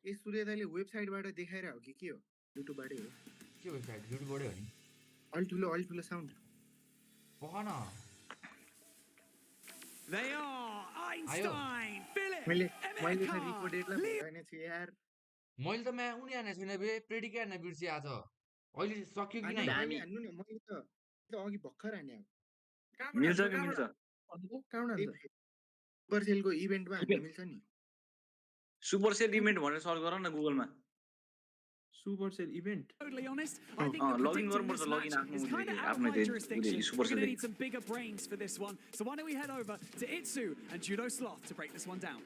ए सूर्य दाइले वेबसाइटबाट देखाएर हो कि के हो युट्युबबाटै हो के वेबसाइट युट्युबबाटै हो नि अलि ठुलो साउन्ड भन They are Einstein, Philip, मैले America, त रिकर्डेडलाई भइरहेको छु यार मैले त म्या उनी हाने छैन बे प्रेडिकेट हान्न बिर्से आज अहिले सक्यो कि नै हान्नु नि मैले त अघि भर्खर हाने अब मिल्छ कि मिल्छ सुपरसेलको इभेन्टमा हान्न मिल्छ नि सुपरसेल इभेन्ट भनेर सर्च गर न गुगलमा Supercell event. Totally honest, I think the login predicting गर्नुपर्छ this match login is kind of out of my jurisdiction. We're going to need some bigger brains for this one. So why don't we head over to Itsu and Judo Sloth to break this one down.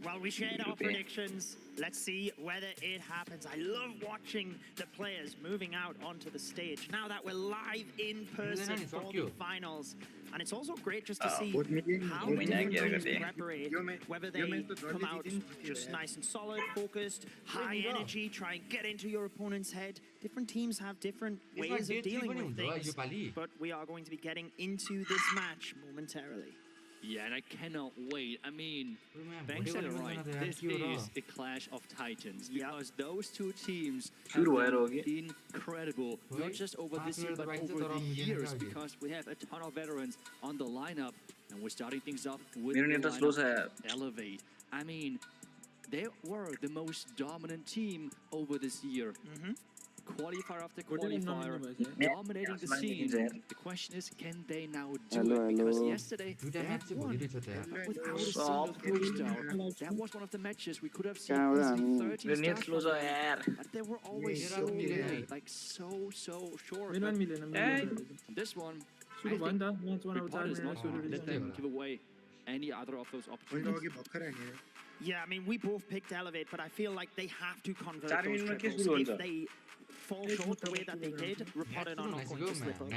Well, we shared our predictions. Let's see whether it happens. I love watching the players moving out onto the stage. Now that we're live in person for the finals. And it's also great just to see how different teams preparate, whether they come out just nice and solid, focused, high energy, try and get into your opponent's head. Different teams have different ways of dealing with things. But we are going to be getting into this match momentarily. Yeah, and I cannot wait. I mean, Bank said it right. This is a clash of titans because those two teams have been incredible, not just over this year, but over the years, because we have a ton of veterans on the lineup, and we're starting things off with the lineup Elevate. I mean, they were the most dominant team over this year. Qualifier after qualifier, dominating the scene. The question is, can they now do it? Because yesterday they had won without a single 3-star. That was one of the matches we could have seen easily 13 stars, but they were always so good, like so short. This one, I think Report is not going to let them give away any other of those opportunities. Yeah, I mean, we both picked Elevate, but I feel like they have to convert those triples. If they fall short the way that they did, reported on not going to slip up.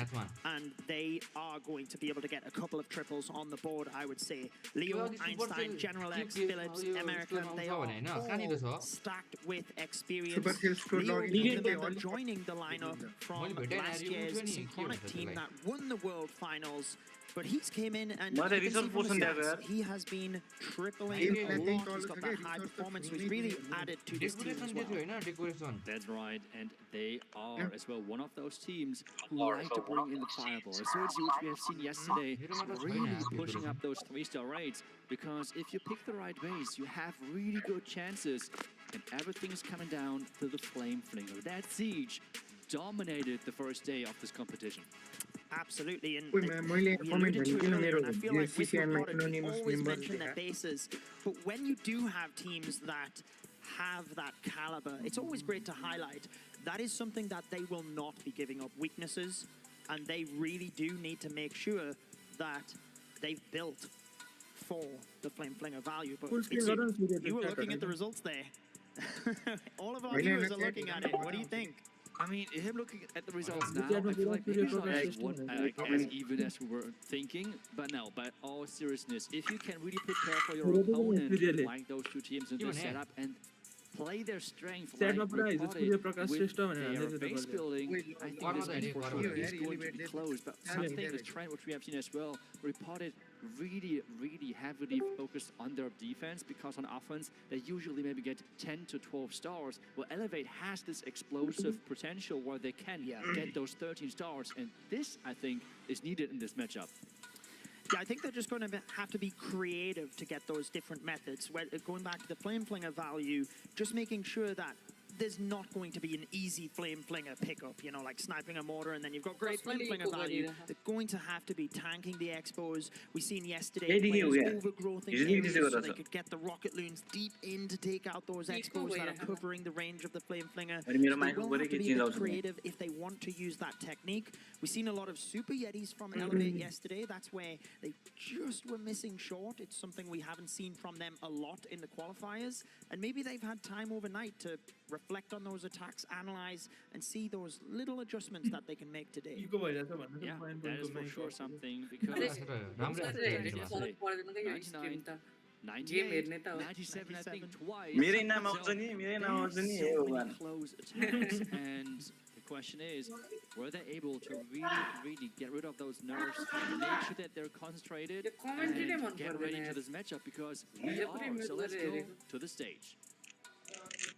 And they are going to be able to get a couple of triples on the board, I would say. Leo, Einstein, General X, Phillips, America, they are all stacked with experience. Leo, even joining the lineup from last year's Synchronic team that won the World Finals. But he's came in and he has been tripling a lot. He's got that high performance, so he's really added to this team as well. That's right, and they are as well one of those teams who like to bring in the fireball. So it's which we have seen yesterday, really pushing up those 3-star rates, because if you pick the right base, you have really good chances, and everything's coming down to the Flame Flinger. That Siege dominated the first day of this competition. Absolutely, and we alluded to it earlier, and I feel like with Robotic, we always mention their bases, but when you do have teams that have that caliber, it's always great to highlight. That is something that they will not be giving up weaknesses, and they really do need to make sure that they've built for the Flame Flinger value. But you were looking at the results there. All of our viewers are looking at it. What do you think? I mean, him looking at the results now, I feel like maybe it's not as even as we were thinking. But no, but all seriousness, if you can really prepare for your opponent, like those two teams in this setup, and play their strength, like with their base building, I think this match for sure is going to be close. But something, the trend which we have seen as well, Reported really heavily focused on their defense, because on offense they usually maybe get 10 to 12 stars. Well, Elevate has this explosive potential where they can get those 13 stars, and this, I think, is needed in this matchup. Yeah, I think they're just going to have to be creative to get those different methods. Going back to the Flame Flinger value, just making sure that there's not going to be an easy Flame Flinger pickup, you know, like sniping a mortar and then you've got great Flame Flinger value. They're going to have to be tanking the expos. We seen yesterday players overgrowth in areas so they could get the rocket loons deep in to take out those expos that are covering the range of the Flame Flinger. So they will have to be a bit creative if they want to use that technique. We've seen a lot of Super Yetis from Elevate yesterday. That's where they just were missing short. It's something we haven't seen from them a lot in the qualifiers. And maybe they've had time overnight to reflect on those attacks, analyze, and see those little adjustments that they can make today. Yeah, that is for sure something, because 97, I think, twice. Close attacks, and the question is, were they able to really get rid of those nerves, make sure that they're concentrated, and get ready to this matchup? Because we are. So let's go to the stage.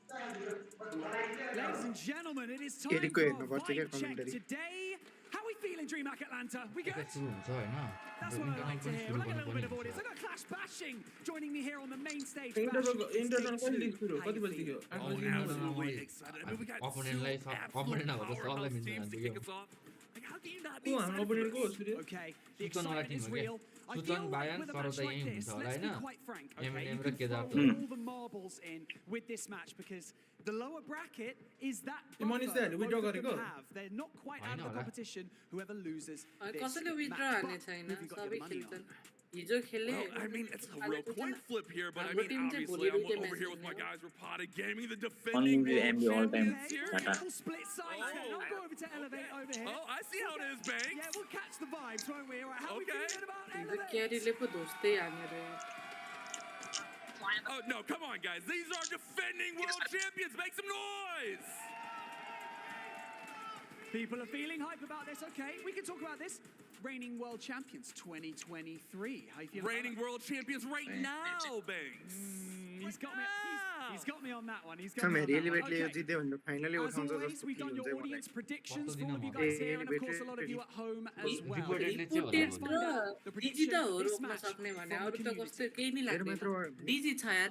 Ladies and gentlemen, it is time Eriko for हेर्नु a पर्छ क्या vibe check commentary. today. How are we feeling, DreamHack Atlanta? We good? एकैचोटि हुन्छ होइन That's what I like to hear. We'll get a little bit of audience. I got Clash Bashing joining me here on the main stage. International कहिले सुरु कति बजेदेखि हो 8 बजे Absolutely excited. I mean, we got अपोनेन्टलाई opponent नभएर सबलाई मिल्छ teams to यो kick us off. Like, how can you not को be हाम्रो excited opponent for को this? सूर्य Okay, the सुचनवाला excitement टिम is हो क्या real. I सुचन feel like बायान with a सर match त like यहीँ this, हुन्छ होला let's होइन be quite frank, okay? MNM You र can केदार throw त all the marbles in with this match because the lower bracket is that Manish buffer दाइले both withdraw of them गरेको? have. They're not quite out of the होइन होला। competition. Whoever loses this कसैले match. withdraw हाल्ने But छैन who have you got your सबै money खेल्छन् on? हिजो खेले Well, I mean, it's a real coin flip here, but I हाम्रो mean, team चाहिँ obviously, भोलि I'm दुईटै over match here with my खेल्ने हो। guys. We're Potty Gaming, the Only defending the world MB all time. champions here. Tata. Full split sides then. I'll go over to Elevate over here. Oh, I see how it is, Banks. Yeah, we'll catch the vibes, won't we? All right, how are we Okay. feeling about हिजो Elevate? क्यारीले पो धोस्दै हानेर Oh, no, come on, guys. These are defending world champions. Make some noise. People are feeling hype about this. Okay, we can talk about this. Reigning world champions 2023. How you feeling? Reigning world champions right now, Banks. He's got me. He's got me on that one. He's got Some me on that one. एलिभेटले yo Okay. जित्यो भने finally As उठाउँछ always, जस्तो we've fill done हुन्छ your मलाई audience predictions What for all of you do guys you here, and of know? course a lot of you at home as well. Reported चाहिँ होला reported भोलि। र डिजी त हो रोक्न सक्ने भने अरू त कस्तो केही नि मेरो मात्र लाग्दैन डिजी छ यार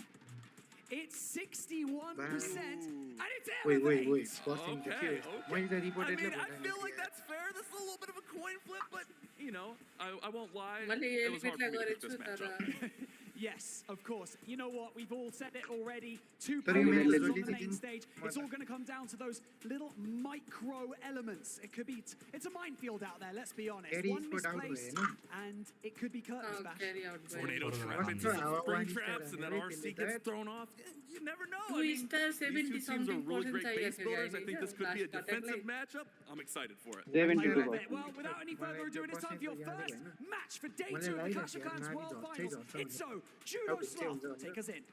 It's 61%, and it's Wait, Elevate. Spotting त Okay, के okay. मैले त I रिपोर्टेडले mean, I feel like that's fair. This is a little bit of a coin flip, but, you know, I won't lie. मैले It was hard for एलिभेटलाई me to pick गरेको this छु matchup. तर Yes, of course. You know what? We've all said it already. Two But you players made on the the main decision. stage. It's all going to come down to those little micro elements. It could be. It's a minefield out there. Let's be honest. Carry One put out misplaced, way, and it could be curtains bash. क्यारी out भयो Tornado Tornado trap into trap. some spring One traps, and then star, RC right? gets thrown off. You never know. I 2 mean, star these 70 two teams are something really percent great base चाहिएको थियो builders. I guys think this could be a last defensive अट्याकलाई matchup. I'm excited for it. 72 Well, without any further ado, it is time for your first match for day 2 of the Clash of Clans World Finals. It's so Judo Sloth, take us in.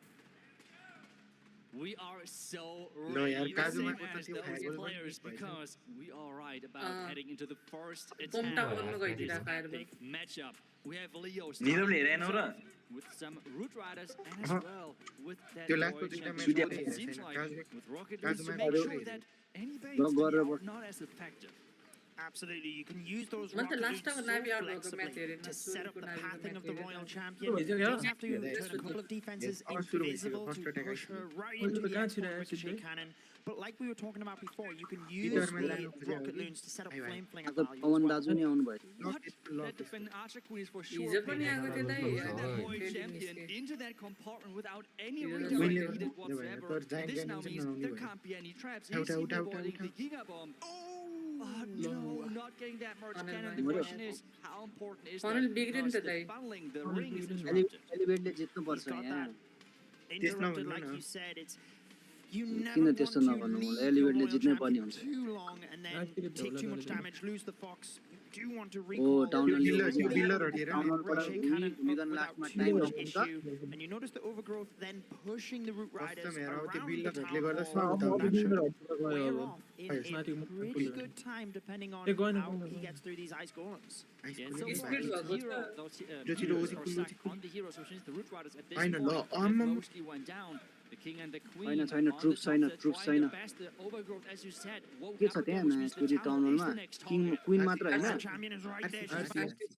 We are so No, yaar, ready, the Kazuma same को त as त्यो those हाइबल players, पनि because we are right about heading into the first Pumped up attack गर्नु of गइदिरहेको this आएर epic matchup. We have Leo निरवले हेरेन raw with some Root Riders and as well with that त्यो लास्टको Warrior दुईटा Champion. Match It seems हेरेको like छैन with Rocket League to Kazuma make Kazuma sure हेरेको that any baits Go, go, are go. not as effective. Absolutely, you can use those मैले त rocket last loops टाइमको so नाभि out भएको flexibly match हेरेन to set up the pathing of the royal Oh, champion. is it, You yeah? just have to Yeah, turn a couple of defenses Yes, Arthur is invisible your to first push her attack. right Oh, into the the guns export here, ricochet actually. cannon. But like we were talking about before, you can use Peter the Milan, rocket yeah. loons to set up Aye, aye. flame flinger आज value पवन as दाजु well. नि आउनुभयो What? That defend Archer Queen is for sure. हिजो पनि आएको थियो दाइ Putting होइन? that Void Trading Champion निस्के। into that compartment without any Yeah, redirect William- needed Yeah, whatsoever. but Giant This now Cannons means are there only can't be any traps. Out, He's out, simply out, avoiding out, the Giga Bomb. Oh, no, not getting that merge Funnel cannon. line. The What? question is, how important is Funnel that? बिग्रियो नि Because त the Dai. funneling, the ring is interrupted. एलिभेटले जित्नुपर्छ He's got यहाँ that interrupted, like no. you said. It's you किन never want त्यस्तो to नगर्नु leave होला, your एलिभेटले royal जित्नै पर्ने champion हुन्छ too long and then Actually, take too much Dawla damage, lose the fox. You do want to ओ recall town Your लियो biller- your biller the हटेर town पर ricochet cannon up भूमिगन without लास्टमा too time much नपुग्छ issue. And you notice the overgrowth then pushing the root riders कस्तो मेरो around त्यो the बिल्डरहरूले town गर्दा hall. सब That should गयो wear अब off in It's not a even pretty full. good time depending on They're going to how go. he gets through these ice golems. Yeah, कुनै so के far, भएन। भएको the छ। hero, those Just heroes you know, are it's stacked cool. on the heroes, which means the root riders at this I know, point no, have I'm- mostly went down. The king and the queen छैन, on छैन, the troops top छैन, to troops try the छैन। best. The overgrowth, as you said, woke के up छ again, त्यहाँ which means the फेरि town town is हलमा the next king target. Queen मात्र The होइन champion is right there. Archie, She's Archie.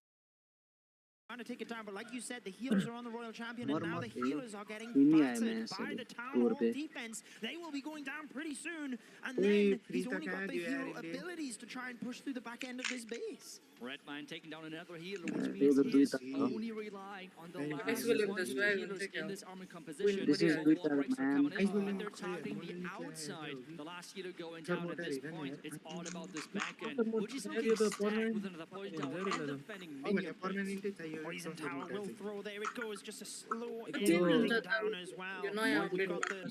trying to take it down, but like you said, the healers are on the royal champion, and now the Mormont, healers are getting Queenie battered IMS, by the town score hall पे। defense. They will be going down pretty soon, and Oi, then free he's only got taka the diyo hero yaar inne. abilities to try and push through the back end of this base. Redmine taking down another healer, which They means will do he's it now. only relying on the Very last nice. Will one this of the way, healers take in out. this army composition. This is So good, wall breaks are man. coming in, Ice will and they're look clear. targeting the Will look outside. clear. The last healer going Sir, down at this Motor, point. isn't It's it? all about this back end, Motor, which is Motor, looking the stacked permanent- within the poison tower very and little. defending अब minion भने पर्मानेन्टै चाहियो Poison एक tower motor will चाहिँ। throw. There it goes. Just a slow Yo. ending down as well. यो नयाँ We've update got the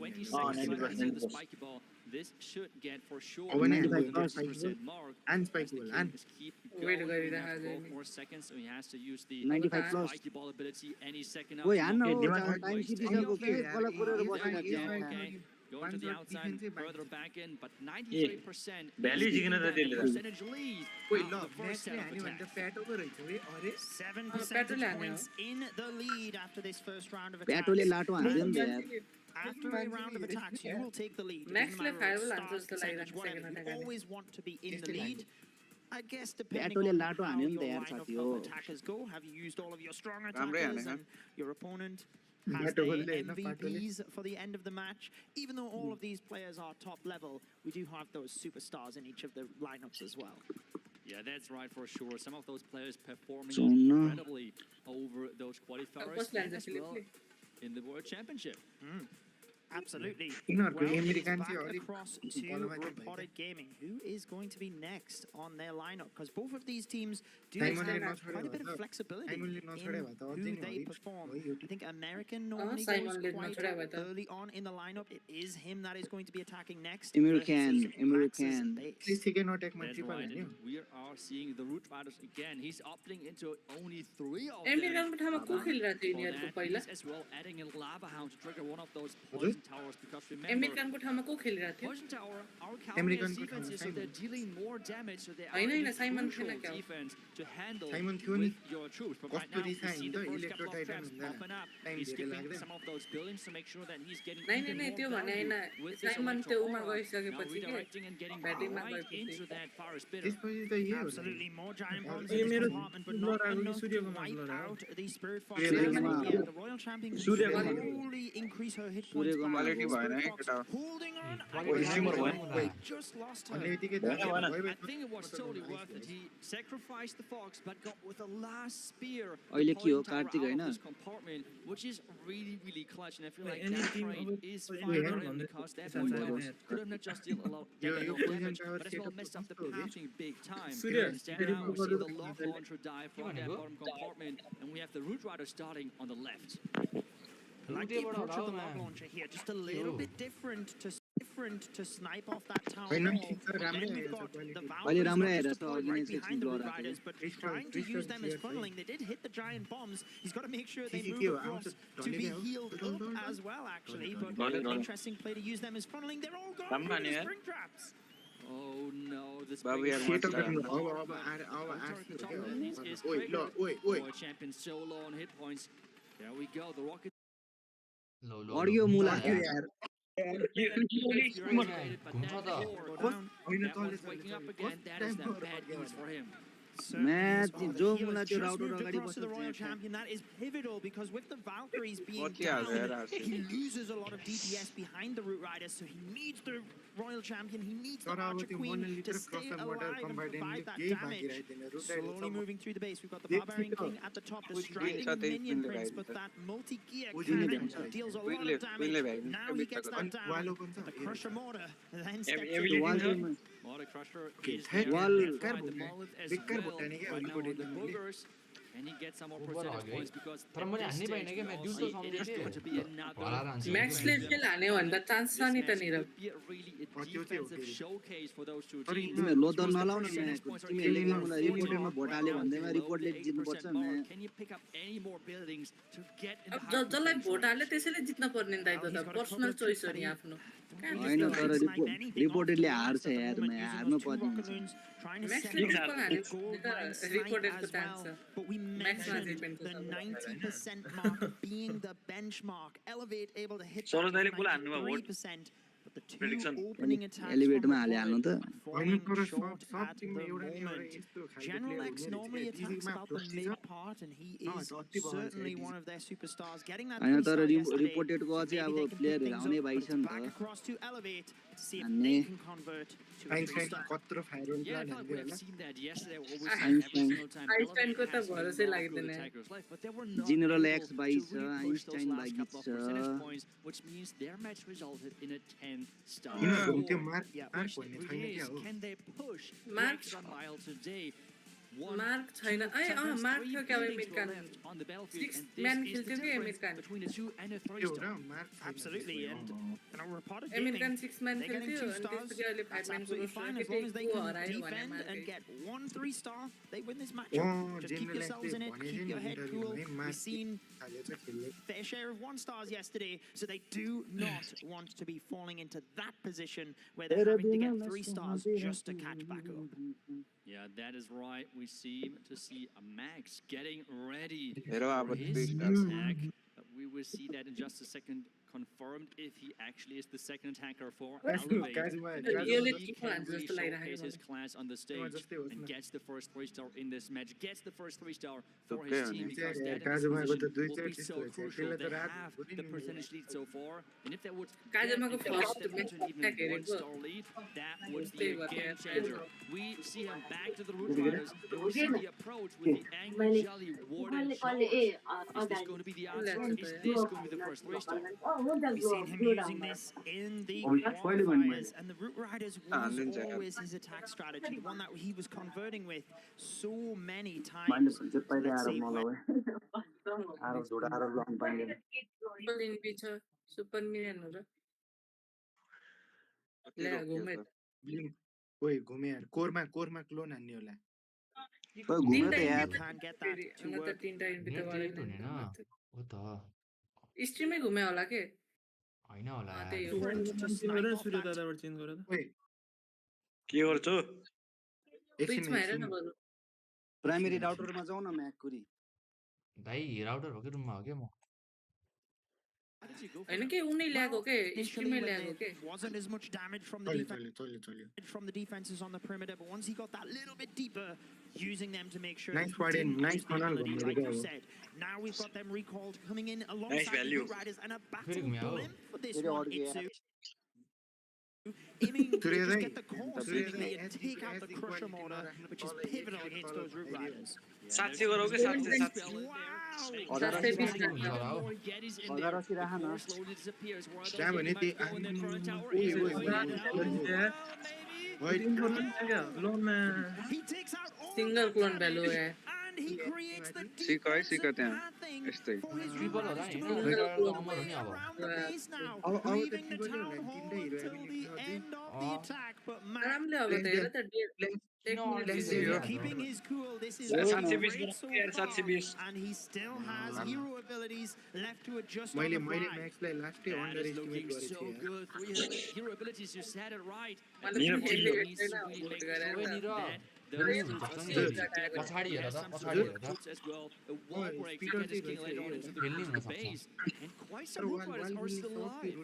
20 Oh, seconds to 90% execute the plus. spiky ball. This should get for sure. Oh, when I the buy plus, 50% mark. and As spiky the ball, king and is keep Wait, going. wait, We wait, have 12 wait. more seconds, so he has to use the 95 plus. spiky ball ability any second now. ओइ to हान्न knock हो it Hey, down. Time He's सिटिसकेको taking के care. गलत गरेर He's बसेका okay, थिए okay. Going to the outside, further back in, but 93% Value जिकन था दिल्ली था percentage lead Wait, out of the first set of and attack. the fat over it. 7 petrol percentage ल्याने हो points in the lead after this first round of प्याटोले attacks. लाटो हान्दियो नि त यार After a round of attacks, you will take the lead. It Max doesn't le matter fireball start answers the percentage, like whatever. second You attack always want to be in the lead. I guess depending प्याटोले on लाटो how हान्यो नि your त यार lineup साथी of हो attackers go, have you used all of your strong राम्रै attackers हानेको and your opponent has Bato their बदले हैन, MVPs for the end of the match? Even though all of these players are top level, we do have those superstars in each of the lineups as well. Yeah, that's right for sure. Some of those players performing Zona. incredibly over those qualifiers and as well in the World Championship. Absolutely. Ignore Well, American it's back theory. across to Reported Gaming. Who is going to be next on their lineup? Because both of these teams do Simon have ले नछोडे quite a bit भए of त flexibility Simon ले नछोडे भए in त अझै who नि they हरिट perform. भयो I think American normally Simon ले goes quite नछोडे भए त early on in the lineup. It is him that is going to be attacking next. American, versus Max's American. base. second attack मा That's triple right, हान्यो and we are seeing the Root Riders again. He's opting into only 3 of American them. को ठाउँमा को खेलिरहेको थियो For यिनीहरूको that, पहिला he's as well adding a Lava Hound to trigger one of those poison towers because remember, अमेरिकनको ठाउँमा को खेलिरहेको थियो Poison Tower, our American counter defense is so they're dealing more damage, so they are होइन, in होइन, a Simon crucial थिएन क्या हो? defense to handle Simon थियो नि with your troops. But right कस्तो now, we रिसायो see नि the त first couple electro of Titan traps हुँदैन popping up. टाइम He's धेरै skipping लाग्दैन some of those buildings to make sure that he's getting नहीं even नहीं नहीं more त्यो भने value होइन with this साइमन electro त्यो उमा aura. Now गइसकेपछि के redirecting and getting ब्याटिङमा right गएपछि into that fire spitter. त्यसपछि त यही हो Absolutely, more giant bombs Hey, in this मेरो compartment, but Lord, not I will enough to Surya wipe Kumar, out the Spirit Fox. Surya Kumar. Yeah, the Royal Champion can Surya Kumar. slowly increase her hit Surya points Kumar. back. Quality Spirit भएन है Fox केटा holding on. Consumer Wait. Just lost her. भन्ने बित्तिकै I think it was totally worth it. He sacrificed the Fox, but got with the last spear. अहिले के हो, poison tower Kartik out होइन? of this compartment, which is really, really clutch. And I feel like Any that team trade अब is poison fine tower for him भन्दै because that छ poison नि tower यार। could have not just dealt a lot yo of poison damage, tower but as well setup messed up the कस्तो हो कि? pouncing big time. Surya, Instead फेरि now we see the lock Google- launcher die from that bottom compartment, and we have the Root Rider starting on the left. I like the approach of the log launcher here, just a little bit different to snipe off that town होइन wall. ठिक छ राम्रै Then we've आएछ got quality the अहिले Valkyries राम्रै not आइरहेछ, just deployed अघि नै right चाहिँ behind the Root गराएको Riders, थियो। but Crystal- trying to use Crystal them as clear, funneling. They did hit the giant bombs. He's got to make sure they TC move के हो across आउँछ to be ढल्ने healed हो up as well, actually. But Got it, got it. interesting play to use them as funneling. They're all gone Ramla through the ni yaar. spring traps. Oh no, this Babu brings यार, us setup मस्त down. गर्नु है। अब आर्सी हो क्या Is ओइ ल triggered. ओइ ओइ World champion so low on hit points. There we go. The rocket. Audio मुला यो यार You're activated, but घुम्छ that त। core, होइन that चल्दै one's waking up again. That is the bad news for him. Match, Oh, the जो heal मुला has त्यो just router moved अगाडि across to the बसेको Royal छ। Champion. That is pivotal because with the Valkyries being What the hell, down, यार, he loses a lot of DPS behind the Root Riders, so he needs the Royal Champion, he needs the तर अब Archer त्यो Queen monolith to र stay cross motor alive and कम्बाइन्डले provide that केही बाँकी damage. राख्दैन Slowly moving through the base. We've got the Yes, Barbarian Tito. King at the top, Which distracting brings the out minion the prince, guy, but Tito. that multi-gear Would you need cannon him? deals a lot Will of it- will damage. it, Now he gets that down. वाल open छ The Crusher Mortar then steps every in. वाल little- Mortar Crusher Okay, is head there. wall- That's बेकार right, the भुट्ने monolith as बेकार well. भुट्ने क्या Right now on the अलिकति boogers. Can he get some more ऊपर percentage आ गई। points because तर at मैले this हान्नै stage पाइनँ क्या, we मैं all ड्युल त see it सम्झेँ is थिएँ। going to be another भला हान्छ। team म्याक्सले fight. फेल हान्यो भन्दा चान्स छ नि त This Nirav match could be really a त्यो चाहिँ हो defensive फेरि। showcase for those two तर teams. तिमीहरू Luther Because the नलाउन percentage match points are तिमीहरूले getting मलाई more रिपोर्टरमा भोट हाल्यो right now भन्दैमा below रिपोर्टले the जित्नुपर्छ 8% mark. Match Can you pick up any more buildings to get in the अब high जसलाई percentage vote range? हाल्यो त्यसैले जित्न पर्ने नि दाइ त पर्सनल चोइस हो नि आफ्नो कहाँ होइन त्यस्तो तर हुन्छ? रिपोर्टेडले हार्छ यार हार्नु पर्ने हुन्छ Maxle triple हान्यो रिपोर्टेडको चान्स छ But we Maxima mentioned defense the was 90% mark being the benchmark. Elevate able to hit Soros that दाइले बोला हान्नुमा vote. 93%. But the two Prediction. opening attacks एलिभेटरमा from हालिहाल्नु त Reported falling तर short सब at the टिममा एउटा न एउटा moment. यस्तो खालको General player X हुने normally रहेछ। attacks TC मा about the दोस्ती छ। mid part, and he uh, is जति भयो certainly भने one of their superstars. Getting that होइन तर 3-star yesterday, रिपोर्टेडको so अझै maybe अब they can pick प्लेयरहरू things आउने up, बाई but छ नि it's back त across to Elevate to see if हान्ने they can convert to a Einstein 3-star. कत्रो fire roll Yeah, I plan feel like we हान्थ्यो have होला seen that yesterday. What we Einstein. see every single time. Einstein को Elevate त has a भरोसै lot of लाग्दैन good यार। attackers left, but they were not General able X to by छ, really push those Einstein last couple of by percentage छ। points, which means their match resulted in a 10-star यिनीहरूको त्यो score. Mark Yeah, mark Question भन्ने really छैन is, क्या हो can they push the Mark- extra mile today? Mark छैन Mark थियो क्या American on the battlefield, and 6 man this is the खेल्थ्यो के difference American between a 2 and a 3 त्यो star. हो र Mark Absolutely, and Reported American Gaming, 6 man they're getting खेल्थ्यो 2 अनि stars. त्यसपछि अहिले 5 That's man absolutely fine as long as they can defend and get 1 3-star. They win this matchup. Just keep yourselves in it, keep your head cool. We've seen fair share of 1-stars yesterday, so they do not want to be falling into that position where they're having to get 3 stars just to catch back up. Yeah, that is right. We seem to see a Max getting ready Hero for his attack. We will see that in just a second, confirmed if he actually is the second attacker for Elevate. And if he can really showcase his class on the stage and gets the first 3-star in this match, gets the first 3-star for his team, because that in this position will be so crucial. They have the percentage lead so far, and if they would get an even 1-star lead, that would be a game changer. We see him back to the Root Riders, and we see the approach with the Angry Jelly Warden charge. Is this going to be the answer? Is this going to be the first 3-star? We've seen him using this in the qualifiers, and the Root Riders was always his attack strategy, the one that he was converting with so many times. Let's see super million हो र ले घुमे ओए घुमे यार korma clone हान्ने होला घुम्यो त यार can get that to अन्त work. तीनटा इन्भिटर नेट हुने न हो त स्ट्रिमै घुमे होला के हैन होला यार। त्यही हो सूर्य दादाबाट चेन्ज गर त ओए के गर्छु स्विचमा हेर न बरु प्राइमेरी राउटरमा जाऊ न म्याकुरी भाइ राउटर भकै रुममा हो के म हैन के उनी ल्याएको के Initially, स्ट्रिमै when ल्याएको के there wasn't as much damage from the defenses on the perimeter, but once he got that little bit deeper, using them to make sure Nice that he Warden, didn't nice lose the funnel, ability, very like you good. said. Now we've got them recalled coming in alongside the value. Root Riders, and a battle Very good, blimp for this Very one, odd, Itsu. Aiming to Surya just bhai, get the core seemingly and take out the Crusher mortar, which is pivotal against those Root Riders. 700 गरौ के 700 Wow! सातै बिस हजार राख न त्यहाँ भने लोनमा He takes out all single of clone that value damage, है and he creates the सिक है सिक defensive त्यहाँ pathing यस्तै for his ट्रिपल Root होला Riders to हैन move अमर all the हो way नि अब around the base now, अब leaving the त town के hall गर्नु until the end of the attack. But Matt आरामले अब त हेर त keeping his cool. This is Let's looking see. great so far, and he still has hero abilities left to adjust on मैले the मैले fly. म्याक्सलाई लास्टै That under is estimate looking गरेको so थिएँ good. 300 hero abilities, you said it right. Well, And the he hero needs to really make is sure Niro. that Niro those हुन्छ troops नि are फेरि safe. पछाडि हेर He has त some पछाडि support हेर त troops as well. A wall break to speaker get his चाहिँ king later on भइसक्यो into the खेल्ने हुन सक्छ base. And quite some Root Riders are still alive.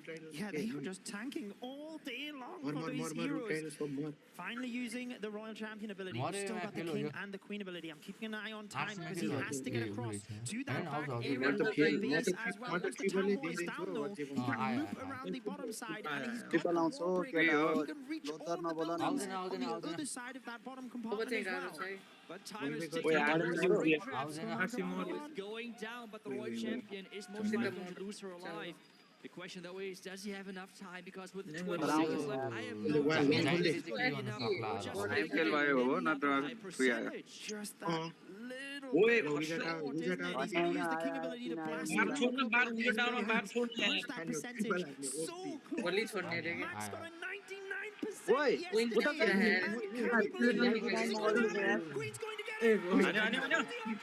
Yeah, they were just tanking all day long for more these root heroes. riders for more Finally using the Royal Champion ability. More You've still got the Mapelo King here. and the Queen ability. I'm keeping an eye on time Arsenal because he will has to do get it, across yeah. to And that out back of the area way. of the base as well. What Once the the town hall people is they down do, though, what he they can want. loop around the bottom side and he's got People the also wall break. get out. He can reach all Lothar the na bola buildings na. on the other side of that bottom compartment as well. But time is Wait, ticking. Adam, There's you- great traps Adam, going Adam, on. Is going down, but the Royal Champion is most likely going to lose her alive. The question though is, does he have enough time? Because with the 20 seconds left, I have no doubt he's going to be enough just to Time get fail भयो हो enough नत्र high percentage. Just that little Wait, bit what's short, that? isn't it? He's going to use the King ability to blast Back around foot, a couple back of foot these down, buildings. back foot. Push that percentage so Police close. for Nedege. Max got a 99% Oi, yesterday. And can you believe it? Queen's going to get it. Queen's going to get it.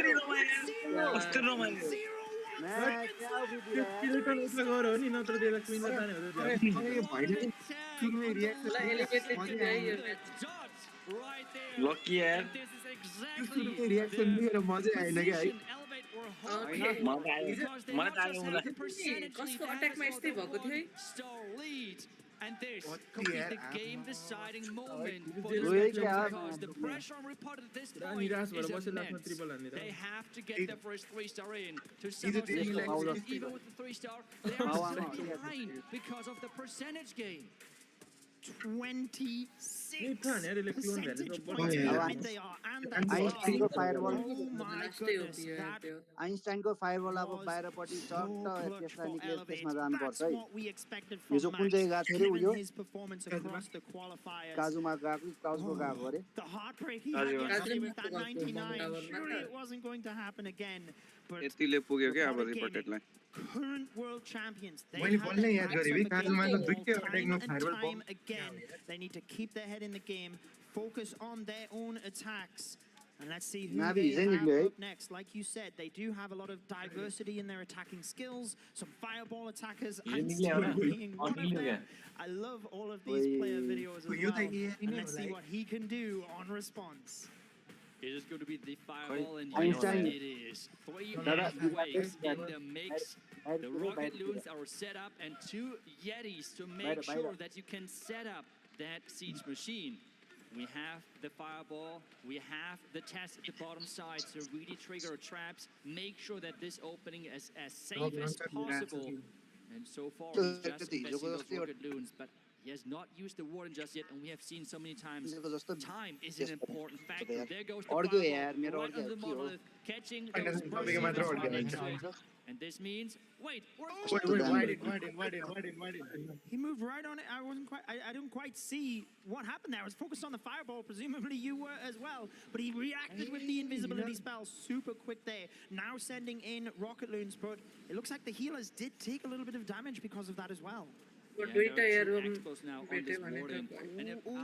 कस्तो romantic पिलेटन उता गर हो नि नत्र त्यसलाई क्विनलाई ताने हो lucky यार रियाक्सन दिएर मजै आएन क्या है मलाई त आयो मलाई कसको अट्याकमा यस्तै भएको थियो है And this What could be the the hell? game-deciding moment for Wait, this matchup yeah. because the pressure on Report at this point निराश भएर is बसेर आफ्नो immense. ट्रिपल हान्ने They have to get their first 3-star in to Either somehow they stay like close. this Even with the 3-star, they are still behind because of the percentage game. 26 Clone value percentage so points yeah. behind they are, and that's Einstein को Stark. fireball Oh my goodness, that Einstein को fireball अब was बाहिरपट्टि so चट्ट clutch त्यसलाई for निक्लेर Elevate. त्यसमा जानुपर्छ That's है what we expected yo from जो कुन Max, चाहिँ गएको थियो अरे given उयो his performance across the qualifiers. काजुमा गएको काउजको गएको अरे The heartbreak he had yesterday with that 99, surely it wasn't going to happen again. But यतिले पुग्यो के अब Robotic रिपोर्टेडलाई Gaming, current world champions, they मैले have बल्ल their याद backs गरेँ up काजुमा against त the wall दुईटै time अट्याकमा and फायरबल time again. They need to keep their head in the game, focus on their own attacks. And let's see who Navi they is have anyway. up next. Like you said, they do have a lot of diversity in their attacking skills. Some fireball attackers, Einstein being one of them. I love all of these player videos as well. And let's see what he can do on response. It is going to be the fireball, and Einstein. it is 3 waves in the mix. The rocket loons are set up, and 2 Yetis to make sure that you can set up that siege machine. We have the fireball, we have the test at the bottom side, so really trigger traps, make sure that this opening is as safe as possible. And so far, he's just investing those rocket loons, but he has not used the warden just yet, and we have seen so many times. Time is an important factor. There goes the fireball, right on the monolith, catching those bursts. And this means, wait, why did He moved right on it. I didn't quite see what happened there. I was focused on the fireball. Presumably you were as well. But he reacted with the invisibility spell super quick there. Now sending in rocket loons, but it looks like the healers did take a little bit of damage because of that as well.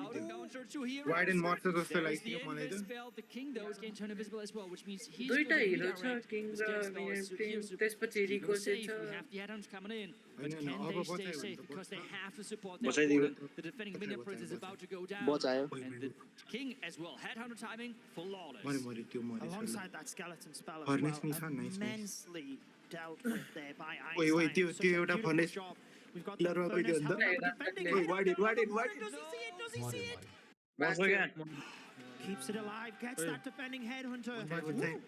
Widen mortar जस्तो The लाग्यो मलाई त spell, the king though is getting turned invisible as well, which means he's दुईटा going to hero छ redirect. King His र gas spell is here, so त्यसपछि keep रिको him safe. छ We have the add-ons coming in, but होइन, can अब they stay बचायो safe भने त because they बचायो। have to support their बचाइदियो। opponent. The defending minion prince is about to go down, बचायो। and the king as well. Headhunter timing flawless. मरे त्यो मरे Alongside that skeleton spell as Furnace well, नि छ, nice, immensely dealt with there by Wait, Einstein. त्यो Such a एउटा beautiful furnace- job. We've got the लरवा furnace. गइदियो However, अन्त। defending Wait, why did- Does he see it? Does he see it? बस्छ क्या Keeps it alive, gets that defending headhunter. बचाइ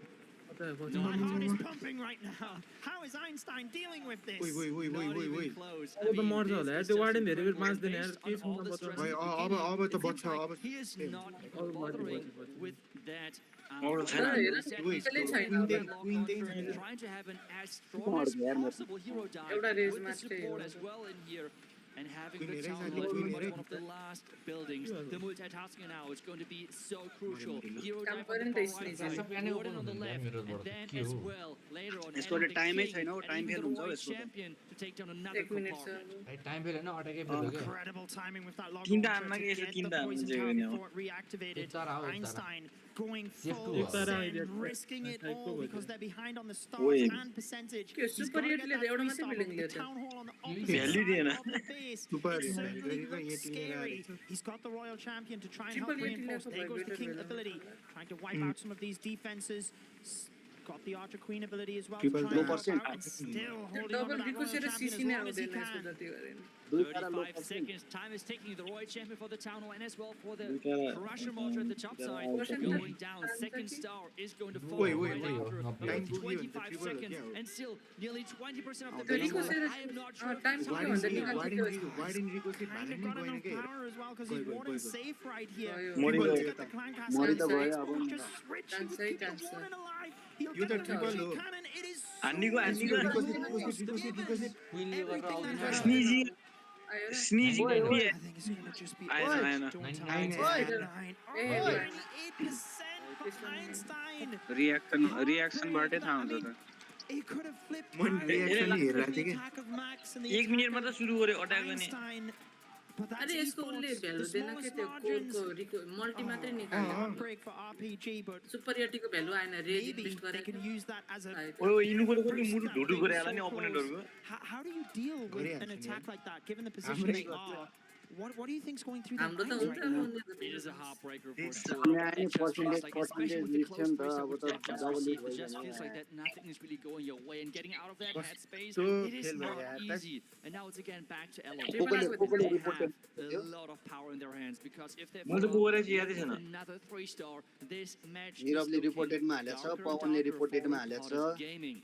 My heart is pumping right now. How is Einstein dealing with this? Not even close. I अब त mean, मर्छ this होला यार is त्यो just warden धेरै बेर incredible. बाँच्दैन यार Based के on all सुन्न the पर्छ stress भाइ at the अब beginning, अब त it बच्छ seems like अब he is not bothering with that. Or Set Wait, piece Queen of Day- lock Queen Day- launcher, trying to have an as strong as possible hero dive एउटा race with the मात्रै support हो। as well in here. And having Queen the Day town race, hall Queen as Day one of the last buildings. The multitasking now is going to be so crucial. Hero dive on the far right side, Warden on the left, and then as well later on यसको adding the टाइमै king छैन हौ and time even fail the हुन्छ हौ royal यसको त champion to take down another 1 minute compartment. छ time fail होइन अटकै fail हो क्या Incredible timing with that log तीनटा launcher हानमा to के यसो get the तीनटा poison हान्छ tower भने हो। before it reactivated. एक तारा हो, एक तारा। Einstein going Safe full to Tara send, आइदियो, risking it type all हो because गयो। they're behind on the Oye. stars and percentage. के He's super got to get एटले that एउटा 3 मात्रै star बिल्डिङ with the लियो त town hall on the Value opposite दिएन। side of the base. Super It value, certainly very, very looks yet scary. लिएर He's got the royal champion to try and help Triple yet reinforce. लिएको There goes the भए king better ability, trying to wipe out some of these defenses. Got the Archer Queen ability as well Triple to try and low help out percent. and still holding on to double that रिको royal set champion सिसी as नै long as he आउँदैन यसको can. जति गरे नि 35 seconds. Time is ticking. The royal champion for the town hall and as well for the crusher mortar at the top side. Going down. Second star is going to fall Wait, right wait. after Time about to 25 triple, seconds. yeah. And still, nearly 20% of the त्यो रिको building. Set I am not sure if time the पुग्यो time is भन्दा enough. वाइडेन रिको चाहिँ Kind भाले of नै got गएन enough के power as well because he's Go, Warden go. safe right here. मरि He's गयो got the clan cast मरि and त गयो Saints अब won't just switch. He was keeping Cancel. Warden alive. He'll You get the the triple Archer low. cannon. It is हान्नीको हान्नीको ricochet क्विनले गरेर आउँदैन स्निजी आयो र स्निजी I think it's going to just be आएन आएन Don't 99 tell is- 99. Oh, Hey. 98% for Einstein. रियाक्सनबाटै थाहा हुन्छ त He could have flipped One right reaction after हेरेर the थिएँ कि। attack of Max and the एक attack मिनटमा त of सुरु गर्यो अट्याक गर्ने Einstein. But that's अरे यसको उसले esports, भ्यालु the दिएन के smallest त्यो margins. कोडको रिको मल्टी मात्रै Oh, निकाल्यो heartbreak for RPG, but सुपरियरटीको भ्यालु आएन रेड maybe इन्भेस्ट they गरेको can use that as a ओ यिनीको त कति first मुटु step. ढुढु They were गरे होला नि so अपोनेन्टहरुको close. How do you deal with Korea an actually, attack yeah. like that, given the position they are? What do you think's going through their हाम्रो त minds हुन्छ right now? It is a heartbreaker for This sure. यहाँ It नि just feels percentage like, especially with the लिख close नि त three-star अब which त they've just double received, it लिख just feels like that nothing is really going your way, and getting out of that headspace, it is fail not भयो यार। easy. And now it's again back to Elo. कोकोले They report have a lot of power in their hands because if they मैले त fall गरे चाहिँ यादै छैन another 3-star, this match is निरवले looking रिपोर्टेडमा हालेछ darker and पवनले darker रिपोर्टेडमा for हालेछ Hottest Gaming.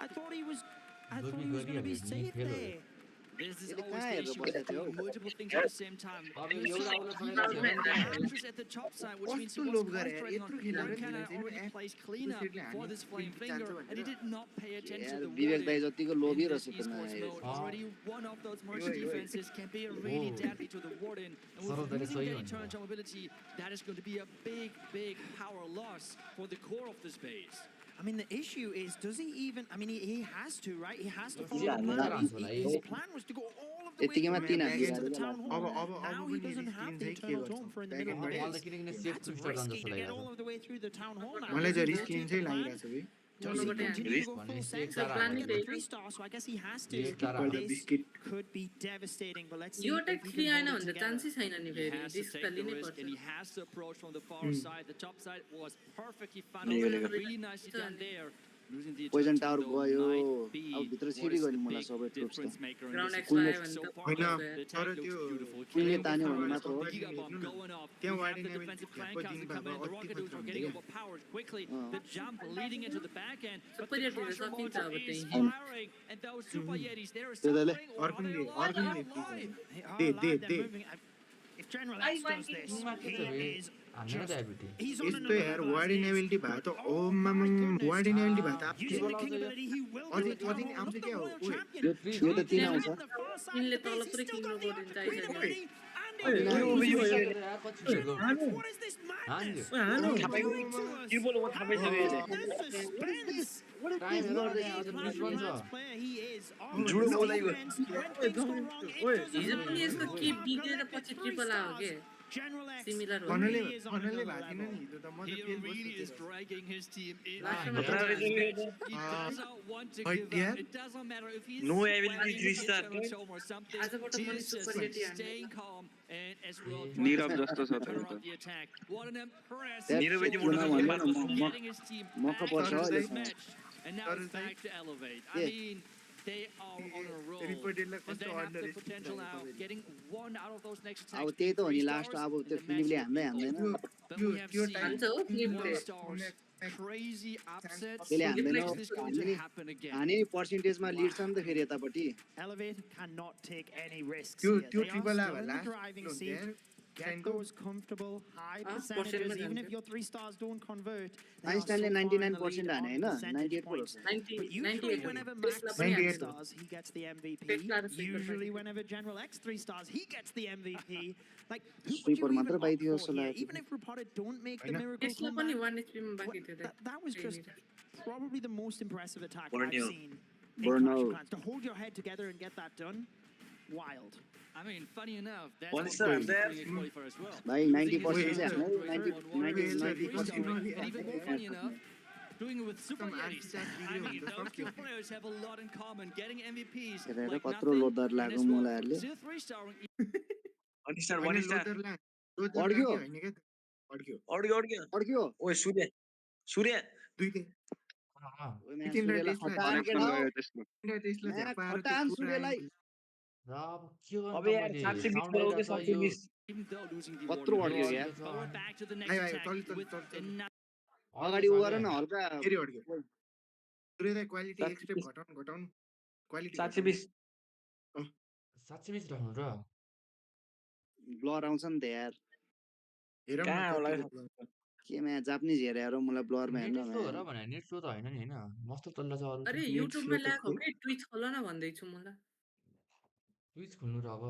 I thought he was going to be safe there. This is यसले always कहाँ the हेरेर issue बसेको with थियो doing multiple things at the same time. अब You एउटा see, आउन he सकेको was छैन the नि actress at the top side, which means he कस्तो was लोभ गरे यार concentrating on यत्रो खेलेर one नि can I मान्छेले already F place cleanup सेटले for हान्ने this flame जान्छ finger, and he भनेर did not pay attention यार to the विवेक warning. दाइ जतिको In लोभी this रहेछ त esports mode, Ah. already one of those mercy Oi, oi. defenses can be really Oh. deadly to the warden, and Sort of with that losing is the so eternal even. jump ability, that is going to be a big power loss for the core of this base. I mean, the issue is, does he even? I mean, he has to, right? He has to follow Yeah, the no, plan. no, no. His plan was to go all of the way यतिकैमा through 3 the base हान्दिरहेको to the छ town last hall. Now he पनि doesn't risk have लिन्छ the है के eternal गर्छ tome for in the back middle of end the मलाई base. त किनकिन That's safe twister जान्छ risky जस्तो to get लागिरहेको all of the way through the town hall now. मलाई Does चाहिँ he risk rotate लिन्छै the plan? लागिरहेछ बे Does he Risk continue to go भने full एक send? तारा Trying to हान्ने get the हो। 3 stars, so I guess he has to. एक तारा हान्ने। This biscuit. could be devastating, but let's see yo if attack he free can आएन hold it भने त together. चान्सै छैन नि He फेरि has to रिस्क त take the लिनै risk पर्छ and he has to approach from the far side. The top side was perfectly funneled, Legal. really nicely done there. Losing the poison eternal tower tome, though, गयो might be अब भित्र what छिरी is गयो नि the मलाई big सबै troops difference त maker in ground this extra कुनले आयो भने So त far, होइन पक्का the छ attack तर looks त्यो beautiful. कुनले Killing तान्यो the भने powers, मात्र हो digging up, हेर्नु न going up. त्यहाँ We have वार्डिङ the level defensive भ्याप flank comes दिङ coming in. The भए rocket अति dudes are खतरा getting हुन्छ overpowered quickly. The jump leading into the back end, but Super the Yeti crusher सकिन्छ launcher अब is त्यही firing, and those super yetis, they're त्यो दाइले suffering or are they अर्कुनले alive? अर्कुनले They're alive. They are they alive, they're they moving. If General X does this, he is हान्ने just... त ability He's on यस्तो another यार level as warding it is. Ability भयो त ओ Oh मामा my goodness. Warding ability भयो त Using the king ability, he will अझै get the town अझै hall. आउँछ Look, the क्या हो royal ओए champion. यो त 3 Trying आउँछ to get the far side Kinley of the तल base. पुरै He's still किल्नु got the पऱ्यो नि archer queen चाहिँदैन ability. Oi, And oi, oi, oi, oi. यार कति छिटो हानु what is this madness? ओए हानु What are you doing to us? The suspense. Time हेर What त्यहाँ a अझ Clash मिस of बन्छ Clans player he is. On the जुडो बोला यो। defense, when things go wrong, it Oi, doesn't हिजो matter. पनि यस्तो You के have बिग्रेर collected पछि 3 ट्रिपल आयो stars. के General X सिमिलर हो फनले really is on फनले another भएको थिएन level. नि हिजो त म त He फेल really is बस्छु dragging his team in. Last He time I does had not want to but give yeah. up. It doesn't matter if he's No ability sweating, to if he's restart, eternal tome or something. आजबाट He पनि is just super यति हान्ने staying calm and as well Nirav trying जस्तो to छ त turn यो around त the attack. What an impressive That Nirav Yati show मोटो भन्यो छ न, from getting his team मक्क back पर्छ into अहिले this match. And now तर it's चाहिँ back to elevate. I के? mean, they are on a roll. रिपोर्टरलाई And they कस्तो have the under potential now, getting one out of those next अब attacks. त्यही त हो नि 3 लास्ट stars, अब and त्यो the match फिलिपले will be हान्दै over. हान्दैन But we have त्यो seen हान्छ हो one फिल्मले stars, crazy upsets. त्यसले हान्दैन Is this going to happen again? हाने नि पर्सेन्टेजमा लिड छ नि त फेरि यतापट्टि Elevate cannot take any risks त्यो here. त्यो They are ट्रिपल still आयो in the last driving seat. यार Get ट्रेनको those comfortable high Ah, percentages, percentage even हान्छ। if your 3 stars don't convert. They are आइन्स्टाइनले so far in the 99% lead हाने on होइन percentage 98 पो points. रहेछ 90 But usually 98 whenever हो। Max त्यसलाई 3 पनि 98 हो। stars, he gets the MVP. त्यसलाई र सुपर Usually पाइदियो। whenever General X 3 stars, he gets the MVP. Like, who would sweeper you मात्र even पाइदियो opt जस्तो for here? लाग्यो Even if Rapata don't make the होइन। miracle त्यसलाई पनि comeback, 1 HP मा बाँकी थियो that was just probably the most impressive attack Burn I've you. seen in Burn Clash of out. Clans. To hold your head together and get that done, wild. I mean, funny enough, that's One what star makes there. the qualifier as well. भाइ Using 90% his चाहिँ skills हान्यो to draw 90 one 90 warrior, 90% and even more funny enough, doing it with super Some yetis. anti-chat I video mean, on the those two fuck you. players have a lot in common, getting MVPs हेरेर like कत्रो nothing, Luther and लाग्यो as well, मुलाहरूले 3 starring 1 star होइन 1 star लोदरला Luther अड्क्यो? लाग्यो होइन क्या अड्क्यो अड्क्यो अड्क्यो अड्क्यो ओए सूर्य सूर्य दुईटै ओइ म्या तिनवटा सूर्यलाई टेस्टमा खटान केटा हो तिनवटा टेस्टमा म्या झ्याप्पा आएर त्यो खटान पुरा सूर्यलाई एङ्गल र अब के गर्नु अब त यार मैले 720 साउन्ड करोड के आइरहेको छ यो 720 even though losing the कत्रो warrior अड्क्यो is, यार but we're back to the next आयो आयो attack चल with another अगाडि उ गर न हल्का फेरि अड्क्यो सूर्यलाई क्वालिटी एक स्टेप 720 घटाउनु क्वालिटी 720 720 राख्नु र ब्लर आउँछ नि त यार हेरौँ न कहाँ होला कतिको ब्लर। के म्या जापानिज हेरे हो मलाई ब्लरमा नेट हेर्न स्लो हो र भने नेट स्लो त होइन नि होइन मस्तो चल्ला छ अरू अरे नेट युट्युबमा स्लो त ल्याएको खोल के ट्विच खोल न भन्दैछु मलाई स्विच खोल्नु र अब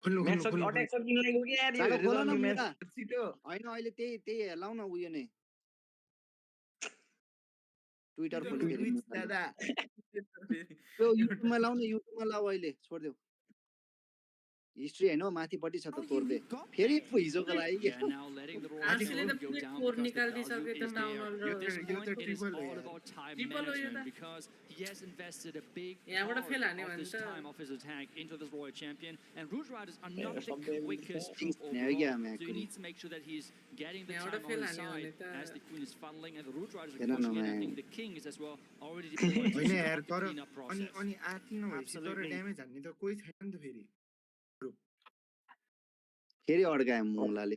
खोल्नु म्याच खोल्नु खोल्नु अट्याक सकिन लागेको कि यार यो साला हेरेर खोल न गर्नु म्याच मुला छिटो होइन अहिले त्यही लाउ न उयो नै ट्विटर खोल्यो फेरि ट्विच मुलाले। दादा त्यो युट्युबमा लाउ न युट्युबमा लाउ अहिले छोडिदेऊ हिस्ट्री होइन हौ माथिपट्टि छ त तोर्दे फेरि पो हिजोको लागि Yeah, now letting the royal आजले champion त go पुरै down core because the निकालिदिसके value त is there. Download At this yo point, त it is ट्रिपल हो all यार about time ट्रिपल हो यो management त because he has invested a big यहाँबाट part फेल हान्यो of भने this त time of his attack into this royal champion, and Root Riders are not the something quickest things troop now, yeah, overall, man, so he cool. needs to make sure that he's getting the यहाँबाट time on fail his हान्यो भने side त as the queen is funneling, and the Root Riders are I don't know, pushing in. I man. think the king is as well already deployed to होइन यार start the तर cleanup अनि process. अनि आर्थिङ नभएपछि तर Absolutely. Damage हान्ने त कोही छैन नि त फेरि फेरि अड्कायो मुलाले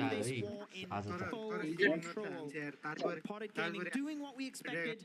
आयो है आज त Full control. Potted Gaming doing what we expected.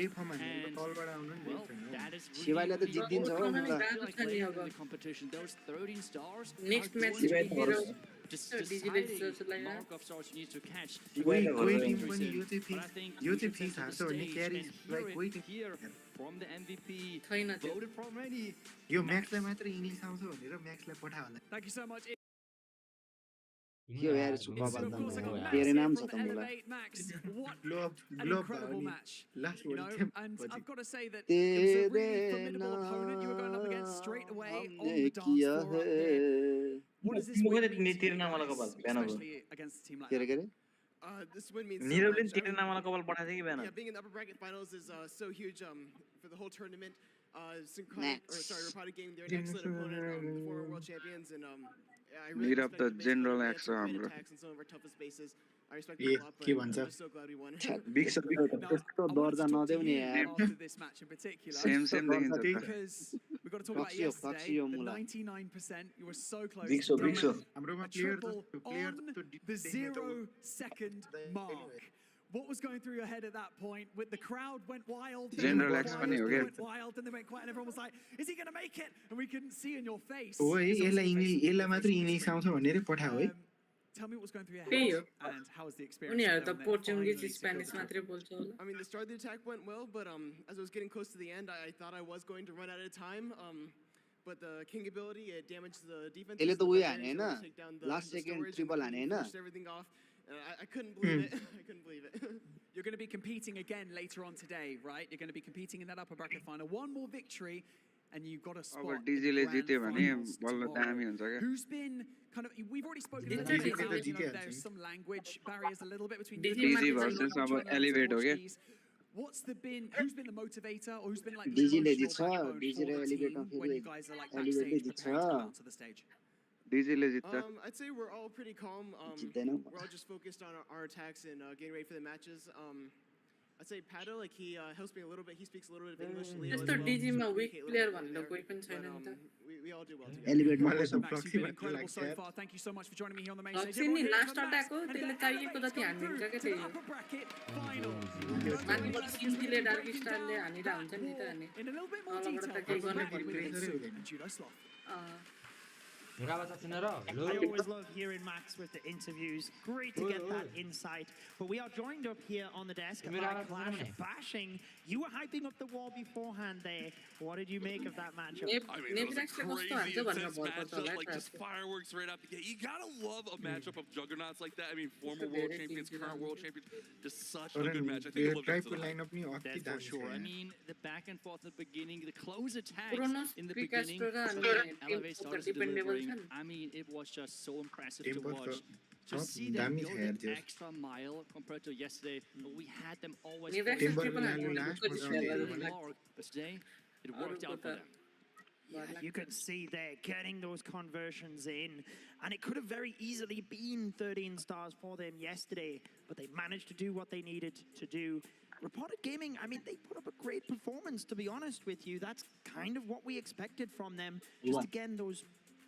यही फर्म हान्यो And तलबाट आउनु नि well, छैन that is शिवाले त really जित्दिन्छ हो Ultraman मलाई गएको छ नि अब the competition. Those 13 stars next are match going to be जितेर his just DJ ले deciding जस्तो लाग्यो mark of stars you need to catch. कोही Victories टिम in. पनि यो चाहिँ But I think yo we चाहिँ should फिस set हार्छ the भन्ने stage क्यारी and लाइक कोही hear it here from the MVP, छैन त्यो voted for many. यो म्याक्सलाई मात्र इङ्ग्लिस आउँछ भनेर म्याक्सलाई पठायो होला Thank you so much. यो यार छु So, कपाल of course, I got त Max धेरै here नाम from छ त मलाई Elevate. Max, what globe an globe incredible match. Last You know, world and पछि I've got to say that it was a really formidable opponent you were going up तेरे against straight away on हमने the dance किया floor up है here. What does this win mean to नितिर you नामालाई guys, कपाल बिहानको especially against a team like के अरे that? के अरे This win means so निरवले much. नितिर नामालाई कपाल पठाएको थियो कि बिहान Yeah, being in the upper bracket finals is so huge for the whole tournament. Rapati Gaming, they're an excellent opponent, the former world champions, and yeah, I really respect the general X attacks in some of our toughest bases. I respect them a lot, but I'm just so glad we won. बिक्स त्यस्तो दर्जा नदेऊ नि यार After this match in particular, same देखिन्छ त because we've got to talk about Proxy, yesterday, the Mula. 99%, you were so close Bixo, to Bixo. doing हाम्रोमा a player triple player on the 0-second mark. What was going through your head at that point? With the crowd went wild, they General went X wild, funny, they okay. went wild, then they went quiet, and everyone was like, "Is he going to make it?" And we couldn't see in your face. हो है It's यसलाई obviously English यसलाई मात्र facing English screen. आउँछ भनेरै पठायो है Tell me what was going through your त्यही head हो and how was the experience? उनीहरू there त when they Portuguese finally Spanish secured the मात्रै बोल्छ होला I mean, the start of the attack went well, but as I was getting close to the end, I thought I was going to run out of time. But the king ability, it damaged the defense. यसले त उयो हाने हैन last second triple हाने हैन Everything off. And I couldn't believe it. I couldn't believe it. You're going to be competing again later on today, right? You're going to be competing in that upper bracket final. One more victory, and you've got a spot. अब in the डिजीले grand जित्यो भने finals बल्ल tomorrow. दामी हुन्छ क्या Who's been kind of? We've already spoken Did about you how, say you know, DG? there's some language barriers a little bit between DG you DG guys versus and अब China and Elevate हो क्या? Portuguese. Who's been the motivator, or who's been like the डिजीले emotional जित्छ backbone Dizzy र for the एलिभेटमा team when फेरि you guys are like एलिभेटले backstage जित्छ preparing to come out to the stage? डिजीले जित्छ I'd say we're all pretty calm. जित्दैनौ We're all just focused on our attacks and getting ready for the matches. I'd say Pato, like he helps me a little bit. He speaks a little bit of English. Leo as त्यस्तो well. डिजीमा We विक communicate a player little bit भनेर there. कोही पनि छैन But, नि त we all do well together. एलिभेटमा मलाई त Max, फ्लक्सी you've been भन्ने incredible लाग्छ so यार far. Thank you so much for joining me here on the main stage. Roxy ni Everyone, last here's attack Max, हो, and त्यसले then चाहिएको Elevate's जति gone हानिदिन्छ through क्या to the त्यही हो upper bracket final. माथिबाट सिन्जीले dark स्टारले हानेर हुन्छ नि त अनि In a little bit more तलबाट detail, त केही गर्न with मिल्दैन Hitsu and Judo Sloth. मेरो आवाज आएको छैन र hello I always love hearing Max with the interviews. Great to get that insight. But we are joined up here on the desk by Clash Bashing. You were hyping up the wall beforehand there. What did you make of that matchup? I mean, it was a crazy intense matchup, like just fireworks right out the gate. You gotta love a matchup of juggernauts like that. I mean, former world champions, current world champions, just such a good match. I think it lived up to ट्राइबको the hype. Lineup नि अति That's for दामी sure. I छ mean, the back and forth at the beginning, the close attacks Kronos, in the Precastro beginning, raw so अनि Elevate started dependable delivering. छ नि I mean, it was just so impressive to Tempo watch. छ To see them दामी go छ that यार त्यो extra mile compared to yesterday, we had them always Never falling Timber people will are have good last with was the on level, the like, mark, but today it worked out for them. Yeah, you could see there getting those conversions in, and it could have very easily been 13 stars for them yesterday, but they managed to do what they needed to do. Reported Gaming, I mean, they put up a great performance, to be honest with you. That's kind of what we expected from them. Just again, those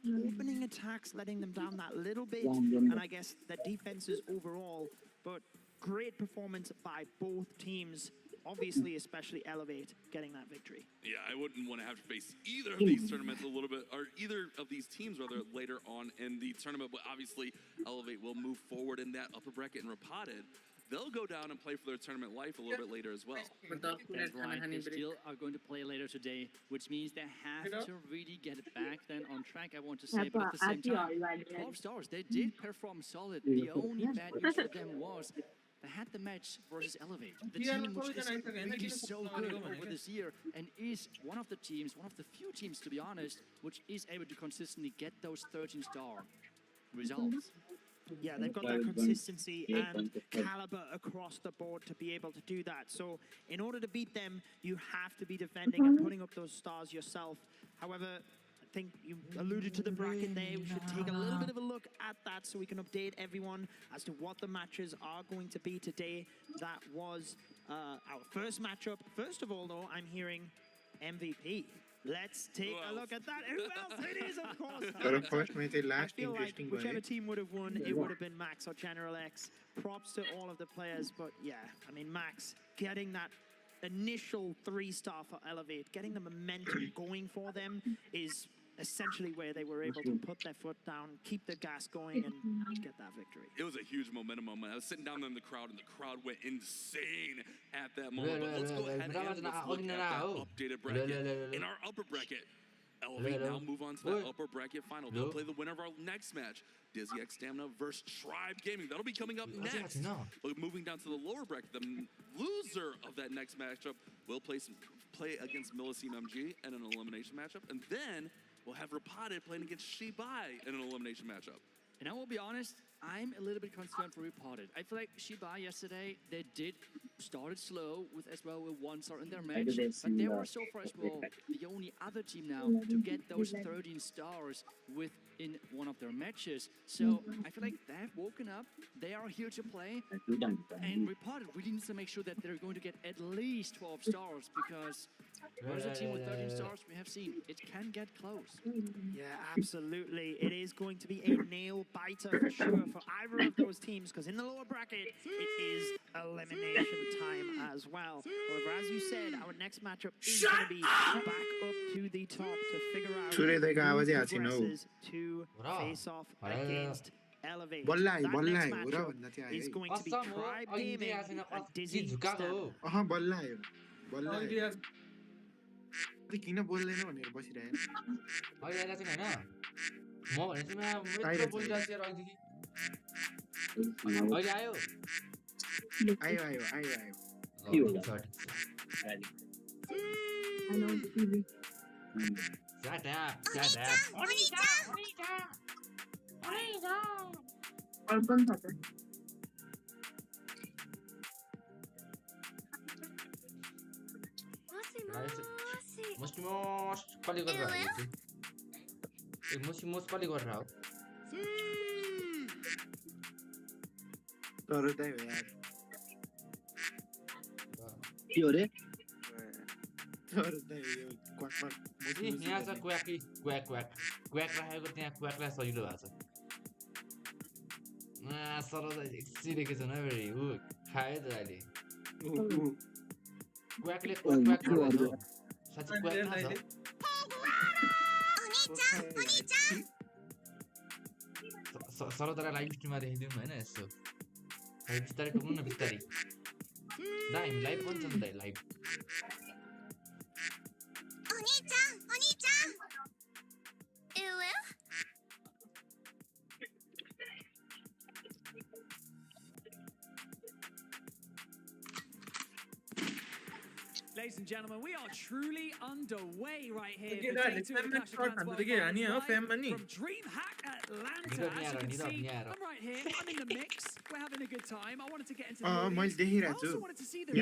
opening attacks, letting them down that little bit, and I guess the defenses overall, but great performance by both teams. Obviously, especially Elevate getting that victory. Yeah, I wouldn't want to have to face either of these tournaments a little bit, or either of these teams rather later on in the tournament. But obviously, Elevate will move forward in that upper bracket, and Rapotted, they'll go down and play for their tournament life a little bit later as well. That's right. They still are going to play later today, which means they have to really get it back then on track, I want to say. But at the same time, 12 stars, they did perform solid. The only bad news for them was they had the match versus Elevate, the team which is really so good over this year and is one of the teams, one of the few teams, to be honest, which is able to consistently get those 13-star results. Yeah, they've got that consistency and caliber across the board to be able to do that. So in order to beat them, you have to be defending and putting up those stars yourself. However, I think you alluded to the bracket there. We should take a little bit of a look at that so we can update everyone as to what the matches are going to be today. That was our first matchup. First of all, though, I'm hearing MVP. Let's take a look at that. Who else? It is, of course. तर फर्स्टमा चाहिँ I last feel like interesting whichever भयो team would have won, it would have been Max or General X. Props to all of the players, but yeah, I mean, Max getting that initial 3-star for Elevate, getting the momentum going for them is essentially where they were able to put their foot down, keep the gas going, and get that victory. It was a huge momentum moment. I was sitting down there in the crowd, and the crowd went insane at that moment. But let's go ahead and let's look at that updated bracket. In our upper bracket, Elevate now move on to the upper bracket final. They'll play the winner of our next match, Dizzy X Stamina versus Tribe Gaming. That'll be coming up next. But moving down to the lower bracket, the loser of that next matchup will play against Milliseam MG in an elimination matchup, and then we'll have Repotted playing against Shibai in an elimination matchup. And I will be honest, I'm a little bit concerned for Repotted. I feel like Shibai yesterday, they started slow with as well with 1 star in their match, but they were so far as well the only other team now to get those 13 stars within one of their matches. So I feel like they have woken up, they are here to play, and Repotted really needs to make sure that they're going to get at least 12 stars, because there's a team with 13 stars we have seen. It can get close. Yeah, absolutely. It is going to be a nail biter for sure for either of those teams, because in the lower bracket, it is elimination time as well. However, as you said, our next matchup is going to be back up to the top to figure out who progresses to face off against Elevate. That next matchup is going to be Tribe Gaming and Dizzy Stamina. किन बोल्दैन भनेर बसिरहेको अहिले चाहिँ हैन म भने चाहिँ म बोलिरहेको छु अघिदेखि अहिले आयो Shut up. Most कले गरेर हो ए most कले गरेर हो तर त यार के हो रे तर त यो क्वाक यहाँ छ क्वाक राखेको त्यहाँ क्वाकलाई सजिलो भएको छ सरदा एकछिन छ न फेरि उ खायो त अहिले क्वाकले क्वाक गर्छ साच्चै क्वाक थाहा छ सरदालाई लाइभ स्ट्रिममा देखाइदिउँ हैन यसो बिस्तारै टुक्नु न बिस्तारै दा हामी लाइभ पनि छ नि त live Ladies and gentlemen, we are truly underway right here. From DreamHack Atlanta, as you can see, I'm right here. I'm in the mix. We're having a good time. I wanted to get into the I also wanted to see the I'm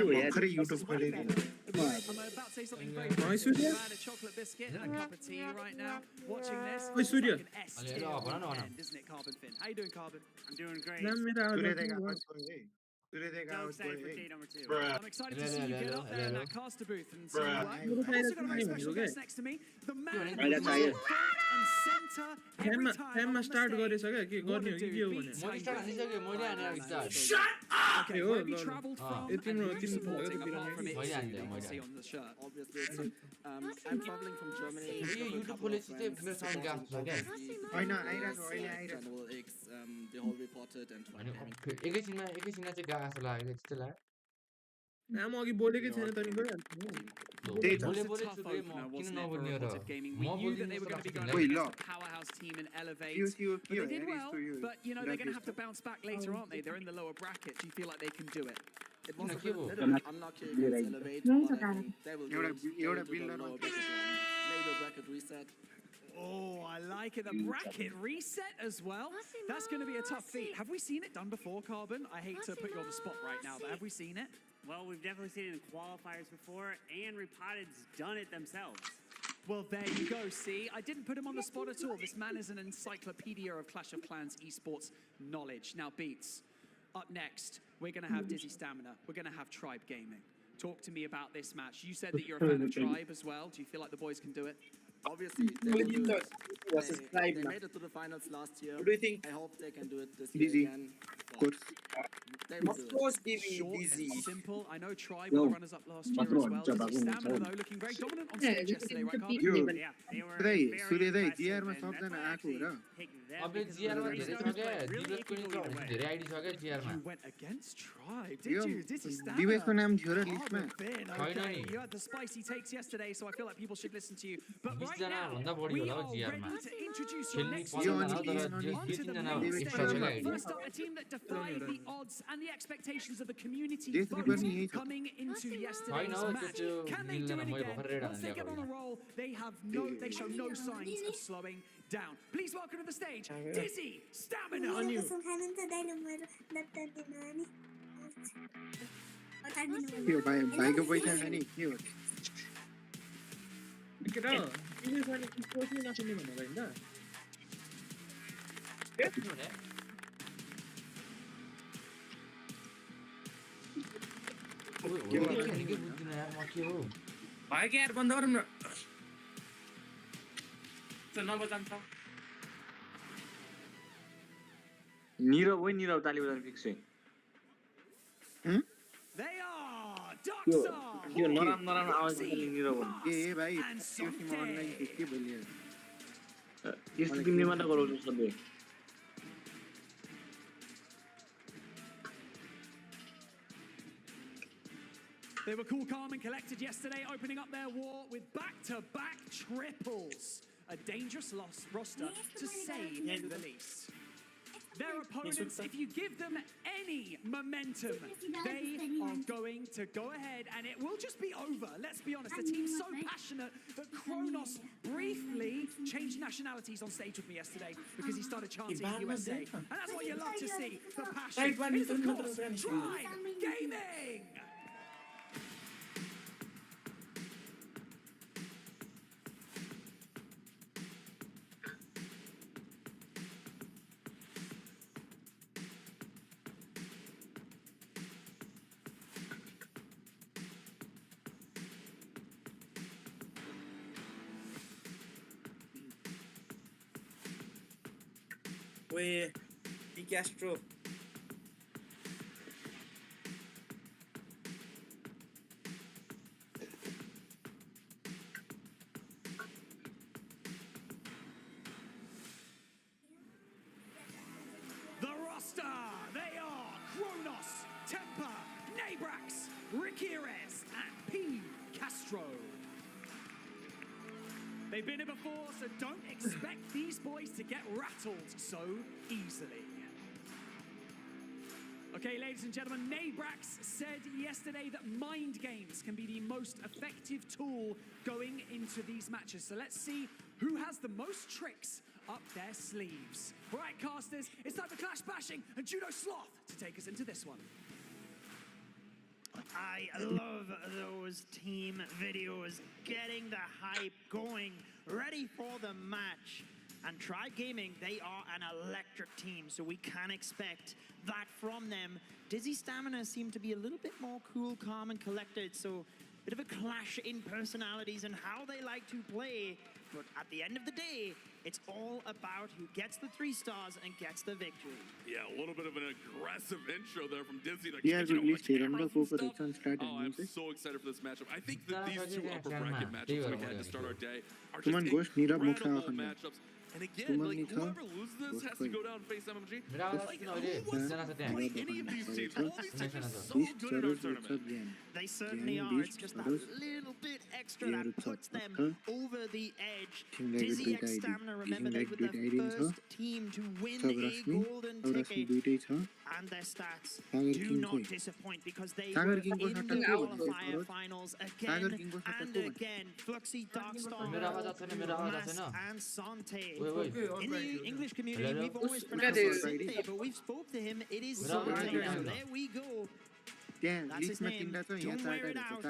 about to say something very different. I've had a chocolate biscuit and a cup of tea right now. Watching this, it's like an S tier end, isn't it, Carbon Fin? How you doing, Carbon? I'm doing great. I'm excited for game number 2. I'm excited to see you get up there in that caster booth and see what. I've also got a very special guest next to me. The man who's front and center every time on the stage. What a dude. Shut up! Okay, where have you traveled from? And who are you supporting apart from it? You can see on the shirt. Obviously, I'm traveling from Germany. Channel X, the whole reported and एकैछिनमा चाहिँ गाएको जस्तो लाग्यो जस्तो लाग्यो नाम अघि बोलेकै छैन तनी powerhouse team in Elevate. They did well, but you know they're going to have to bounce back later, aren't they? They're in the lower bracket. Do you feel like they can do it? It was a little bit unlucky against Elevate, but I think they will do it. Maybe a bracket reset. Oh, I like it. The bracket reset as well. That's going to be a tough feat. Have we seen it done before, Carbon? I hate to put you on the spot right now, but have we seen it? Well, we've definitely seen it in qualifiers before, and Repotted's done it themselves. Well, there you go. See, I didn't put him on the spot at all. This man is an encyclopedia of Clash of Clans esports knowledge. Now, Beats, up next, we're going to have Dizzy Stamina. We're going to have Tribe Gaming. Talk to me about this match. You said that you're a fan of Tribe as well. Do you feel like the boys can do it? Obviously, they will do it. They made it to the finals last year. What do you think? I hope they can do it this year again. Good. Very Of good. course, give me Short dizzy. and simple. I know Tribe Yo, were runners up last year as well. Dizzy Stamina though looking very dominant on stage yesterday, right, Carmen? यो सूर्यदाई जिआरमा सबजना आएको हो र अबे जिआरमा धेरै छ क्या दिवस पनि छ भने धेरै आइडी छ क्या जिआरमा You went against Tribe, yo did you? Dizzy Stamina. दिवेशको नाम थियो र लिस्टमा Okay, you had the spicy takes yesterday, so I feel like people should listen to you. But right 20 जना now, भन्दा बढी we होला are how जिआरमा ready to introduce your खेल्ने next 50 जना हो team तर onto the 2-3 जना main एक्स्ट्रा छ stage. क्या ID First up, a team that defied the odds and the expectations of the community Yes, vote because he- coming into yesterday's होइन त्यो match. त्यो Can they do मिल्दैन it मैले again? भर्खर red Once they get on a हान्दिएको roll, they show no signs of slowing down. Please welcome to the stage, Dizzy Stamina. यो भाइको पैसा खाने के हो केटा इलिसले कोही नसुन्ने भनेर हैन निकै बुझ्दिनँ यार म के हो भाइ के यार बन्द गरौँ न त नबजान्छ निरव ताली बजाउन फिक्स है They are यो नराम्रो आवाज निरव ए भाइ त्यो सीमा अनलाइन के बोलियो यस्तो तिमीले मात्र गराउँछौ सधैँ They were cool, calm, and collected yesterday, opening up their war with back-to-back triples. A dangerous roster, to say the least. Their opponents, if you give them any momentum, they are going to go ahead and it will just be over. Let's be honest, the team's so passionate that Kronos briefly changed nationalities on stage with me yesterday because he started chanting USA. And that's what you love to see, the passion. It's of course Tribe Gaming! Oye, y Castro. The roster, they are Kronos, Temper, Nabrax, Riquires, and P. Castro. They've been here before, so don't expect these boys to get rattled so easily. Okay, ladies and gentlemen, Nabrax said yesterday that mind games can be the most effective tool going into these matches. So let's see who has the most tricks up their sleeves. Right, casters, it's time for Clash Bashing and Judo Sloth to take us into this one. I love those team videos, getting the hype going, ready for the match. And Tribe Gaming, they are an electric team, so we can expect that from them. Dizzy Stamina seem to be a little bit more cool, calm, and collected, so a bit of a clash in personalities and how they like to play. But at the end of the day, it's all about who gets the 3 stars and gets the victory. Yeah, a little bit of an aggressive intro there from Dizzy to Yeah, kick it we off the cameras and for stuff. Oh, I'm so excited for this matchup. I think that these two upper bracket matchups we had to start our day are just incredible matchups. And again, like, whoever loses this has to go down and face MMG. Like, who wants to fight any of these teams? All these teams are so good in our tournament. They certainly are. It's just that little bit extra that puts them over the edge. Dizzy X Stamina, remember, they were the first team to win a golden ticket. And their stats do not disappoint because they were in the qualifier finals again and again. Fluxy, Darkstar, Mass, and Sante. In the English community, we've always pronounced it Sante, but we've spoke to him, it is Sante. So there we go. That's his name. Don't wear it out.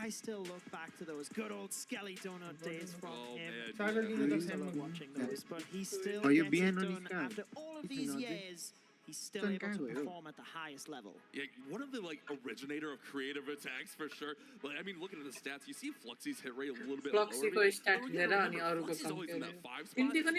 I still look back to those good old Skelly Donut days from him. I used to love watching those, but he still gets it done after all of these years. he's still able to perform at the highest level. Yeah, one of the originator of creative attacks for sure. Like I mean, looking at the stats, you see Fluxy's hit rate a little bit lower. Fluxy's always in that 5 spot. Sometimes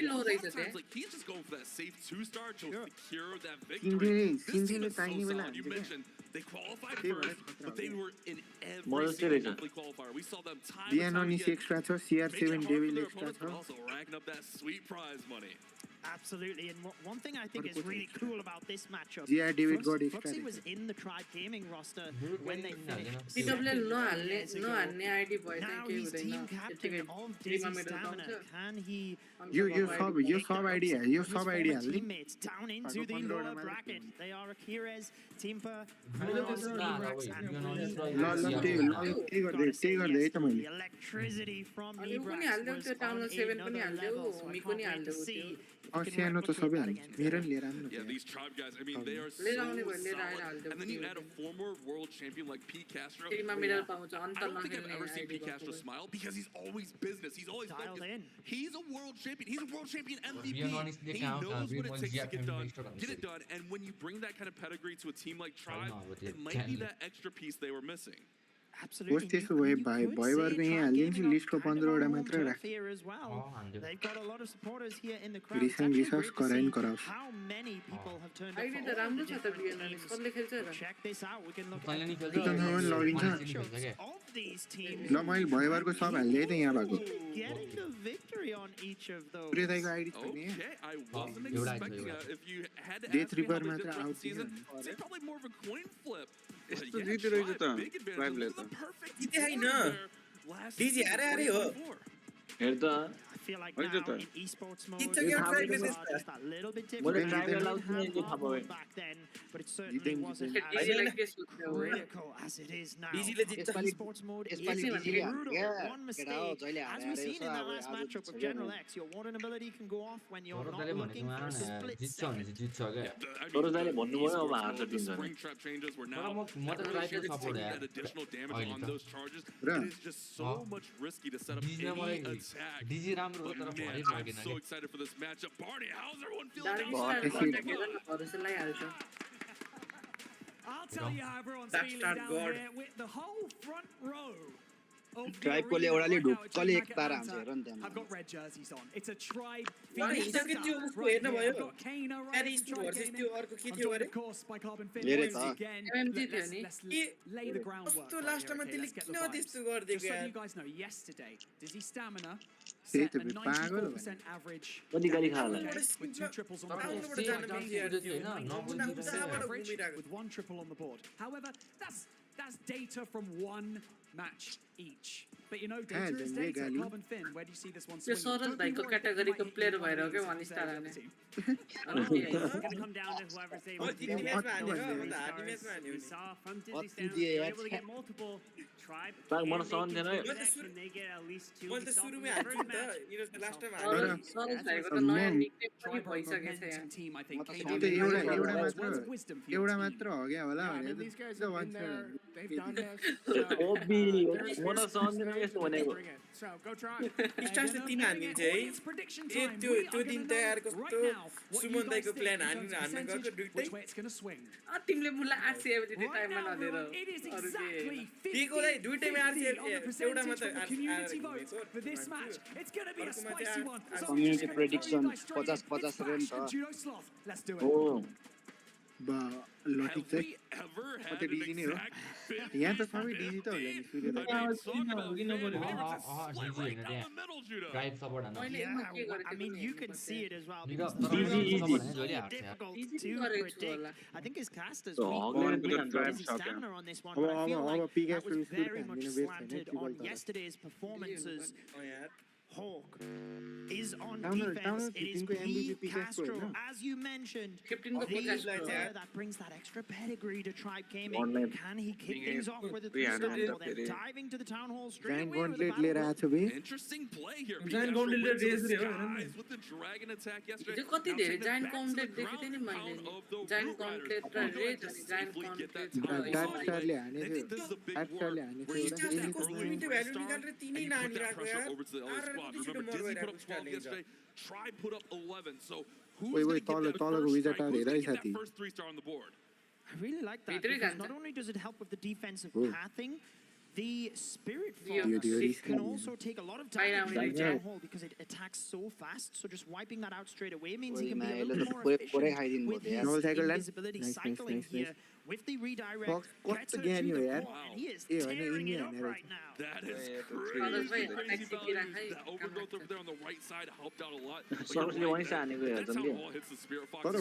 he's just going for that safe 2-star to secure that victory. This team is so solid. You mentioned they qualified first, but they were in every single monthly qualifier. We saw them time and time again. CR7 Devil extra, but also racking up that sweet prize money. Absolutely, and one thing I think is really cool about this matchup, Fluxy was in the Tribe Gaming roster when they finished. Now he's team captain of Dizzy Stamina. Can he you sub idea teammates down into the lower bracket? They are Akira's, Timpa, the electricity from Nebrax was on another level, so I can't wait to see. Yeah, these Tribe guys, I mean, they are so solid. And then you add a former world champion like P. Castro. I don't think I've ever seen P. Castro smile because he's always business. He's always focused. He's a world champion. He's a world champion MVP. He knows what it takes to get it done. And when you bring that kind of pedigree to a team like Tribe, it might be that extra piece they were missing. Absolutely. They've got a lot of supporters here in the crowd. How many people have turned up. Check this out. We can look at of these teams. Getting the victory on each of those. Okay, I wasn't expecting if you had to ask me how they did throughout the season, it's probably more of a coin flip. यस्तो जितिरहेछ त ट्राइबले त जिते हैन डिजी हारे हो I feel like now in esports mode, just that little bit different back then, but it certainly wasn't as critical as it is now. Esports mode is brutal. One mistake, as we've seen in that last matchup with General X, your warden ability can go off when you're not looking for a split second. Springtrap changes were now that additional damage on those charges. It is just so much risky to set up any attack. But man, I'm so excited for this matchup. Party, how's everyone feeling? I'll tell you how everyone's feeling down here with the whole front row. Tribe को ले औराले ढुक्कले एक तार हान्छ हेर नि I've got red jerseys on. It's a Tribe. Right here. I've got Kana right on of course by Carbon Fin again. Let's lay the groundwork. Last time just so you guys know, yesterday Dizzy Stamina set a 94% average with 2 triples on the board. Average with 1 triple on the board. However, that's data from 1 match each. But you know, data is data. Carbon Fin, where do you see this one swinging? Soros bhai ko category ko player bhayera ke 1 star aane. It's going to come down to whoever's able to do it. We saw from Dizzy Stamina able to get multiple Tribe. Can they get at least 2? Well, the सुरुमै हाल्छु नि त last time Soros bhai ko ta naya nickname पनि भइसकेछ यहाँ. Team, I think. एउटा मात्र हो क्या होला भने these guys have been there. They've done this. So go try. Stars the team हान्दिन्छ है. त्यो दिन त यार कस्तो सुमन दाइको प्लान हान्न गएको दुईटै. तिमीले मुला आरसीए त्यो टाइममा नदेर दिएको लाई दुईटैमा आरसीए एउटा मात्र community vote for this match. It's going to be a spicy one. Community prediction 50-50 run ta. Let's do it. Have we ever had an exact 50? यहाँ त सबै डिजी त होला नि I mean, you can see it as well. Difficult to predict. I think his casters Dizzy Stamina on this one. I feel like that was very much slanted on yesterday's performances. Hawk is on defense. It is P. Castro, as you mentioned. That brings that extra pedigree to Tribe Gaming. Can he kick things off with a 3-star? Then diving to the town hall straight away with the Interesting play here. Giant Gauntlet raise with the dragon attack yesterday. कति धेरै Giant Gauntlet देखे थिए नि मैले. Giant Gauntlet र Rage अनि Giant Gauntlet. डार्कस्टारले हाने Remember, Dizzy put up 12 yesterday. Tribe put up 11. So Who's going to get that first 3-star on the board? I really like that because not only does it help with the defensive pathing, the Spirit Fox can also take a lot of damage in the down hole because it attacks so fast. So just wiping that out straight away means he can be a little bit more efficient with his invisibility cycling here. With the redirect, gets her to the core, and he is tearing it up right now. That is crazy. That overgrowth over there on the right side helped out a lot. That's how all hits the Spirit Fox. Has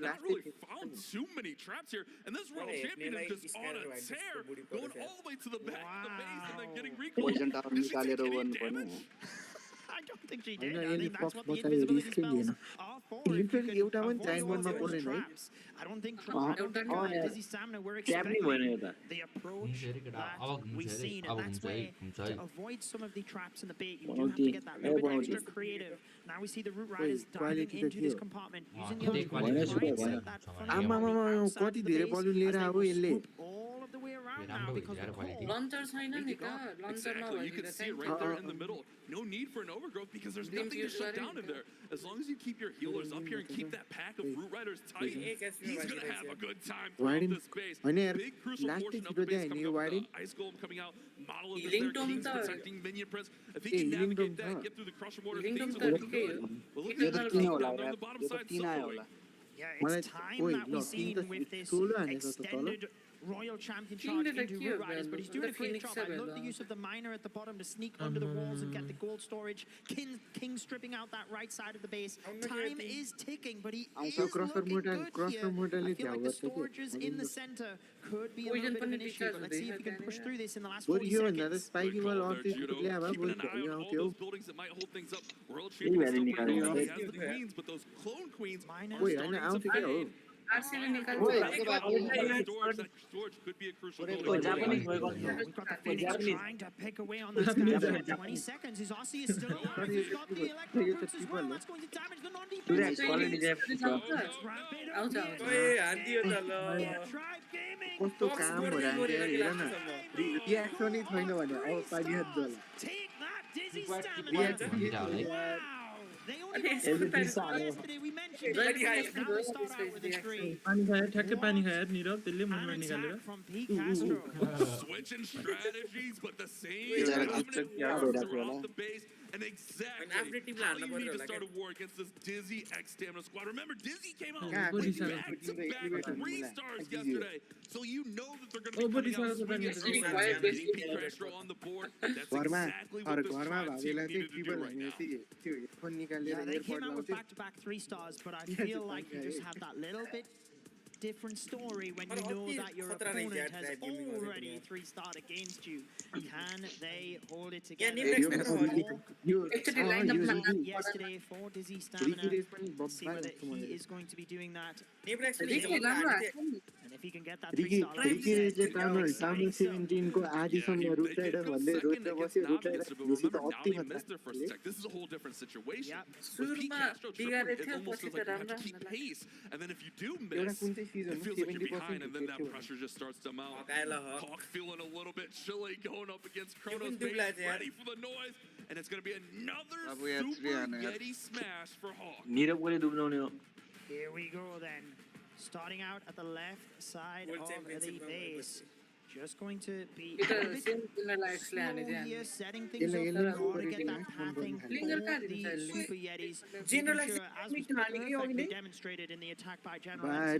not really found too many traps here. And this World Champion is just on a tear, going all the way to the back of the base and then getting recalled. Did she take any damage? I don't think she did. I think that's what the invisibility spells are for. If you can avoid all those traps. I don't think Dizzy Stamina were expecting the approach that we've seen, and that's where to avoid some of the traps in the bait, you do have to get that little bit extra creative. Now we see the Root Riders diving into this compartment, using the other that all of the way around now because of the core. Launcher छैन नि त launcher Exactly, you can see it right there in the middle. No need for an overgrowth because there's nothing to shut down in there. As long as you keep your healers up here and keep that pack of Root Riders tight, he's going to have a good time throughout this base. Big crucial portion of the base coming up. Ice Golem coming out. Monolith is there. King's protecting Minion Prince. If he can navigate that, get through the Crusher Mortar, things will be good. But look at that down there on the bottom side soloing. Yeah, it's time that we've seen with this extended Royal Champion charge into Root Riders, but he's doing a great job. I love the use of the miner at the bottom to sneak under the walls and get the gold storage. King stripping out that right side of the base. Time is ticking, but he is looking good here. I feel like the storages in the center could be a little bit of an issue, but let's see if he can push through this in the last 40 seconds. Keeping an eye on all those buildings that might hold things up. Royal Champion still pretty well. He has the queens, but those clone queens are starting to fade. Storage could be a crucial trying to pick away on that stamina. 20 seconds. His Aussie is still alive. He's got the Electro Prince as well. That's going to damage the non-defense. Take that, Dizzy Stamina. Wow. They only yesterday we mentioned it. Start out with a tree. From P. Castro. Switching strategies, but the same throughout the base. And exactly how you need to start a war against this Dizzy X Stamina squad. Remember, Dizzy came out with back-to-back 3 stars yesterday. So you know that they're going to be coming out swinging DP Crashro on the board. That's exactly what this Tribe team needed to do right now. Yeah, they came out with back-to-back 3 stars, but I feel like you just have that little bit different story when you know that your opponent has already 3-starred against you. Can they hold it together? Yesterday for Dizzy Stamina. See whether he is going to be doing that. And if he can get that 3-star Remember, Navi missed their first attack. This is a whole different situation. With Pete Castro tripping, it almost feels like you have to keep pace. And then if you do miss, it feels like you're behind, and then that pressure just starts to mount. Hawk feeling a little bit chilly going up against Chrono's base, ready for the noise, and it's going to be another Super Yeti smash for Hawk. Here we go then. Starting out at the left side of the base. Just going to be here, setting things up to get that pathing for the Super Yetis. As was perfectly demonstrated in the attack by General,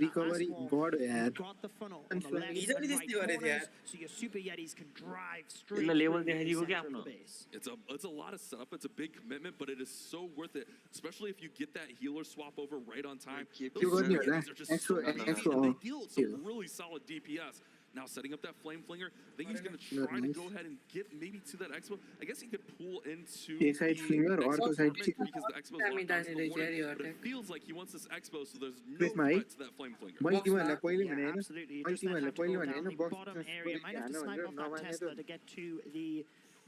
got the funnel on the left and right corners, so your Super Yetis can drive straight through the center of the base. It's a lot of setup. It's a big commitment, but it is so worth it, especially if you get that healer swap over right on time. Those Super Yetis are just so easy, and they deal some really solid DPS. Now setting up that Flame Flinger, I think he's going to try to go ahead and get maybe to that Expo. I guess he could pull into the Expo because the Expo is locked down to the water, but it feels like he wants this Expo, so there's no threat to that Flame Flinger. Absolutely, you just have to go down the bottom area. Might have to snipe off that Tesla to get to the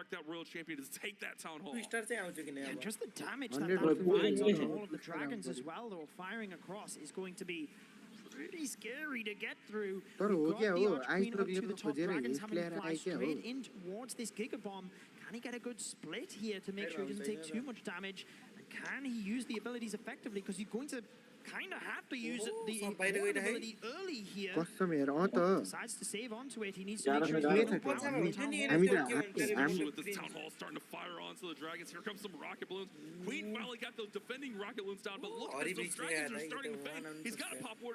redirect that Royal Champion to take that Town Hall. Yeah, just the damage that provides onto all of the dragons as well, though, firing across is going to be pretty scary to get through. We've got the Archqueen up to the top, dragons having to fly straight in towards this Gigabomb. Can he get a good split here to make sure he doesn't take too much damage? And can he use the abilities effectively? Because he's going to kind of have to use the ability early here. Decides to save onto it. He needs to make sure Especially with this Town Hall starting to fire onto the dragons. Here comes some rocket balloons. Queen finally got those defending rocket balloons down, but look, as those dragons are starting to fade. He's got to pop one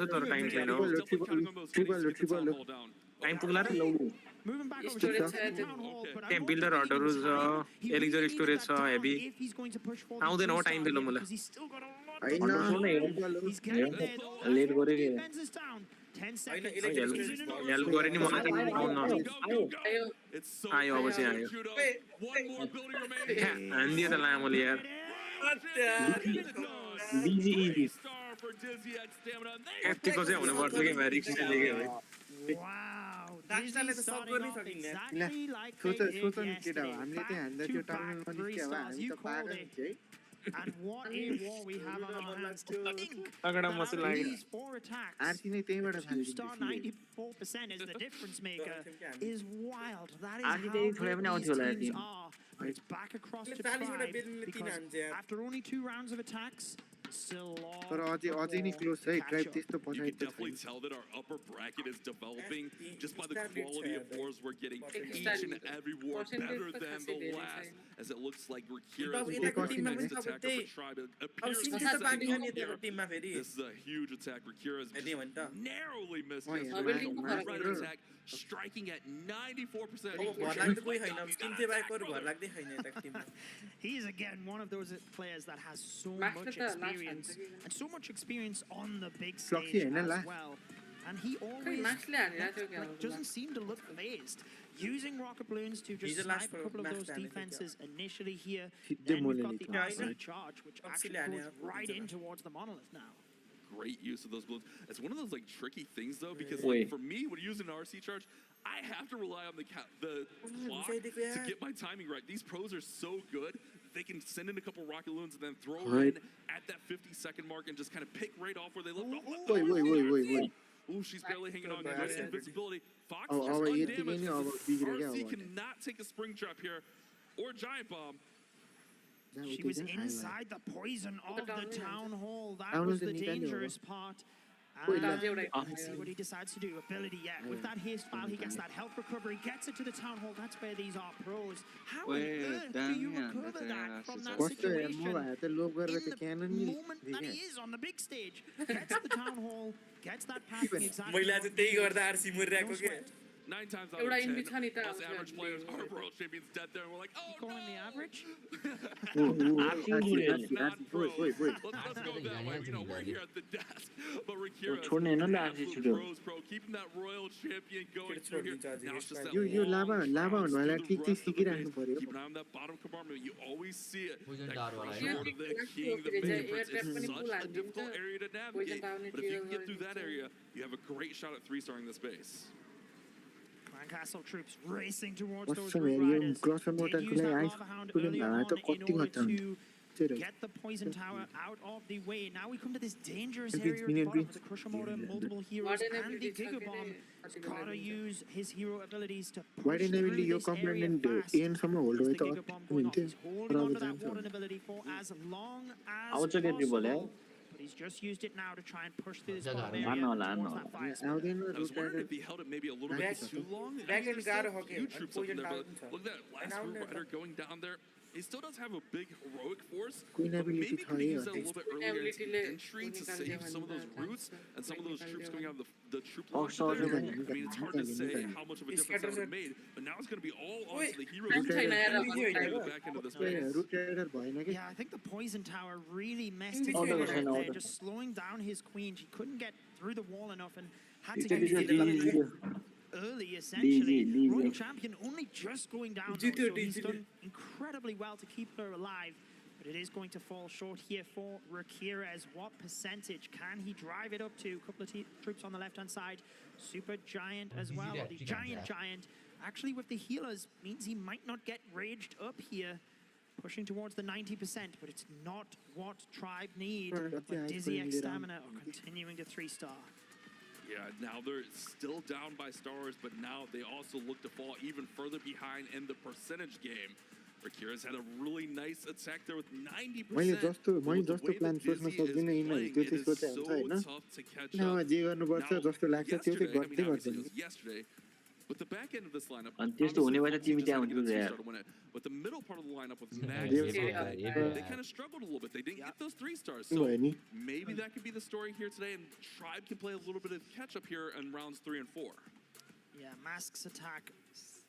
आउँछ तर time छैन हो time पुग्ला raw Moving back over Storage to छ त्यो। Town Hall, but I त्यहाँ want builder to हटहरू see छ he really एलिजर needs storage that छ time heavy if he's going to push for the आउँदैन हो टाइम two-star बेला here, मलाई because he's still got a lot He's getting there though. Late gore ke Defense is down. 10 seconds. help gare ni मलाई चाहिँ It's so आयो अब चाहिँ आयो judo. One more building remaining. हान्दियो त लामोले यार busy easy Star for Dizzy X Stamina. यतिको चाहिँ हुनु पर्छ कि भाइ रिक्स चाहिँ लियो भाइ Wow. Dizzy starting off exactly like they did yesterday. Back-to-back 3 stars. You called it. And what a war we have on our hands to think that out of these 4 attacks, 2-star 94% is the difference maker is wild. That is how good these teams are. But it's back across to Tribe because after only 2 rounds of attacks, still long. You can definitely tell that our upper bracket is developing just by the quality of wars we're getting. Each and every war better than the last, as it looks like Rakira's next attack of Tribe appears to be This is a huge attack. Rakira's narrowly missed his right attack, striking at 94%. He's again one of those players that has so much experience and so much experience on the big stage as well. And he always doesn't seem to look phased. Using rocket balloons to just snipe a couple of those defenses initially here. Then we've got the RC charge, which actually goes right in towards the monolith now. Great use of those balloons. It's one of those like tricky things though, because for me, when using an RC charge, I have to rely on the clock to get my timing right. These pros are so good. They can send in a couple rocket balloons and then throw in at that 50-second mark and just kind of pick right off where they left off. Wait. Ooh, she's barely hanging on. Good invincibility. Fox just undamaged. RC cannot take a spring trap here or a giant bomb. She was inside the poison of the town hall. That was the dangerous part. Let's see what he decides to do. Ability, with that haste file, he gets that health recovery, gets it to the town hall. That's where these are pros. How on earth do you recover that from that situation in the moment that he is on the big stage? Gets the town hall, gets that passing exactly. 9 times out of 10, us average players are world champions dead there, and we're like, oh, calling the average? Let's go with that. We're here at the desk. But Rakira is pros, keeping that royal champion going through here. Now it's just that keep an eye on that bottom compartment. You always see it. That crush order, the king, the fingerprints. It's such a difficult area to navigate. But if you can get through that area, you have a great shot at 3-starring the space. Castle troops racing towards those Root Riders. Did use that Lava Hound early on in order to get the Poison Tower out of the way. Now we come to this dangerous area at the bottom with the Crusher Motor, multiple heroes, and the Giga Bomb. He's got to use his hero abilities to push through this area fast. The Giga Bomb going off. He's holding onto that Warden ability for as long as possible. He's just used it now to try and push through this bottom area towards that fire spot. I was wondering if he held it maybe a little bit too long. There's still a few troops up in there, but look at that last Root Rider going down there. He still does have a big heroic force, but maybe could have used that a little bit earlier into the entry to save some of those roots and some of those troops coming out of the troop launch there. I mean, it's hard to say how much of a difference that would have made, but now it's going to be all onto the heroes the back end of this race. Yeah, I think the Poison Tower really messed his head up there, just slowing down his queen. She couldn't get through the wall enough and had to get early, essentially. Royal Champion only just going down, though, so he's done incredibly well to keep her alive. But it is going to fall short here for Rakira. What percentage can he drive it up to? A couple of troops on the left-hand side. Super Giant as well, or the Giant. Actually, with the healers, means he might not get raged up here. Pushing towards the 90%, but it's not what Tribe need. But Dizzy X Stamina are continuing to 3-star. Yeah, now they're still down by stars, but now they also look to fall even further behind in the percentage game. Rakira's had a really nice attack there with 90%. मैले जस्तो plan सोच्न सक्दिनँ यिनीहरू त्यो त्यस्तो चाहिँ हुन्छ हैन नभए जे गर्नुपर्छ जस्तो लाग्छ त्यो चाहिँ गर्दै गर्दैन But the back end of this lineup, अनि त्यस्तो हुने भए त तिमी त्यहाँ हुन्थ्यौ यार but the middle part of the lineup with Max, they kind of struggled a little bit. They didn't get those 3-stars. So maybe that could be the story here today, and Tribe can play a little bit of catch up here in rounds 3 and 4. Yeah, Mask's attack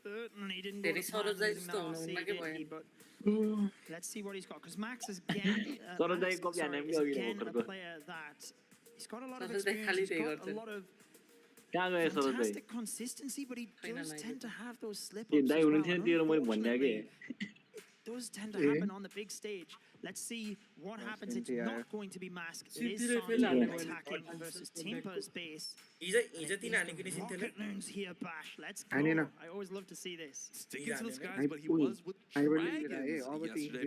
certainly didn't There go is to plan Sorozai using that stone, RC, like did a he? boy. But let's see what he's got. Because Max is again, Sorozai Max, ko sorry, bhane is bhi again hogi a player that he's got a lot of Sorozai experience. khali He's त्यही got a गर्छ lot of कहाँ गए Sorozai? fantastic consistency, but he does tend to have those slip-ups तिमीलाई as well. हुनुहुन्थ्यो And नि तिम्रो मैले भन्ने कि unfortunately, it does tend to happen on the big stage. Let's see what happens. It's not going to be Mask. It is Santiago attacking versus Timpa's base. Rocket Loons here, Bash. Let's go. I always love to see this. Sticking to the skies, but he was with Dragons yesterday.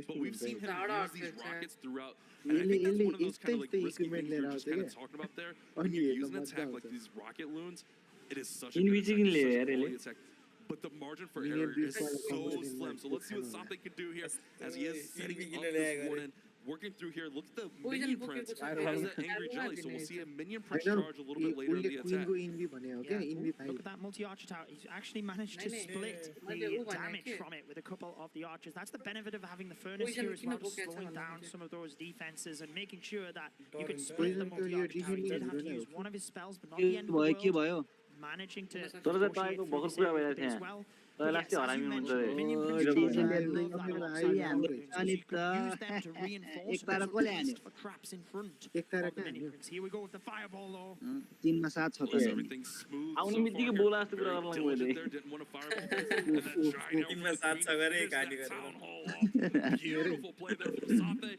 But we've seen him use these rockets throughout. And I think that's one of those kind of like risky things we were just kind of talking about there. When you use an attack like these rocket loons, it is such a good attack, it's such a quality attack. But the margin for error is so slim. So let's see what something can do here as he is setting up this warden. Working through here, look at the minion prince. He has that angry jelly, so we'll see a minion prince charge a little bit later in the attack. Look at that multi-archer tower. He's actually managed to split the damage from it with a couple of the archers. That's the benefit of having the furnace here as well, slowing down some of those defenses and making sure that you can split the multi-archer tower. He did have to use one of his spells, but not the end of the world. Managing to negotiate through this area as well. Yes, as you mentioned, minion princes love that alongside Rocket, so you can use them to reinforce for traps in front of the minion prince. Here we go with the fireball though. 3 मा 7 छ त Everything's smooth. आउने बित्तिकै बोला जस्तो कुरा गर्न लाग्यो मैले Didn't want to fireball. And that giant town hall. Beautiful play there from Sape.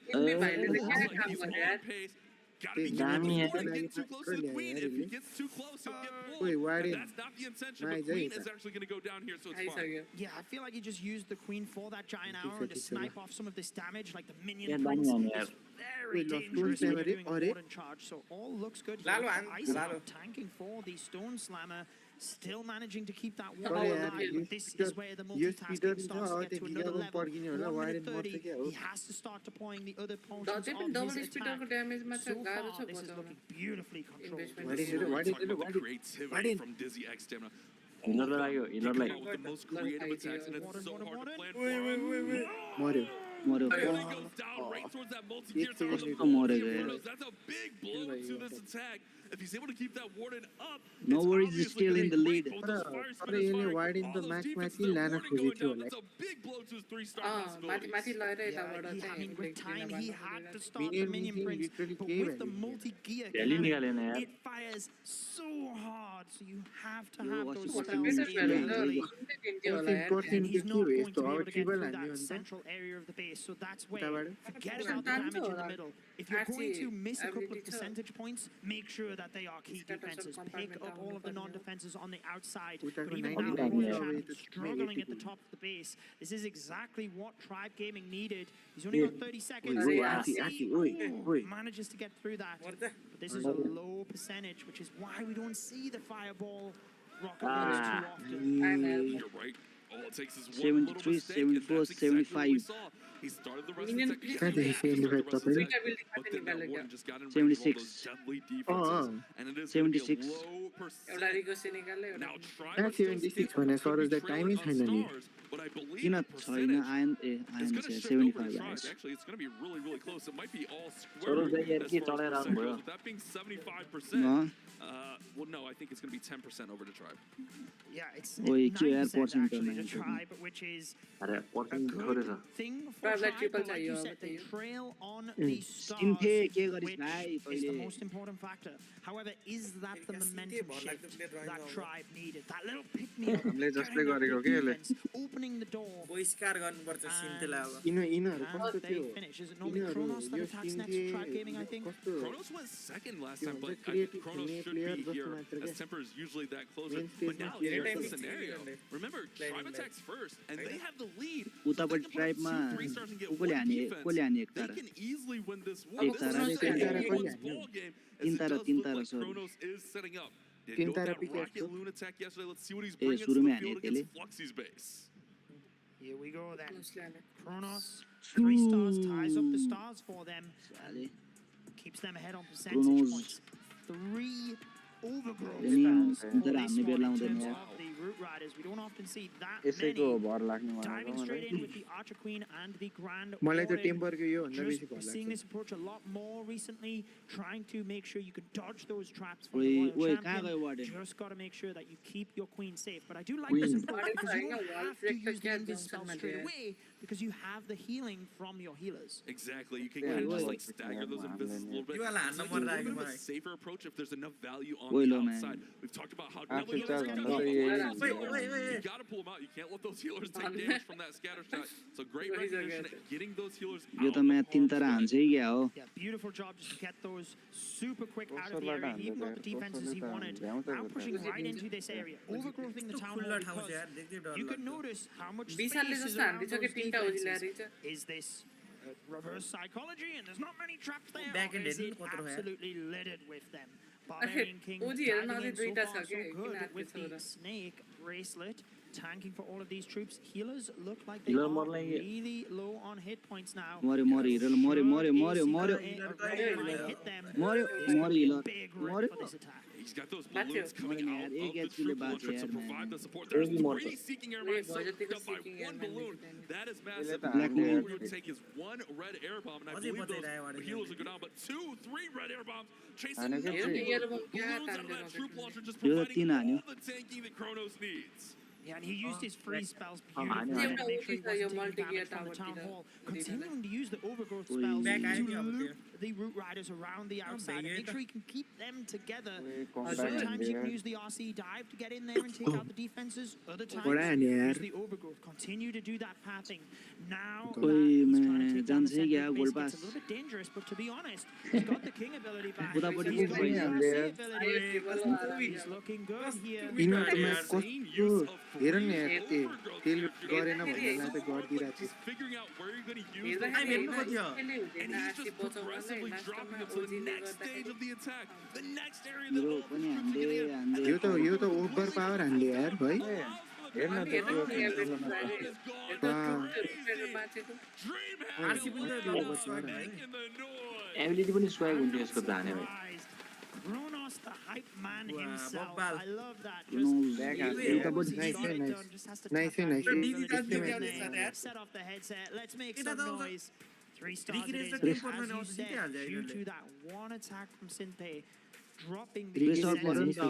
Gotta be careful. He doesn't get too close to the queen. If he gets too close, he'll get pulled. But that's not the intention. The queen is actually going to go down here, so it's fine. Yeah, I feel like he just used the queen for that giant arrow to snipe off some of this damage, like the minion prince is very dangerous when you're doing a warden charge. So all looks good here. Ice tanking for the Stone Slammer. Still managing to keep that wall alive, but this is where the multitasking starts to get to another level. 1 minute 30, he has to start deploying the other portions of his attack. So far, this is looking beautifully controlled. Creativity from Dizzy X Stamina. Healer लाग्यो healer लाग्यो The most creative attacks, and it's so hard to plan for. मर्यो मर्यो There he goes down right towards that multi-gear tower. That's a big blow to this attack. If he's able to keep that warden up, no worries, he's still in the lead. Wide in the match Lana that's a big blow to his 3-star possibility. I mean, with time, he had to start the minion prince, but with the multi-gear cannon, it fires so hard, so you have to have those spells immediately. And he's not going to be able to get through that central area of the base, so that's where, forget about the damage in the middle. If you're going to miss a couple of percentage points, make sure that they are key defenses. Pick up all of the non-defenses on the outside. But even now, Champ struggling at the top of the base. This is exactly what Tribe Gaming needed. He's only got 30 seconds. Manages to get through that. But this is a low percentage, which is why we don't see the fireball rocket launch too often. You're right. All it takes is 73, 74, 75. He started the rest of the tech. 76. And it is 76. Now try 76 when I saw the time is finally. But I believe किन छैन ion 75 actually it's going to be really close. It might be all Sorozai square. यार के चलाएर आउनु भयो With that being 75%. Well, no, I think it's going to be 10% over to Tribe. Yeah, it's Oye, 9% actually to Tribe, which is a good thing for Tribe, but like you said, they trail on the stars, which is the most important factor. However, is that the momentum shift that Tribe needed? That little pick-me-up, opening the door, and they finish. Is it normally Kronos that attacks next to Tribe Gaming, I think? Kronos went second last time, but I think Kronos should be here, as Temper is usually that closer. But now, here's the scenario. Remember, Tribe attacks first, and they have the lead. उतापट्टि ट्राइबमा कोले हाने They can easily win this one. This is anyone's ball game. तीन तारा सरी Kronos is setting up. Did go that rocket loon attack yesterday. Let's see what he's bringing to सुरुमै the हाने field त्यसले against Fluxy's base. Here we go then. Kronos, 3 stars, ties up the stars for them. Keeps them ahead on percentage points. 3 overgrowth spells in terms of the root Riders. We don't often see that यसैको many भर लाग्ने diving भनेको straight in with the Archer Queen and the Grand मलाई त Warden. टेम्परको यो भन्दा बेसी Just भर seeing लाग्छ this approach a lot more recently, trying to make sure you can dodge those traps from the Royal Champion. Just got to make sure that you keep your queen safe. But I do like this approach because you don't have to use the invis spell straight away because you have the healing from your healers. Exactly. You can kind of just like stagger those invis a little bit. It's like a little bit of a safer approach if there's enough value on the outside. We've talked about how you got to pull them out. You can't let those healers take damage from that scatter shot. So great recognition at getting those healers out. यो त match 3 तर हान्छै क्या हो Yeah, beautiful job just to get those super quick out of the area. He even got the defenses he wanted. Now pushing right into this area, overgrowthing the town hall because you can notice how much space is around those defenses. Is this reverse psychology and there's not many traps there, or is it absolutely littered with them? Barbarian King diving in so far so good with the snake bracelet, tanking for all of these troops. Healers look like they are really low on hit points now. He's got those balloons coming out of the troop launcher to provide the support. There's 3 seeking air mines soaked up by 1 balloon. That is massive. All we would take is 1 red air bomb, and I believe those healers will go down, but 2, 3 red air bombs chasing balloons out of that troop launcher, just providing all the tanking that Kronos needs. Yeah, and he used his freeze spells beautifully to make sure he wasn't taking damage from the town hall. Continuing to use the overgrowth spells to loop the root riders around the outside and make sure he can keep them together. Sometimes you can use the RC dive to get in there and take out the defenses. Other times, use the overgrowth. Continue to do that pathing. Now that he's trying to take down the center base, it's a little bit dangerous, but to be honest, he's got the king ability back. He's got the RC ability. He's looking good here. हेर न यार तेल गरेन भन्नेलाई त गर्दिरहेको He's figuring out where you're going to use the and he's just progressively dropping it to the next stage of the attack. The next area that all the troops are getting in. यो त over power हान्ले यार भाइ हेर्न ability पनि swag हुन्छ यसको धाने भाइ Kronos, the hype man himself. I love that. Nice. Set off the headset. Let's make some noise. 3 stars it is. As you said, due to that one attack from Synthé, dropping the percentage in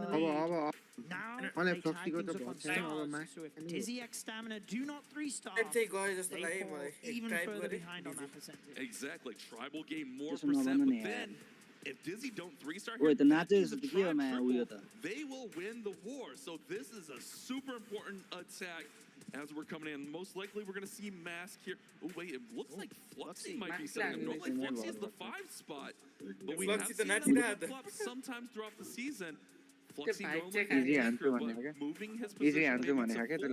the lead. Now they tag things up on stars. So if Dizzy X Stamina do not 3-star, they fall even further behind on that percentage. Exactly. Tribal gain more percent, but then if Dizzy don't 3-star here, they will win the war. So this is a super important attack as we're coming in. Most likely we're going to see Mask here. Oh wait, it looks like Fluxy might be setting him. Normally Fluxy is the 5 spot, but we have seen him flip-flop sometimes throughout the season. Fluxy normally but moving his position maybe to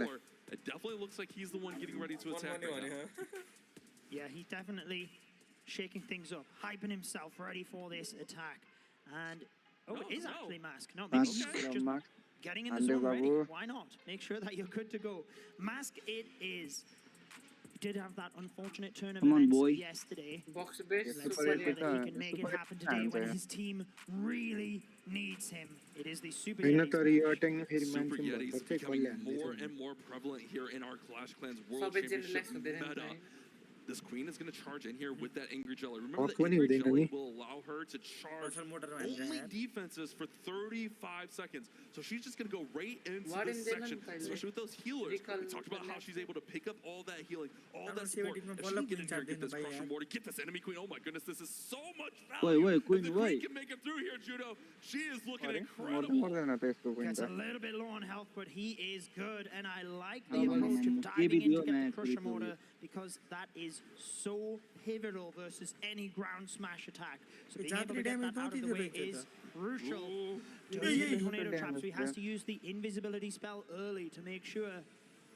4. It definitely looks like he's the one getting ready to attack right now. Yeah, he's definitely shaking things up, hyping himself ready for this attack. And it is actually Mask. No, maybe he's just getting in the zone ready. Why not? Make sure that you're good to go. Mask it is. Did have that unfortunate turn of events yesterday. Box base. Let's see whether he can make it happen today when his team really needs him. It is the Super Yetis. Super Yetis becoming more and more prevalent here in our Clash Clans World Championship meta. This queen is going to charge in here with that Angry Jelly. Remember that Angry Jelly will allow her to charge only defenses for 35 seconds. So she's just going to go right into this section, especially with those healers. We talked about how she's able to pick up all that healing, all that support. If she can get in here and get this Crusher Mortar, get this enemy queen, oh my goodness, this is so much value. If the queen can make it through here, Judo, she is looking incredible. Gets a little bit low on health, but he is good. And I like the approach of diving in to get the Crusher Mortar because that is so pivotal versus any ground smash attack. So being able to get that out of the way is crucial. Does hit the tornado trap, so he has to use the invisibility spell early to make sure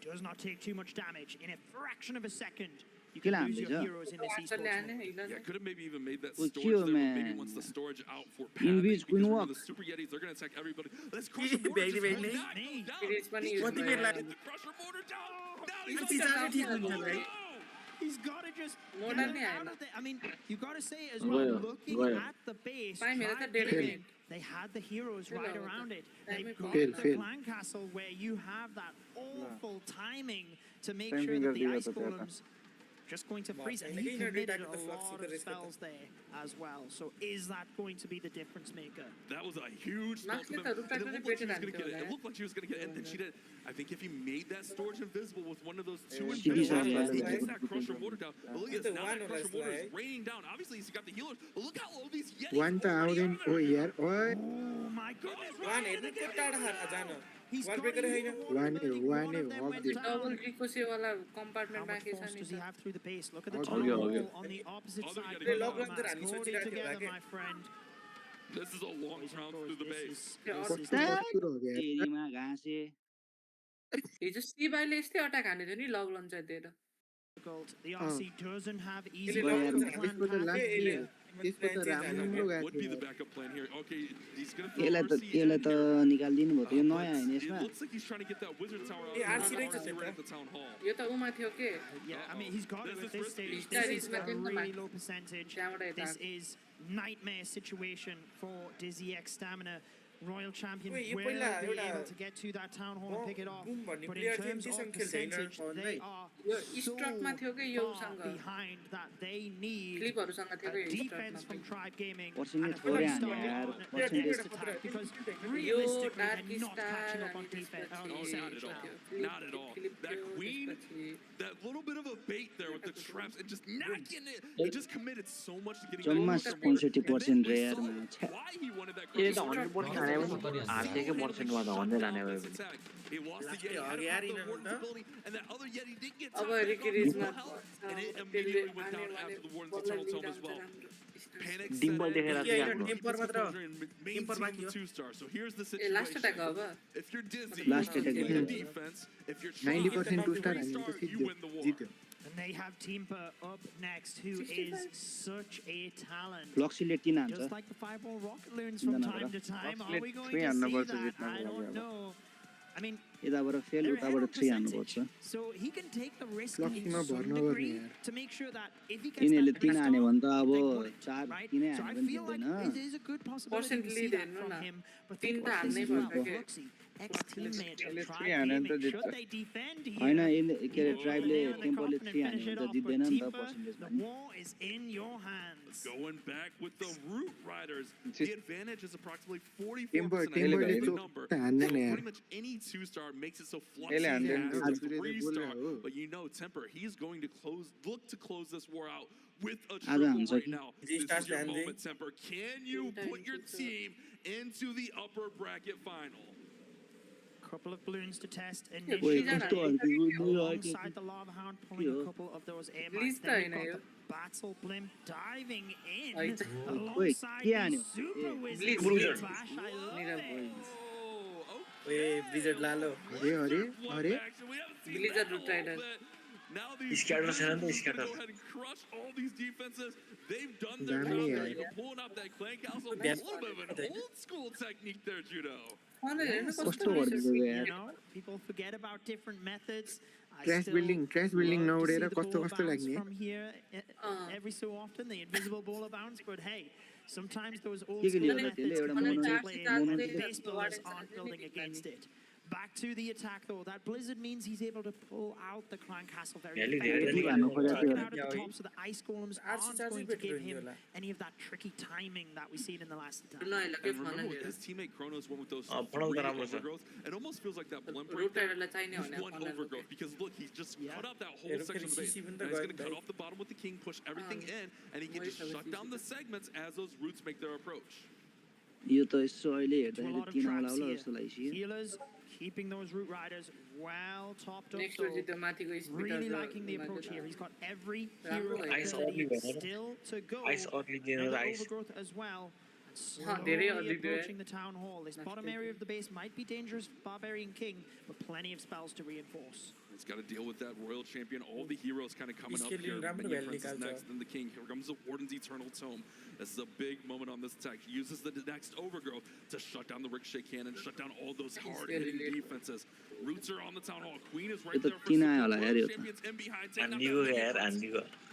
does not take too much damage. In a fraction of a second, you can lose your heroes in this esports mode. Yeah, could have maybe even made that storage there, maybe once the storage out for pathing, because remember the Super Yetis, they're going to attack everybody. Let's Crusher Mortar just hold that down. Get the Crusher Mortar down. Now he's on the He's got to just More get than out of there. I mean, you got to say as well, looking at the base, they had the heroes right around it. They've got the clan castle where you have that awful timing to make sure that the ice golems just going to freeze, and he committed a lot of spells there as well. So is that going to be the difference maker? That was a huge spell for them. And it looked like she was going to get it. It looked like she was going to get it, and then she did. I think if he made that storage invisible with one of those two invisible, he gets that Crusher water down. But look at this, now that Crusher water is raining down. Obviously, he's got the healers. But look how all these Yetis 1000. Oh, yeah. Oh, my goodness. He's got it. Double ricochet wala compartment How much back force does he have through the base? Look at the Okay, tunnel okay. on the opposite Other side. Yeti Of the goes. mass. Hold it together, my friend. This is a long round through the base. तेरीमा घाँसे हिजो सिबाइले यस्तै attack हान्दै थियो नि लग launcher दिएर The RC doesn't have easy Well, to plan path. Would be the backup plan here. Okay, he's going to throw यसलाई RC त निकालिदिनु भयो त यो नयाँ होइन यसमा It looks like he's trying to get that wizard tower out right at the town hall. यो त उमा थियो के Yeah, I mean, he's got it at this stage. This This is is a nothing to really match. low percentage. Downward This attack. is nightmare situation for Dizzy X Stamina. Royal Champion Wait, will you be pull out, able to get to that town hall and pick it off. boom button. But Player in terms team of system percentage, खेल्दैन, they right? are yo so स्ट्रकमा थियो के यो far उसँग behind that they need क्लिपहरुसँग थियो के defense from Tribe Gaming and percentage a थोरै fresh हान्यो यार start on percentage this attack because realistically they're not catching up on defense. Oh, not at all. Not at all. That queen, that little bit of a bait there with the traps and just knocking it. He just committed so much to getting जम्मा that 65% रे यारमा छ्या why he wanted that ये त Crusher. 100% हाने पनि हातेको पर्सेन्टमा त भन्दै लाने भयो This attack. He lost the Yeti, had Yeti the Warden's ability, and that other Yeti didn't get अब time. रिकिरिजमा And it immediately went down after the Warden's eternal tome as well. Panic set Dimple in, देखेर he चाहिँ gets हाम्रो Temper मात्र हो। composure and Temper maintained बाँकी the हो। 2-star. So here's the A last situation. Attack अब If you're dizzy, Last attack you भयो। win defense. If you're 90% 2-star three हान्यो star, पछि you win the war. जित्यो. And they have Timper up next, who is such a talent. फ्लक्सीले 3 हान्छ Just like the fireball rocket loons from time to time. Are we going to Three see हान्नुपर्छ that? जित्नको I लागि don't अब know. I mean, यताबाट fail they're ahead उताबाट on 3 हान्नुपर्छ percentage. So he can take the risk Lucky in मा some भर्न गर्ने degree यार. to make sure that if he gets यिनीहरूले that 3 हान्यो भने त अब they put it, 4 right? 3 So हान्यो I भने feel like जित्दैन it is a good possibility Percent to see lead that हेर्नु from न him. But तीन think त what हान्नै this is पर्छ about. के Luxy, ex-teammate of यसले Tribe 3 हान्यो भने Gaming. त Should जित्छ they defend होइन here? यसले के अरे ट्राइबले Nail in the टेम्पलले coffin and 3 हान्यो finish भने it त off. जित्दैन But नि त Timper, पर्सेन्टेजमा the नि war is in your hands. Going back with the Root Riders, the advantage is approximately 44%. Timber I think ले that's the तो number. हान्दैन So यार. pretty much any 2-star makes it so Fluxy यसले has हान्दैन the आज सूर्यले 3-star. बोल्यो हो. But you know, Temper, he's going to look to close this war out with a आज triple हान्छ right कि now. This is your moment, Temper. Can you put your team into the upper bracket final? Couple of balloons to test ओइ initially. कस्तो हल्के Alongside the Lava Hound pulling a couple of those air mines. Lista Then we've हैन यो got the Battle Blimp diving in Right. alongside के the हान्यो? Super Wizard Blizzard. Flash. I love it. A blizzard लालो अरे अरे अरे Blizzard Root Rider. Now these Scatter guys छैन are नि, gonna scatter. go ahead and crush all these defenses. They've done their Damn job. it. They're even pulling up that clan castle. A little bit of an old school technique there, Judo. हेर्नु कस्तो कस्तो गरिदिएको You यार know, people forget about different methods. I Trash still building love to नउडेर see the कस्तो ball कस्तो bounce लाग्ने. from here every so often, the invisible ball bounce. But hey, sometimes those old के school गर्यो होला methods त्यसले एउटा come into mono play mono when the चाहिँ base builders aren't building against it. Back to the attack though. That blizzard means he's able to pull out the clan castle very Really, effectively. really भन्नु खोजेको Take it थियो out at the top so the ice golems aren't going to give him होला any of that tricky timing that we seen in the last attack. ल ल के And remember, with fun his teammate Kronos went with those funnel three त राम्रो छ। overgrowth, it almost feels like that blimp right Root there Riderलाई चाहिने was भने one fun overgrowth. Because look, he's just Yeah. cut out that whole Yeah, section of the base. CC And even he's the going to cut guy- off the bottom with the king, push everything in, and he can just shut down the segments as those roots make their approach. यो त यसो अहिले To a हेर्दाखेरि lot of 3 traps आउला होला here. जस्तो लाग्छ Healers keeping those root riders well topped up. Next So त्यो माथिको speed really liking the approach here. He's got every hero Ice ability early भनेर। still to go. Ice early दिएर Another ice overgrowth as well. धेरै Slowly early दियो। approaching the town hall. This bottom area of the base might be dangerous, Barbarian King, but plenty of spells to reinforce. He's got to deal with that royal champion. All the heroes kind of coming up here. Minion Prince is next, then the king. Here comes the Warden's Eternal Tome. This is a big moment on this attack. He uses the next Overgrowth to shut down the Ricochet Cannon, shut down all those hard-hitting defenses. Roots are on the Town Hall. Queen is right there for support. Royal champions in behind.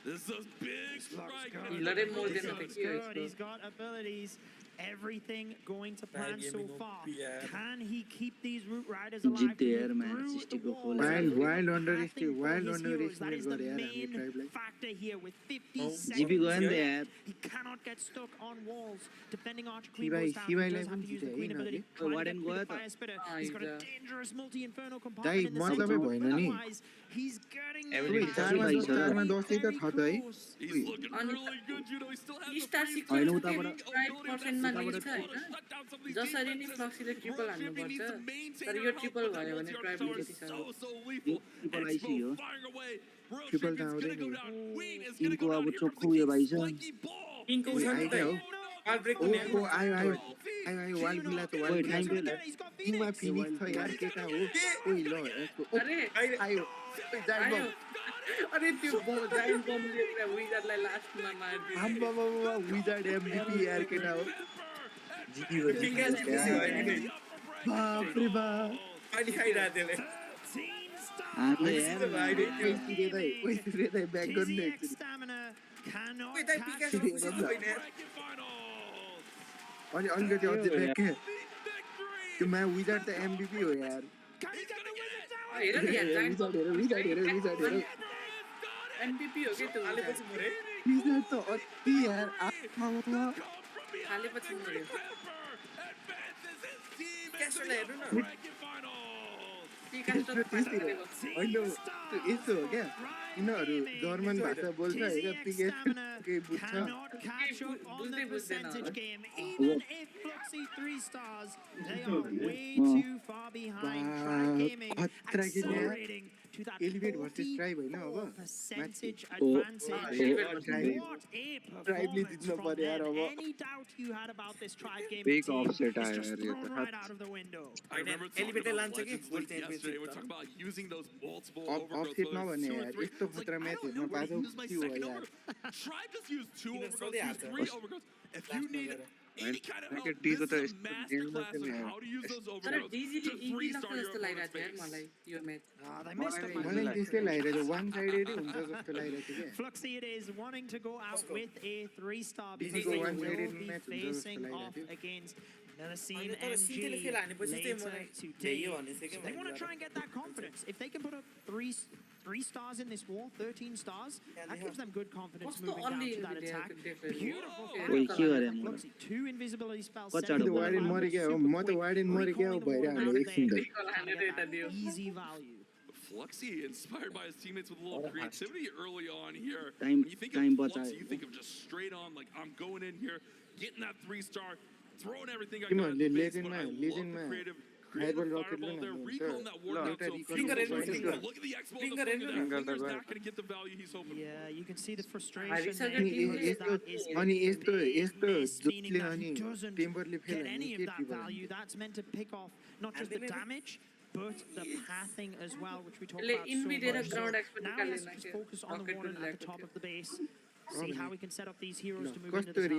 This is a big strike. He's got abilities. Everything going to plan so far. Can he keep these Root Riders alive? Wild underestimate. That is the main factor here with 50 seconds. He cannot get stuck on walls. Defending Archer Queen goes down. He does have to use the Queen ability. He's got a dangerous multi-inferno compartment in the center. Otherwise, he's getting He's looking really good, you know, he still has the जसरी नै फ्लक्सीले triple हान्नुपर्छ तर यो triple भयो भने tribal त्यति साह्रो triple त आउँदैन इनको अब चोखो उयो भइछ इनको आयो वाल मिला त वाल टिममा फिनिक्स छ यार केटा हो ओइ ल आयो अरे त्यो जाइन्ट बमले विजार्डलाई लास्टमा मार्दियो आम्बा विजार्ड एमभीपी यार केटा हो बाप रे बाप पानी खाइरहेको त्यसले पैसा ब्याक गर्ने अनि अलिकति अझै ब्याक त्यो मा विजार्ड त एमभीपी हो यार एमपीपी हो के त्यो हालेपछि मरे विजार्ड त अति यार आत्मामा हालेपछि मरे क्यास्टरलाई हेर्नु न यस्तो हो क्या यिनीहरू जर्मन भाषा बोल्छ होइन पिकेट केही बुझ्छ खतरा के एलिभेट भर्सेस ट्राइब होइन अब ट्राइबले जित्नु पर्यो यार अब बिग अपसेट आयो यार यो त एलिभेटर लान्छ कि अपसेट नभने यार यस्तो खतरा म्याच हेर्न पाएको थियो यार any kind of help, this is a masterclass of how to use those overgrowths to restart your opponent's base. मलाई त्यस्तै लागिरहेको वान साइडेड हुन्छ जस्तो लागिरहेको थियो Fluxy it is wanting to go out with a 3-star because they will be facing off against Melusine MG later today. So they want to try and get that confidence. If they can put up three stars in this war, 13 stars, that gives them good confidence moving down to that attack. Beautiful. Fluxy, 2 invisibility spells. Easy value. Fluxy inspired by his teammates with a little creativity early on here. When you think of Fluxy, you think of just straight on, like, I'm going in here, getting that 3-star, throwing everything I got in the base, but I love the creative fireball there, recalling that warden out so look at the expo in the front of that. Finger's not going to get the value he's hoping for. Yeah, you can see the frustration there. अनि यस्तो Meaning that he doesn't get any of that value. That's meant to pick off not just the damage, but the pathing as well, which we talked about so much. So now he has to just focus on the warden at the top of the base. See how we can set up these heroes to move into this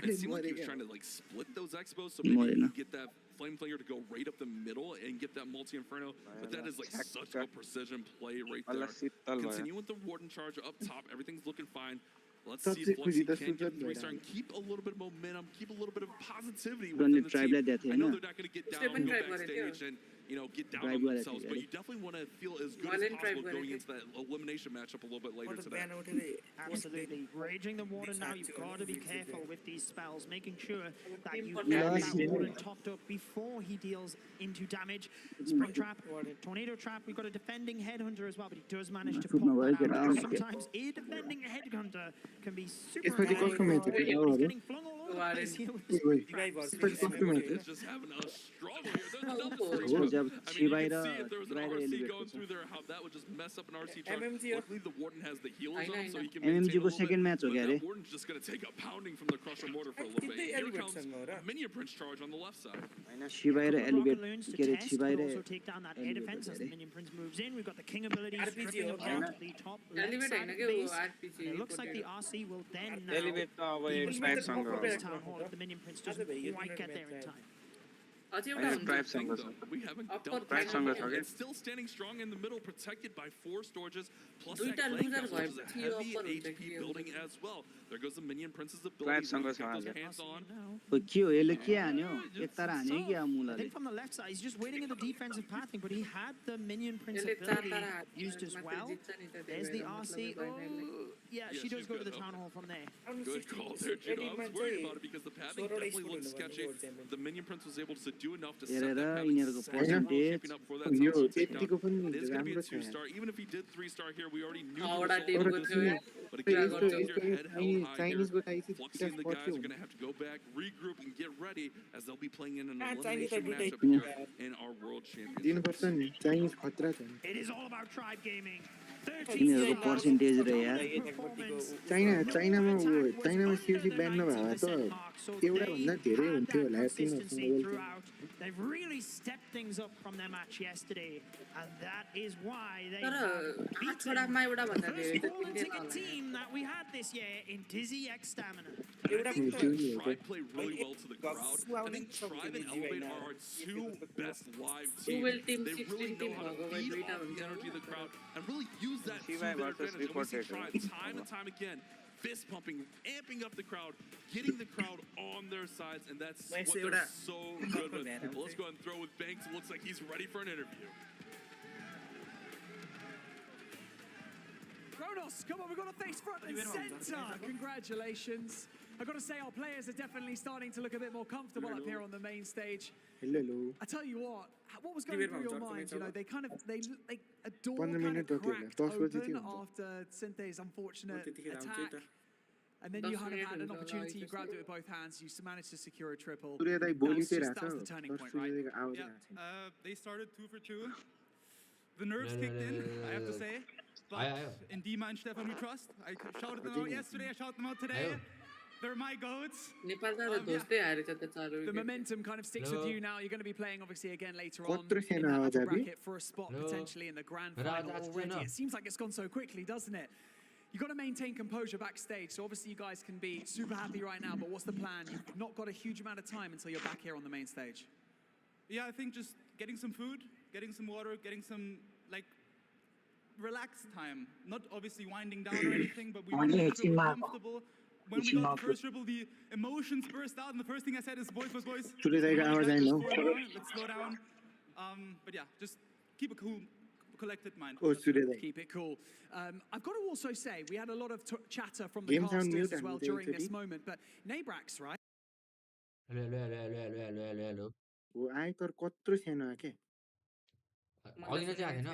It seemed like he was trying to like split those expos so maybe you get that flame flinger to go right up the middle and get that multi-inferno, but that is like such a precision play right there. Continue with the warden charge up top, everything's looking fine. Let's see if Fluxy can get 3-star and keep a little bit of momentum, keep a little bit of positivity within the team. I know they're not going to get down, go backstage and, you know, get down on themselves, but you definitely want to feel as good as possible going into that elimination matchup a little bit later today. Absolutely. Raging the warden now, you've got to be careful with these spells, making sure that you get that warden topped up before he deals into damage. Spring Trap, Tornado Trap, we've got a defending Headhunter as well, but he does manage to pop that out. Sometimes a defending Headhunter can be super hard. He's getting flung all Warren. Divai versus is just having a struggle here. There's another free हो throw. जब I mean, you शिवाय can raw see if there's an शिवाय र RC elevate going छ through there, how that would just mess up an RC charge. MMG Luckily, the Warden has the healers I on, so know. he can maintain MMG a को little second bit. Match हो But क्या अरे that Warden's just going to take a pounding from the Crusher Mortar for a little bit. Here comes the Minion Prince charge on the left side. हैन शिवाय र elevate Balloons to के रे test, शिवाय but raw also take down that air defense as the minion prince moves in. We've got the king abilities RPG stripping हो apart the top left Elevate side Hahn of के the वो base. RPG. And it looks like the RC will then now Elevate त अब be yo responsible ट्राइबसँग for हो this town hall if the minion prince doesn't quite get there in time. अझै एउटा हैन हुन्छ ट्राइबसँग छ We haven't Upper dealt ट्राइबसँग छ के It's still standing strong in the middle, protected by 4 storages, plus दुईटा that loser Glenn which is a भएपछि heavy upper हुन्छ HP के building हुन्छ as well. There goes the Minion Prince's ability ट्राइबसँग to छ get those आज hands on. ओ के हो यसले के हान्यो एक तारा हान्यो कि अब I मुलाले think from the left side, he's just waiting in the defensive pathing, but he had the minion prince यसले चार ability तारा हात used as मात्र well. जित्छ नि त There's the त्यही RC. भएर मतलब Oh, yeah, Yeah, she does she's go to good, the though. town hall from there. Good call there, Judo. I was worried about it because the pathing definitely looked sketchy. The Minion Prince was able to do enough to set हेरेर that pathing यिनीहरूको so well, percentage shaping up for that yo top takedown. त्यतिको पनि It is going to be a राम्रो छ 2-star. Even if he did 3-star here, we already knew the एउटा result Timko was थियो this. यार But again, you यस्तो keep your head held high here. चाइनिजको थाइसी Fluxy and the guys are going to have to go back, regroup, and get ready as they'll be playing in an elimination matchup here in our World Championship. दिनुपर्छ नि Chinese खतरा छ नि It is all about tribe gaming. यिनीहरूको percentage र यार चाइनामा सिउसी ब्यान नभए भए त एउटा भन्दा धेरै हुन्थ्यो होला तिनीहरूसँग They've really stepped things up from their match yesterday, and that is why they तर have beaten आठवटामा एउटा the भन्दा first धेरै त golden तिनले ticket तल team that we had this year in Dizzy X Stamina. I think Tribe played really well to the crowd. I think Tribe and Elevate are our two best live teams. They really know how to feed off the energy of the crowd and really use that to their advantage. And we see Tribe time and time again, fist pumping, amping up the crowd, getting the crowd on their sides, and that's what they're so good with. Well, let's go ahead and throw with Banks. It looks like he's ready for an interview. Kronos, come on, we've got a face front and center. Congratulations. I've got to say, our players are definitely starting to look a bit more comfortable up here on the main stage. Hello. I tell you what was going through your minds? You know, they a door 15 kind of minutes cracked okay, open after Synthe's unfortunate attack. And then you had an opportunity, you grabbed it with both hands, you managed to secure a triple. That was the turning point, right? Yeah, they started 2 for 2. The nerves kicked in, I have to say. But in Dima and Stefan we trust. I shouted them out yesterday, I shout them out today. They're my goats. The momentum kind of sticks with you now. You're going to be playing, obviously, again later on in that upper bracket for a spot potentially in the grand final already. It seems like it's gone so quickly, doesn't it? You've got to maintain composure backstage. So obviously you guys can be super happy right now, but what's the plan? You've not got a huge amount of time until you're back here on the main stage. Yeah, I think just getting some food, getting some water, getting some, like, relaxed time. Not obviously winding down or anything, but we want to feel comfortable. When we got the first triple, the emotions burst out, and the first thing I said is, boys, let's slow down. But yeah, just keep a cool, collected mind. Keep it cool. I've got to also say, we had a lot of chatter from the casters as well during this moment, but Nabrax, right? Hello. I thought कत्रो छैन के अघि नै चाहिँ आएन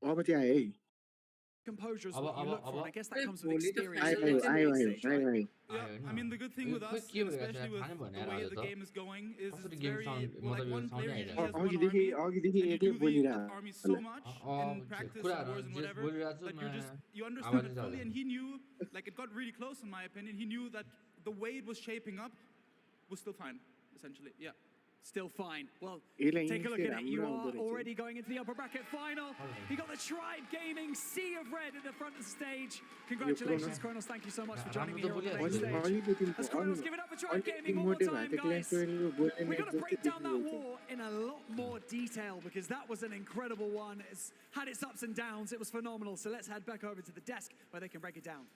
अब चाहिँ आए Composure is what you look for. I guess that comes with experience. I mean, the good thing with us, especially with the way the game is going, is it's very, like one player usually has one army, and you do the army so much in practice, wars, and whatever, that you understand it fully, and he knew, like, it got really close in my opinion, he knew that the way it was shaping up was still fine, essentially, yeah. Still fine. Well, take a look at it. You are already going into the upper bracket final. You got the Tribe Gaming Sea of Red at the front of the stage. Congratulations, Kronos. Thank you so much for joining me here on the main stage. Let's Kronos give it up for Tribe Gaming one more time, guys. We've got to break down that war in a lot more detail because that was an incredible one. It's had its ups and downs. It was phenomenal. So let's head back over to the desk where they can break it down.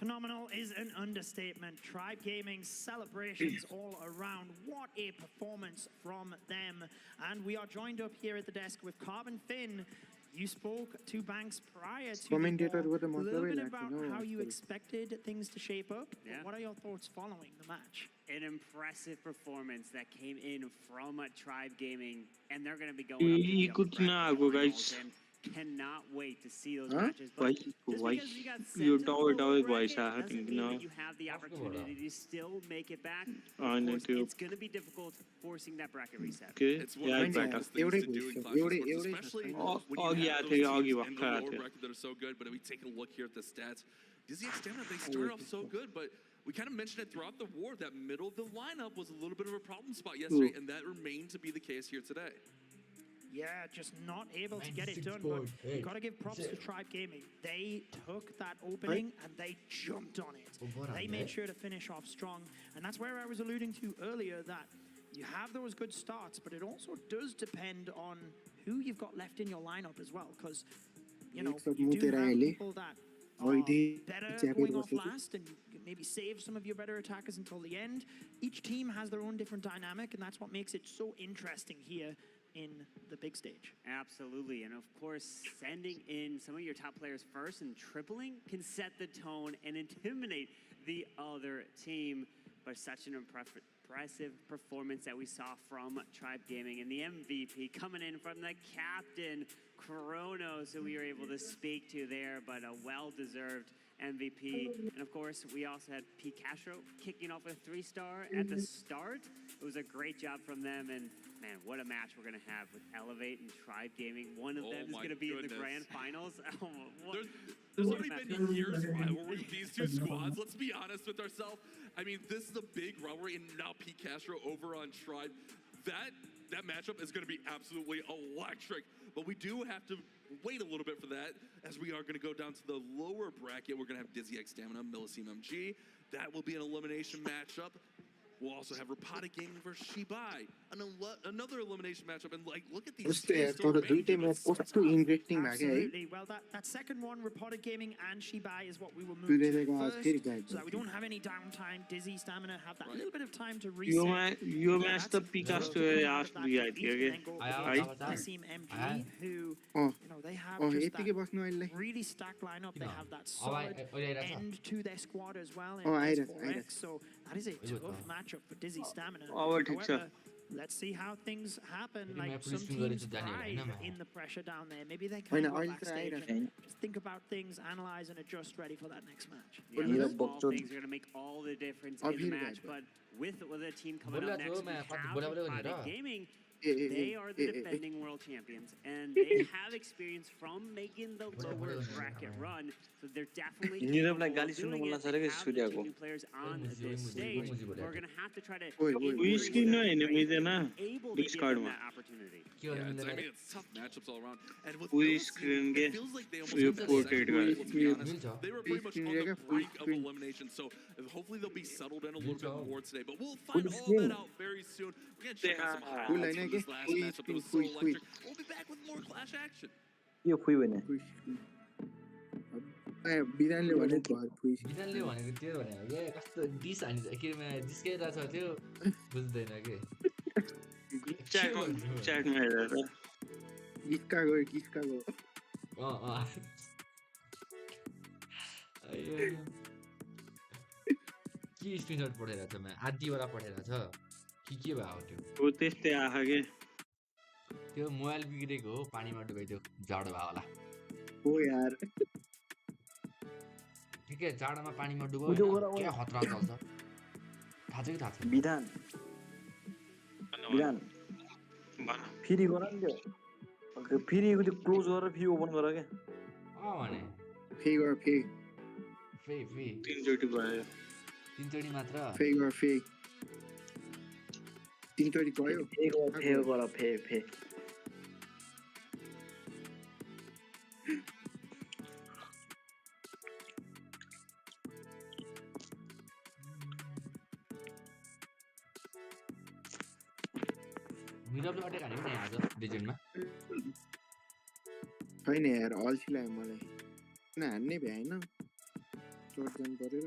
Phenomenal is an understatement. Tribe Gaming celebrations all around. What a performance from them. And we are joined up here at the desk with Carbon Finn. You spoke to Banks prior to commentator a little bit about how you expected things to shape up. Yeah. What are your thoughts following the match? An impressive performance that came in from Tribe Gaming, and they're going to be going up to the upper bracket finals. And cannot wait to see those matches. Why? But just Why? because you got sent You to the tower lower voice bracket doesn't mean no. that you have the opportunity to still make it back. I Of know course, too. it's going to be difficult forcing that bracket reset. Okay. It's one Yeah, of the better. toughest things to do in Clash of Sports, especially when you have those teams in the lower bracket that are so good. But if we take a look here at the stats, Dizzy X Stamina, they started off so good, but we kind of mentioned it throughout the war that middle of the lineup was a little bit of a problem spot yesterday, and that remained to be the case here today. Yeah, just not able to get it done. But you've got to give props to Tribe Gaming. They took that opening and they jumped on it. They made sure to finish off strong. And that's where I was alluding to earlier that you have those good starts, but it also does depend on who you've got left in your lineup as well. Because, you know, you do have people that are better going off last and you maybe save some of your better attackers until the end. Each team has their own different dynamic, and that's what makes it so interesting here in the big stage. Absolutely, and of course, sending in some of your top players first and tripling can set the tone and intimidate the other team. But such an impressive performance that we saw from Tribe Gaming, and the MVP coming in from the captain, Kronos, who we were able to speak to there, but a well-deserved MVP. And of course, we also had P. Castro kicking off a 3-star at the start. It was a great job from them, and man, what a match we're going to have with Elevate and Tribe Gaming. One of them is going to be in the grand finals. There's already been years rivalry with these two squads. Let's be honest with ourselves. I mean, this is a big rivalry, and now P. Castro over on Tribe. That matchup is going to be absolutely electric. But we do have to wait a little bit for that, as we are going to go down to the lower bracket. We're going to have Dizzy X Stamina, Millesime MG. That will be an elimination matchup. We'll also have Rapata Gaming versus Shibai, another elimination matchup. And like, look at these teams still Absolutely. Well, that second one, Rapata Gaming and Shibai, is what we will move to first, so that we don't have any downtime. Dizzy Stamina have that little bit of time to reset. You match the Picas to ask VIP, okay? Millesime MG, who, you know, they have just that really stacked lineup. They have that solid end to their squad as well. So that is a tough matchup for Dizzy Stamina. However, let's see how things happen. Like, some teams thrive in the pressure down there. Maybe they can go backstage and just think about things, analyze and adjust, ready for that next match. Yeah, those small things are going to make all the difference in the match. But with a team coming up next, we have Rapata Gaming. They are the defending world champions, and they have experience from making the lower bracket run, so they're definitely capable of doing it. They have the two new players on this stage. We're going to have to try to able to give them that opportunity. Yeah, I mean, it's tough matchups all around. And with it feels like they almost got that second round, let's be honest. They were pretty much on the brink of elimination, so hopefully they'll be settled in a little bit more today. But we'll find all that out very soon. We're going to check out some highlights from this last matchup that was so electric. We'll be back with more Clash action. यो खुइ भने बिरानले भनेको त्यो भनेको के कस्तो dish हानिन्छ के जिस्काइरहेछ त्यो बुझ्दैन के च्याटमा हेरेर किस्काको के स्क्रिनशट पठाइरहेको छ म आधीवटा पठाइरहेको छ के भयो त्यो हो त्यस्तै आहा के त्यो मोबाइल बिग्रेको हो पानीमा डुबाइदियो जाडो भयो होला हो यार के जाडोमा पानीमा डुबायो के खतरा चल्छ थाहा छ कि थाहा छ विधान फेरि गर नि त्यो फेरि त्यो क्लोज गरेर फेरि ओपन गर के भने फे तीनचोटि भयो तीनचोटि मात्र फे तीनचोटि गयो फे मिररले अटेक हाने नि आज लेजेन्डमा छैन यार अल्छी लाग्यो मलाई किन हान्नै भ्याएन चोट जानु पर्यो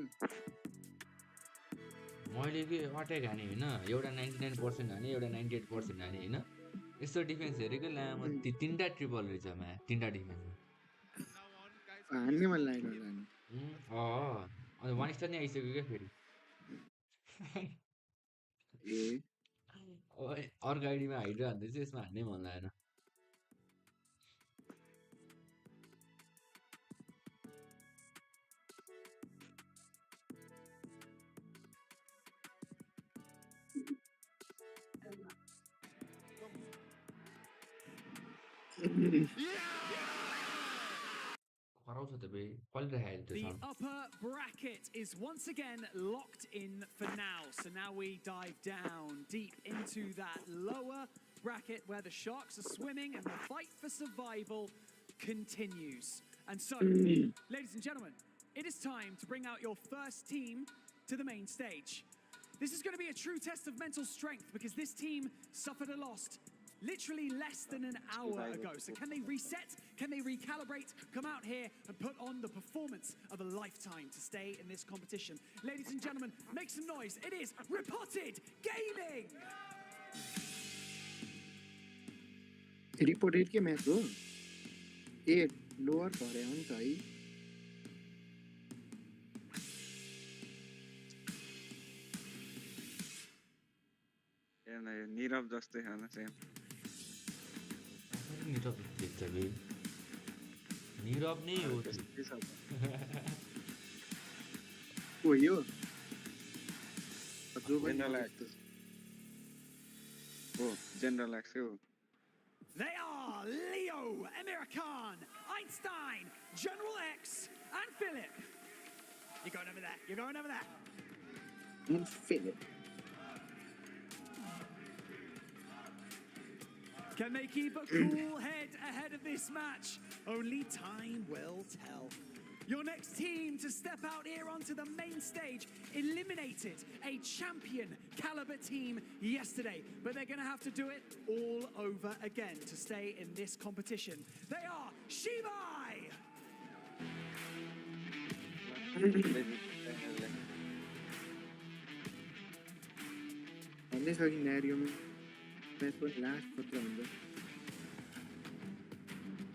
मैले के अटेक हाने होइन एउटा 99% हाने एउटा 98% हाने होइन यस्तो डिफेन्स हेरेको लामो तीनटा ट्रिपल रहेछ मा तीनटा डिफेन्स हान्ने मन लाग्यो अनि वान स्टार नै आइसक्यो क्या फेरि अर्को आइडीमा हाइड्रो हान्दै चाहिँ यसमा हान्नै मन लागेन The upper bracket is once again locked in for now. So now we dive down deep into that lower bracket where the Sharks are swimming and the fight for survival continues. And so, ladies and gentlemen, it is time to bring out your first team to the main stage. This is going to be a true test of mental strength because this team suffered a loss literally less than an hour ago. So can they reset? Can they recalibrate? Come out here and put on the performance of a lifetime to stay in this competition. Ladies and gentlemen, make some noise. It is Reported Gaming! Reported के match हो a lower भरे हो नि त है नीरव जस्तै खाना चाहिँ नीरव देख्छ बे नीरव नै हो हो यो जो जनरल एक्स हो जनरल एक्स हो They are Leo, American, Einstein, General X, and Philip. You're going over there. You're going over there. And Philip. Can they keep a cool head ahead of this match? Only time will tell. Your next team to step out here onto the main stage eliminated a champion caliber team yesterday, but they're going to have to do it all over again to stay in this competition. They are Shibai! On this scenario, that's what last for the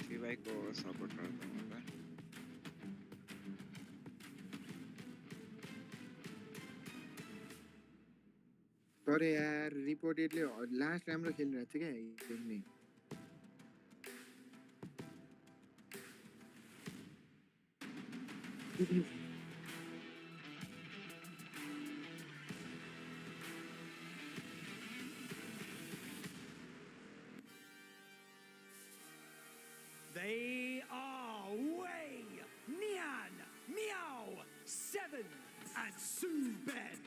Shibai को support करता हूँ मैं अरे यार reportedly last राम्रो खेलिरहेको थियो क्या game They are Wei, Nian, Meow, Seven, and Su Ben.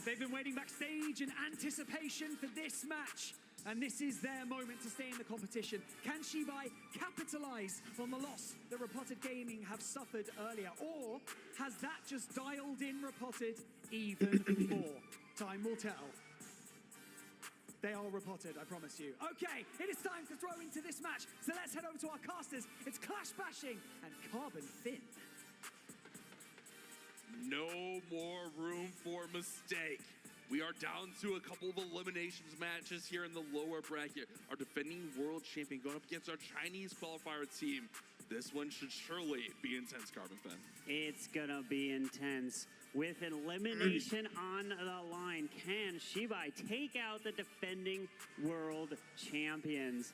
They've been waiting backstage in anticipation for this match, and this is their moment to stay in the competition. Can Shibai capitalize on the loss that Reported Gaming have suffered earlier, or has that just dialed in Reported even more? Time will tell. They are Reported, I promise you. Okay, it is time to throw into this match, so let's head over to our casters. It's Clash Bashing and Carbon Thin. No more room for mistake. We are down to a couple of eliminations matches here in the lower bracket. Our defending world champion going up against our Chinese qualifier team. This one should surely be intense, Carbon Fin. It's gonna be intense. With an elimination on the line, can Shibai take out the defending world champions?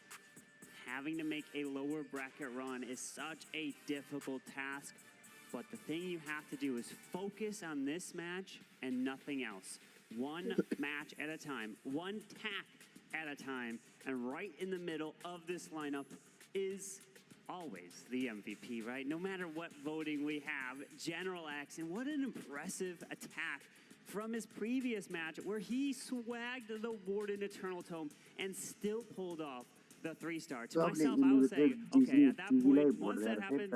Having to make a lower bracket run is such a difficult task. But the thing you have to do is focus on this match and nothing else. One match at a time, one tack at a time. And right in the middle of this lineup is always the MVP, right? No matter what voting we have, General X. And what an impressive attack from his previous match where he swagged the Warden Eternal Tome and still pulled off the 3-star. To myself, I would say, okay, at that point, once that happens,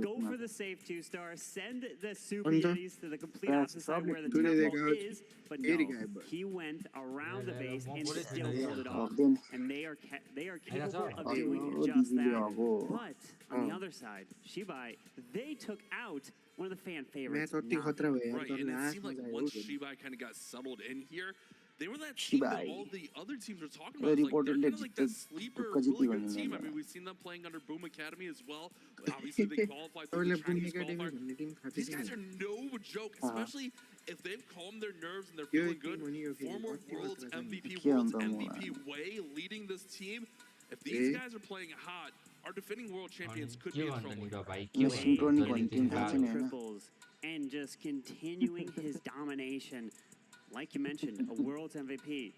go for the safe 2-star, send the Super Yetis to the complete opposite side where the temple is, but no, he went around the base and still pulled it off. And they are capable of doing just that. But on the other side, Shibai, they took out one of the fan favorites. Right, and it seemed like once Shibai kind of got settled in here, they were that team that all the other teams were talking about. Like, they're kind of like that sleeper, really good team. I mean, we've seen them playing under Boom Academy as well. Obviously, they qualified for the Chinese qualifier. These guys are no joke, especially if they've calmed their nerves and they're feeling good. Former World's MVP Wei leading this team. If these guys are playing hot, our defending world champions could be in trouble. Triples and just continuing his domination. like you mentioned, a World's MVP.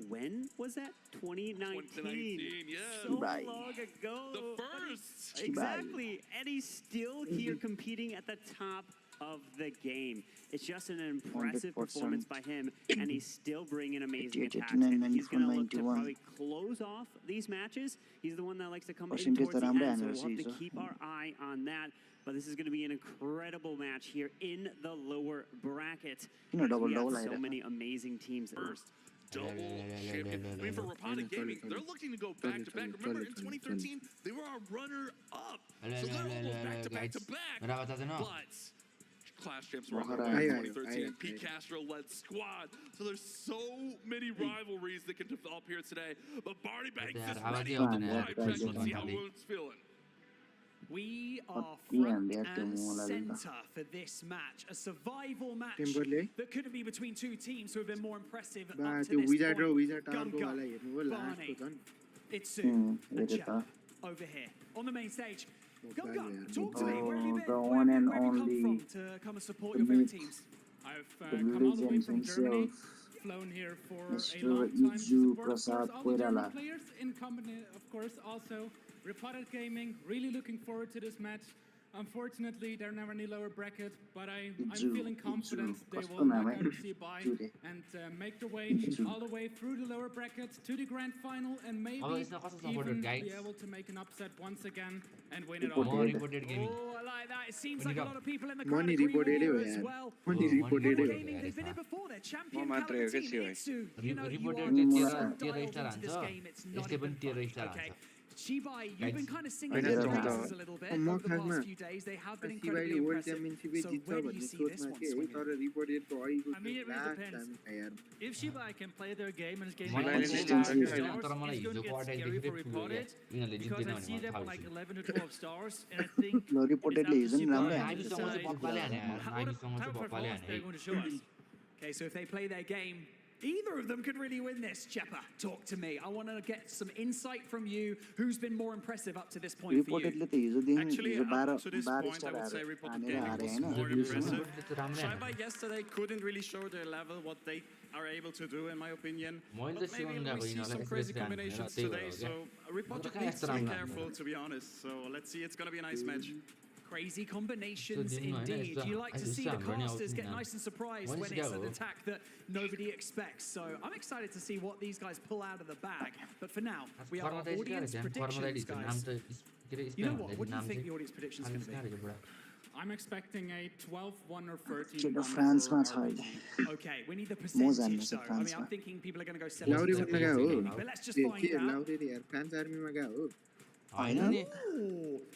When was that? 2019. Yeah. So long ago. The first. Exactly. And he's still here competing at the top of the game. It's just an impressive 100%. performance by him, and he's still bringing amazing attacks. And he's going to look to probably close off these matches. He's the one that likes to come in towards the end, so we'll have to keep our eye on that. But this is going to be an incredible match here in the lower bracket. We have so many amazing teams. First double champion. I mean, for Rapata Gaming, they're looking to go back to back. Remember, in 2013, they were our runner-up. So they're almost back to back to back. But Clash Champs were in 2013. Pete Castro-led squad. So there's so many rivalries that can develop here today. But Barney Banks is ready on the live track. Let's see how Williams feeling. We are front and center for this match. A survival match that couldn't be between two teams who have been more impressive up to this point. Gunga, Barney, Itsu, and Jeff over here on the main stage. Gunga, talk to me. Where have you been? Where have you come from to come and support your favorite teams? I've come all the way from Germany, flown here for a long time to support, of course, all the German players in company, of course, also Rapata Gaming. Really looking forward to this match. Unfortunately, they're never in the lower bracket, but I'm feeling confident they will see by and make their way all the way through the lower bracket to the grand final and maybe even be able to make an upset once again and win it all. Oh, I like that. It seems like a lot of people in the crowd agree with you as well. Rapata Gaming, they've been here before. They're champion caliber team. Itsu, you know, you are so dialed into this game. It's not even fun. Okay. Shibai, you've been kind of singing their praises a little bit over the past few days. They have been incredibly impressive. So where do you see this one swinging? I mean, it really depends. If Shibai can play their game and his game is going to get scary for Reported, because I see them like 11 to 12 stars, and I think reportedly isn't how performance they're going to show us. Okay, so if they play their game, either of them could really win this. Cheppa, talk to me. I want to get some insight from you. Who's been more impressive up to this point for you? Actually, up to this point, I would say Reported Gaming was more impressive. Shibai yesterday couldn't really show their level, what they are able to do, in my opinion. But maybe we see some crazy combinations today, so Reported needs to be careful, to be honest. So let's see, it's going to be a nice match. Crazy combinations indeed. You like to see the casters get nice and surprised when it's an attack that nobody expects. So I'm excited to see what these guys pull out of the bag. But for now, we have our audience predictions, guys. You know what? What do you think the audience predictions are going to be? I'm expecting a 12-1 or 13-1. France Okay, we need the percentage though. I mean, I'm thinking people are going to go 70-30, but let's just find out. I know.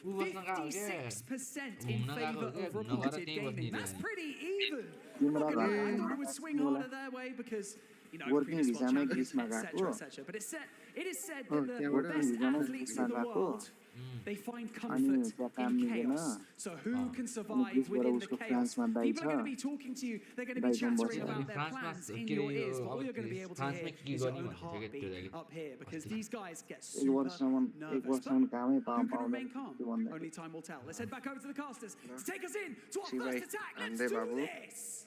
56% in favor of Reported Gaming. That's pretty even. Look at that. I thought it would swing harder their way because, you know, previous world champions, etc., etc. But it is said that the best athletes in the world, they find comfort in chaos. So who can survive within the chaos? People are going to be talking to you. They're going to be chattering about their plans in your ears. But all you're going to be able to hear is your own heartbeat up here because these guys get super nervous. But who can remain calm? Only time will tell. Let's head back over to the casters to take us in to our first attack. Let's do this.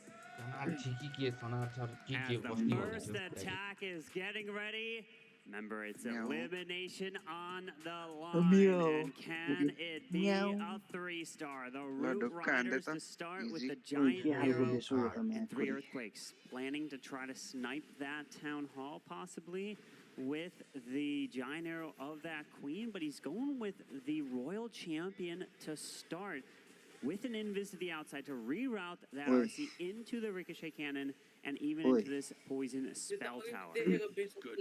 As the first attack is getting ready. Remember, it's elimination on the line. And can it be a 3-star? The Root Riders to start with the Giant Arrow and 3 Earthquakes. Planning to try to snipe that Town Hall, possibly, with the Giant Arrow of that Queen. But he's going with the Royal Champion to start, with an invis to the outside to reroute that RC into the Ricochet Cannon and even into this Poison Spell Tower. Good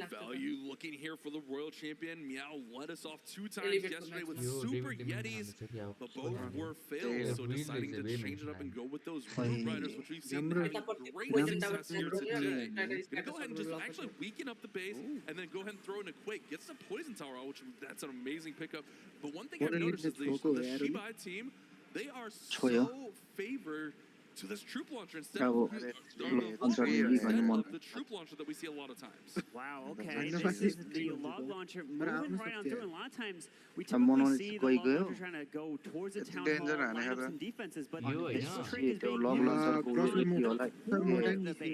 value looking here for the Royal Champion. Meow led us off 2 times yesterday with Super Yetis, but both were failed, so deciding to change it up and go with those Root Riders, which we've seen having great success here today. Gonna go ahead and just actually weaken up the base and then go ahead and throw in a Quake. Gets the Poison Tower out, which that's an amazing pickup. But one thing I've noticed is the Shibai team, they are so favored to this troop launcher instead अब of the troop launcher that we see a lot of times. Wow, okay. This is the log launcher moving right on through. And a lot of times we typically see the log launcher trying to go towards the town hall, line up some defenses, but this trick is being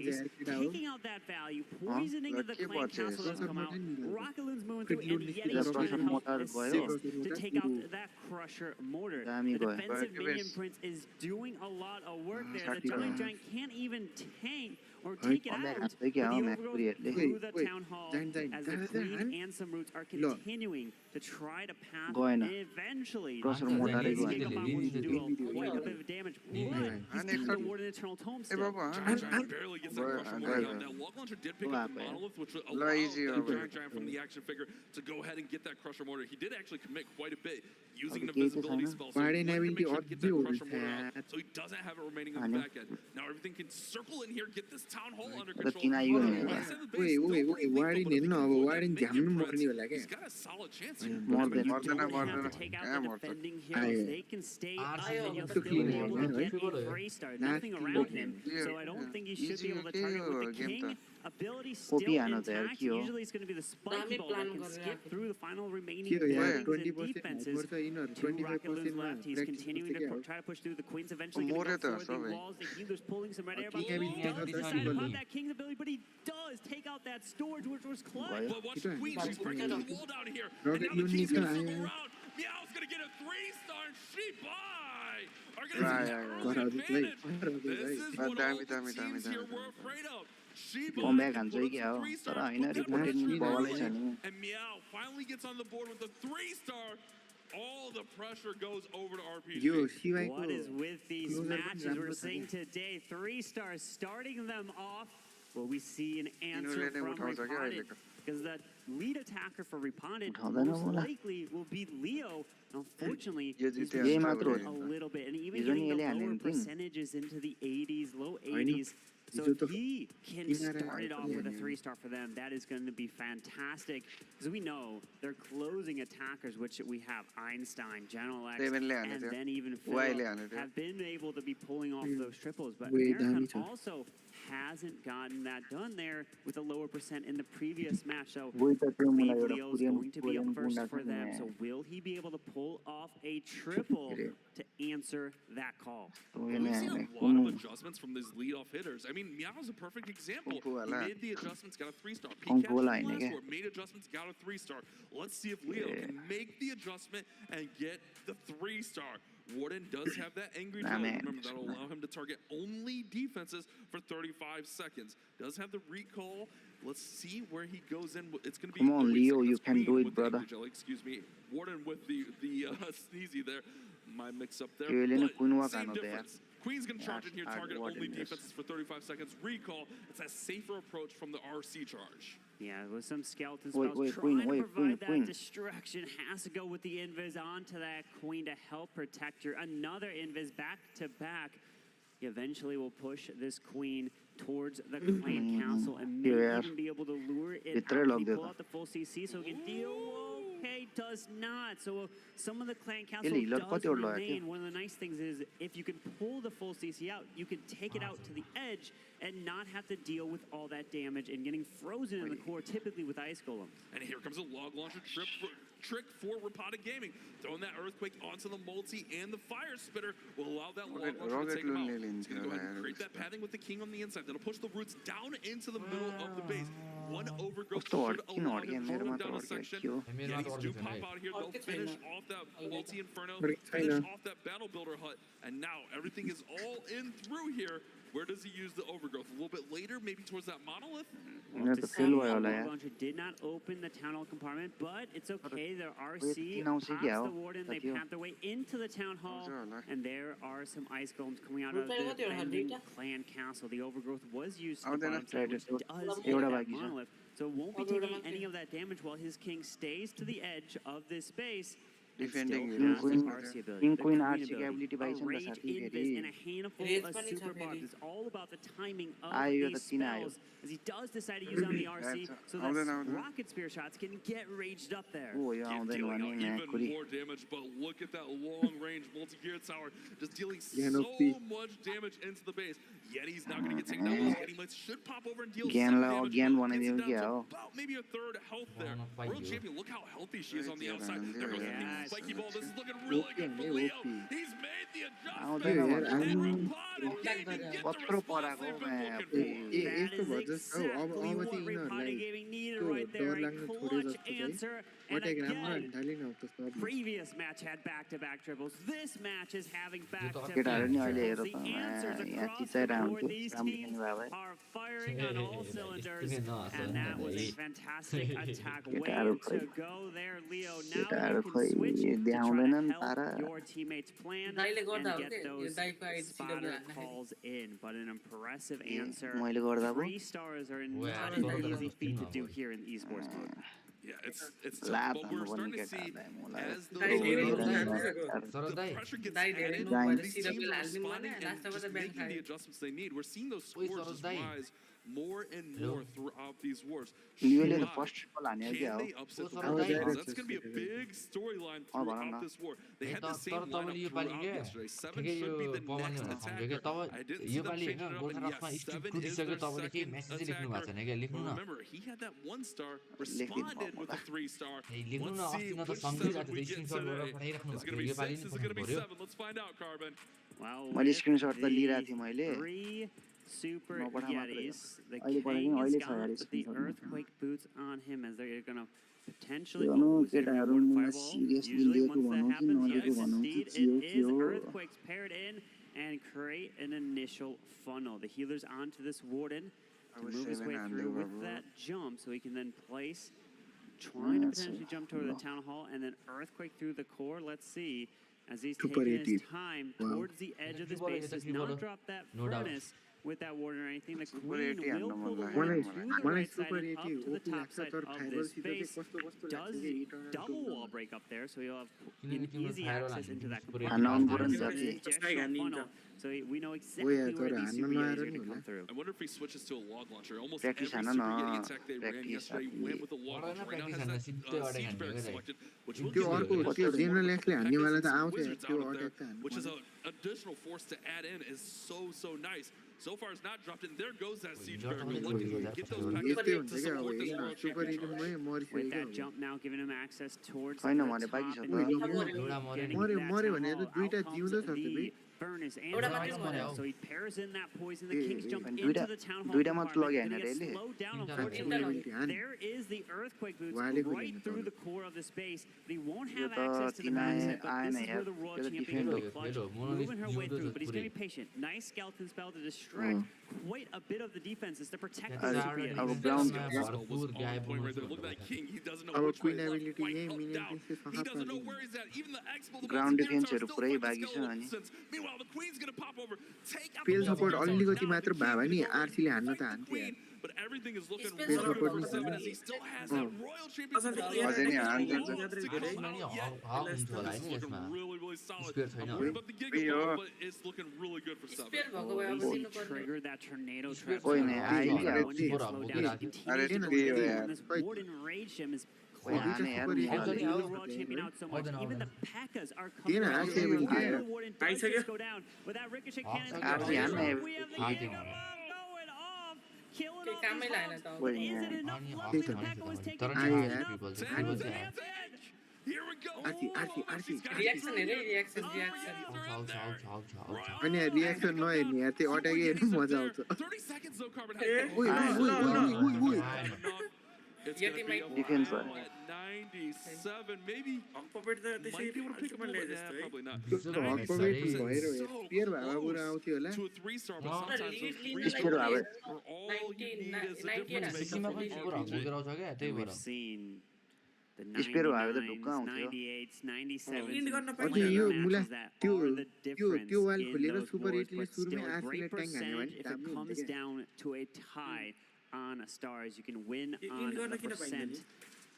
used taking out that value, poisoning the clan castle that's come out. Rocket Loon's moving through and yet he's trying to help assist to take out that Crusher mortar. The defensive minion prince is doing a lot of work there. The Giant Giant can't even tank or take it out. The overgrowth through the town hall as the queen and some roots are continuing to try to pass and eventually do quite a bit of damage. But he's got the Warden Eternal Tome still. Giant barely gets that Crusher mortar down. That log launcher did pick up the monolith, which allowed the Giant from the action figure to go ahead and get that Crusher mortar. He did actually commit quite a bit using the visibility spell. So he wanted to make sure to get that Crusher mortar out, so he doesn't have it remaining on the back end. Now everything can circle in here, get this town hall under control. He's got a solid chance here. Take out the defending heroes. They can stay up and you'll still be able to get a 3-star. Nothing around him. So I don't think he should be able to target with the king. Ability still intact. Usually it's going to be the spiky ball that can skip through the final remaining buildings and defenses. 2 Rocket Loons left. He's continuing to try to push through. The Queen's eventually going to go for the walls. The healer's pulling some red air. But he doesn't decide to pop that King's ability, but he does take out that storage, which was clutch. But watch the Queen. She's breaking the wall down here. And now the King's going to circle around. Meow's going to get a 3-star and she are going to take the advantage. This is what all the teams here were afraid of. Come back and take it out. And Meow finally gets on the board with a 3-star. All the pressure goes over to RPG. What is with these matches we're seeing today? 3 stars starting them off. Will we see an answer from Repotted? Because the lead attacker for Repotted most likely will be Leo. Unfortunately, he's been a little bit, and even getting the lower percentages into the 80s, low 80s. So if he can start it off with a 3-star for them, that is going to be fantastic. Because we know they're closing attackers, which we have Einstein, General X, and then even Philip have been able to be pulling off those triples. But American also hasn't gotten that done there with a lower percent in the previous match. So Leo's going to be up first for them. So will he be able to pull off a triple to answer that call? We've seen a lot of adjustments from these lead-off hitters. I mean, Meow's a perfect example. He made the adjustments, got a 3-star. PCAT made adjustments, got a 3-star. Let's see if Leo can make the adjustment and get the 3-star. Warden does have that angry tone. Remember, that'll allow him to target only defenses for 35 seconds. Does have the recall. Let's see where he goes in. It's going to be. Come on, Leo, you can do it, brother. Excuse me, Warden with the sneezy there. My mix-up there. But same difference. Queen's going to charge in here, target only defenses for 35 seconds. Recall. It's a safer approach from the RC charge. Yeah, with some skeleton spells trying to provide that destruction. Has to go with the invis onto that Queen to help protect her. Another invis back to back. He eventually will push this Queen towards the clan castle and may even be able to lure it out. He pull out the full CC so he can deal. Okay, does not. So some of the clan castle does remain. One of the nice things is if you can pull the full CC out, you can take it out to the edge and not have to deal with all that damage and getting frozen in the core, typically with Ice Golem. And here comes a log launcher trick for Repotted Gaming. Throwing that Earthquake onto the multi and the Fire Spitter will allow that log launcher to take him out. He's going to go ahead and create that padding with the King on the inside. That'll push the roots down into the middle of the base. One overgrowth should allow him to pull him down a section. Yetis do pop out here. They'll finish off that multi-inferno, finish off that battle builder hut, and now everything is all in through here. Where does he use the overgrowth? A little bit later, maybe towards that monolith? Launcher did not open the town hall compartment, but it's okay. Their RC pops the warden. They path their way into the town hall, and there are some ice golems coming out of the defending clan castle. The overgrowth was used to bottom side, which does hit that monolith, so it won't be taking any of that damage while his king stays to the edge of this space. Defending King Queen RC ability, King the Queen Queen RC ability, ability a पाइछ नि त rage साथी invis, फेरि and a handful Rage of पनि छ super barbs. फेरि It's all about the timing of आयो these त किन आयो spells as he does decide to use on the RC, so that rocket spear shots can get raged up there. ओ यो आउँदैन Dealing भने out म्याकुरी even more damage, but look at that long range multi-gear tower just dealing so Canopy. much damage into the base. Yeti's not going to get taken down. Those Yeti mites should pop over and deal some ज्ञानलाई damage. अज्ञान but gets बनाइदियो it कि down to हो about maybe a third health there. World champion, look how healthy she is on the outside. There goes the big spiky ball. This is looking really good for Leo. He's made the आउँदैन adjustment. भने And Rapado can't even get the कत्रो response पराको they've been म्या looking for. यस्तो भयो जस्तो अब चाहिँ यिनीहरूलाई त्यो डर लाग्नु छोड्यो जस्तो चाहिँ अट्याक राम्रो हाल्न थाल्यो नि अब त सबले Previous match had back-to-back triples. This match is having केटाहरू back-to-back नि अहिले हेर triples. त The answers यहाँ across the चिचाइरहेको board. हुन्थ्यो These राम्रो teams खेल्ने भए भए are firing on all cylinders, and that was a fantastic attack. Way केटाहरू खोइ to go there, Leo. Now केटाहरू you can खोइ switch to try देखाउँदैनन् to Tara help your teammates plan दाइले and गर्दा हो get के यो those दाइको आइडी spotter हान्दाखेरि calls in. But an impressive answer. मैले गर्दा पो 3 stars are not an easy feat to do here in esports mode. Yeah, it's लाभ tough, but we're हान्नुपर्ने starting to see केटाहरूलाई as the pressure gets added, these teams are responding and just making the adjustments they need. We're seeing those scores just rise more and more throughout these wars. लियोले त first triple हान्यो Can क्या हो they upset the Wolves? That's going to be a big storyline throughout this war. They had the same lineup throughout yesterday. 7 should be the next attacker. I didn't see them change it up, but yes, 7 is their second attacker. Remember, he had that 1-star, responded with a 3-star. Let's see which 7 we get today. Is it going to be 6? Is it going to be 7? Let's find out, Carbon. मैले screenshot त लिइरहेको थिएँ मैले Three super नपठा मात्रै Yetis. The अहिले पढेँ King अहिले is छ gone यार with the screenshot earthquake boots on him as they're gonna potentially भनौँ oh, is it gonna केटाहरू be मलाई one fireball? सिरियसली Usually लिएको once that भनौँ कि happens, नलिएको yes, भनौँ कि indeed, के हो it के is हो earthquakes paired in and create an initial funnel. The healer's onto this warden to move his way through with that jump, so he can then place, trying to potentially jump toward the town hall, and then earthquake through the core. Let's see. As he's taking his time towards the edge of this base, does not drop that furnace with that warden or anything. The queen will pull the warden to the right side and up to the top side of this base. Does double wall break up there, so you'll have an easy access into that funnel. So we know exactly where these super Yetis are going to come through. I wonder if he switches to a log launcher. Almost Practice every हान super न, Yeti attack they ran practice yesterday साथी। went with a log launcher. Right now has that siege barrack selected, which will त्यो give अर्को them त्यो general एक्सले हान्नेवाला त आउँछ wizards त्यो out of there, attack त which is हान्नु an additional force to add in is so nice. So far it's not dropped in. There goes that siege barrack. Reluctantly get those यस्तै packs हुन्छ to क्या अब support this हेर्न world super championship. एटिनमै With मरिसक्यो that jump now giving him access towards होइन the भने top बाँकी छ and त then मर्यो getting that मर्यो भने town त hall. दुईटा Out जिउँदो comes छ त the furnace and एउटा the मात्रै fire मर्यो। so he pairs in that poison. The Kings jump दुईटा into the town hall दुईटा मात्र लग्यो compartment. होइन Gonna रे get यसले slowed down, तिनटा unfortunately. हान There is the earthquake boots वाले को right लिनु through पर्यो the core of the space, but he won't yo have त access to the तिनै backside. But आएन this is यार where the world त्यो त champion डिफेन्ड will हो clutch, moving her way through. But he's going to be patient. Nice skeleton spell to distract quite a bit of the defenses to protect the super Yetis. अब ground Look at that king. He doesn't know अब which way queen left, ability right, यही up, minion down. Pins He doesn't know where he's at. Even the Expo, the ground Multi-Gear डिफेन्सहरू Tower still पुरै fighting बाँकी छ skeletal अनि distance. Meanwhile, the Queen's gonna pop over, take out spell the support Multi-Gear Tower. अलिकति Now मात्र the भए King भने can go आरसीले हान्न fight त the हान्थ्यो Queen, but everything is looking Space really support good for पनि 7 as he still has that royal champion अझ title. धेरै अझै नै हान्छ He त wants to come out yet. हुन्छ होला This होइन is looking यसमा really solid. स्पेयर I'm छैन worried about the Giga Yo. Ball, but it's looking really good for 7. Spare भएको भए अब He दिनु पर्ने triggered that tornado Spear trap. कोही नहीं, आई Once यार, he gets सुपर slowed अब down, बोकेर he आएको अरे continues to त्यो go यार and this warden enraged him is कोही हाने यार helping निकाल्यो the world champion out so much. Hold on, Even hold the P.E.K.K.A.s are coming Dina, out. actually, Even I- the warden does just go down. But that ricochet cannon is actually, going I'm off. We have the hiding. Giga Bomb going off. Killing के off कामै these लागेन mobs. त कोही But is it नहीं enough? अनि Luckily, आउँछ the P.E.K.K.A was भने taken तर down. नि यार, Enough people to चाहिँ people the चाहिँ edge. Here we go. RC RC RC reaction हेरे रियाक्सन रियाक्सन आउँछ आउँछ आउँछ आउँछ अनि रियाक्सन नहेर्ने यार त्यो अट्याकै हेर्नु मजा आउँछ 30 seconds though, Carbon. ओइ ओइ ओइ It's Yeti gonna be might- a Defense final at 97, maybe. अक्पपेट त त्यसै Might be able to pick up a ल्याए little bit. जस्तो Yeah, है probably not. त्यो त हकपवेट भएर स्पियर भए पुरा आउँथ्यो होला To a 3-star, but sometimes those Lead 3-stars Spear भए are all you need is a 19 difference maker सिक्किममा for पनि the सुपर RPG. बोकेर आउँछ क्या त्यही We've भएर seen the स्पेयर भए त 99s, ढुक्क आउँथ्यो 98s, 97s, Lead गर्न and पाइन्छ। अझै यो player मुला matches that त्यो are the difference त्यो वाल in खोलेर those सुपर wars, एटले but सुरुमै still a आरसीले great ट्याङ्क हान्यो भने percentage if it दामी comes हुन्छ क्या down to a tie on a stars. You can win Lead on गर्न the किन पाइँदैन percent नि?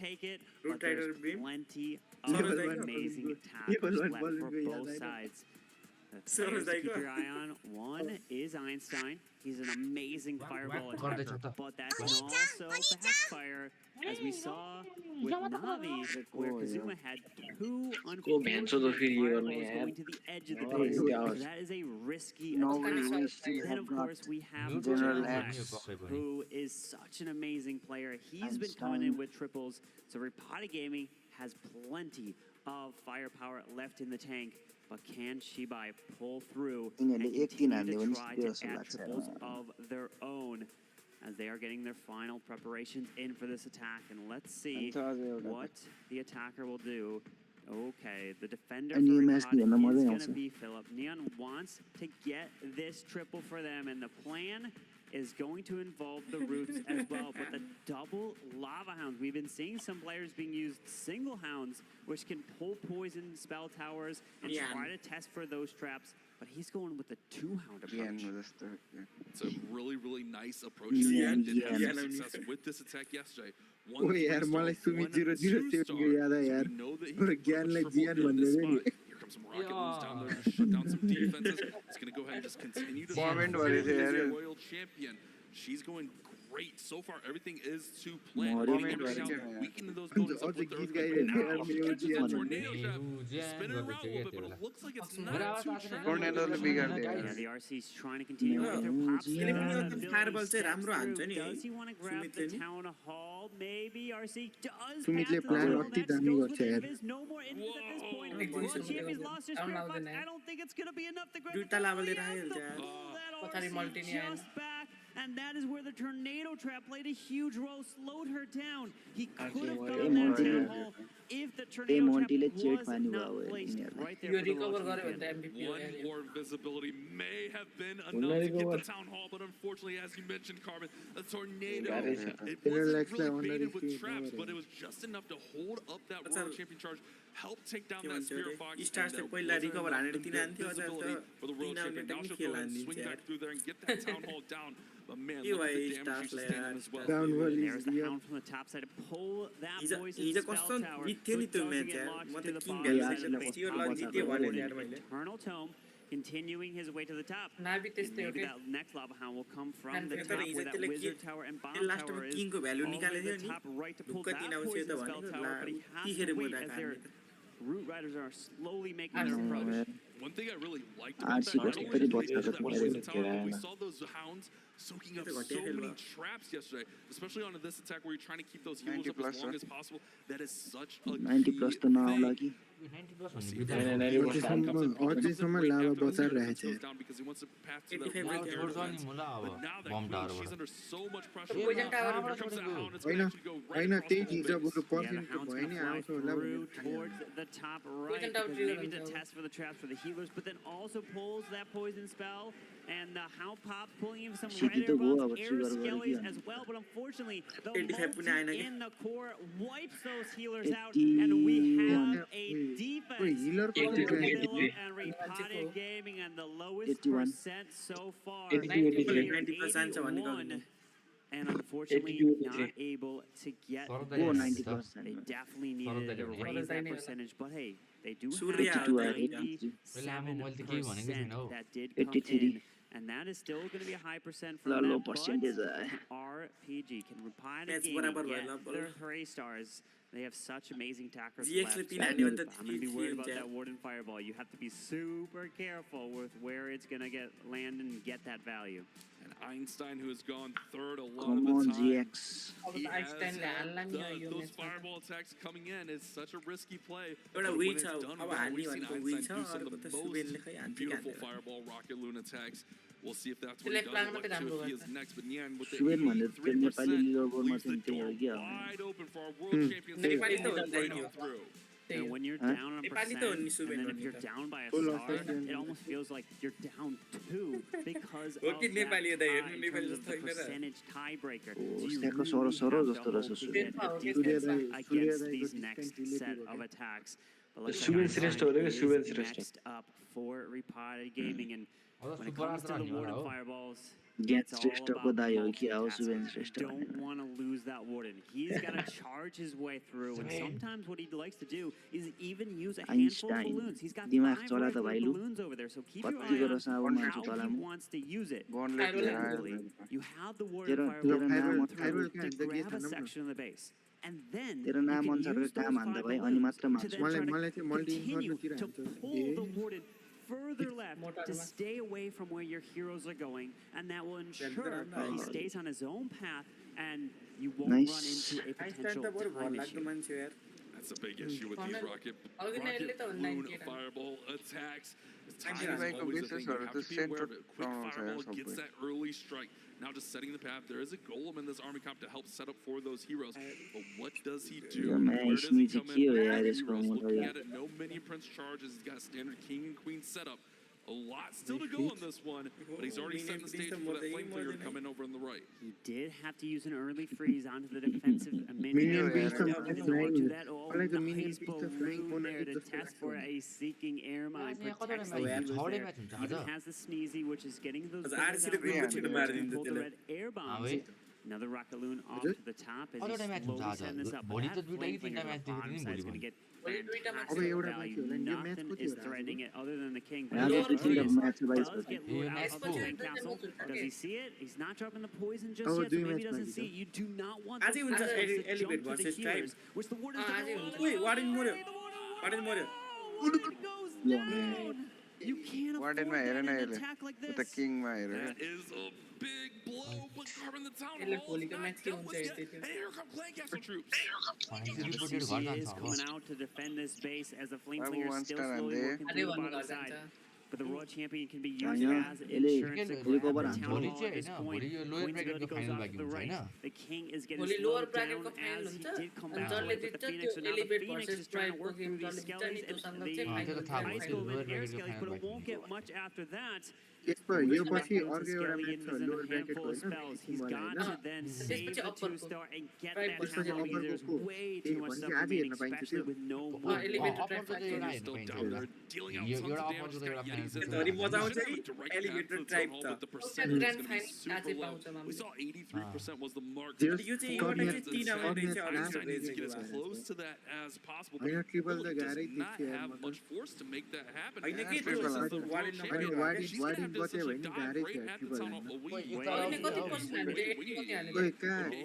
take it, Root but there's Rider Beam. plenty of amazing tactics left for both sides. The players to keep your eye on, one is Einstein. He's an amazing fireball attacker, but that can also backfire, as we saw with Navi, where Kazuma had two unfortunate fireballs going to the edge of the base. So that is a risky attack. Then, of course, we have General X, who is such an amazing player. He's been coming in with triples, so Repata Gaming has plenty of firepower left in the tank. But can Shibai pull through and continue to try to add triples of their own? as they are getting their final preparations in for this attack. And let's see what the attacker will do. Okay, the defender for Ricard is going to be Philip. Neon wants to get this triple for them, and the plan is going to involve the roots as well. But the double lava hounds, we've been seeing some players being used single hounds, which can pull poison spell towers and try to test for those traps. But he's going with the two-hound approach. It's a really, really nice approach. Did have some success with this attack yesterday. Oh यार मलाई Sumi 0-0 save याद आयो यार और ज्ञानलाई जियान भन्ने रे नि Here comes some rocket loons down there to shut down some defenses. It's going to go ahead and just continue to the Royal Champion. She's going great. So far, everything is to plan. Weakening those buildings up with the tornado trap. Spin it around a little bit, but it looks like it's not too tricky. Yeah, the RC's trying to continue with their pops. Does he want to grab the town hall? Maybe RC does. सुमितले plan अति दामी गर्छ यार There's no more invis at this point. World Champions lost his spirit box. I don't think it's going to be enough to grab just back. And that is where the tornado trap played a huge role, slowed her down. He could have gotten that town hall if the tornado trap was not placed right there for the World Champion. One more visibility may have been enough to get the town hall, but unfortunately, as you mentioned, Carmen, a tornado, it wasn't really baited with traps, but it was just enough to hold up that World Champion charge, help take down that Spirit Fox, and visibility for the World Champion. Now she'll go ahead and swing back through there and get that town hall down. But man, look at the damage she's sustaining as well. There's the hound from the top side to pull that poison spell tower. So it doesn't get launched to the bottom side of the base. Eternal Tome continuing his way to the top. Maybe that next lava hound will come from the top where that wizard tower and bomb tower is. All the top right to pull that poison spell tower, but he has to wait as their root riders are slowly making their approach. One thing I really liked about that, we saw those hounds soaking up so many traps yesterday, especially on this attack where you're trying to keep those healers up as long as possible. That is such a 90 plus to now lucky. अझैसम्म लाभा बचाएर रहेछ because he wants to pass to that but now that she's under so much pressure. Here comes that hound. It's going to actually go right across the whole base. Yeah, the hound's going to fly through towards the top right because maybe the test for the traps for the healers, but then also pulls that poison spell. And the hound pops, pulling in some red air bombs, air skellies as well. But unfortunately, the multi in the core wipes those healers out. And we have a defense from Philip and Repotted Gaming, and the lowest percent so far. 81. And unfortunately, not able to get this. They definitely needed to raise that percentage. But hey, they do have 97% that did come in. And that is still going to be a high percent from them, but RPG can Repotted Gaming get their 3 stars. They have such amazing attackers left. I'm going to be worried about that Warden Fireball. You have to be super careful with where it's going to land and get that value. And Einstein, who has gone third a lot of the time, he has those fireball attacks coming in is such a risky play. But when it's done well, we've seen Einstein do some of the most beautiful fireball rocket loon attacks. We'll see if that's what he does. What he is next. But Nian with the 83% leaves the door wide open for our world champions to right on through. And when you're down on a percent, and then if you're down by a star, it almost feels like you're down 2 because of that in terms of the percentage tiebreaker. So you really have to hold to get a defense against these next set of attacks. But looks like next up for Repotted Gaming, and when it comes to the Warden Fireballs, it's all about don't want to lose that Warden. He's got to charge his way through, and sometimes what he likes to do is even use a handful of balloons. He's got 5 balloons over there, so keep your eye on how he wants to use it. You have the Warden Fireball to grab a section of the base. And then you can use those 5 balloons to then try to continue to pull the Warden further left to stay away from where your heroes are going, and that will ensure that he stays on his own path and you won't run into a potential time issue. That's a big issue with these rocket balloon fireball attacks. Time is always a thing. You have to be aware of it. Quick fireball gets that early strike. Now just setting the path. There is a golem in this army comp to help set up for those heroes. But what does he do? Where does he come in with heroes? Looking at it, no mini prince charges. He's got standard king and queen setup. A lot still to go on this one, but he's already set the stage for that flame flinger to come in over on the right. He did have to use an early freeze onto the defensive minion. Beast of flying. Do that. Oh, I like the minion nice beast of flying. balloon there to test for a seeking air mine. Protects the healers there. Even has the sneezy, which is getting those bullets out and pull the red air bombs. Another rockaloon off to the top as he slowly setting this up. But that flame flinger on the bottom side is going to get fantastic value. Nothing is threatening it other than the king. But does get lured out of the tank castle. Does he see it? He's not dropping the poison just yet, so maybe he doesn't see it. You do not want this to jump to the healers, which the wardens don't. Wait, Warden Morio. Warden Morio. You can't afford an attack like this. That is a big blow, but Carbon the town hall is not dealt with yet. And here come Clan Castle troops. He is coming out to defend this base as the flame flinger is still slowly working through the bottom side. But the world champion can be used as insurance to grab the town hall at this point. Queen's ability goes off to the right. The king is getting slowed down as he did come back with the Phoenix. So now the Phoenix is trying to work through these skellies and the ice golem air skellies, but it won't get much after that. यो पछि अर्को एउटा Skellion match छ is in lower a bracket handful of होइन spells. He's got to then save the 2-star and get that त्यसपछि town hall because there's अप्परको way too much stuff आज remaining, हेर्न पाइन्छ especially त्यो with no more. Still down there, dealing out tons of damage to that Yetis in Sorry, there. मजा आउँछ Shouldn't have है a direct path elevator to the drive town hall, त but the percentage is going to be super low. We saw 83% was the mark. यो चाहिँ एउटा एउटा चाहिँ चाहिँ 3 आउने चाहिँ Einstein अलिक needs to get as close to that as possible. But होइन he ट्रिपल त really गाह्रै does not देखियो have much force to make that happen. होइन As के Triple त्यो is the world warden champion. Number She's going to have to बच्यो essentially भने dive गाह्रै right थियो at the ट्रिपल tunnel. ओइ कहाँ He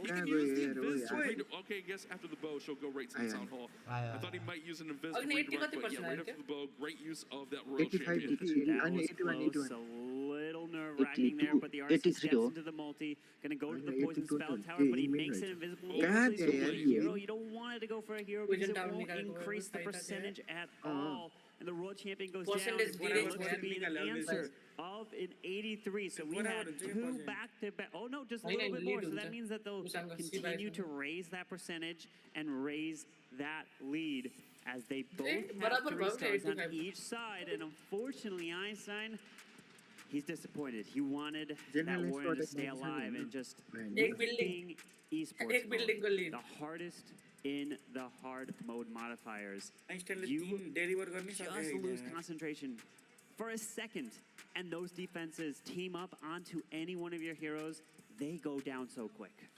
कहाँ can गयो use the hair invis to ओइ redirect. Okay, I guess after the bow, she'll go right to the town hall. I thought he might use an invis to Agni, redirect, but yeah, right after the bow, great use of that royal 85 champion. That अनि was 81 close, a little nerve-wracking there, but the artist steps into the multi, gonna go to the poison spell tower, but he makes it invisible. Hero, you don't want it to go for a hero because it won't increase the percentage at all. And the world champion goes down with what looks to be an answer of an 83. So we had two back-to-back. Oh no, just a little bit more. So that means that they'll continue to raise that percentage and raise that lead as they both have 3 stars on each side. And unfortunately, Einstein, he's disappointed. He wanted that warrior to stay alive and just lifting esports mode, the hardest in the hard mode modifiers. You just lose concentration for a second, and those defenses team up onto any one of your heroes. They go down so quick.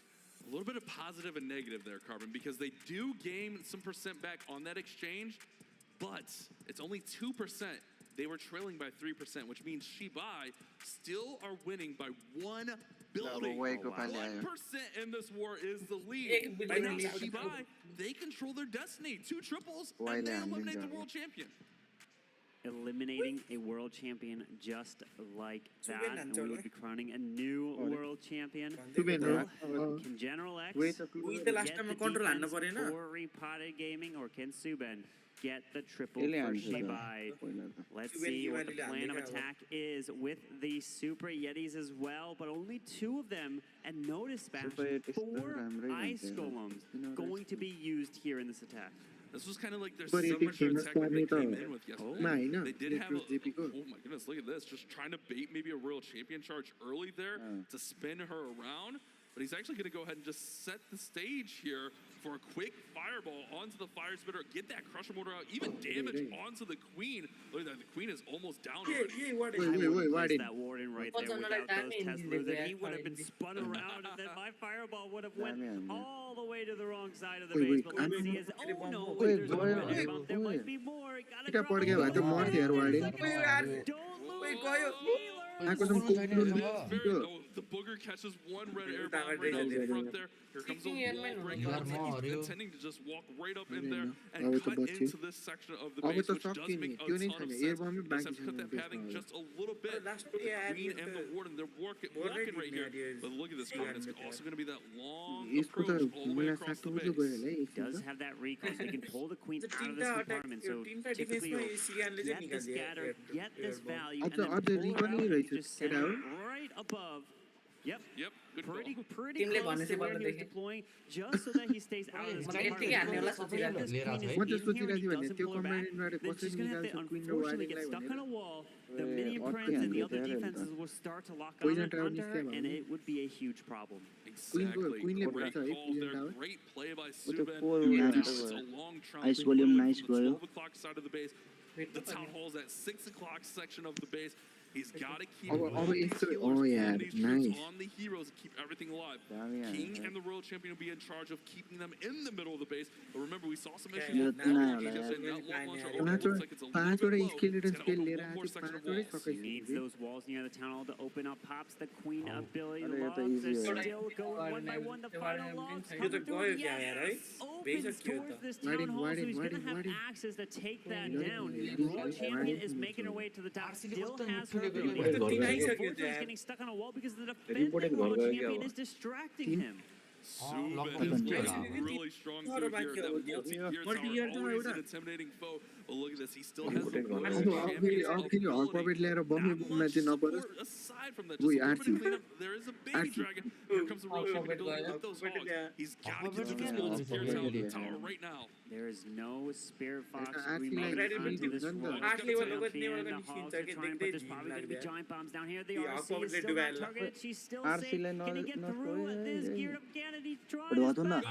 A little bit of positive and negative there, Carbon, because they do gain some percent back on that exchange, but it's only 2%. They were trailing by 3%, which means Shibai still are winning by 1 building. 1% in this war is the lead. And now Shibai, they control their destiny. 2 triples, and they eliminate the world champion. Eliminating a world champion just like that, and we will be crowning a new world champion. Can General X get the defense for Repotted Gaming, or can Suben get the triple for Shibai? Let's see what the plan of attack is with the Super Yetis as well, but only 2 of them, and notice back 4 ice golems going to be used here in this attack. This was kind of like their signature attack that they came in with yesterday. They did have oh my goodness, look at this. Just trying to bait maybe a royal champion charge early there to spin her around. But he's actually going to go ahead and just set the stage here for a quick fireball onto the fire spitter, get that crusher mortar out, even damage onto the queen. Look at that, the queen is almost down already. Wait, that warden right there without those Teslas, and he would have been spun around, and then my fireball would have went all the way to the wrong side of the base. But let's see as, oh no, there's a red bump. There might be more. Gotta drop it. Don't lose. Healer The booger catches one red air bomb right out the front there. Here comes a wall break. He's intending to just walk right up in there and cut into this section of the base, which does make a ton of sense. He does have to cut that padding just a little bit. The Queen and the Warden, they're walking right here. But look at this one. It's also going to be that long approach all the way across the base. He does have that recall, so he can pull the Queen out of this compartment. So typically, you'll get the scatter, get this value, and then pull it out, just send it right above. Yep. Pretty close to where he was deploying, just so that he stays out of this compartment. Then she's going to have to unfortunately get stuck on a wall. The minion prince and the other defenses will start to lock on onto her, and it would be a huge problem. Exactly. Great call there. Great play by Subban. It's a long Ice volume nice 12 o'clock side of the base. The town hall's at 6 o'clock section of the base. He's got to keep nice. on the heroes and keep everything alive. King and the Royal Champion will be in charge of keeping them in the middle of the base. But remember, we saw some issues. He needs those walls near the town hall to open up. Pops the Queen ability. Loves are still going one by one. The final logs coming through. Yes! Opens towards this town hall, so he's going to have access to take that down. Royal Champion is making her way to the top. Still has her ability. Unfortunately, he's getting stuck on a wall because the defending Royal Champion is distracting him. Subban is playing really strong through here. That multi-gear tower, always an intimidating foe. But look at this, he still has the Royal Champion. Aside from that, just there is a baby dragon. Here comes the Royal Champion with those hogs. He's got to get to this multi-gear tower right now. There is no Spirit Fox remaining onto this Royal Champion. The hogs are trying, but there's probably going to be giant bombs down here. The RC is still not targeted. She's still safe. Can he get through this geared up cannon? He's trying his best.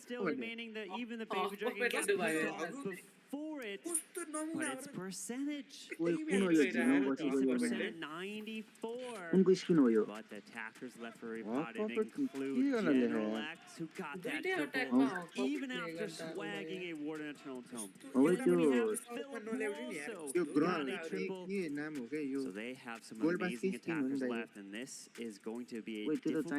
Still remaining, even the baby dragon gets before it, but it's percentage. 94. But the attackers left for repotted include General X, who got that triple, even after swagging a Warden Eternal Tome. So they have some amazing attackers left, and this is going to be a difficult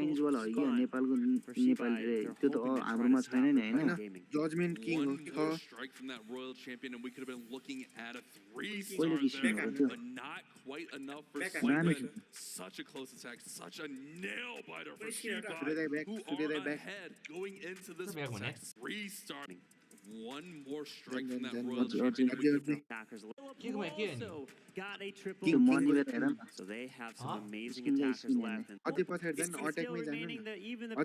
Judgment King. One more strike from that Royal Champion, and we could have been looking at a 3-star there, but not quite enough for Subban. Such a close attack, such a nail biter for Shiba, who are ahead going into this 3-star. One more strike from that Royal Champion. Also got a triple. So they have some amazing attackers left. Still remaining, even the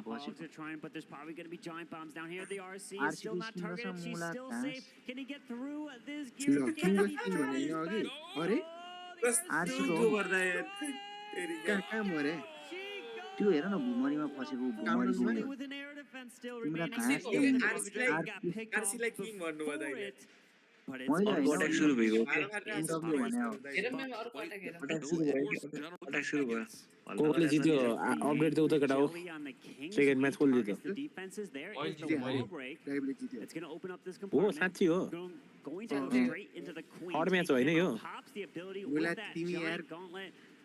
hogs are trying, but there's probably going to be giant bombs down here. The RC is still not targeted. She's still safe. Can he get through this gear? त्यो हेर न भुमरीमा फसेको भुमरी तिम्रो घाँस आरसीलाई king भन्नु भयो मैले सुरु भयो interview भन्यो अट्याक सुरु भयो कोले जित्यो अपडेट त उता केटा हो सेकेन्ड म्याच कोले जित्यो हो साच्चै हो थर्ड म्याच होइन यो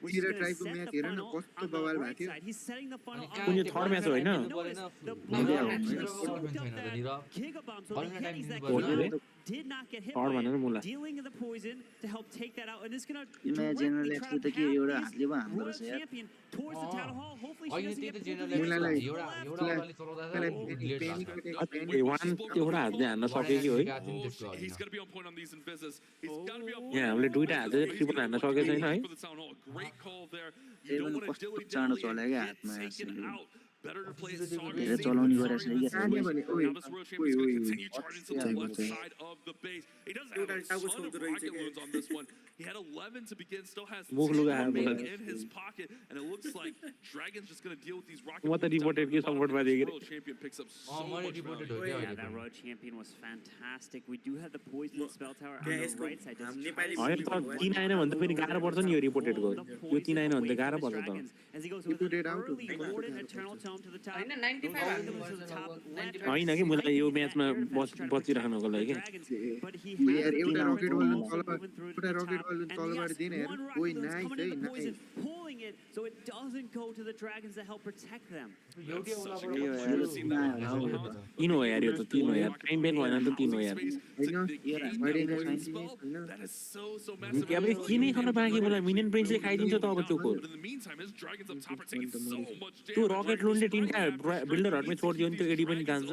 Zero try to match here na kosto bawal bhatyo कुनै थर्ड म्याच होइन थर्ड भनेर मुला इमेजिनल एक्स त के एउटा हातले भा हान्दो रहेछ यार वान एउटा हातले हान्न सके कि है यहाँ हामीले दुईटा हातले ट्रिपल हान्न सके छैन है कस्तो चाँडो चल्यो क्या हातमा Better to play it stronger. धेरै चलाउने गरेछ Now this Royal Champion's going to continue charging to the left side of the base. He doesn't have a ton of rocket wounds on this one. He had 11 to begin, still has 10 in his pocket, and it looks like Dragon's just going to deal with these rocket wounds. The Royal Champion picks up so much value. Yeah, that Royal Champion was fantastic. We do have the poison spell tower on the right side. होइन त 3 आएन भने त फेरि गाह्रो पर्छ नि यो reported गर्नु यो 3 आएन भने त गाह्रो पर्छ त As he goes with an early Warden Eternal Tome. home to the top. होइन 95 हाल्नु Goes to the top left. होइन कि मलाई यो म्याचमा बचिराख्नुको लागि But he यार has एउटा रकेट बल also moving through to the top. And तलबाट yes, दिने यार one ओइ rocket नाइस coming है into the nice poison, pulling it so it doesn't go to the dragons to help protect them. तीन हो यार यो त तीन हो यार टाइम बेल भएन त तीन हो यार That is so massive. अब किनै खान बाँकी मलाई मिनियन प्रिन्सले खाइदिन्छ त अब त्यो core But in the meantime, his dragons up top are taking so much त्यो damage. रकेट लोनले तिनटा बिल्डरहरुमै छोडिदियो भने त्यो एडी पनि जान्छ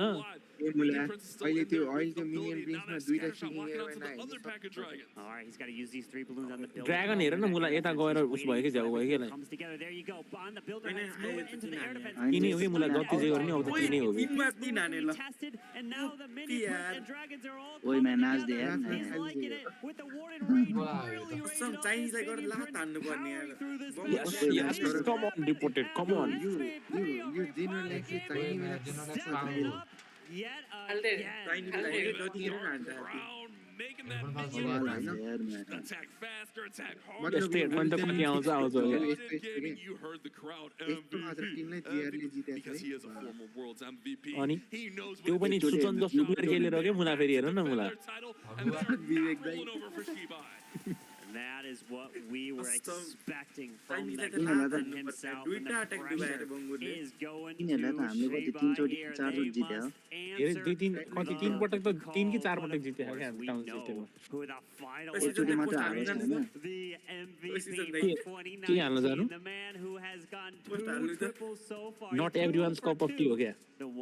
अहिले त्यो मिनियन प्रिन्समा दुईटा seeking All right, he's got to use these 3 balloons on the builder. Dragon हेर न मुला यता गएर उस भयो कि झ्याउ भयो कि लाई Comes together. There you go. On the builder, let's move it into the air defense. तिनै हो कि मुला जति जे गर्ने अब त तिनै हो Tested, and now the mini and dragons are all ओइ मैं नाच दे यार He's liking it with the warden rage. Really raised some up Chinese this like got minion lahat prince tanu garne powering yaar through this Yes, come on, deported, come on. You didn't like it tiny Yet Making that attack faster, attack harder. मतलब statement त कति आउँछ आउँछ Gaming, you heard the crowd MVP because he is a former world's MVP. अनि He knows त्यो पनि सुचन जस्तो player खेलेर के मुला फेरि हेर न मुला that is what we were expecting from the captain himself. And the pressure is going to Sheba here. They must दुई तीन कति तीन पटक त तीन कि चार पटक जिते क्या टाउन सिस्टममा who the final एकचोटि मात्र हारेछ हैन the MVP 2019, the man who has gone 2 triples so far. Not everyone's cup of tea हो क्या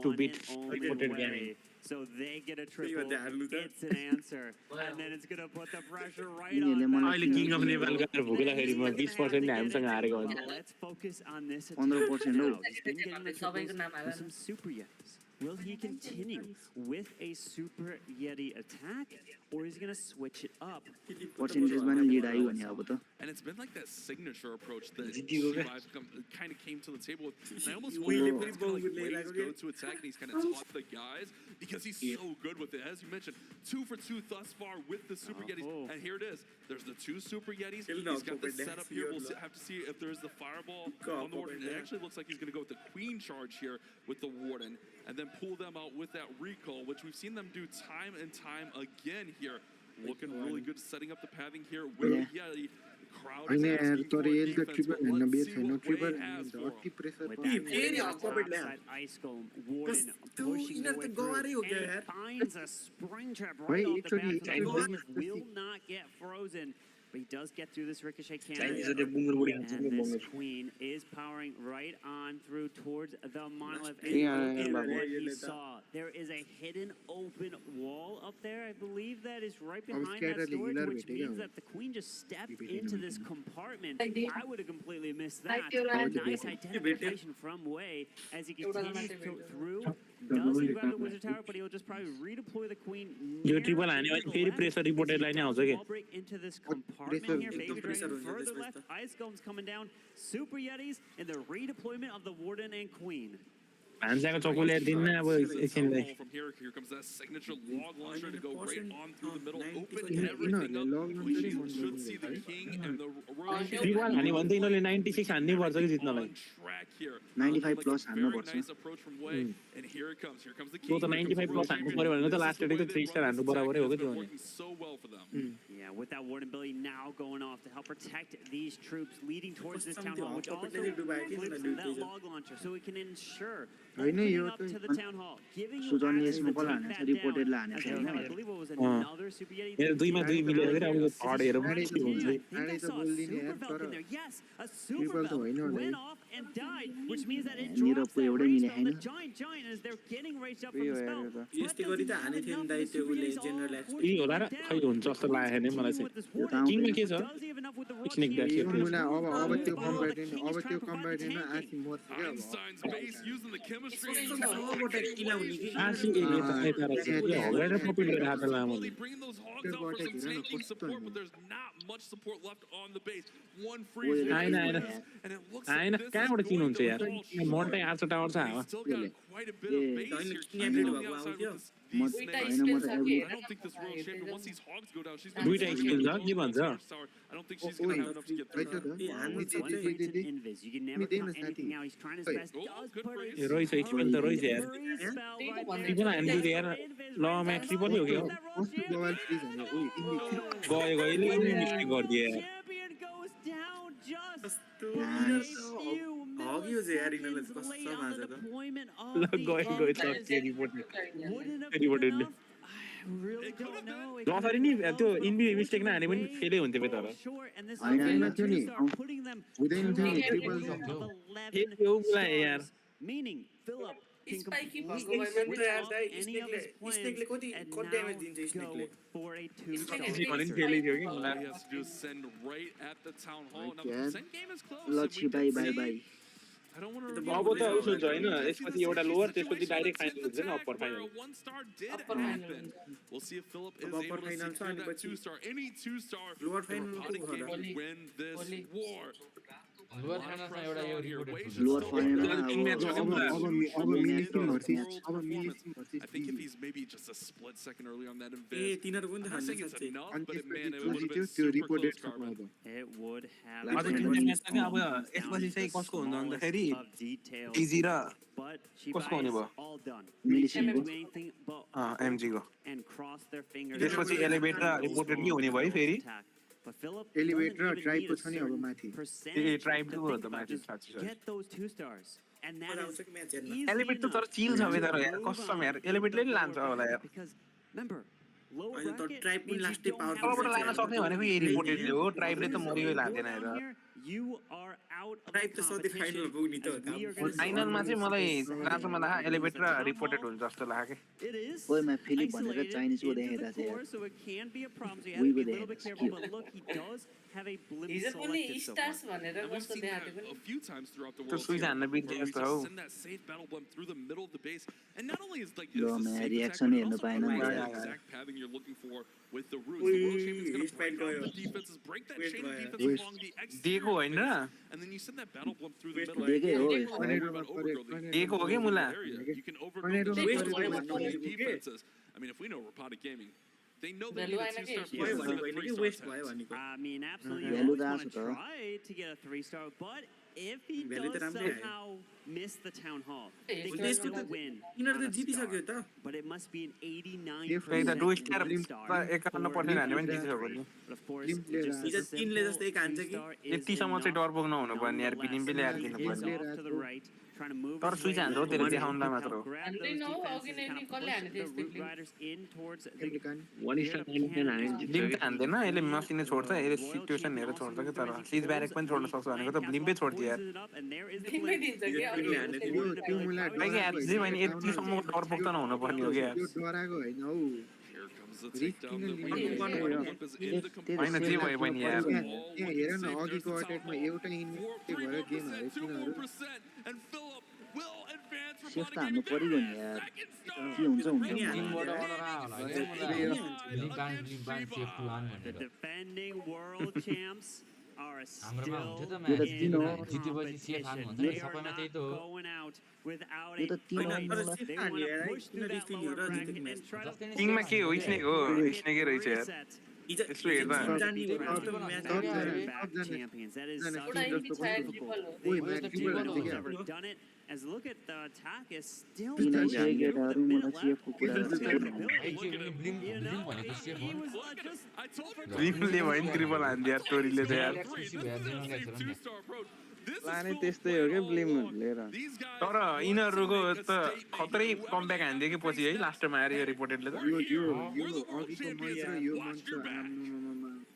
to beat reported gaming. So they get a triple. It's an answer, and then it's gonna put the pressure right on. अहिले king of Nepal गएर भुकेलाई म 20% हामीसँग हारेको हुन्छ Let's focus on this. 15% Now. He's been getting the triples with some super yetis. Will he continue with a super yeti attack, or is he gonna switch it up? पर्सेन्टेजमा नि lid आयो भने अब त And it's been like that signature approach that Shiva's kind of came to the table with. And I almost wonder if it's kind of like Wade's go-to attack, and he's kind of taught the guys because he's so good with it. As you mentioned, 2 for 2 thus far with the Super Yetis. And here it is. There's the 2 Super Yetis. He's got the setup here. We'll have to see if there's the fireball on the Warden. It actually looks like he's going to go with the Queen charge here with the Warden and then pull them out with that recall, which we've seen them do time and time again here. Looking really good, setting up the pathing here with the Yeti. होइन यार तर यसले त triple हेर्न base छैन triple अति pressure फेरि हकपट ल्या कस्तो इनर त गवारै हो क्या यार Finds a spring trap right off the bat. Will not get frozen. But he does get through this ricochet cannon. And this queen is powering right on through towards the monolith. And look at what he saw. There is a hidden open wall up there. I believe that is right behind that storage, which means that the queen just stepped into this compartment. I would have completely missed that. A nice identification from Wei as he continues through. Doesn't grab the wizard tower, but he'll just probably redeploy the queen. Yo triple हाने भने फेरि pressure reported line आउँछ के Break into this compartment here. Baby Dragon further left. Ice Golems coming down. Super Yetis and the redeployment of the Warden and Queen. भान्साको चोकोले दिन्न अब एकछिनलाई From here comes that signature log launcher to go right on through the middle, open everything up. We should see the king and the royal triple हाने भने त यिनीहरूले 96 हान्नै पर्छ कि जित्नलाई track here. 95 plus हान्नु Very पर्छ nice approach from Wei, and here it comes. Here comes the त्यो king. त 95 प्लस हान्नु पर्यो भने त लास्ट एटै त 3 स्टार हान्नु बराबरै हो के त्यो Working so well for them. Yeah, with that Warden ability now going off to help protect these troops leading towards this town hall, which also includes that log launcher, so we can ensure opening up to the town hall, giving you access to take that down. I believe it was another Super Yeti. मेरो दुईमा दुई मिलेर अब यो third हेरौँ के हुन्छ I think I saw a Super Falcon there. Yes, a Super Falcon went off and died, which means that it drops that race spell. The giant as they're getting raged up from the spell. यस्तै गरी त हाने थियो नि दाइ त्यो उले general x यही होला र खै हुन्छ जस्तो लागेको नि मलाई चाहिँ किङमा के छ पिक्निक ड्यास अब त्यो कम्बाइडेन आसी मर्छ क्या Einstein's base using the chemistry. आसी यता हगेर पपिल गरेर हात लामो Bringing those hogs out for some tanking support, but there's not much support left on the base. One freeze, आइन and it looks like this कहाँबाट चिन्नुहुन्छ यार मोन्टे आर्च टावर छ हावा दुईटा स्किल छ के भन्छ रहेछ स्किल त रहेछ यार ट्रिपल हान्दियो यार ल म्याच ट्रिपल हो क्या गयो गयो मिस्टेक गरिदियो यार रिपोर्टेडले जसरी नि त्यो इन्बी मिस्टेक नहाने पनि फेलै हुन्थ्यो बे तर यार Spiky भएको भए पनि स्नेकले कति ड्यामेज दिन्छ स्नेकले अब त उसो हुन्छ होइन यसपछि एउटा लोवर त्यसपछि डाइरेक्ट फाइनल हुन्छ नि अप्पर फाइनल लोवर फाइनलमा एउटा यो लोवर फाइनलमा अब मिलिङ versus I think if he's maybe just a split second early on that event, तिनीहरुको नि I'm saying it's enough, but man, it would त्यो have त्यो been reported super close, Carbon. It would have अब यसपछि चाहिँ कसको हुन्छ भन्दाखेरि easy र कसको हुने भयो एमजीको त्यसपछि एलिभेट र रिपोर्टेडली हुने भयो फेरि एलिभेट र ट्राइबको छ नि अब माथि ए ट्राइबको हो त माथि साच्चै एलिभेट त तर चिल छ बे तर यार कसम यार एलिभेटले नि लान्छ होला यार अहिले त ट्राइब पनि लास्टै पावर तलबाट लान सक्ने भनेको यही रिपोर्टेडले हो ट्राइबले त मरियो लाँदैन हेर ट्राइब त सधैँ फाइनल पुग्ने त फाइनलमा चाहिँ मलाई जहाँसम्म लाग्यो एलिभेट र रिपोर्टेड हुन्छ जस्तो लाग्यो के ओइ मा फिलिप भनेर चाइनिजको देखेको छ यार वी विल हिजो पनि स्टार्स भनेर कस्तो देखाएको A few times throughout the त्यो world, सुइज हान्न बित्दै जस्तो हो send that safe battle blimp through the middle of the base, and not only is like Yo, it's the man, safe reaction attack, but हेर्नु also पाएन provides नि the यार exact pathing you're looking for with the roots. The world champion's gonna break off the defenses, break that chain of defense along the दिएको होइन exterior, and then you send that battle blimp through the middle. दिएकै हो दिएको हो कि मुला You can overbuild the defenses. I mean, if we know Robotic Gaming, they know they need a 2-star player to send a 3-star test. I mean, absolutely. Value You always that's want to okay. try to get a 3-star, but if he Value does त राम्रै आयो। somehow miss the town hall, they त्यसको can still त win. यिनीहरु त on a जितिसक्यो star, त but it must be an 89% त्यही त 2 star star 51% हान्यो भने जितिसक्यो नि But of course, Limpले just हिजो a तिनले simple जस्तै एक हान्छ कि 2-star is यतिसम्म चाहिँ डर बोक्न हुनु पर्ने यार nonetheless. बिलिम्बीले हालिदिनु He's पर्ने off to the right, trying to move तर his सुइज way हान्छ हो त्यसले देखाउनलाई मात्र हो grab हान्दै those न हो, defenses, अघि नै kind नि of कसले push हाने the त्यस्तै root riders in towards the लिम त हान्दैन यसले मसिनै छोड्छ यसले सिचुएसन हेरेर छोड्छ कि तर सिज ब्यारेक पनि छोड्न सक्छ भनेको त लिम्बे छोड्दियो यार तिमीमै दिन्छ कि त्यो मुला भाइको यार जे भने यतिसम्म डर बोक्न हुनु पर्ने हो कि यार त्यो डराको होइन हौ Here comes the takedown. The lead blimp is in the होइन जे भयो पनि यार त्यहाँ हेर न अघिको अट्याकमा एउटा इन्भेस्ट भएर गेम हारे तिनीहरू 2% and Philip will advance safe त हान्नु परिगयो नि यार के हुन्छ हुन्छ टिमबाट अर्डर आयो होला के ब्लिम सेफ टु वान The भनेर defending world champs are हाम्रोमा हुन्थ्यो त still म्याच किन हो? जितेपछि सेफ हान भन्छ नि They are सबैमा not त्यही त हो going out without yo a त तिन fight. हो They want to push through that lower bracket and try to pull किङमा off के हो the स्नेक हो स्नेकै रहेछ यार reset. यसो हेर्दा Back-to-back champions. That is such एउटा a इन्टी छाया ट्रिपल हो ओइ They've म्याच ट्रिपल हान्छ क्या never done it. As look at the attack is still किन pushing चाहिँ through केटाहरू the मलाई minute सेफको left. कुरा His गर्छ ability, ब्लिम भनेको सेफ he हो was just लिमले भयो नि ट्रिपल हान्दियो यार टोरीले चाहिँ यार खुसी भएर दिनु गएको छ नि लाने त्यस्तै हो क्या ब्लिम लिएर तर यिनीहरूको त खतरै कमब्याक हान्दियो कि पछि है लास्टमा आएर यो रिपोर्टेडले त यो अघिको मन्च र यो मन्च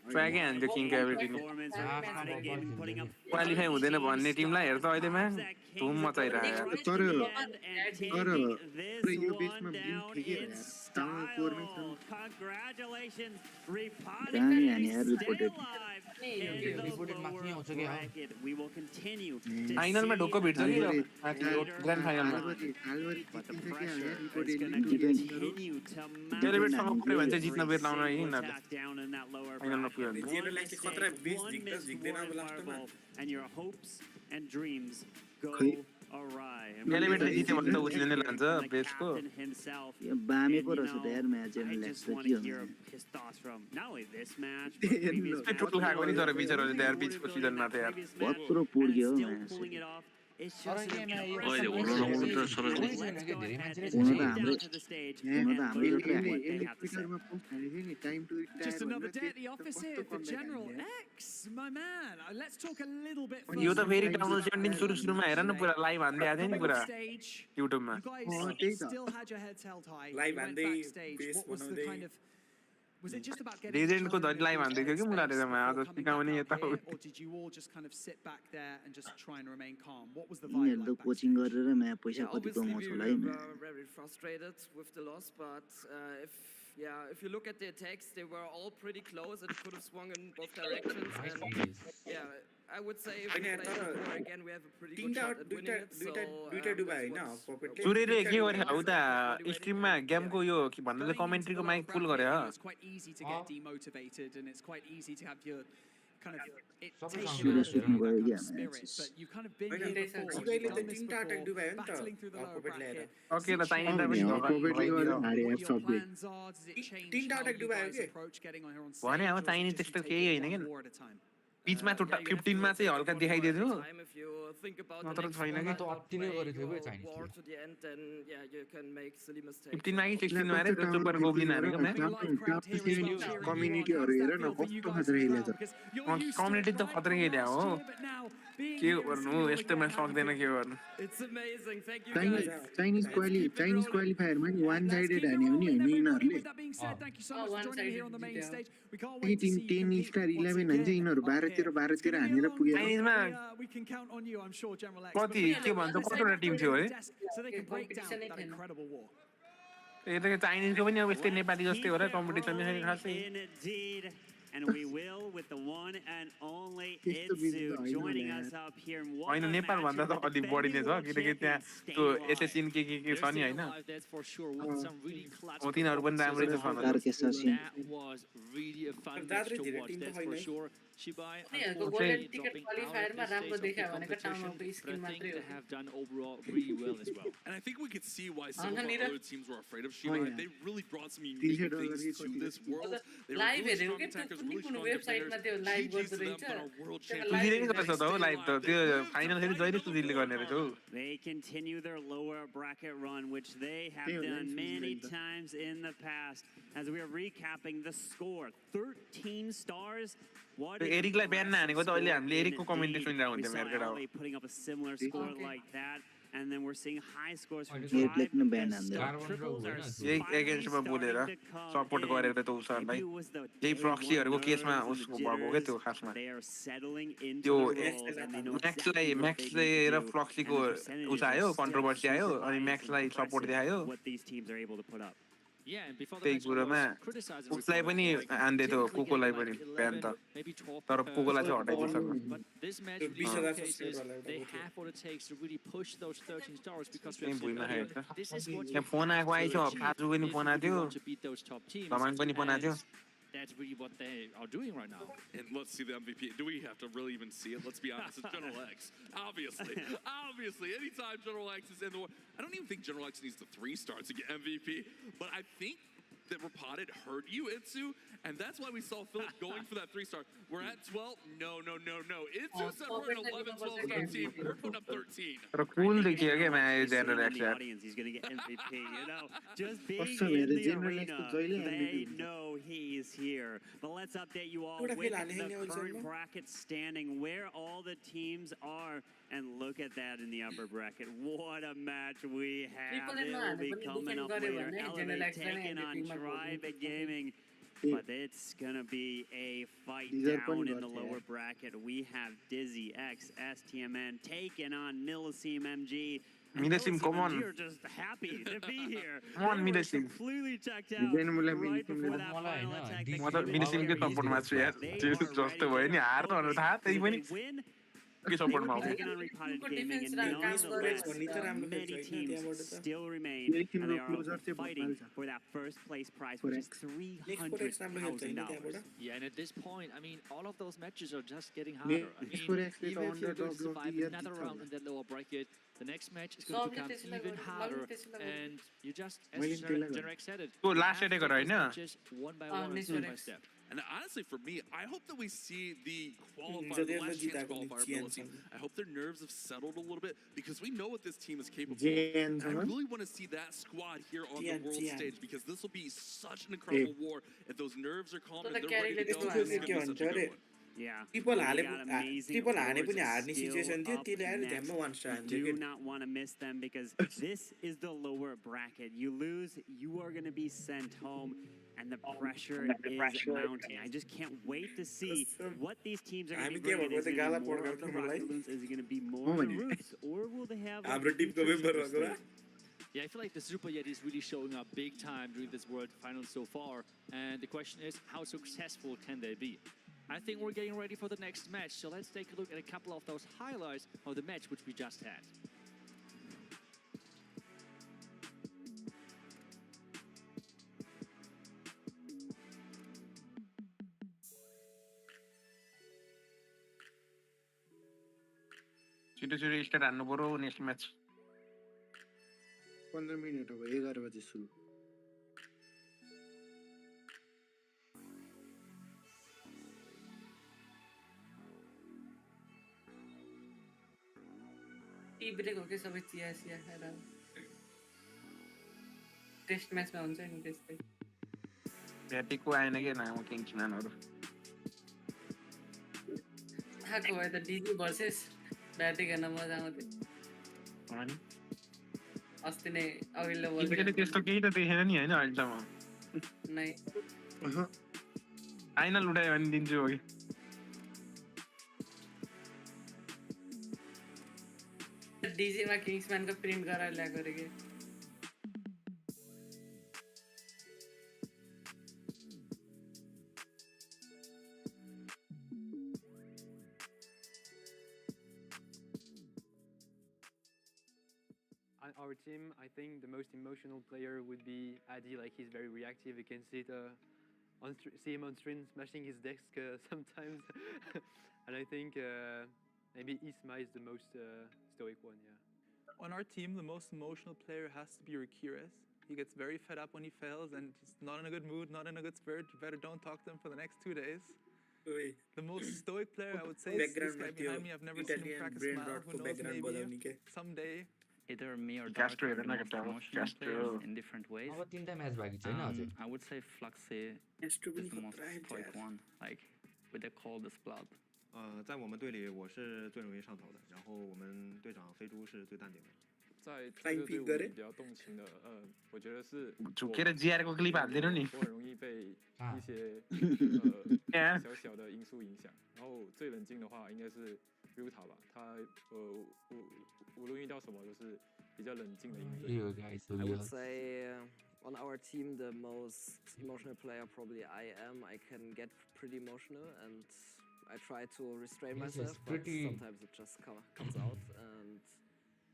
ट्र्याकै हान्थ्यो किङ क्याभिटीले performance. Robotic Gaming putting up qualify हुँदैन भन्ने टिमलाई हेर त अहिलेमा धुम मचाइरहेको यार तर and taking this यो one बेसमा ब्लिम down ठिकै in हो टाउन कोरमै छ style. Congratulations, Robotic दामी Gaming हाने यार stay reported alive in the reported माथि lower आउँछ क्या bracket. We will continue to फाइनलमा see ढोक्क भेट्छ कि later ग्रान्ड फाइनलमा हालभरि but the जितिन्छ क्या pressure is reported going to continue to mount. डेलिभेटसम्म पुग्यो भने चाहिँ जित्न बेर लाउन Single यिनीहरूले attack down in that lower फाइनलमा bracket. जेनरल एक्स खतरा 20 जिक्दा जिक्दैन अब लास्टमा and your hopes and dreams go awry. एलिमेन्टले जित्यो भने त उसिले नै लान्छ बेसको बामेको रहेछ त यार म्याच जेनरल एक्स त के हो his thoughts from not only this match but previous total खाएको नि तर बिचराले त यार बिचको सिजनमा त यार कत्रो पुड्यो match it's just just another day at the office here for General X, my man. Let's talk a little bit further. यो त फेरि टाउन 17 सुरुमा हेर न पुरा लाइभ हान्दै आथे नि पुरा युट्युबमा Still had your heads held high. Live हान्दै What was the kind of Was it just about getting legend को धरि लाइभ हान्दै थियो कि मुलारेमा आज सिकाउने यता or did you all just kind of sit back there and just try and remain calm? What was the vibe like? यिनीहरुले coaching गरेर match पैसा कति कमाउँछ होला है very frustrated with the loss, but if you look at the attacks, they were all pretty close. It could have swung in both directions. And I would say if we play before again, we have a pretty good shot at winning it. दुईटा डुबा हैन पकेटले सुरेले के गरे हौ त स्ट्रिममा गेमको यो के भन्नु कमेन्ट्रीको mic full गरे ह It's quite easy to get demotivated and it's quite easy to have your kind of it Sure, takes sure, you sure, out yeah, of spirit, but you kind of been Hahn here before, अहिले you've त done this तीनटा attack before, डुबा हैन त battling through the lower pocket ल्याएर bracket. Okay ल चाहिने त पनि पकेटले गर्दा हारे What your सबले plans are? Does it change तीनटा how अटैक you डुबायो guys के approach getting on here on भने stage, अब or is it चाहिने just त्यस्तो you take केही it हैन one के war at a time? बीचमा त 15 मा चाहिँ हल्का देखाइदियो If you think about नत्र the next छैन one, के अति नै गरेको थियो go war to the end, then you can make silly mistakes. 15 मा कि 16 मा रे त्यो सुपर गोब्लिन हानेको म्याच कम्युनिटीहरु हेर न कस्तो खतरा खेले त कम्युनिटी त खतरा खेले हो के गर्नु यस्तोमा सक्दैन के गर्नु It's amazing. Thank you guys. Chinese क्वालिफायरमा नि वान साइडेड हान्यो भने हैन यिनीहरुले That being said, thank you so much for joining me here on the main stage. We can't ती wait to team see you 10 compete star once 11 हान्छ again यिनीहरु up 12 here. 13 12 हानेर पुगे चाइनिजमा We can count on you, I'm sure, General X. कति के भन्छ कतिवटा Tim थियो है So they can break down that incredible war. यो त चाइनिजको पनि अब यस्तै नेपाली जस्तै हो र कम्पिटिसन नै खासै Indeed. And we will with the one and only Itzu joining us up here. हैन नेपाल भन्दा त अलि बढी नै छ किनकि त्यहाँ त्यो एसएसएन के छ नि हैन That's for sure. With some really clutch. हो तिनीहरु पनि राम्रै छ That was really a fun match to watch. That's for sure. Shibai, unfortunately dropping out at this stage of the competition, but I think they have done overall really well as well. And I think we could see why some of our other teams were afraid of Shibai. They really brought some unique things to this world. They were really strong attackers, really strong defenders. GG's to them, but our world champions. They continue their lower bracket run, which they have done many times in the past. As we are recapping the score, 13 stars. एरिकलाई ब्यान नहानेको त अहिले हामीले एरिकको comment सुनिरहेको हुन्थ्यो मेरो केटा हो putting up a similar score like that. And then we're seeing high scores from एटलेट न ब्यान हान्दै एक एगेन्स्टमा बोलेर सपोर्ट गरेर त उसहरुलाई जै प्रक्सीहरुको केसमा उसको भएको के त्यो खासमा त्यो म्याक्सले र प्रक्सीको उस आयो कन्ट्रोभर्सी आयो अनि म्याक्सलाई सपोर्ट देखायो Yeah, and before त्यही कुरोमा उसलाई पनि हान्दै थियो कुकोलाई पनि ब्यान त तर कुकोलाई चाहिँ हटाइदिन्छ But this match really showcases they have what it takes to really push those 13 stars because we have seen earlier, this is what you phone आएको आइछ फाजु पनि फोन आएको थियो to beat those top teams. Tamang पनि phone आएको थियो That's really what they are doing right now. And let's see the MVP. Do we have to really even see it? Let's be honest. It's General X. Obviously. Obviously. Anytime General X is in the war. I don't even think General X needs the 3 stars to get MVP. But I think that Rapoded heard you, Itzu. And that's why we saw Philip going for that 3-star. We're at 12. No. Itzu said we're at 11, 12, 13. We're putting up 13. तर कुल देखियो के मैं general x यार He's going to get MVP, you know. Just being in the arena, they know he's here. But let's update you all with the current bracket standing, where all the teams are. And look at that in the upper bracket. What a match we have. It will be coming up later. Elevate taking on Tribe Gaming. But it's going to be a fight down in the lower bracket. We have Dizzy X, STMN taking on Milliseam MG. Milliseam, come on. You're just happy to be here. Come on, Milliseam. Completely checked out right before that final attack. म त Milliseam के सपोर्टमा छु यार त्यो जस्तो भयो नि हार त थाहा त्यही पनि support मा taking on Repotted Gaming, and nonetheless, many teams still remain, and they are fighting for that first place prize, which is $300,000. Yeah, and at this point, I mean, all of those matches are just getting harder. I mean, even if you're going to survive another round in that lower bracket, the next match is going to become even harder, and you just, as Jarek said it, तो last day गरा हैन one by one, step by step. And honestly, for me, I hope that we see the qualifier, the last chance qualifier ability. I hope their nerves have settled a little bit because we know what this team is capable of. And I really want to see that squad here on the world stage because this will be such an incredible war. If those nerves are calm and they're ready to go, this is going to be such a good one. Yeah. People hane पनि हार्ने situation थियो त्यसले आएर झ्याम्म वान star Do not want to miss them because this is the lower bracket. You lose, you are going to be sent home, and the pressure is mounting. I just can't wait to see what these teams are going to be bringing. Is it going to be more of the rocket balloons? Is it going to be more of the roofs? Or will they have... Yeah, I feel like the Super Yeti is really showing up big time during this World Finals so far. And the question is, how successful can they be? I think we're getting ready for the next match. So let's take a look at a couple of those highlights of the match which we just had. छिटो start हान्नु पर्यो next match 15 minute हो 11 बजे सुरु tea break हो के सबै chia chia खाएर टेस्ट म्याचमा हुन्छ नि त्यस्तै ब्याटिकको आएन के नाम किङ्सम्यानहरु थाको भयो त डिजी भर्सेस ब्याटिक गर्न मजा आउँथ्यो अनि अस्ति नै अघिल्लो वर्ल्ड कप त्यस्तो केही त देखेन नि हैन अहिलेसम्म नै फाइनल उठायो भने दिन्छु हो कि डीजे मा किंग्समैन का प्रिंट करा ल्या करेंगे Our team, I think the most emotional player would be Adi. Like he's very reactive. You can see see him on stream smashing his desk sometimes, and I think maybe Isma is the most stoic one. Yeah. On our team, the most emotional player has to be Rakiris. He gets very fed up when he fails, and he's not in a good mood, not in a good spirit. You better don't talk to him for the next 2 days. The most stoic player, I would say, is this guy behind me. I've never seen him crack a smile. Who knows, maybe someday. Either me or Dark are the most emotional players in different ways. I would say Fluxy is the most stoic one, like with the coldest blood. 在我们队里我是最容易上头的，然后我们队长飞猪是最淡定的。在这个队伍里比较动情的，我觉得是我很容易被一些小小的因素影响。然后最冷静的话应该是 Ruta 吧，他无论遇到什么都是比较冷静的应对。I would say on our team the most emotional player probably I am. I can get pretty emotional and I try to restrain myself, but sometimes it just comes out. And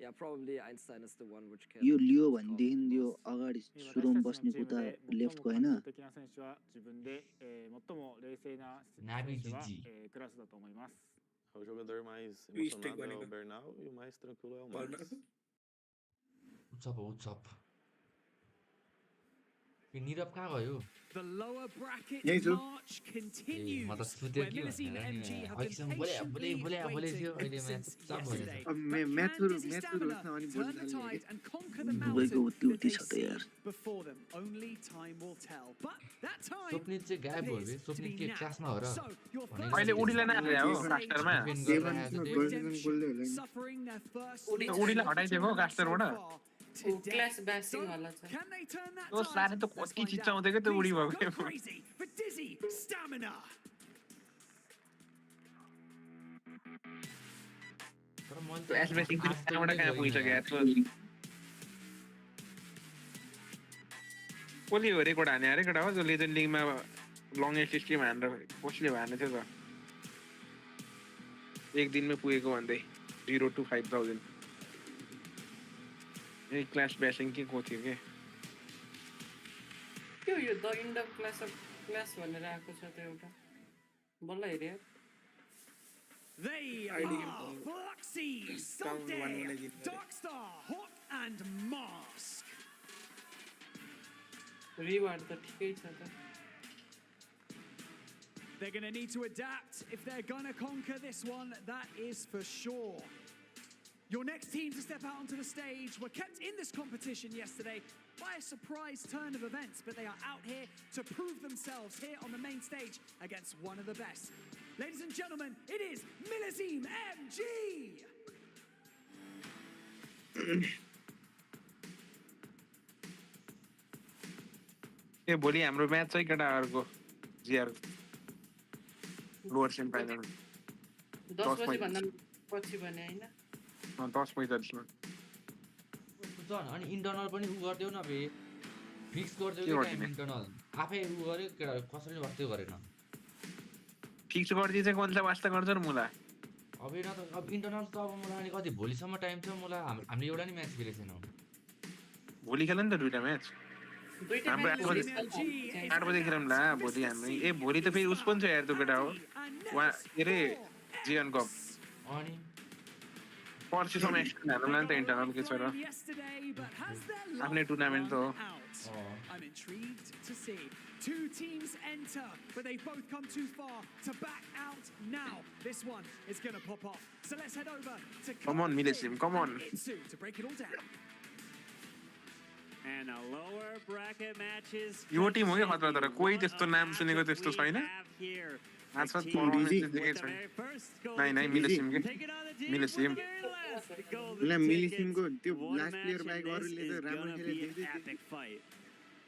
yeah, probably Einstein is the one which can. यो लियो भन्देखि यो अगाडि सुरुमा बस्ने कुता लेफ्टको हैन O jogador mais emocionado é o Bernal e o mais tranquilo é o Marcos. What's up? Nirav कहाँ गयो? The lower bracket march continues. Where Millicene MG have been patiently waiting since yesterday. Can Dizzy Stamina turn the tide and conquer the mountain that they see before them? Only time will tell. But that time appears to be now. So your first suffering their first class bashing वाला था Can they turn that तो सारे तो coat की चीज़ चाहते हैं तो उड़ी भाग गए for Dizzy Stamina तो ऐसे में सिंपल स्टैमिना कहाँ पूछ गया तो कोली हो रही कोड़ाने आ रहे कोड़ा जो लेजेंड लीग में लॉन्ग एज सिस्टम है अंदर कुछ ले वाने थे तो एक दिन में पुगेको भन्दै 0 to 5000 ए क्लास ब्यासिङ के को थियो के यो द इन्ड अफ क्लास भनेर आएको छ त्यो एउटा बल्ल हेरे They are Fluxy, Someday, Darkstar, Hawk and Mask. Reward the ठिकै छ त They're going to need to adapt if they're going to conquer this one, that is for sure. Your next team to step out onto the stage were kept in this competition yesterday by a surprise turn of events, but they are out here to prove themselves here on the main stage against one of the best. Ladies and gentlemen, it is Millizim MG! ए भोलि हाम्रो match चाहिँ केटाहरुको GR lower semi final 10 बजे भन्दा पछि भने हैन 10:45 मा जन अनि इन्टर्नल पनि उ गर्दियौ न बे फिक्स गर्दियौ के टाइम इन्टर्नल आफै उ गर्यो केटा कसैले वास्तै गरेन फिक्स गर्दै चाहिँ कोनले वास्ता गर्छ र मुला अब न त अब इन्टर्नल त अब मलाई कति भोलिसम्म टाइम छ मलाई हामीले एउटा नि म्याच खेलेको छैनौ भोलि खेल्न नि त दुईटा म्याच हाम्रो 8 बजे खेलौँला भोलि हामी ए भोलि त फेरि उस पनि छ यार त्यो केटा हो वा के रे जीवन कप अनि पर्सिसम्म एक्सटेन्ड हाल्नुला नि त इन्टर्नल के छ र आफ्नै टुर्नामेन्ट त हो I'm intrigued to see. Two teams enter, but they both come too far to back out now. This one is going to pop off. So let's head over to Come on, Millizim, come on. Itsu to break it all down. And a lower bracket matches. यो team हो के खतरा तर कोही त्यस्तो नाम सुनेको त्यस्तो छैन आज परफर्मेन्स देखेको छैन नाइ नाइ मिलिसिम के मिलिसिम ल मिलिसिमको त्यो लास्ट प्लेयर बाहेक अरूले त राम्रो खेले देख्दै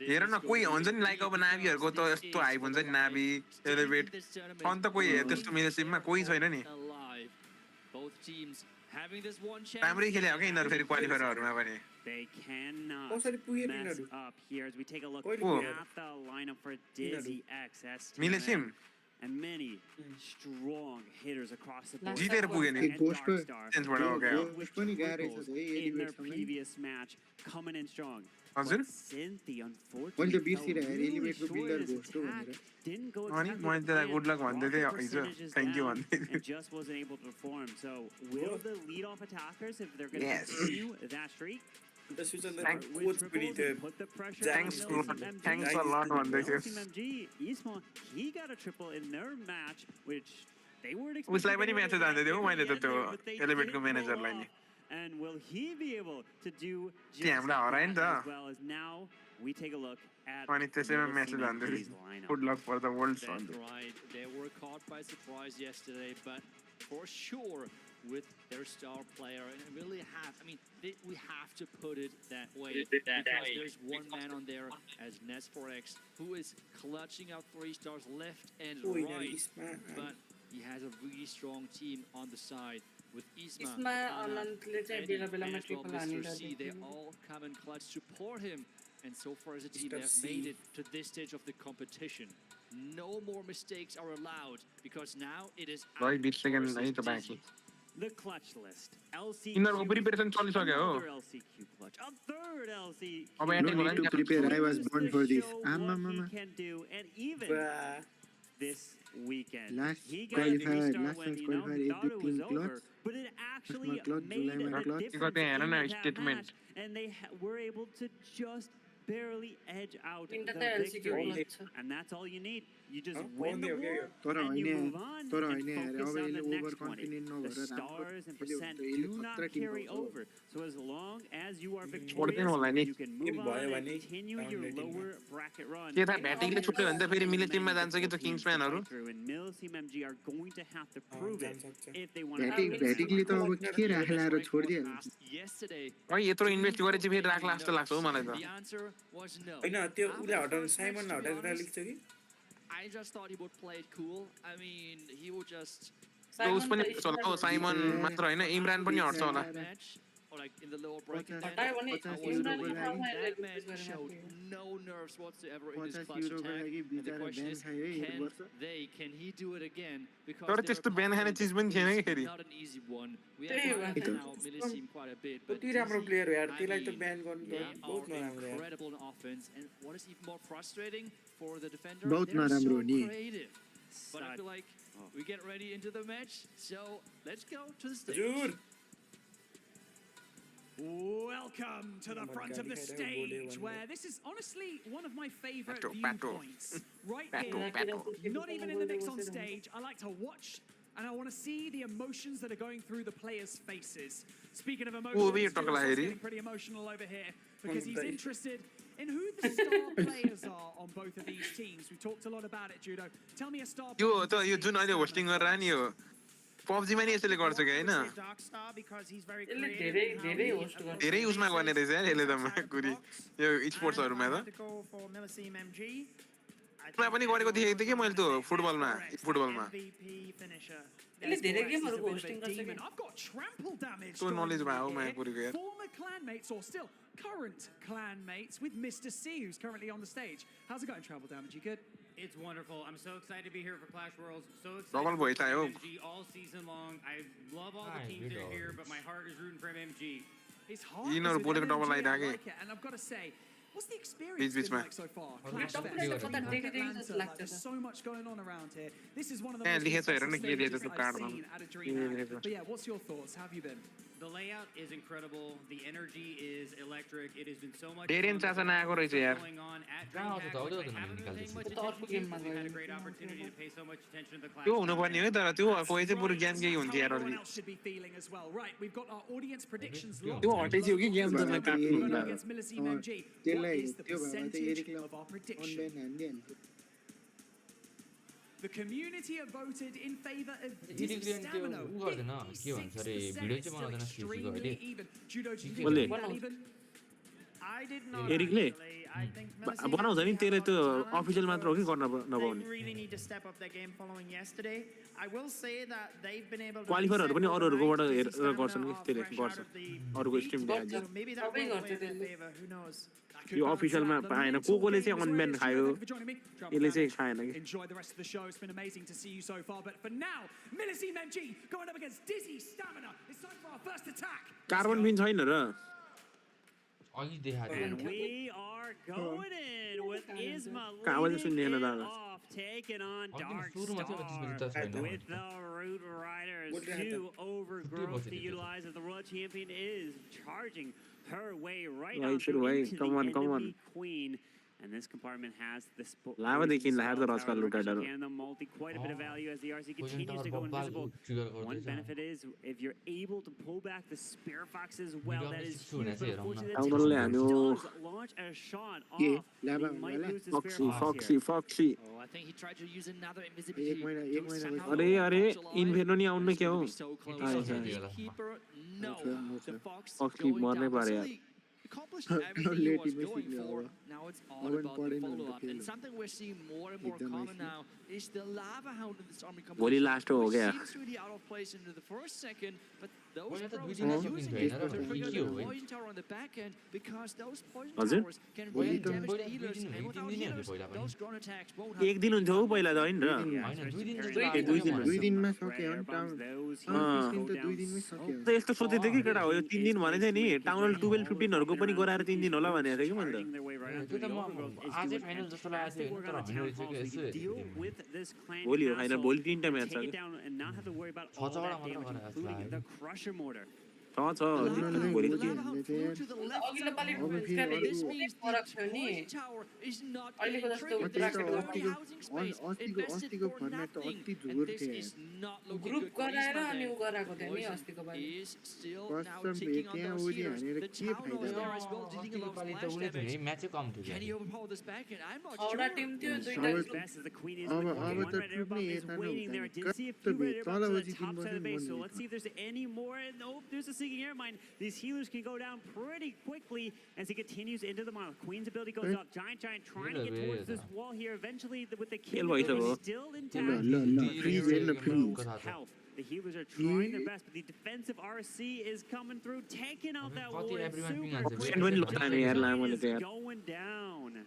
हेर न कोही हुन्छ नि लाइक अब नाभीहरुको त यस्तो हाइप हुन्छ नि नाभी एलिभेट अन्त कोही त्यस्तो मिलिसिममा कोही छैन नि राम्रै खेले हो के यिनीहरु फेरि क्वालिफायरहरुमा पनि They cannot mess up here as we take a look at the lineup for Dizzy XS. Millizim. And many strong hitters across the board. जितेर पुगे नि सेन्सबाट हो गयो in their previous match coming in strong. हजुर Cynthia मैले बिर्सिएर हेरे एलिभेटको builder घोस्टो भनेर अनि मैले त्यसलाई गुड लक भन्दै थिएँ हिजो थ्याङ्क यू भन्दै and just wasn't able to perform. So will the lead off attackers, if they're going to continue that streak, Thanks a lot भन्दै थियो Isma, he got a triple in their match, which they weren't expecting. उसलाई पनि match जान्दै थियो मैले त त्यो एलिभेटको म्यानेजरलाई नि And will he be able to do just as well as now we take a look at अनि त्यसैमा म्याच जान्दै थियो good luck for the world सन Right, they were caught by surprise yesterday, but for sure with their star player, and really we have to put it that way, because there's one man on there as Nes4X who is clutching out 3 stars left and right, but he has a really strong team on the side with Isma, Mr. C. They all come and clutch support him, and so far as a team they have made it to this stage of the competition. No more mistakes are allowed, because now it is the clutch list. LCQ, यिनीहरुको preparation चलिसक्यो हो LCQ clutch. A third LCQ. अब attack होला नि to prepare. I was born for this. He can do, and even this weekend. Last he got a restart when Dado was over, clutch. but it actually made a difference in that match, and they were able to just barely edge out the victory, and that's all you need. You just win the war and you move on and focus on the next 20. The stars and percent do not carry over. So as long as you are victorious, you can move on and continue your lower bracket run. के थाहा ब्याटिङले छुट्यो भने त फेरि मिलिटिममा जान्छ कि त किङ्सम्यानहरु And Millizim MG are going to have to prove it if they want to ब्याटिङले त अब के राख्ला र छोड्दिहाल्छ Yesterday, है यत्रो इन्भेस्ट गरेपछि फेरि राख्ला जस्तो लाग्छ हो मलाई त the answer was no. हैन त्यो उले हटाउन साइमन हटाएर लेख्छ कि I just thought he would play it cool. I mean, he would just उस पनि चल्छ साइमन मात्र हैन इमरान पनि हट्छ होला match, or like in the lower bracket. That man showed no nerves whatsoever in his clutch attack. And the question is, can he do it again? Because तर त्यस्तो बिहान खाने चिज पनि थिएन कि फेरि not an easy one. We have now Millicene quite a bit, but player यार त्यसलाई त ban गर्नु they बहुत are नराम्रो यार incredible in offense, and what is even more frustrating for the defender, बहुत they're so नराम्रो नि creative. But I feel like we get ready into the match, so let's go to the stage. Welcome to the front of the stage, where this is honestly one of my favorite viewpoints. Right here, not even in the mix on stage. I like to watch and I want to see the emotions that are going through the players' faces. Speaking of emotions, Judo's getting pretty emotional over here because he's interested in who the star players are on both of these teams. We talked a lot about it, Judo. Tell me a star player. यो जुन अहिले hosting गरेर नि यो पबजीमा नि यसले गर्छ कि हैन धेरै उसमा गर्ने रहेछ यार यसले त कुरी यो स्पोर्ट्सहरुमा त उसमा पनि गरेको देखेको थिएँ कि मैले त्यो फुटबलमा यसले धेरै गेमहरुको होस्टिङ गर्छ के I've got trample damage. त्यो नलेज भयो म कुरीको यार Former clanmates or still current clanmates with Mr. C, who's currently on the stage. How's it going, Trample Damage? You good? It's wonderful. I'm so excited to be here for Clash Worlds. So excited for MMG all season long. I love all the teams that are here, but my heart is rooting for MMG. His heart is with MMG. I like it. And I've got to say, what's the experience been like so far? Clash Fest, there's so much going on around here. This is one of the most successful stages I've seen at a DreamHack. But yeah, what's your thoughts? How have you been? The layout is incredible. The energy is electric. It has been so much Darian fun going on at DreamHack. I haven't been paying much attention because we've had a great opportunity to pay so much attention to the Clash. त्यो हुनुपर्ने हो तर त्यो कोही चाहिँ पुरो game के हुन्छ यार Everyone else should be feeling as well. Right, we've got our audience predictions locked. त्यो हटे थियो कि गेम त Going against Millicene MG. What is the percentage of our prediction? The community have voted in favor of Dizzy Stamina. 56% still extremely even. Judo, do you think it's well even? I did not एरिकले I think बनाउँछ नि त्यसले त्यो official मात्र हो कि गर्न नपाउने they really need to step up their game following yesterday. I will say that they've been able to क्वालिफायरहरु पनि अरूहरुकोबाट हेरेर गर्छन् कि त्यसले गर्छ अरूको स्ट्रिम देखाइन्छ so maybe that will play in their favor, who knows. यो अफिसियलमा पाएन कोले चाहिँ अनब्यान खायो यसले चाहिँ खाएन कि Enjoy the rest of the show. It's been amazing to see you so far. But for now, Millicene MG going up against Dizzy Stamina. It's time for our first attack. Carbon pin छैन र And we are going in with Isma कहाँबाट सुन्दैन दादा off, taking on Dark Star with the Root Riders. 2 overgrowth to utilize as the world champion is charging her way right on through into the enemy queen. And this compartment has the and the multi quite a bit of value as the RC continues to go invisible. One benefit is if you're able to pull back the Spear Fox as well, that is huge. But unfortunately, that does launch a shot off. He might lose the Spear Fox here. Oh, I think he tried to use another invisibility. अरे इन्फेर्नो नि आउनु के हो Keeper, no. The Fox Foxy मर्नै पर्यो यार accomplished everything he was going for. Now it's all about the follow-up. And something we're seeing more and more common now is the Lava Hound in this army coming. Volley last हो गया Seems to be out of place into the first second, but those pros are using it to trigger the poison tower on the back end because those poison towers can really damage the healers. And without healers, those drone attacks won't have. एक दिन हुन्छ हो पहिला त हैन र दुई दिनमा सक्यो नि त यस्तो सोचे थिए कि केटा हो यो 3 दिन भने चाहिँ नि टाउन हल 12 15 हरुको पनि गराएर 3 दिन होला भनेको थिए कि मैले त्यो त म आजै फाइनल जस्तो लागेको थियो तर हामीले चाहिँ यसो भोलि हो फाइनल भोलि 3 टा म्याच छ Take it down and not have to worry about all that damage, including the Crusher Mortar. छ भोलि This means the poison tower is not getting triggered. There's no housing space. Invested for nothing. And this is not looking good for Isma. Is still now taking on those healers. The town is there as well, dealing a lot of splash damage. Can he overpower this back end? I'm not sure. As fast as the queen is, one red air bomb is waiting there. Didn't see a few red air bombs at the top side of the base, so let's see if there's any more. Nope, there's a sinking air mine. These healers can go down pretty quickly as he continues into the mile. Queen's ability goes up. Giant trying to get towards this wall here. Eventually, with the kill still intact. Health. The healers are trying their best, but the defensive RC is coming through, taking out that ward. Super is going down.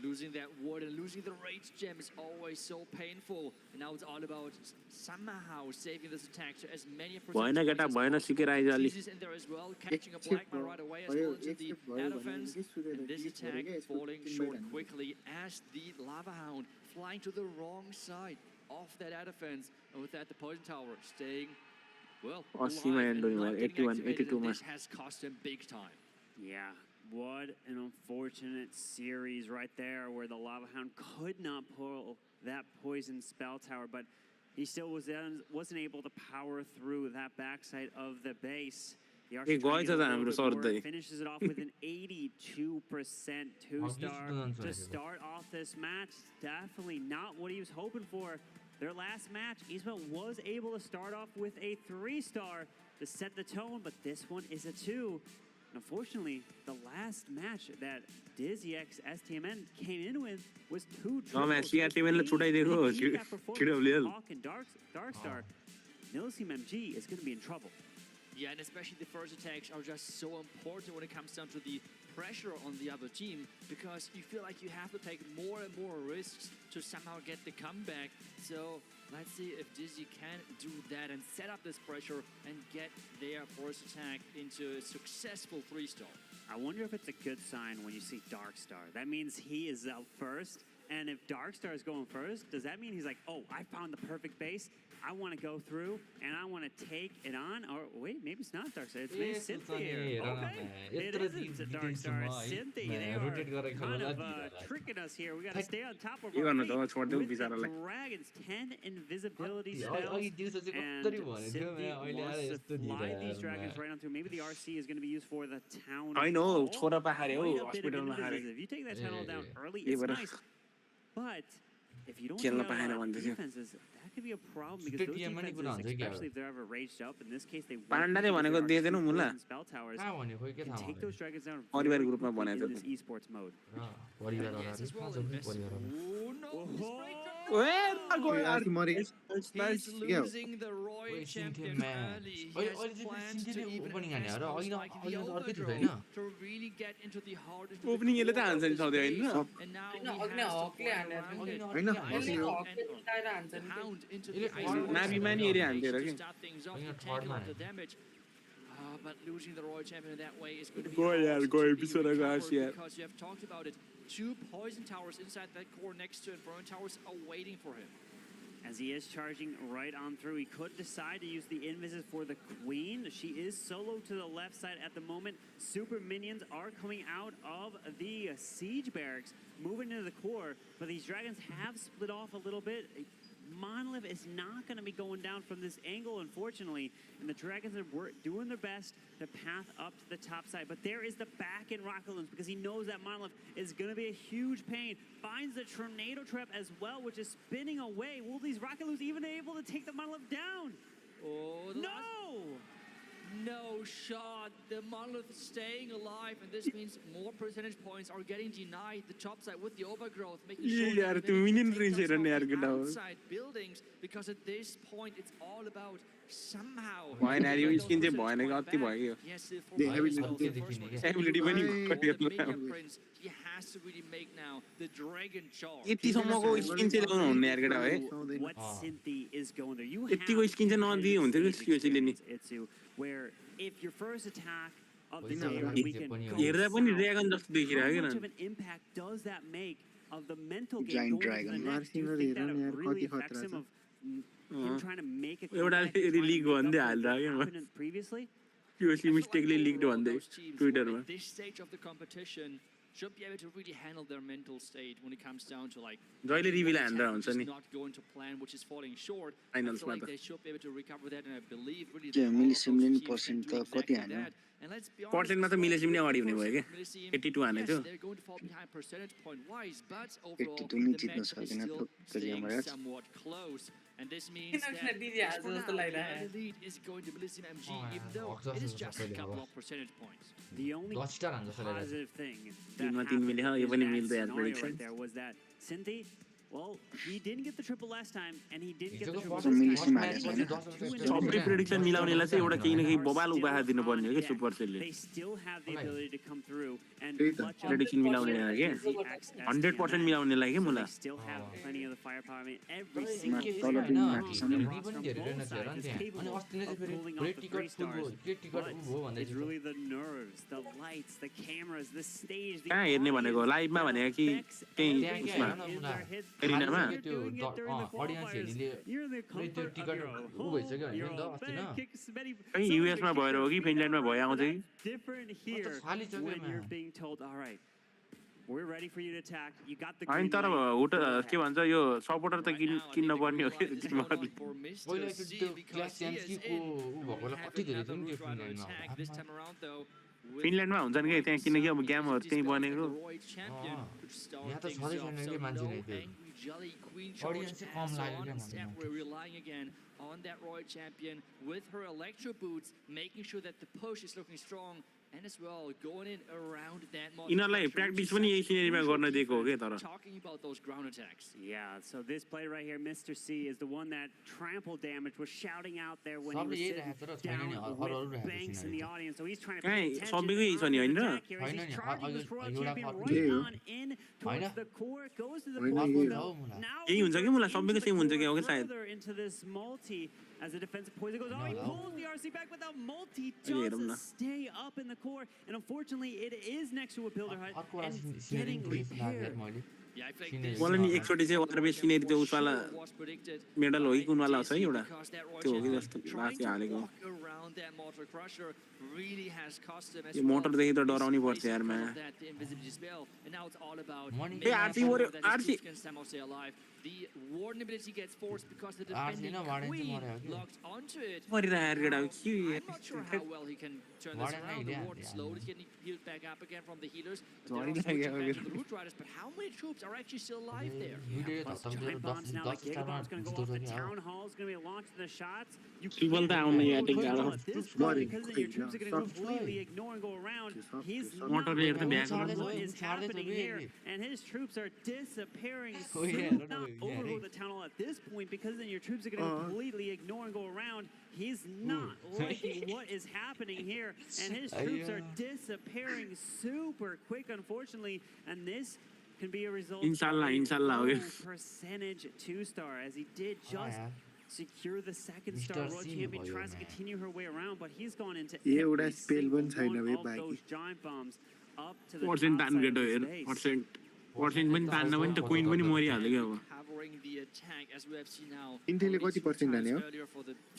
losing that ward and losing the rage gem is always so painful. And now it's all about somehow saving this attack to as many percentage points as possible. Dizzy's in there as well, catching a Blackmar right away as well into the air defense. And this attack falling short quickly as the Lava Hound flying to the wrong side of that air defense. And with that, the Poison Tower staying, well, alive and not getting activated, and this has cost him big time. Yeah, what an unfortunate series right there where the Lava Hound could not pull that poison spell tower, but he still wasn't able to power through that backside of the base. The Archer finishes it off with an 82% two-star to start off this match. Definitely not what he was hoping for. Their last match, Isma was able to start off with a 3-star to set the tone, but this one is a 2. Unfortunately, the last match that Dizzy X STMN came in with was 2 triples. Hawk and Darkstar. Nilsim MG is going to be in trouble. Yeah, and especially the first attacks are just so important when it comes down to the pressure on the other team, because you feel like you have to take more and more risks to somehow get the comeback. So let's see if Dizzy can do that and set up this pressure and get their first attack into a successful 3-star. I wonder if it's a good sign when you see Darkstar. That means he is out first. And if Darkstar is going first, does that mean he's like, oh, I found the perfect base. I want to go through and I want to take it on. Or wait, maybe it's not Darkstar. It's maybe Cynthia. Okay. It isn't Darkstar. Cynthia. They are kind of tricking us here. We got to stay on top of our feet with the Dragon's 10 invisibility spells. And Cynthia wants to fly these dragons right onto. Maybe the RC is going to be used for the town. I know. If you take that tunnel down early, it's nice. But if you don't have defenses, that could be a problem because those defenses, especially if they're ever raged up, in this case they won't spell towers, can take those dragons down in this esports mode. He's losing the Roy champion early. He has plans to even like the overdraw to really get into the heart of the opening and now he has to hound into the ice to start things off, to take a lot of damage. But losing the Royal Champion in that way is going to be hard because you have talked about it. 2 poison towers inside that core next to it. Burn towers are waiting for him. As he is charging right on through, he could decide to use the invises for the Queen. She is solo to the left side at the moment. Super minions are coming out of the siege barracks, moving into the core, but these dragons have split off a little bit. Monolith is not going to be going down from this angle, unfortunately, and the dragons are doing their best to path up to the top side. But there is the back in Rocket Loons because he knows that Monolith is going to be a huge pain. Finds the tornado trap as well, which is spinning away. Will these Rocket Loons even be able to take the Monolith down? Oh, no! No shot. The Monolith is staying alive, and this means more percentage points are getting denied. The top side with the overgrowth, making sure that they outside buildings, because at this point it's all about somehow. Yes, Prince, he has to really make now the Dragon Charge. What Cynthia is going there. You have where if your first attack of the day or weekend goes south, how much of an impact does that make of the mental game going to the next? Do you think that it really affects him of him trying to make a comeback happened previously? Mistakenly leaked on the Twitter. At this stage of the competition, should be able to really handle their mental state when it comes down to like not going to plan, which is falling short. I feel like they should be able to recover that, and I believe really and let's be honest, they're going to fall behind percentage point wise, but overall the match is still staying somewhat close. And this means that the lead is going to Blissim MG, even though it is just a couple of percentage points. The only positive thing that happened in that scenario right there was that Cynthia Well, he didn't get the triple last time, and he didn't get the triple this time. सबै prediction मिलाउनेलाई चाहिँ एउटा केही न केही बबाल उपहार दिनुपर्ने हो कि सुपरसेलले They still have the ability to come through and prediction मिलाउनेलाई के 100% मिलाउनेलाई के मुला They still have plenty of the firepower. I mean, every single player on the roster on both sides is capable of pulling off the 3 stars. But it's really the nerves, the lights, the cameras, the stage. कहाँ हेर्ने भनेको लाइभमा भनेको कि त्यही उसमा एरिनामा कहीँ युएसमा भएर हो कि फिनल्यान्डमा भयो आउँछ कि Different here when you're being told, all right, we're ready for you to attack. You got the होइन तर होटल के भन्छ यो सपोर्टर त किन्न पर्ने हो कि फिनल्यान्डमा हुन्छन् कि त्यहाँ किनकि अब गेमहरू त्यहीँ बनेको यहाँ त छँदै छैन कि मान्छे नै त्यो अडियन्स चाहिँ कम लाग्यो क्या we're relying again on that Roy champion with her electro boots, making sure that the push is looking strong. And as well, going in around that. यिनीहरूलाई प्र्याक्टिस पनि यही सिनेरीमा गर्न दिएको हो के तर Talking about those ground attacks. Yeah, so this play right here, Mr. C, is the one that trample damage was shouting out there when he was sitting down with Banks in the audience. So he's trying to pay attention on the attack here as he's charging this Royal champion right on in towards the core. Goes to the post though. Now he's further into this multi as the defensive poison goes. Oh, he pulls the RC back, but the multi doesn't stay up in the core, and unfortunately, it is next to a builder hut and getting repaired. Yeah, I feel like मलाई नि एकचोटि चाहिँ वारबे scenery त्यो उसवाला medal हो कि कुनवाला छ है एउटा त्यो हो कि जस्तो लास्ट हालेको यो मोटरदेखि त डराउनै पर्छ यार मा ए आरसी मर्यो RC The warden ability gets forced because the defending queen locked onto it. I'm not sure how well he can turn this around. The warden slowly is getting healed back up again from the healers. They're also switching back to the root riders, but how many troops are actually still alive there? Giant bombs now, like Gigabomb's going to go off the town hall's going to be launched the shots. You can't down at this point because then your troops are going to completely ignore and go around. He's not what is happening here, and his troops are disappearing soon. Overload the town hall at this point because then your troops are going to completely ignore and go around. He's not liking what is happening here, and his troops are disappearing super quick, unfortunately, and this can be a result of percentage 2-star, as he did just secure the second star. World champion tries to continue her way around, but he's gone into every single one of those giant bombs up to the top side of the space. Percent पनि तान्न पनि त queen पनि मरिहाल्यो क्या अब covering the attack as we have seen now. इन्टेलले कति percent हाल्यो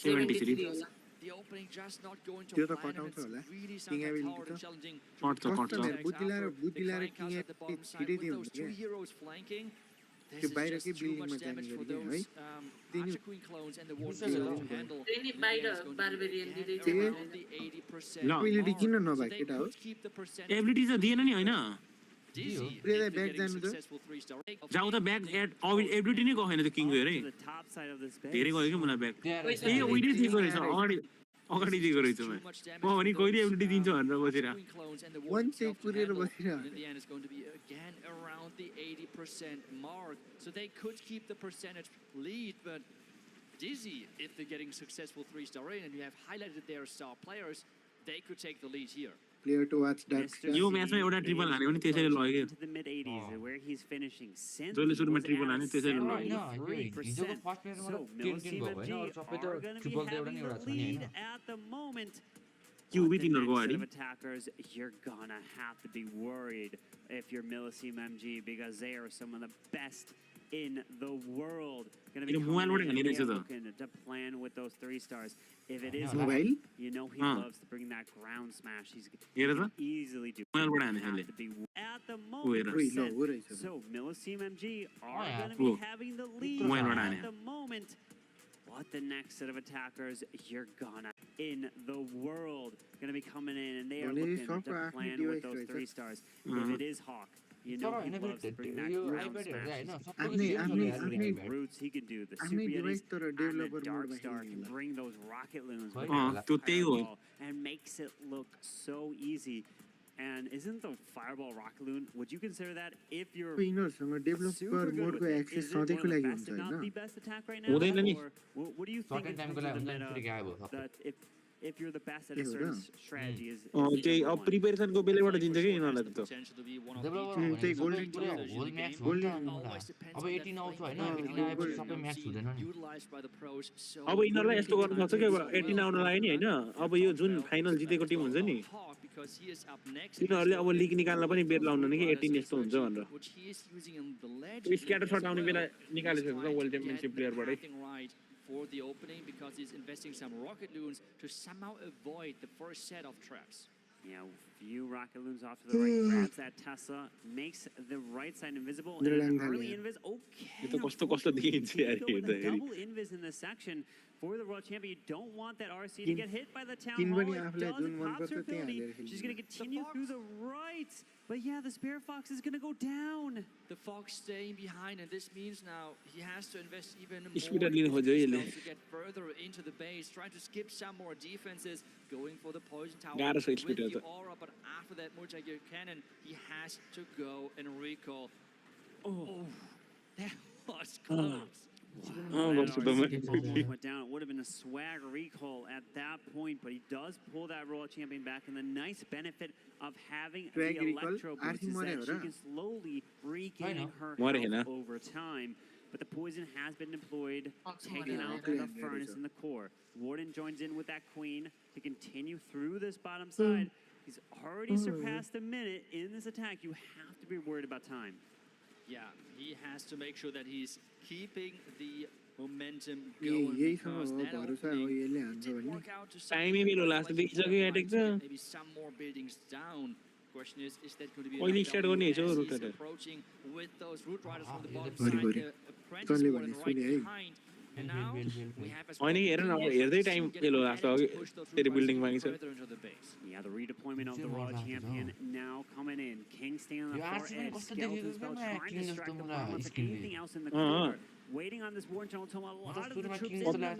73 The opening just not going to त्यो त plan, and कटाउँछ होला it's really king sometimes ability hard त and challenging. कस्टमर बुद्धि लाएर किङ एबिलिटी छिटै दियो With those two heroes flanking, this त्यो is बाहिरकै just too much बिल्डिङमा damage for जाने those है Archer Queen clones and the Warden to handle. Really बाहिर barbarian दिदै Again around the 80% ल ability किन mark. नभए So they केटा हो could keep the percentage. Ability चाहिँ दिएन नि होइन Dizzy, प्लेयरलाई if they're back getting जानु त successful 3-star. जाऊ त ब्याक एबिलिटी नै गएन त किङको हेरे To the top side of the space. धेरै गयो कि मलाई ब्याक ए उहिले दिएको रहेछ अगाडि अगाडि दिएको रहेछ म भने कहिले एबिलिटी दिन्छ भनेर बसेर Queen clones and the one Warden चाहिँ to कुरेर handle. बसिरह And in the end, it's going to be again around the 80% mark. So they could keep the percentage lead, but Dizzy, if they're getting successful 3-star in, and you have highlighted their star players, they could take the lead here. Player to watch dark यो म्याचमा एउटा triple हान्यो भने त्यसैले लग्यो Into the mid 80s, where he's finishing. जसले सुरुमा triple हान्यो त्यसैले लग्यो हिजोको फर्स्ट मेयरमा 10 भयो हैन सबै त ट्रिपल त एउटा नि एउटा छ नि हैन At the moment, क्युबी तिनीहरुको अगाडि attackers, you're gonna have to be worried if you're Milliseam MG, because they are some of the best in the world. Gonna be looking to plan with those 3 stars. If it is Mobile? you know he loves to bring that ground smash. He's can easily do have to be at the moment. So Milliseam MG are gonna be having the lead at the moment. What the next set of attackers you're gonna in the world gonna be coming in, and they are looking to plan with those 3 stars. If it is Hawk, you know he loves to bring that ground smash. Roots, he can do the super Yetis, and the Dark Star can bring those rocket loons and makes it look so easy. And isn't the Fireball Rocket Loon, would you consider that if you're यिनीहरुसँग developer मोडको access सधैँको लागि हुन्छ हैन not the best attack right now? Or what do you think in terms of the meta that if you're the best at a certain strategy is त्यही अब प्रिपरेसनको बेलाबाट दिन्छ कि यिनीहरुलाई त त्यही गोल्डन होल म्याक्स हुन्छ अब 18 आउँछ हैन 18 आएपछि सबै म्याक्स हुँदैन नि अब यिनीहरुलाई यस्तो गर्नु सक्छ कि अब 18 आउन लाग्यो नि हैन अब यो जुन फाइनल जितेको टिम हुन्छ नि तिनीहरुले अब लिग निकाल्न पनि बेर लाउनु नि कि 18 यस्तो हुन्छ भनेर स्क्याटर शट आउने बेला निकालेको हुन्छ वर्ल्ड च्याम्पियनशिप प्लेयरबाटै for the opening because he's investing some rocket loons to somehow avoid the first set of traps. Yeah, few rocket loons off to the right. Grabs that Tesla, makes the right side invisible. And an early invis. Okay. Double invis in this section for the world champion. You don't want that RC to get hit by the town hall. It doesn't pop her ability. She's going to continue through the right. But yeah, the Spirit Fox is going to go down. The Fox staying behind, and this means now he has to invest even more to get further into the base, trying to skip some more defenses, going for the poison tower with the aura, but after that multi-gear cannon, he has to go and recall. Oh, that was close. Went down. It would have been a swag recall at that point, but he does pull that Royal Champion back, and the nice benefit of having the Electro boost is that she can slowly regain her health over time. But the poison has been deployed, taking out the furnace in the core. Warden joins in with that Queen to continue through this bottom side. He's already surpassed a minute in this attack. You have to be worried about time. Yeah, he has to make sure that he's keeping the momentum going because that opening did work out to some maybe some more buildings down. Question is that going to be enough? He's approaching with those root riders from the bottom side, the apprentice warden right behind. And now we have a time building yeah, the redeployment of the Raw champion now coming in. King staying on the far edge. Skeleton spell trying to distract the bomb with anything else in the corner. Waiting on this war tunnel until a lot of the troops in the middle.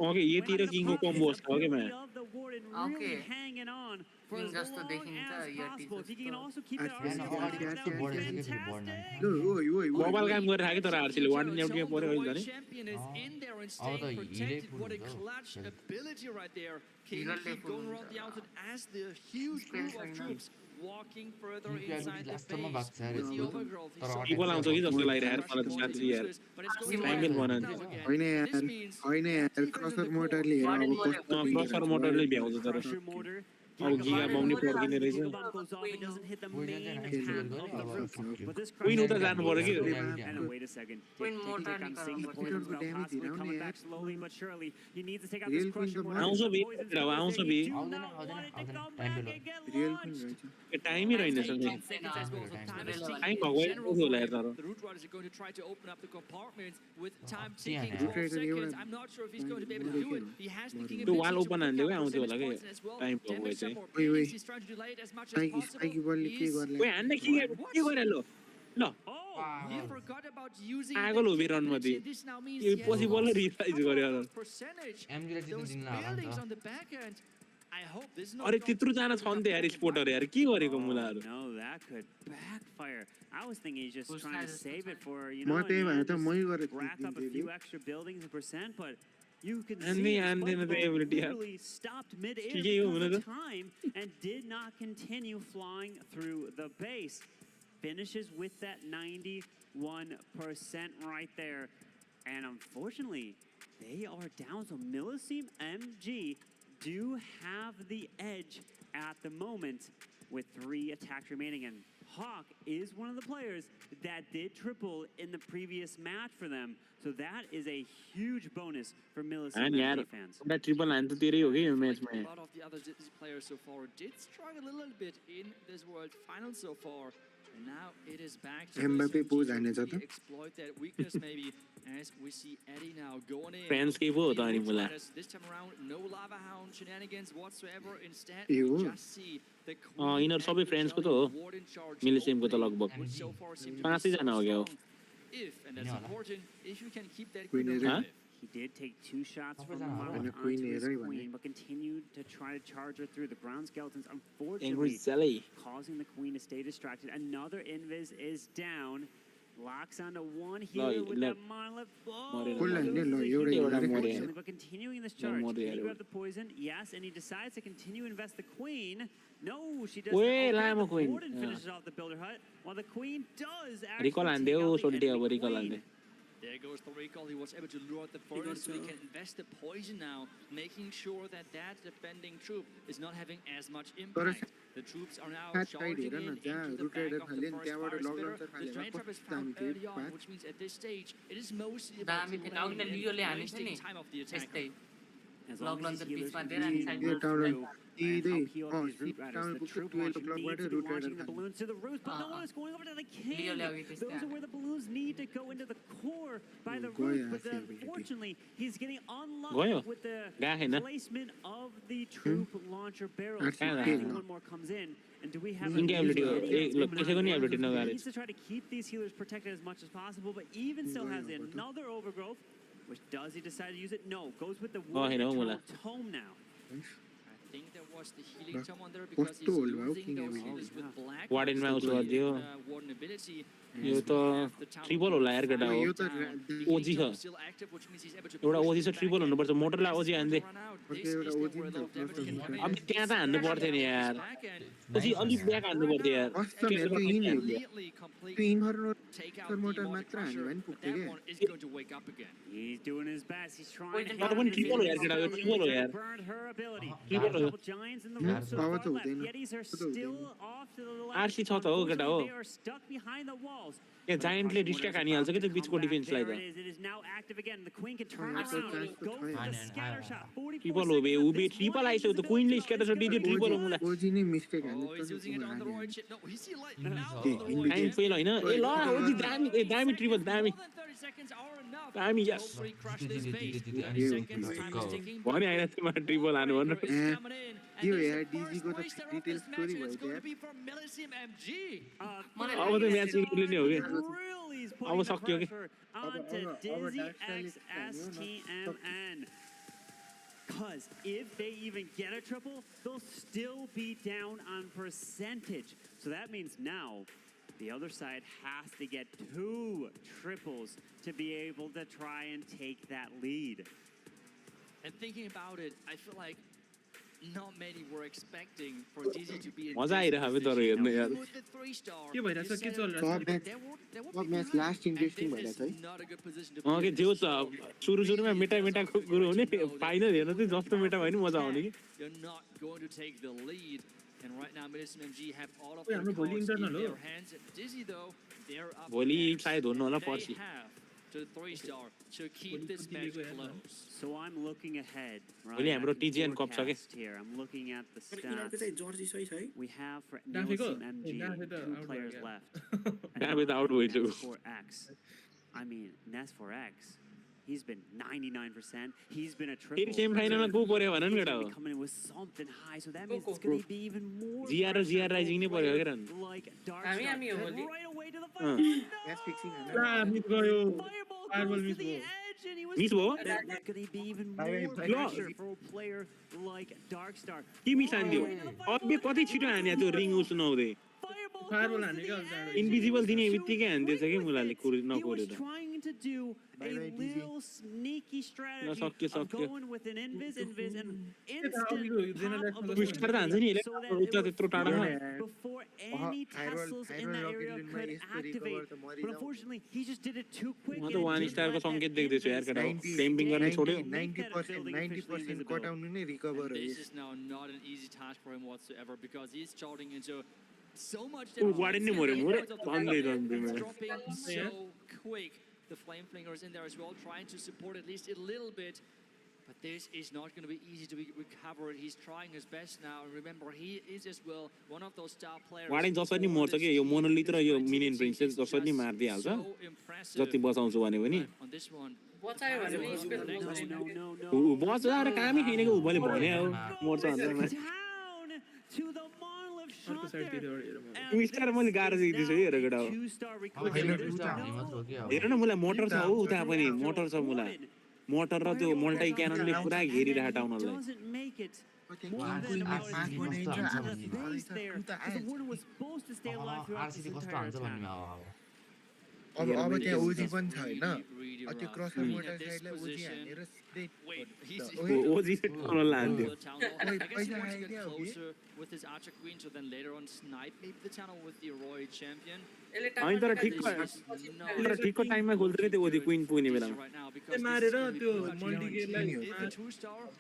Okay, ये तेरा king को combo है okay man. Really hanging on for as long as possible. If he can also keep that fantastic. Mobile game कर रहा है तो रार चिल्ले one net में पूरे हो जाने. Champion is in there and staying protected. What a clutch ability right there. King going around the outside as the huge group of troops walking further inside the base with the overgrowth. People out होगी तो light यार मतलब शांति यार. Time will run. होइन यार crusher motor ले यार अब क्रसर मोटर ले भी आउँछ तर. अब गिगा बम्नी पर्किने रहेछ. Queen उता जानु पर्यो कि. Wait a second. I'm seeing the poison spell possibly coming back slowly but surely. He needs to take out this crusher mortar. आउँछ भी आउँछ भी. टाइम ही रहने सक्छ. टाइम भएको होला यार तर. The root riders are going to try to open up the compartments with time ticking 12 seconds. I'm not sure if he's going to be able to do it. He has the king ability wall open and आउँथ्यो होला के. Time भएको चाहिँ. He's trying to delay it as much as possible. Wait, and the king के गर्यो ल. He forgot about using आगो लोभी रन मध्ये. This now means yo possible resize गर्यो. Percentage. Those buildings on the back end. I hope this is not. अरे त्यत्रो जान छ नि त यार स्पोर्टर यार के गरेको मुलाहरु. No, that could backfire. I was thinking he's just trying to save it for, you know, rack up a few extra buildings and percent, but you can see literally stopped mid-air because of time and did not continue flying through the base. Finishes with that 91% right there. And unfortunately, they are down. So Milliseam MG do have the edge at the moment with 3 attacks remaining. And Hawk is one of the players that did triple in the previous match for them. So that is a huge bonus for Milliseam MG fans. That triple line to तेरे हो गई match में. A lot of the other players so far did struggle a little bit in this World Final so far. And now it is back to exploit that weakness maybe as we see Eddie now going in. Friends के वो होता नहीं मुला. This time around, no lava hound shenanigans whatsoever. Instead, we just see the inner सबै friends को तो हो. Milliseam को तो लगभग 5 ही जना हो गया हो. If and that's important, if you can keep that He did take 2 shots from the And Monolith a queen onto his here, queen, but continued to try to charge her through. The ground skeletons, Angry unfortunately, Sally. causing the queen to stay distracted. Another Invis is down. Locks onto one healer with that Monolith. Unfortunately, but continuing this charge. Can he grab the poison? Yes, and he decides to continue to invest the queen. No, she does not. The Warden finishes off the Builder Hut, while the queen does actually take out the enemy queen. There goes the recall. He was able to lure out the forest, so he can invest the poison now, making sure that that defending troop is not having as much impact. The troops are now charging in into the back of the first fire spitter. The drain trap is found early on, which means at this stage, it is mostly about wasting time of the attacker. As long as these healers continue to move through and help heal up these root riders, the troop launcher needs to be launching the balloons to the roof, but no one is going over to the king. Those are where the balloons need to go into the core by the roof, but unfortunately, he's getting unlucky with the placement of the troop launcher barrels. One more comes in, and do we have a he needs to try to keep these healers protected as much as possible, but even still has another overgrowth. Which does he decide to use it? No, goes with the Warden Tome now. I think there was the healing tome on there because he's using those healers with black Warden Warden ability. यो त triple होला यार केटा हो ओजी छ एउटा ओजी छ triple हुनुपर्छ मोटरलाई ओजी हान्दै अब त्यहाँ त हान्नु पर्थ्यो नि यार ओजी अलि ब्याक हान्नु पर्थ्यो यार मोटर मात्र हान्यो भने पुग्थ्यो के He's doing his best. He's trying to तर पनि ट्रिपल हो यार केटा यो ट्रिपल हो यार ट्रिपल हो पावर त हुँदैन आरसी छ त हो केटा हो ए जायन्टले डिस्ट्र्याक्ट हानिहाल्छ के त्यो बिचको डिफेन्सलाई त ट्रिपल हो बे उबे ट्रिपल आइसक्यो त क्वीनले स्क्याटर शट दियो ट्रिपल हो मुला ओजी नै मिस्टेक हान्यो टाइम फेल हैन ए ल ओजी दामी ट्रिपल दामी दामी यस भने हैन तिम्रो ट्रिपल हानु भन्नु यो यार डीजी को त डिटेल स्टोरी भयो यार अब त म्याच जित्ने नै हो के अब सक्यो के Because if they even get a triple, they'll still be down on percentage. So that means now the other side has to get 2 triples to be able to try and take that lead. And thinking about it, I feel like not many were expecting for DZ to be in मजा आइरहेको है तर हेर्न यार के भइराछ के चलिरहेछ टप match last interesting भइराछ है के जेउ छ सुरुमा मेटा मेटाको गुरु हुने फाइनल हेर्न चाहिँ जस्तो मेटा भयो नि मजा आउने कि You're not going to take the lead. And right now, Medicine MG have all of their cards in their hands. Dizzy, though, they're up भोलि सायद हुन्न होला They पर्सि have to 3-star to keep this match close. So I'm looking ahead. भोलि हाम्रो TGN cup छ के here. I'm looking at the stats. We have for Medicine MG 2 players left. David out with you. Ness4X. I mean, Ness4X. He's been 99%. He's been a triple. He's semi-final go पर्यो भन न केटा हो coming in with something high, so that means it's going to be even more. GR rising नै पर्यो के run Like dark हामी हो नि right away to the fire. Match fixing ला मिस गयो फायरबल मिस भयो मिस भयो It's going to be even more pressure for a player like Darkstar. के मिस हान्दियो अबे कति छिटो हान्या त्यो रिङ उस नहुँदै फायरबल हाने के अल्छ इन्भिजिबल दिने बित्तिकै हान्दिएछ के मुलाले He was trying to do a little sneaky strategy of going with an invis and instant pop of the twister त हान्छ नि so that it त्यत्रो टाढा would before any Teslas in that area could activate. But unfortunately, he just did it too quick. म त वान star को संकेत देख्दैछु यार केटा क्लेम्पिङ गर्ने छोड्यो 90% कटाउनु नै रिकभर हो This is now not an easy task for him whatsoever because he's charging into so much warden नै मर्यो मरे भन्दै It's dropping so quick. The flame flingers in there as well, trying to support at least a little bit. But this is not going to be easy to be recovered. He's trying his best now. And remember, he is as well one of those star players. Warden जसरी मर्छ के यो monolith र यो minion princess जसरी मार्दै हाल्छ जति बचाउँछु भने पनि On this one. बचायो भने स्पेल बचाएर कामै छैन के उभले भने हो मर्छ भन्दैमा To the monolith shot there. Mister मैले गाह्रो देख्दैछु हेर केटा हो हेर न मलाई मोटर छ हौ उता पनि मोटर छ मलाई मोटर र त्यो मल्टी क्याननले पुरा घेरिरहेको टाउनलाई doesn't make it more than about a 10 into the base there. Because the Warden was supposed to stay alive throughout this entire attack. अब त्यहाँ ओजी पनि छ हैन त्यो क्रसर मोटर साइडले ओजी हानेर सिधै ओजी टाउनलाई हान्दियो पैसा आइदियो with his Archer Queen to then later on snipe maybe the channel with the Roy champion. अनि तर ठिकको टाइममा खोल्छ के त्यो ओजी क्वीन पुग्ने बेलामा मारेर त्यो मल्टी गेमलाई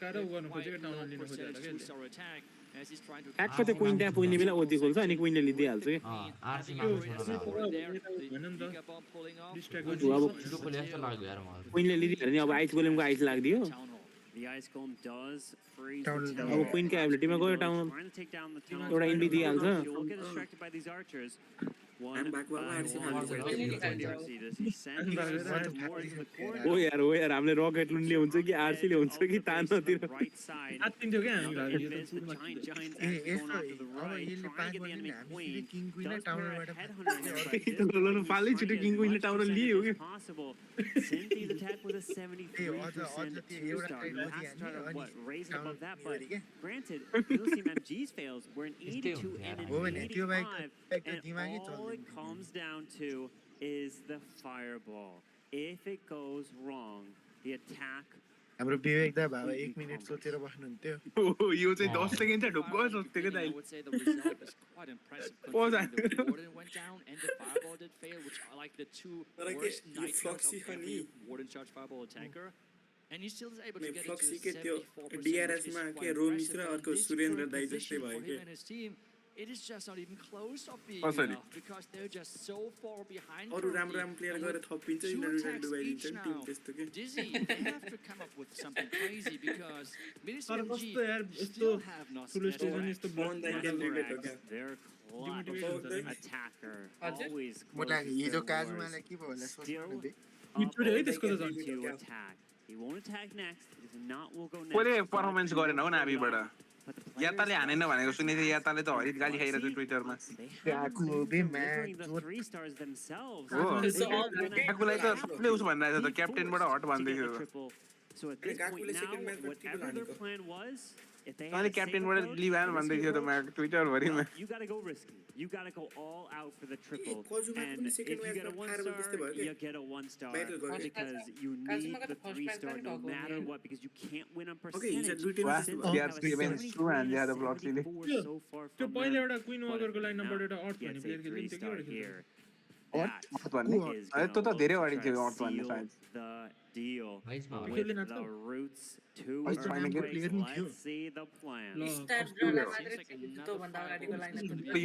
गाह्रो गर्नु खोजेको टाउन लिनु खोजेको के ट्याक्क त्यो क्वीन त्यहाँ पुग्ने बेला ओजी खोल्छ अनि क्वीनले लिदिहाल्छ के क्वीनले लिदिहाल्यो नि अब आइस गोलेमको आइस लाग्दियो The Ice Golem does freeze अब the tower. क्वीनको एबिलिटीमा गयो town Trying to take down the tower. एउटा इन्भी दिइहाल्छ You'll get distracted by these archers. One does he send more into the corner? ओ यार हामीले रकेट लुन्डले हुन्छ कि आरसीले हुन्छ कि तानतिर Right side. आत्तिन्थ्यो क्या Giants going after the right, trying to get the enemy queen. Does pair a headhunter loon फालै छिटो king क्वीनले town लियो के possible. Cynthia's attack with a 73% two-star. You have to try to raise it above that, but granted, you'll see MG's fails. We're an 82 and an 85, and all it comes down to is the fireball. If it goes wrong, the attack. हाम्रो विवेक दा बाबा 1 minute सोचेर बस्नुहुन्थ्यो यो चाहिँ 10 second चाहिँ ढुक्क सोच्थ्यो के दाइ I would say the result is quite impressive. Considering the Warden went down and the Fireball did fail, which are like the two worst nightmares of every Warden charge Fireball attacker. And he still is able to get into the 74%, DRS मा के रोमिस र अर्को सुरेन्द्र दाइ जस्तै भयो के him and his team. It is just not even close of being enough because they're just so far behind. अरु राम्रो राम्रो player गएर थपिन्छ इन्डिभिजुअल डुबाइदिन्छ नि टिम त्यस्तो के Dizzy, they have to come up with something crazy because Ministry of G यस्तो still have not ठुलो station यस्तो बन्द क्यान्डिडेट हो क्या They're clutch attacker. Always मोटा हिजो close काजुमालाई के भयो होला सोच्नु दे still up त्यसको त to attack. He won't attack next. If not, we'll go next. कोले परफर्मेन्स गरेन हो नाभिबाट याताले हानेन भनेको सुनेथे याताले त हरित गाली खाइरहेछ ट्विटरमा आकु बे Delivering the 3 stars themselves. आकुलाई त सबले उस भनिरहेछ त क्याप्टेनबाट हट भन्दै थियो So at this point now, whatever their plan was, if they अनि क्याप्टेनबाट लिभ आन भन्दै थियो त म Twitter भरिमा you got to go risky. You got to go all out for the triple. And if you get a 1 star, you get a 1 star because you need the 3 star no matter what because you can't win on percentage. So far त्यो from पहिला एउटा queen वगरको line number एउटा अट भन्ने player खेल्दै थियो के here. अट भन्ने त्यो त धेरै अगाडि थियो अट भन्ने सायद The deal with with the roots to earthquakes. Let's see the plan.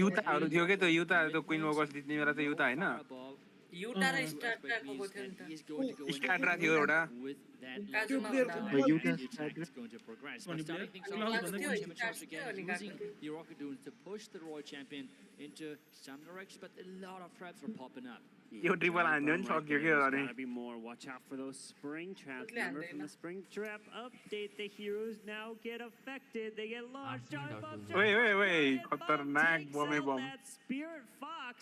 युताहरू थियो के त्यो युताहरू त क्वीन वगर्स जित्ने बेला त युता हैन युटा र स्टार्ट ट्र्याकको गयो थियो नि त स्टार्ट राख्यो एउटा युटा the Rocket Dunes to push the Roy champion into some direction, but a lot of traps were popping up. यो ट्रिपल हान्यो नि सक्यो के अरे Gotta be more. Watch out for those spring traps. Remember from the spring trap update, the heroes now get affected. They get launched out of ओए खतरनाक बमे बम that Spirit Fox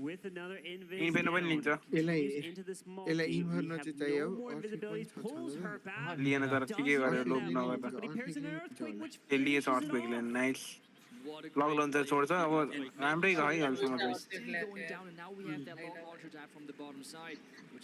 with another इन्भेन पनि लिन्छ यसलाई इन्भर्न चाहिँ चाहियो लिएन तर ठिकै गरेर लोभ नगर्दा लिएछ अर्थक्वेकले नाइस लकडाउन त छोड्छ अब राम्रै गइहाल्छ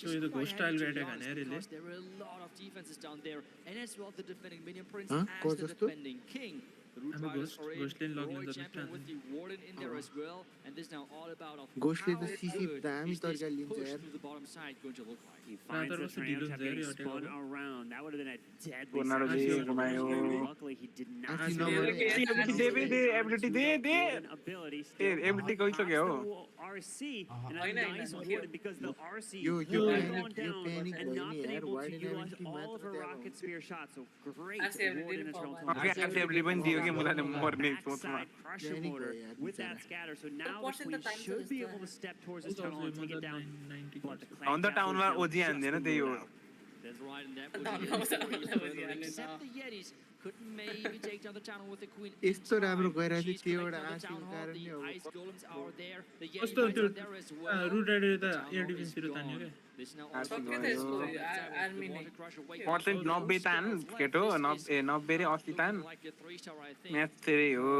So the ghost style attack on there are a lot of defenses down there, and as well the defending minion prince as the defending king. The root riders are in Roy champion with the warden in there as well, and this is now all about of how good is this push to the bottom side going to look like. He finds the tram getting spun around. That would have been a deadly situation. Luckily he did not ability गइसक्यो हो RC and a nice warden because the RC has gone down and not been able to utilize all of her rocket spear shots. So great warden in दियो के मुलाले मर्ने सोचमा pressure motor with that scatter. So now the queen should be able to step towards this tunnel and take it down. On the town मा ओजी हान्दैन त्यही हो That's right, and that would be except the Yetis. could maybe take down the town with the queen. यस्तो राम्रो गइरहेको She's थियो एउटा collecting the आशुको town hall. कारणले The अब ice golems are there. The कस्तो Yeti त्यो are there as well. Root rider त The town एयर hall is डिफेन्सतिर तान्यो gone. के There's now आर्मी also गयो आर्मी नै पर्सेन्ट 90 तान केटो 90 रे 80 तान like a 3-star, I think. Match चाहिँ हो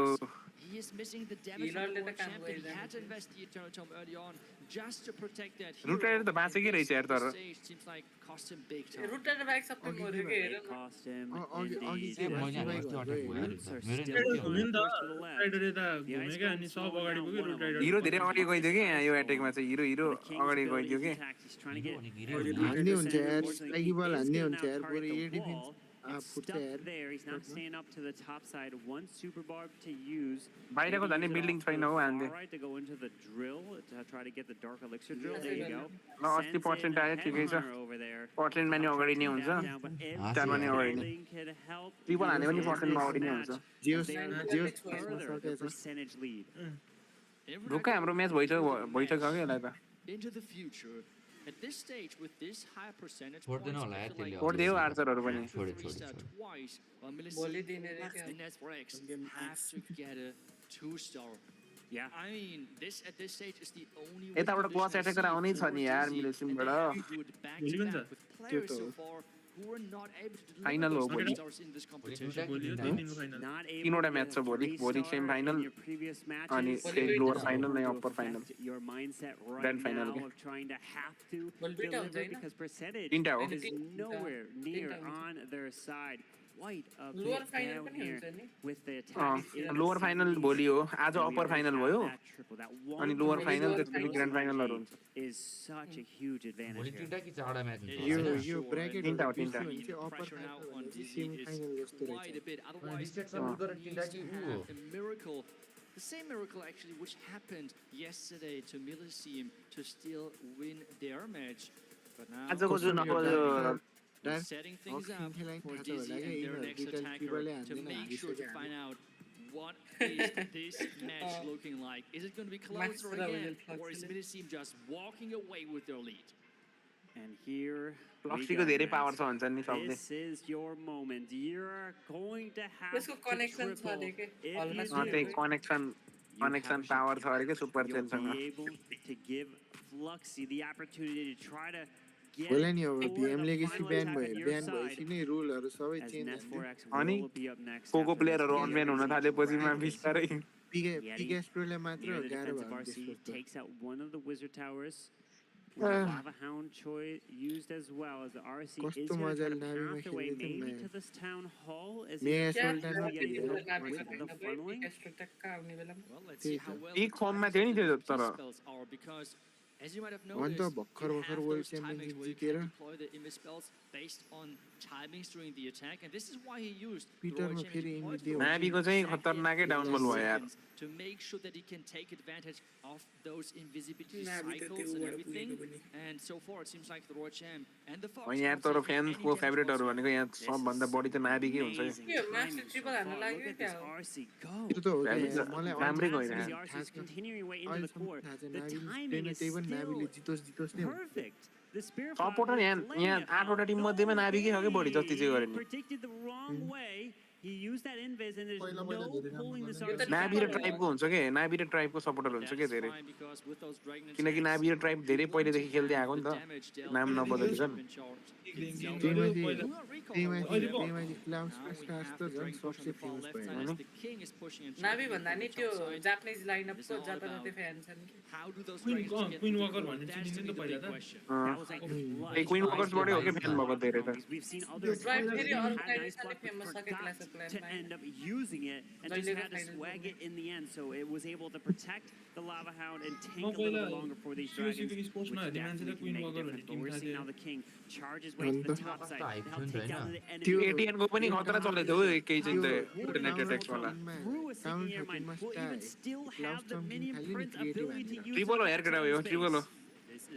He is missing the damage from the world champion. He had to invest the eternal tomb early on just to protect that hero. Root rider त बाँचेकै रहेछ यार तर Seems like cost him big time. Router bike सबै मर्यो के हेर न Cost him अघि indeed. के मैले भयो अस्ति अट्याक भयो Roots are मेरो still न्यू घुम्यो नि त going to the left. Rider यता घुम्यो क्या अनि सब अगाडि पुग्यो रुट राइडर हिरो धेरै अगाडि गइदियो कि यहाँ यो एटेकमा चाहिँ हिरो अगाडि गइदियो कि He's trying to get हान्ने हुन्छ यार स्ट्राइकी बल हान्ने हुन्छ यार पुरै air defence stuck there. He's not staying up to the top side. One super barb to use. बाहिरको झन् बिल्डिङ छैन हो हान्दै All right, to go into the drill to try to get the dark elixir drill. There you go. ल 80% आयो ठिकै छ Over there. पर्सेन्टमा नि अगाडि नै हुन्छ चारमा नि अगाडि नै ट्रिपल हाने पनि पर्सेन्टमा अगाडि नै हुन्छ Percentage lead. ढुक्कै हाम्रो म्याच भइसक्यो कि यसलाई त Into the future. At this stage, with this high percentage छोड्दैन points, होला I यार feel like त्यसले छोडिदियो आर्चरहरू पनि छोड्यो twice, while भोलि दिने रे Millicent and Nesforex have to get a 2-star. Yeah. I mean, this at this stage is the only यताबाट clutch एटेकर आउनै छ नि यार मिलेसिमबाट players so far who were not able to deliver Final हो those भोलि 2 stars in this competition. भोलि हो दिनको फाइनल Not able तीनवटा to म्याच छ भोलि get भोलि 3 semi star final in your previous matches. अनि त्यही लोअर फाइनल नै upper final Affect your mindset right Grand final now के of trying to have to Well, beat out, deliver होइन? because percentage तीनटा हो is nowhere near on their side. Quite a lower bit final down पनि here हुन्छ नि with the attack. Lower final भोलि हो आज अप्पर फाइनल भयो अनि लोअर फाइनल त्यसपछि ग्रान्ड फाइनलहरू हुन्छ Is such a huge advantage भोलि here. तिनटा कि चारवटा म्याच हुन्छ यो ब्र्याकेट तीनटा हो तीनटा चाहिँ अपर फाइनल सेमी फाइनल जस्तो Quite a रहेछ bit. Otherwise, डिस्ट्रेक्ट सब गरेर तिनटा कि उ हो a miracle. The same miracle actually which happened yesterday to Millicem to still win their match. But now आजको जुन अब setting things up for Dizzy and their next attacker to make sure to find out what is this match looking like. Is it going to be closer again, or is Millicem just walking away with their lead? And here we लक्सीको go, धेरै guys. Power छ भन्छ नि सबले This is your moment. You're going to have यसको to connection छ triple. अरे के If almost you त्यही do, कनेक्सन पावर छ अरे के super you'll टेलसँग be able to give Fluxy the opportunity to try to get होला नि अब forward भीएम the लेगेसी final ब्यान attack भयो on your ब्यान side, भएपछि नै रुलहरू सबै as चेन्ज Nesforex अनि will be up next को after this प्लेयरहरू game. अनब्यान हुन थालेपछि बिस्तारै पिगेस्ट्रोले मात्र Near the गाह्रो defensive भयो RC त्यसको takes out one of the wizard towers. With the Lava Hound choice used as well as the RC is कस्तो going to try मजाले to नाभीमा path their way खेल्दै थियो maybe match to this town hall. Is mega he सोल्टारमा getting खेल्यो with the funneling? आउने बेलामा Well, let's see how well peak फर्ममा थियो नि त्यो तर spells are, because as you might have अनि त noticed, भर्खर you भर्खर have world those timings championship where you जितेर can deploy the invis spells based on timings during the attack, and this is why he used the पिटरमा Royal फेरि Champion invite deployed दियो नाभीको चाहिँ खतरनाकै downfall भयो यार to make sure that he can take advantage of those invisibility नाभी त cycles त्यो and बाट everything. पुगेको पनि And so far, it seems like the Royal Champ and the Fox अनि यहाँ have तर taken फ्यान्सको any damage फेभरेटहरू whatsoever. भनेको यहाँ सबभन्दा बढी त नाभीकै हुन्छ Amazing यो मास्टर timing so ट्रिपल हान्न far. लाग्यो Look at क्या this हो RC go. त्यो त हो क्या मलाई राम्रै Fantastic गइरहेको as the थाहा RC is छ continuing way into the अहिलेसम्म core. थाहा छ The नाभिल timing is त्यही पनि नाभिले still जितोस् नै हुन्छ perfect. The Spirit सपोर्टर यहाँ 8वटा टिम मध्येमा नाभीकै छ कि बढी जति चाहिँ गरे नि predicted the wrong way. He used that invis and there's no pulling this RC. नाभी र ट्राइबको हुन्छ के नाभी र ट्राइबको सपोर्टर हुन्छ के धेरै Fine, because with those Dragon किनकि attacks, नाभी र ट्राइब धेरै पहिलेदेखि खेल्दै आएको नि the त damage dealt नाम by the नबदलिकन bishop in charge. त्यही क्लाउस स्टार्स त झन् सबसे फेमस भयो As the king is pushing and नाभी trying to भन्दा नि get त्यो the top side, जापानिज लाइनअपको जताततै फ्यान छन् कि how do those queen dragons get queen through Walker the भन्ने door? That's चिनिन्छ to नि be त the पहिला big त question. That was like a queen वकर्सबाटै हो कि फ्यान भएको धेरै त We've seen other drive players फेरि who अरू had nice साइडले block but फेमस छ कि forgot क्लास अफ to क्लासमा end up using it and just had to swag it in the end. So it was able to protect the Lava Hound and take a little bit longer for these dragons, which definitely can make a difference. But we're seeing now the king charge his way to the top side. Now take down the त्यो enemy. एटिएनको पनि खतरा चल्दै थियो केही चाहिँ त internet attacks वाला Through a seeking airmine, will even still have the minion print ability to use triple हो यार केटा हो यो ट्रिपल हो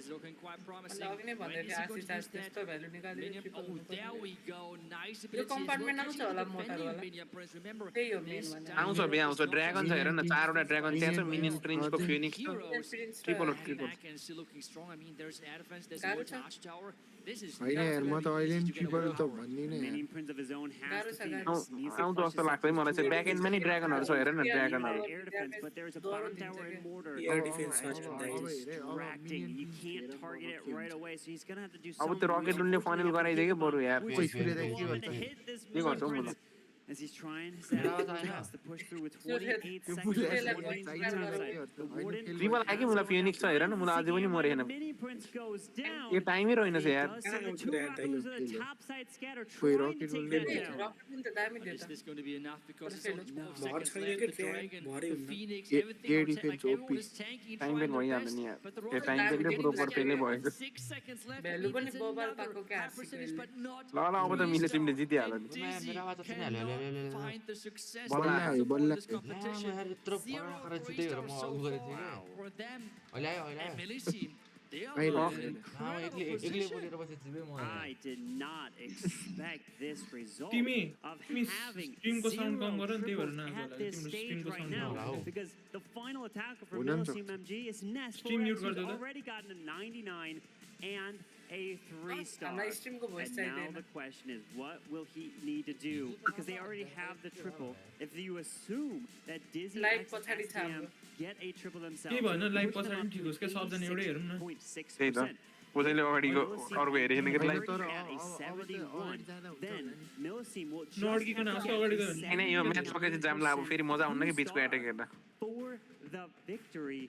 is looking quite promising. Login When भन्दै is थियो he going Ashish to use आज that? त्यस्तो भ्यालु निकालेर Minion, triple oh, there we go. Nice yo ability as well. Compartment आउँछ Catching the होला मोटर defending वाला Minion Prince. Remember, त्यही हो मेन this भने time आउँछ बे it's आउँछ not ड्रागन छ just हेर न चारवटा ड्रागन त्यहाँ छ मिनियन प्रिन्सको the फिनिक्स छ heroes triple coming back and still looking strong. I mean, there's advance, there's गाह्रो one छ watchtower. This is होइन यार म त अहिले नि ट्रिपल त power. भन्दिनँ यार Minion Prince of his own has गाह्रो the छ Phoenix. गाह्रो Needs to आउँछ flush जस्तो his लाग्छ है मलाई चाहिँ ब्याक एन्डमा नि ड्रागनहरू छ हेर न ड्रागनहरू air defense, but there's a bottom tower and mortar. Air defense It's छ distracting. You can't target it right away, so he's gonna have to do अब something. त्यो रकेट उनले फाइनल गराइदियो कि बरु यार Which कोही is सूर्य going के to भन्छ hit this के गर्छौ Minion मलाई Prince as he's trying his best to push through with 28 seconds. Surya One main चाहिँ topside. चाहिँ The Warden ट्रिपल आयो कि मलाई फिनिक्स छ हेर न मलाई अझै पनि मरेन Minion Prince goes down. यो टाइमै रहेनछ यार Does send the two Rakus to the top side scatter, कोही trying to रकेट take उनले that down. रकेट पनि त दामी But दियो is त this going to be enough? Because it's only 12 More seconds than left. that, The yeah. Dragon, More the than that. Phoenix, A everything are defence like everyone OP is tanking, time trying पनि their भइहाल्यो best. नि यार But the त्यो Rockets time are पनि getting proper this फेलै game. भएको 6 seconds left. Value It पनि means बोबाल another पाएको क्या high percentage, but not ल ल अब त मिले तिमीले जितिहाल्यो and नि Dizzy मेरो आवाज चाहिँ cannot find the success बल्ल to आयो, support बल्ल this आयो। competition. यार यत्रो 0 पराखर 3 जितेर म stars so अघि गरेको थिएँ far कि for them. अहिले आयो अहिले And आयो Melis team, they are अहिले in an एक्लै incredible एक्लै position. बोलेर बसेपछि चाहिँ म I did not expect this result तिमी of तिमी having स्ट्रिमको साउन्ड कम zero गर न त्यही भएर triples नआएको at होला this तिम्रो stage स्ट्रिमको right sound now Wow. because the final attacker for हुन नि Millicim MG is Ness Stream mute who's गरिदेऊ त। already gotten a 99 and a 3-star. हामीलाई स्ट्रिमको भोइस And now चाहिँदैन the question is, what will he need to do? Because they already have the triple. If you assume that Dizzy Live X पछाडि छ STM हाम्रो get a triple themselves, केही भएन live push them पछाडि up ठिक to होस् क्या सबजना एउटै हेरौँ न 86%. त्यही त कसैले अगाडिको अर्को हेरेन कि live Already at a 71. Then Millicim will just नअड्किकन have to आफू अगाडि get गयो भने होइन यो म्याच सकेपछि जामला अब फेरि मजा आउन कि बिचको एट्याक हेर्दा for the victory,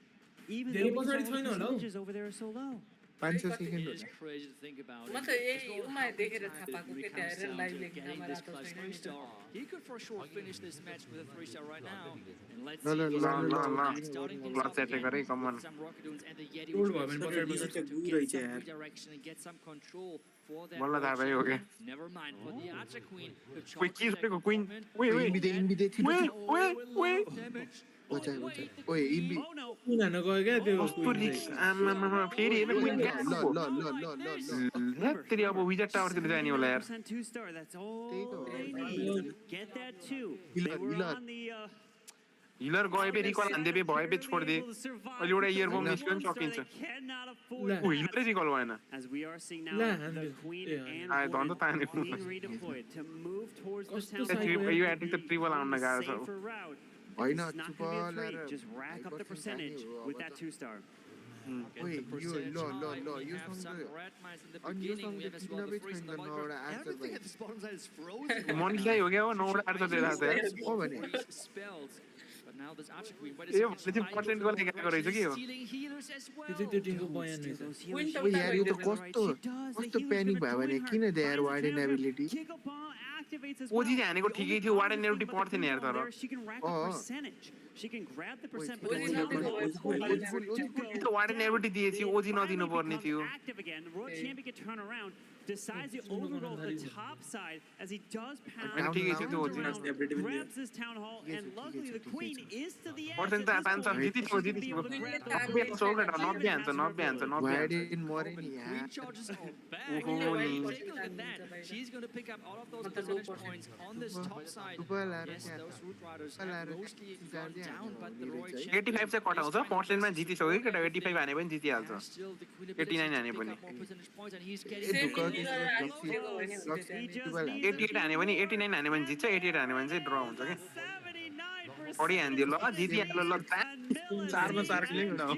even धेरै though पछाडि his छैन होला हौ percentages over there are so low. 500 It second is crazy to think about म it. त यही It's उमा how देखेर he थाहा पाएको really के त्यहाँ comes हेरेर down लाइभ to लेख्न getting मलाई this रातो clutch छैन नि त 3-star. He could for sure finish this match with a 3-star right now. And let's ल see ल if he's ल able ल to do ल that. Starting things clutch off attack again गरे with come on some Rockadoons and the Yeti, Told which भयो makes भने it पछाडि easier पछाडि to गु get रहेछ some यार redirection and get some control for that बल्ल थाहा road भयो champ. Okay Never mind for the Archer Queen who कोही charges के that गरेको क्विन compartment. ओए ओए इन्बिदे इन्बिदे थियो ओए ओए Oh, a ओए lot of damage. बचायो Oh, बचायो wait, the ओए queen. इन्बी Oh no! कुन हान्न गयो क्या त्यो कस्तो क्विन रिक्स चाहिँ आमामा फेरि हेर्न क्विन ल कहाँ ल गएको ल ल ल ल ल हेत्तेरी अब विजट टावरतिर जाने होला यार 79% 2-star, that's all त्यही त हो। they need. Get that two. They Healer, were healer. on the healer गए पे रिकल हान्दे पे भए पे छोडिदिए अहिले एउटा इयर बम निस्क्यो नि सकिन्छ cannot ला afford ऊ हिलरै रिकल भएन as we are seeing now La the हान्दियो queen A and आयो त अन्त तान्यो being redeployed to move towards the कस्तो town psycho hall yo would attack त be ट्रिपल आउन the गाह्रो छ safer route. होइन It's not going to be a triple three, just rack up the percentage with that 2-star. ओए यो ल ल ल यो सँगै अनि यो सँगै किनबै छैन त नौवटा आर्चर भयो मनिषलाई हो क्या हो नौवटा आर्चर दिएर आएको यार हो भने यो भने चाहिँ पर्सेन्टको लागि गएको रहेछ कि हो त्यो चाहिँ त्यो टिमको बयान रहेछ ओए यार यो त कस्तो कस्तो प्यानिक भयो भने किन देयर वार्डन एबिलिटी ओजी चाहिँ हानेको ठिकै थियो वार्डन एबिलिटी पर्थेन यार तर She can rack Oh. the percentage. She can grab the percent. Oji nothing त वार्डन एबिलिटी दिएपछि ओजी नदिनु पर्ने थियो Active again. The Royal Champion can turn around. Decides to overroll the top side as he does होइन pound. ठिकै थियो त्यो Turns OG around, grabs this town hall, and luckily the queen is to the edge. Percent त पाँच छ जितिसक्यो जितिसक्यो 90 हान्छ 90 हान्छ 90 हान्छ 90 हान्छ वार्डन मरे नि यार Charges are back. ओहो नि Take a look at that. She's going to pick up all of those percentage points on this top side. Yes, those Root Riders have mostly gone down, but the Royal 85 चाहिँ कटाउँछ पर्सेन्टमा जितिसक्यो केटा 85 हाने पनि जितिहाल्छ still the Queen 89 हाने pick पनि up more percentage points, and he's A getting दुःख eighty 88 हाने पनि 89 हाने भने जित्छ 88 हाने भने चाहिँ ड्र हुन्छ कि 79% बढी हानिदियो ल जितिहाल्यो ल चारमा 4 किलो न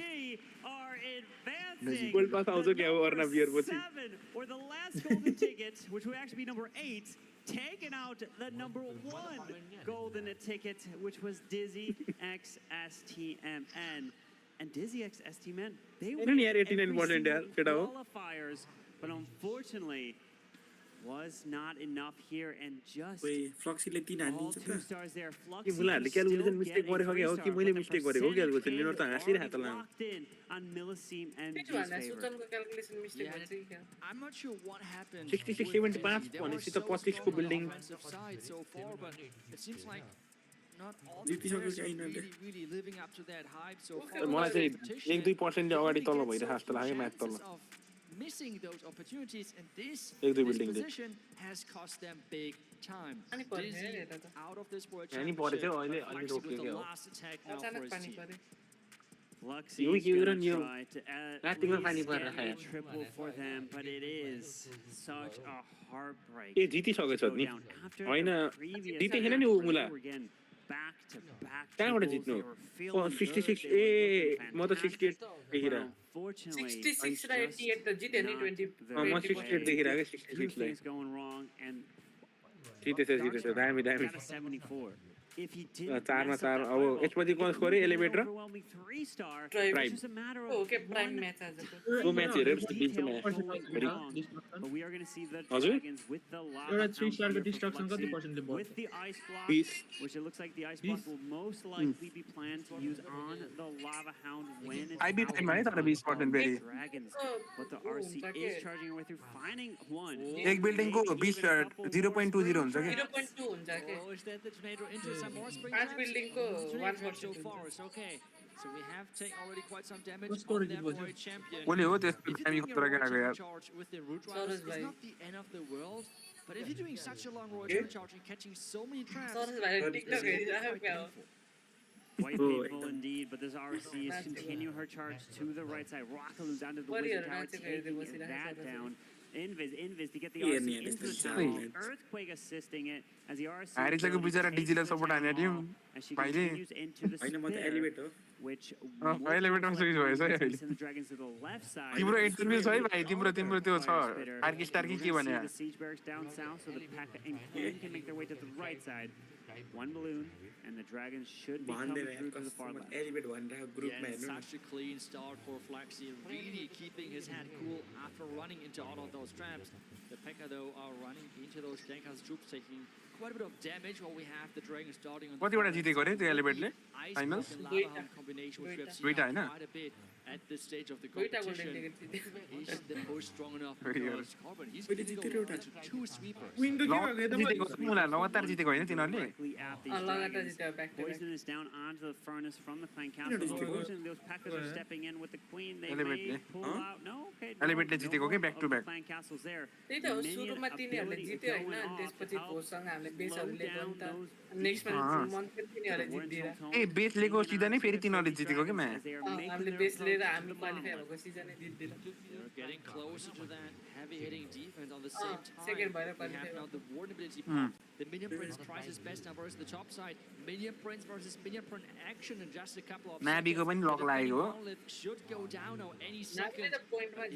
are advancing. गोल्ड पास आउँछ क्या हो अर्ना बियर पछि 7, or the last golden ticket, which would actually be number 8, taking out the number 1 golden ticket, which was Dizzy X STMN. And Dizzy X STMN, they होइन won नि यार every 89% यार single केटा हो qualifiers, but unfortunately was not enough here, and just ओए फ्लक्सीले 3 all हानिदिन्छ 2 त stars there. कि Fluxy मुलाहरूले can calculation still mistake get a गरेको क्या हो 3 कि star, मैले but the मिस्टेक गरेको हो क्यालकुलेसन percentage लिनु त हाँसी is हात लाउनु locked in on Millicim त्यही MG's भन्दा favor. सुचनको क्याल्कुलेसन मिस्टेक भन्छ कि क्या I'm not sure what happened. 66 75 भनेपछि त 25 को building offensive side so far, but it seems like not all the players players are are really living up to that hype so far. मलाई चाहिँ 1-2% अगाडि तल भइरहेको जस्तो लाग्यो म्याच तल Missing those opportunities and this position has cost them big time. Dizzy out of this world championship. Fluxy with the last attack now for his team. Fluxy is going to try to at least get a triple for them, but it is such a heartbreak. ए जितिसकेछ नि हैन जितेन नि उ मुला कहाँबाट जित्नु 66 ए म त 68 देखिरा 66 र 88 त जिते नि 20 म 68 देखिरा के 66 लाई जितेछ दामी 74. If he चारमा चार अब यसपछि कोन score elevator prime okay prime match आज त्यो म्याच हेरेर दिन्छ match but we are going to see the हजुर Dragons with the lava एउटा 3 स्टार को डिस्ट्रक्सन कति पर्सेन्टले भयो with the ice block 20 which it looks like the ice block will most likely be planned to use on the lava hound when it's I beat him right, 20% very. Dragons but the RC is charging away through finding one एक building को 20 0.20 हुन्छ के 0.2 हुन्छ के Oh, is that the tornado into some more spring पाँच building को 1% so far? It's okay. So we have taken already quite some damage What's score on that it was? void champion. बोले हो त्यस If you हामी think खतरा you're गएको यार charge with the root riders, it's not the end of the world. But if you're doing such a long road charge and catching so many traps, Sorry, भाइ TikTok हेरिरहेको क्या हो quite painful indeed, but this RC is continuing her charge to the right side. Rockaloo down to the wizard tower, taking that down. Invis to get the RC into the tower. Earthquake assisting it as the RC हारिसक्यो बिचरा digital support हाने Tim as she भाइले continues into the हैन म त sphere, elevator which एलिभेटरमा switch भएछ है अहिले send the dragons to the left side. तिम्रो interview छ है भाइ तिम्रो त्यो छ आर्की स्टारकी के भने The siege barracks down south, so the P.E.K.K.A and Queen can make their way to the right side. One balloon, and the dragons should be coming through to the far left. Elevate भनेर ग्रुपमा yeah, हेर्नु न such a clean start for Flaxy, really keeping his head cool after running into all of those traps. The P.E.K.K.A though are running into those Denka's troops, taking quite a bit of damage while we have the dragons starting on the कतिवटा जितेको रे त्यो एलिभेटले ice finals block and lava hound combination, which we have seen दुईटा हैन quite a bit at this stage of the दुईटा competition. Golden ticket He's the most strong enough Very good. because Carbon, he's going to go down to 2 sweepers. जितेको मुला लगातार जितेको हैन तिनीहरुले Directly at these लगातार dragons. जित्यो back to Poison is down onto the furnace from the clan castle. Unfortunately, those P.E.K.K.A are stepping in with the queen. They may Elevated, pull out. No, okay. एलिभेटले जितेको के back to back Clan castles there. त्यही त हो सुरुमा तिनीहरूले जित्यो हैन अनि त्यसपछि भोसँग हामीले बेसहरूले पनि त नेक्स्ट मन्थ तिनीहरूले जित्दिरा ए बेस लिएको सिधा नै फेरि तिनीहरुले जितेको के म्याच हामीले बेस लिएर हामी क्वालिफाई भएको सिजनै जित्दिरा They're getting closer to that heavy-hitting defense. On the same second time, by the we have now the vulnerability part. The Minion Prince tries his best now versus the top side. Minion Prince versus Minion Prince action in just a couple of नाबीको पनि luck लागेको हो seconds. Should go down now any second.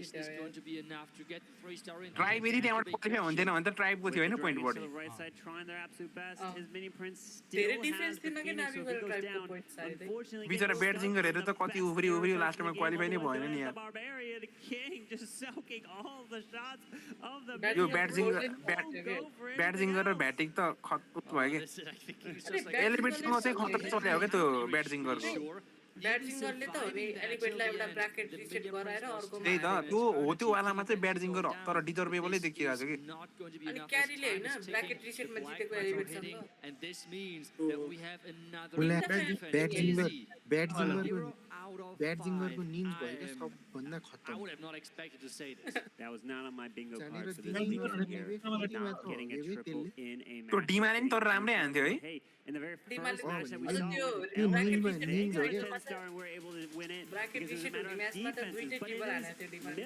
Is this going to be enough to get 3-star in? Tribe यदि त्यहाँबाट qualify हुन्थेन भने त ट्राइबको थियो हैन point To बढी the right side, trying their absolute best. His minion prince धेरै still difference has the थिएन के Phoenix, so if Nabi he गरेर goes ट्राइबको down, point side unfortunately, बिचरा gets ब्याट जिङ्गर हेरेर त कति उफ्री लास्टमा क्वालिफाई नै भएन नि यार Barbarian King just soaking all the shots of the यो ब्याट जिङ्गर र भ्याटिक त खतुत भयो के एलिभेटसँग चाहिँ खतरा चल्या हो क्या त्यो ब्याट जिङ्गरको ब्याटिङरले त हो नि एलिभेटलाई एउटा ब्राकेट रिसेट गराएर अर्को त्यही त त्यो हो त्यो वालामा चाहिँ ब्याट जिङ्गर तर डिजर्भेबलै देखिरहेको छ कि अनि क्यारीले हैन ब्राकेट रिसेटमा जितेको एलिभेटसँग And this means that we have another bat जिङ्गरको निन्ज भयो क्या सबभन्दा I खतम would have not expected to say this. That was not on my bingo जानेर card for this दिनै season here. नर्ने Not getting a triple in a त्यो match. डिमाले नि तर राम्रै हान्थ्यो है Hey, in the very डिमाले first match that we अझ saw, त्यो with bracket LA, reset they निन्ज हो got क्या 10 star and were able to win it bracket because it was a reset matter हुने of म्याचमा त defenses. दुईटै But Timmer it हाने थियो डिमाले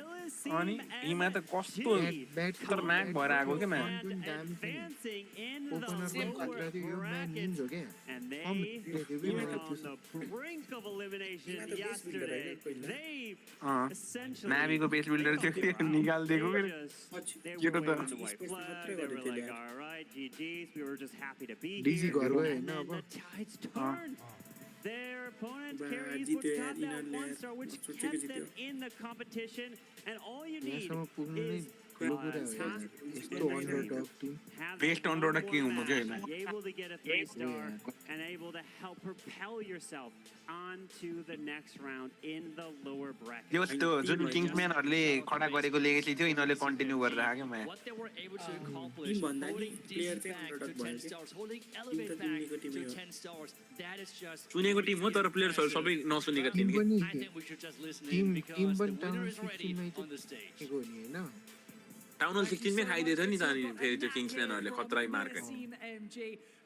अनि is हिमा त कस्तो ब्याट खतरनाक भएर आएको के match and advancing in the opener पनि lower खतरा थियो यो म्याच bracket. निन्ज हो क्या And they कम were on the brink of elimination yesterday. They essentially नाबीको बेस बिल्डर थियो निकालिदिएको they के were केटो waving त the white flag. They were like, all right, GG's. We were just happy to be Dizzy here. घर गयो And Hahn then अब the tides turned. Their opponent carries जित्यो would यार got that यिनीहरूले 1 star, which सोचेको kept them जित्यो in the competition. And all you need यहाँसम्म पुग्नु नै is Based on road king be able to get a 3-star and able to help propel yourself onto the next round in the lower bracket. त्यो जुन किङ्सम्यानहरुले खडा गरेको legacy थियो यिनीहरुले continue गरेर आके म What they were able to accomplish, holding DC back to 10 stars, holding Elevate back to 10 stars, that is just सुनेको Tim हो तर प्लेयर्सहरु सबै नसुनेका थिए I think we should just listen in because the winner is already on the stage. Town hall 16 मै खाइदिएछ नि त अनि फेरि त्यो किङ्सम्यानहरुले खतराई मार्के Team MG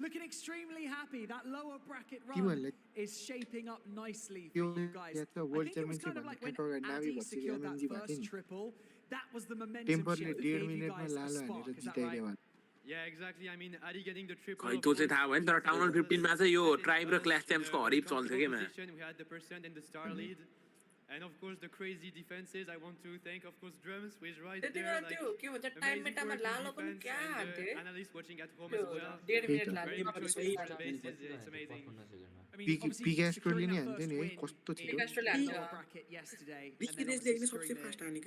looking extremely happy. That lower bracket run is shaping up nicely for you guys. I think it was kind of like when Addy secured that first triple. That was the momentum shift that gave you guys a spark. Is that right? Yeah, exactly. I mean, Addy getting the triple. खै त्यो चाहिँ थाहा भएन तर town हल 15 मा चाहिँ यो tribe र class च्याम्प्सको हरिप चल्थ्यो के म We had the percent and the star lead. And of course, the crazy defenses. I want to thank, of course, Drums, who is right there. Like, amazing work in defense, and analysts watching at home as well. Very much on bases. It's amazing. I mean, obviously, securing that first win in the lower bracket yesterday, and then obviously securing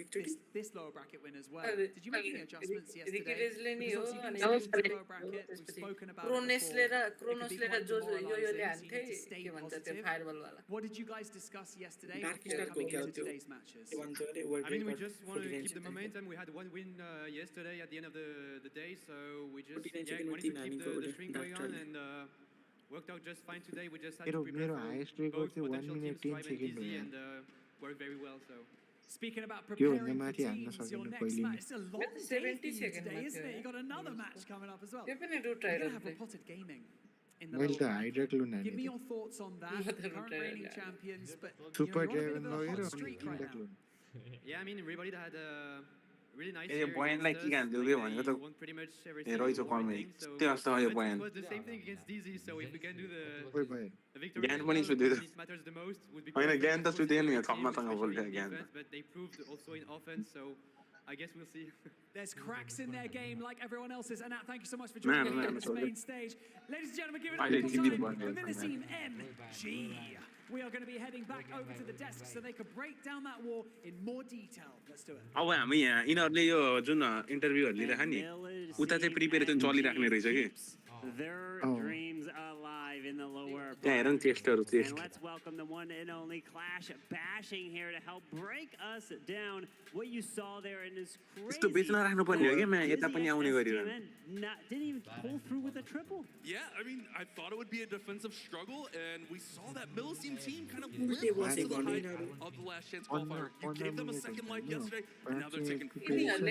this lower bracket win as well. Did you make any adjustments yesterday? Because obviously the lower bracket, we've spoken about it before. It can be quite demoralizing, so you need to stay positive. What did you guys discuss yesterday before coming into today's matches? I mean, we just want to keep the momentum. We had one win yesterday at the end of the day, so we just wanted to keep the string going on and worked out just fine today. We just had to prepare for both potential teams, Tribe and DZ, and worked very well. So. Speaking about preparing for teams, your next match, it's a long day for you today, isn't it? You got another match coming up as well. You're going to have reported gaming in the lower bracket. Give me your thoughts on that. Current reigning champions, but you're a bit of a hot streak right now. Yeah, I mean, everybody that had a really nice ए बयानलाई के गान दियो भनेको त ए रहिছো कमै त्यो जस्तो हो यो बयान was the same thing against DZ, so if we can do the victory ज्ञान पनि सुधियो this matters the most would be हैन ज्ञान त सुधिएन यो छम्मासँग बोल्थे ज्ञान but they proved also in offense, so I guess we'll see. There's cracks in their game like everyone else's. And thank you so much for joining me on this main stage. Ladies and gentlemen, give it up for Team MG. We are going to be heading back over to the desk so they can break down that war in more detail. Let's do it. अब हामी यहाँ यिनीहरूले यो जुन इन्टरभ्युहरु लिइराख नि उता चाहिँ preparation चलिराख्ने रहेछ के Their dreams alive in the lower bracket. And let's welcome the one and only Clash bashing here to help break us down. What you saw there in this crazy यस्तो बेच्न राख्नु पर्ने हो के म यता पनि आउने गरिरहन didn't even pull through with a triple. Yeah, I mean, I thought it would be a defensive struggle, and we saw that Millicene team kind of live up to the height of the last chance qualifier. You gave them a second life yesterday, and now they're taking full moving forward.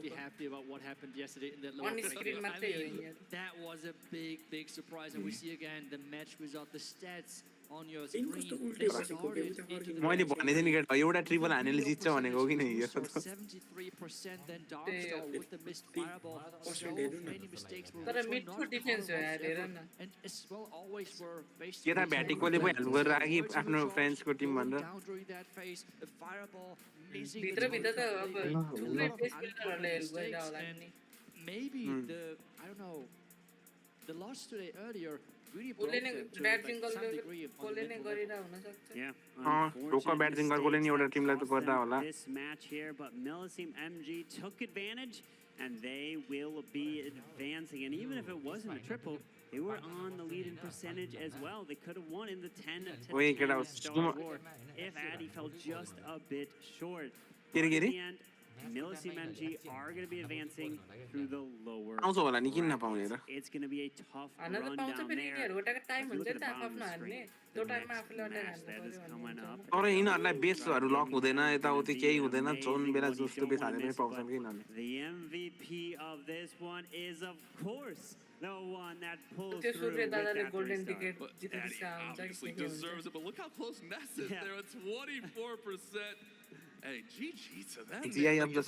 Be happy about what happened yesterday in that lower bracket. I mean, that was a big surprise, and we see again the match result, the stats on your screen. They started मैले भने थिएँ नि के एउटा triple हानेले जित्छ भनेको हो कि नि यो 73%, then Darkstar with the missed fireball. So many mistakes were not and as well always were faced के था ब्याटिङ कोले पो हेल्प गरेर आकी आफ्नो फ्रेन्ड्सको टिम भनेर down during that phase. The fireball missing. Maybe the I don't know the loss today earlier really brought them to like some degree of ढोका batting गरेकोले नि एउटा टिमलाई त गर्दा होला this match here, but Millicene MG took advantage and they will be advancing, and even if it wasn't a triple, they were on the lead in percentage as well. They could have won in the 10 to 10 star war if Addy fell just a bit short. In the end, Millicene MG are going to be advancing through the lower. आउँछ होला नि किन नपाउने र It's going to be a tough run down there. Look at the bottom of the screen. The next match that is coming up. तर यिनीहरूलाई बेसहरू luck हुँदैन यताउति केही हुँदैन जुन बेला जस्तो बेस हालेर पाउँछन् कि यिनीहरूले The MVP of this one is, of course, the one that pulls through with that golden ticket. Addy obviously deserves it, but look how close Ness is there at 24%. Hey, GG to them. It's almost a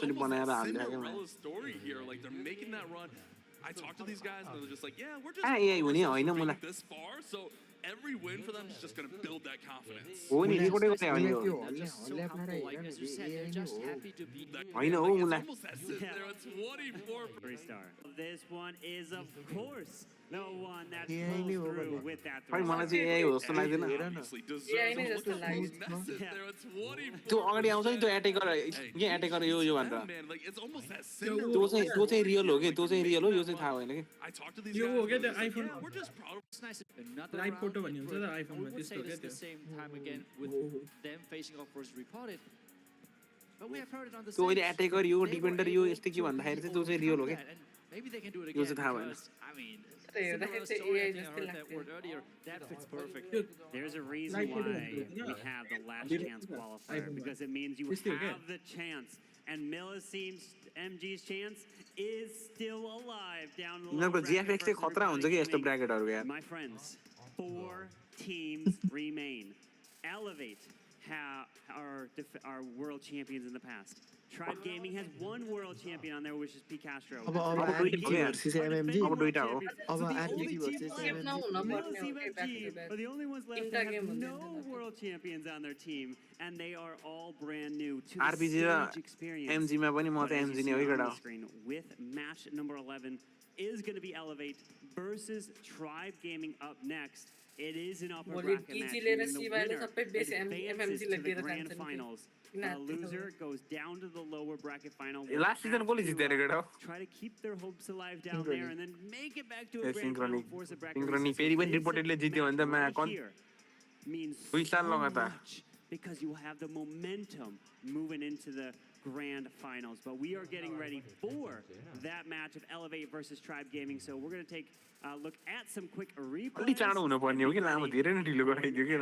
Cinderella story here. Like, they're making that run. I talked to these guys, and they're just like, yeah, we're just making it this far. So every win for them is just going to build that confidence. हो नि रेकर्डै गरे हो यो Just so humble, like as you said, they're just happy to be here. हैन हो उला Almost has it there at 24%. Three star. This one is, of course, the one that AI pulls नै हो through भने with that खै throw. मलाई चाहिँ AI हो जस्तो लाग्दैन Obviously deserves AI नै them. Look जस्तो at those लाग्यो messes there. It's 24. त्यो अगाडि आउँछ नि त्यो एटेकर के एटेकर यो भनेर Man, like it's almost that त्यो चाहिँ रियल हो के त्यो चाहिँ रियल हो यो चाहिँ थाहा भएन के I talked to these yo guys. हो क्या and त्यो they're just like, iPhone yeah, we're just proud of Another live round photo भन्ने हुन्छ for- त I आइफोनमा would say त्यस्तो this क्या the त्यो same time again with them facing off first reported. But we have heard it on the त्यो अहिले stage. Attacker यो They were defender यो able यस्तो के to भन्दाखेरि चाहिँ really त्यो चाहिँ रियल हो overcome के that, and maybe they can do it yo again चाहिँ थाहा भएन because I mean हेर्दाखेरि Cinderella चाहिँ story, I AI think I जस्तै heard that लाग्थ्यो word earlier. That fits perfect. There's a reason Live photo why भन्ने हो we होइन? have the last Video chance photo, qualifier iPhone because it means you त्यस्तै हो क्या? have the chance. And Millicent's MG's chance is still alive down the low यिनीहरूको bracket GFX चाहिँ versus खतरा हुन्छ कि यस्तो Gaming. ब्र्याकेटहरको यार My friends, 4 teams remain. Elevate are world champions in the past. Tribe Gaming has one world champion on there, which is P. Castro. अब RPG versus MMG अब दुईटा हो अब RPG versus गेम MMG नहुन पर्ने हो Millicent कि back to back. are the only ones left तिनवटा that गेम have हुन्छ no नि त। world champions on their team, and they are all brand new to the RPG raw stage experience. MG मा पनि म But त as you MG see नै हो on केटा the screen, with match number 11 is going to be Elevate versus Tribe Gaming up next. It is an upper भोलि bracket match. टिचीले र meaning the सिवाले winner सबै base advances MMG to the लिएर grand जान्छन् finals. कि The loser goes down to the lower bracket final. Last season कसले जित्यो रे केटा Try to keep their hopes alive down Synchrony. there and then make it back to a A grand final, सिङ्क्रोनी force a bracket सिङ्क्रोनी reset. फेरि पनि This रिपोर्टेडले जित्यो भने त match कन here means दुई साल so लगातार much because you have the momentum moving into the grand finals. But we are getting ready for that match of Elevate versus Tribe Gaming. So we're going to take a look at some quick अलि replays. चाँडो हुनुपर्ने हो कि लामो धेरै नै ढिलो गराइदियो कि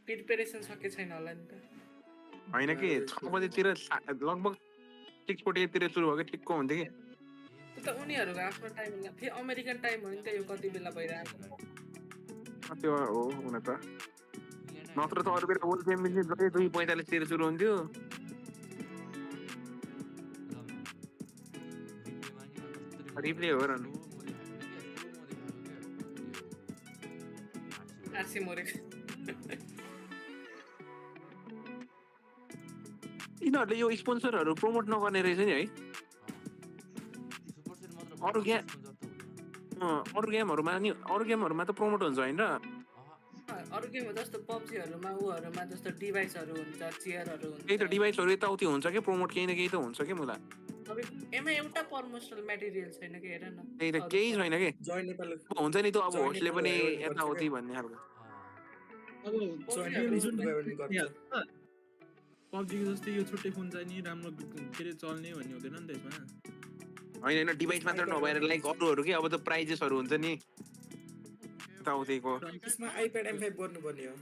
प्रिपरेसन सके छैन होला नि त होइन कि 6 बजेतिर लगभग 6:48 तिर सुरु भयो कि ठिक्क हुन्थ्यो कि त्यो त उनीहरूको आफ्नो टाइम होला फेरि अमेरिकन टाइम हो नि त यो कति बेला भइरहेको त्यो हो हुन त नत्र त अरू बेला वर्ल्ड च्याम्पियनसिप जति 2:45 तिर सुरु हुन्थ्यो रिप्ले हो र आरसी मरेको यिनीहरूले यो स्पोन्सरहरू प्रमोट नगर्ने रहेछ नि है अरू गेमहरूमा नि अरू गेमहरूमा त प्रमोट हुन्छ होइन अरू गेम जस्तो पब्जीहरूमा उहरूमा जस्तो डिभाइसहरू हुन्छ चेयरहरू हुन्छ त्यही त डिभाइसहरू यताउति हुन्छ कि प्रमोट केही न केही त हुन्छ कि मलाई एमा एउटा प्रमोसनल मेटेरियल छैन कि हेर न त्यही त केही छैन कि जय नेपाल हुन्छ नि त अब होस्टले पनि यताउति भन्ने खालको पब्जी जस्तै यो छुट्टै फोन चाहिने राम्रो के अरे चल्ने भन्ने हुँदैन नि त यसमा होइन डिभाइस मात्र नभएर लाइक अरूहरू के अब त प्राइजेसहरू हुन्छ नि यताउतिको यसमा आइप्याड M5 गर्नुपर्ने हो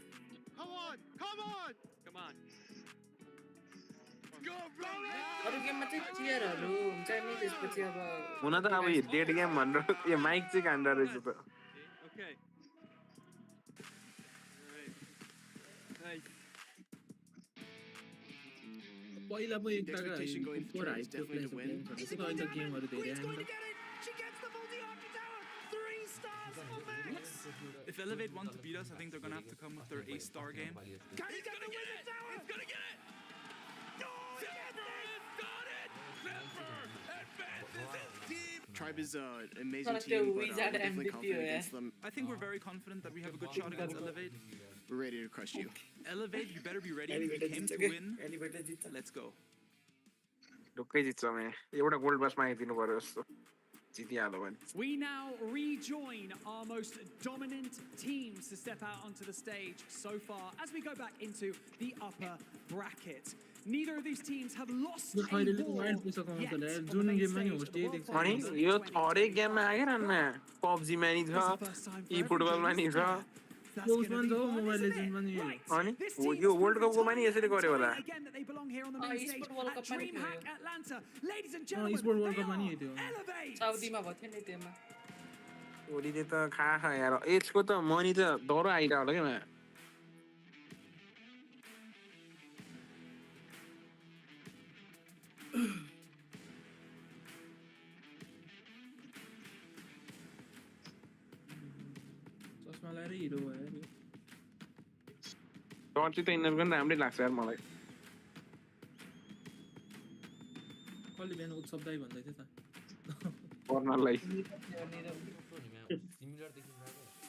अरू गेममा चाहिँ चेयरहरू हुन्छ नि त्यसपछि अब हुन त अब डेड गेम भनेर यो माइक चाहिँ काण्ड रहेछ त पहिला पो एक टाका फोर हाइट अहिले गेमहरू धेरै आएन If Elevate want to beat us, I think they're gonna have to come with their A-star game. He's gonna get it! He's gonna get it! Tribe is an amazing team, but we're definitely confident against them. I think we're very confident that we have a good shot against Elevate. We're ready to crush you. Elevate, you better be ready. We came to win. Let's go. ढुक्कै जित्छ म एउटा gold बस मागिदिनु पर्यो जस्तो जितिहाल्यो भने We now rejoin our most dominant teams to step out onto the stage so far as we go back into the upper bracket. Neither of these teams have lost a war yet, but they face the अनि यो हरेक गेममा आयो रानमा पब्जीमा नि छ ई फुटबलमा नि छ अनि यो वर्ल्ड कपको पनि यसरी गर्यो होला साउदीमा भयो थियो नि त्यसमा ओलीले त खा यार यसको त मनी त डह्रो आइरह होला क्या चस्मा लाएर हिरो भयो नि डर चाहिँ त यिनीहरूको पनि राम्रै लाग्छ यार मलाई कसले बिहान उत्सव दाई भन्दै थियो त कर्नरलाई सिमिलर देखिन्छ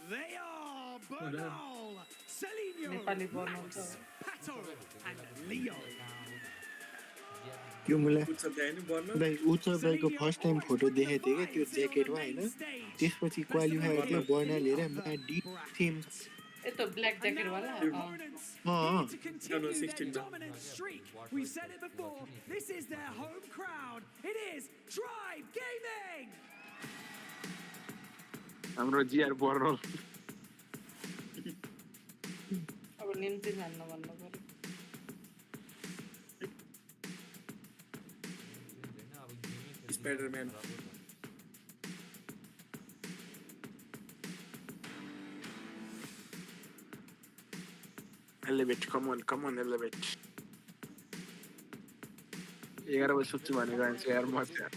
They are Bernal, Celinho, Max, Pato, and Leo. त्यो मलाई दाइ उच्च भाइको फर्स्ट टाइम फोटो देखेको थिएँ क्या त्यो ज्याकेटमा होइन त्यसपछि क्वालिफायरमा बर्ना लिएर डी थिम तो ब्लैक जैकेट वाला to continue their dominant streak. We've said it before. This is their home crowd. It is Tribe Gaming. हाम्रो जिआर बर्नल अब निम्ति जान्न भन्नु पर्यो Spider-Man. Elevate, come on, elevate. 11 बजे सुत्छु भनेको आन्छ यार म चाहिँ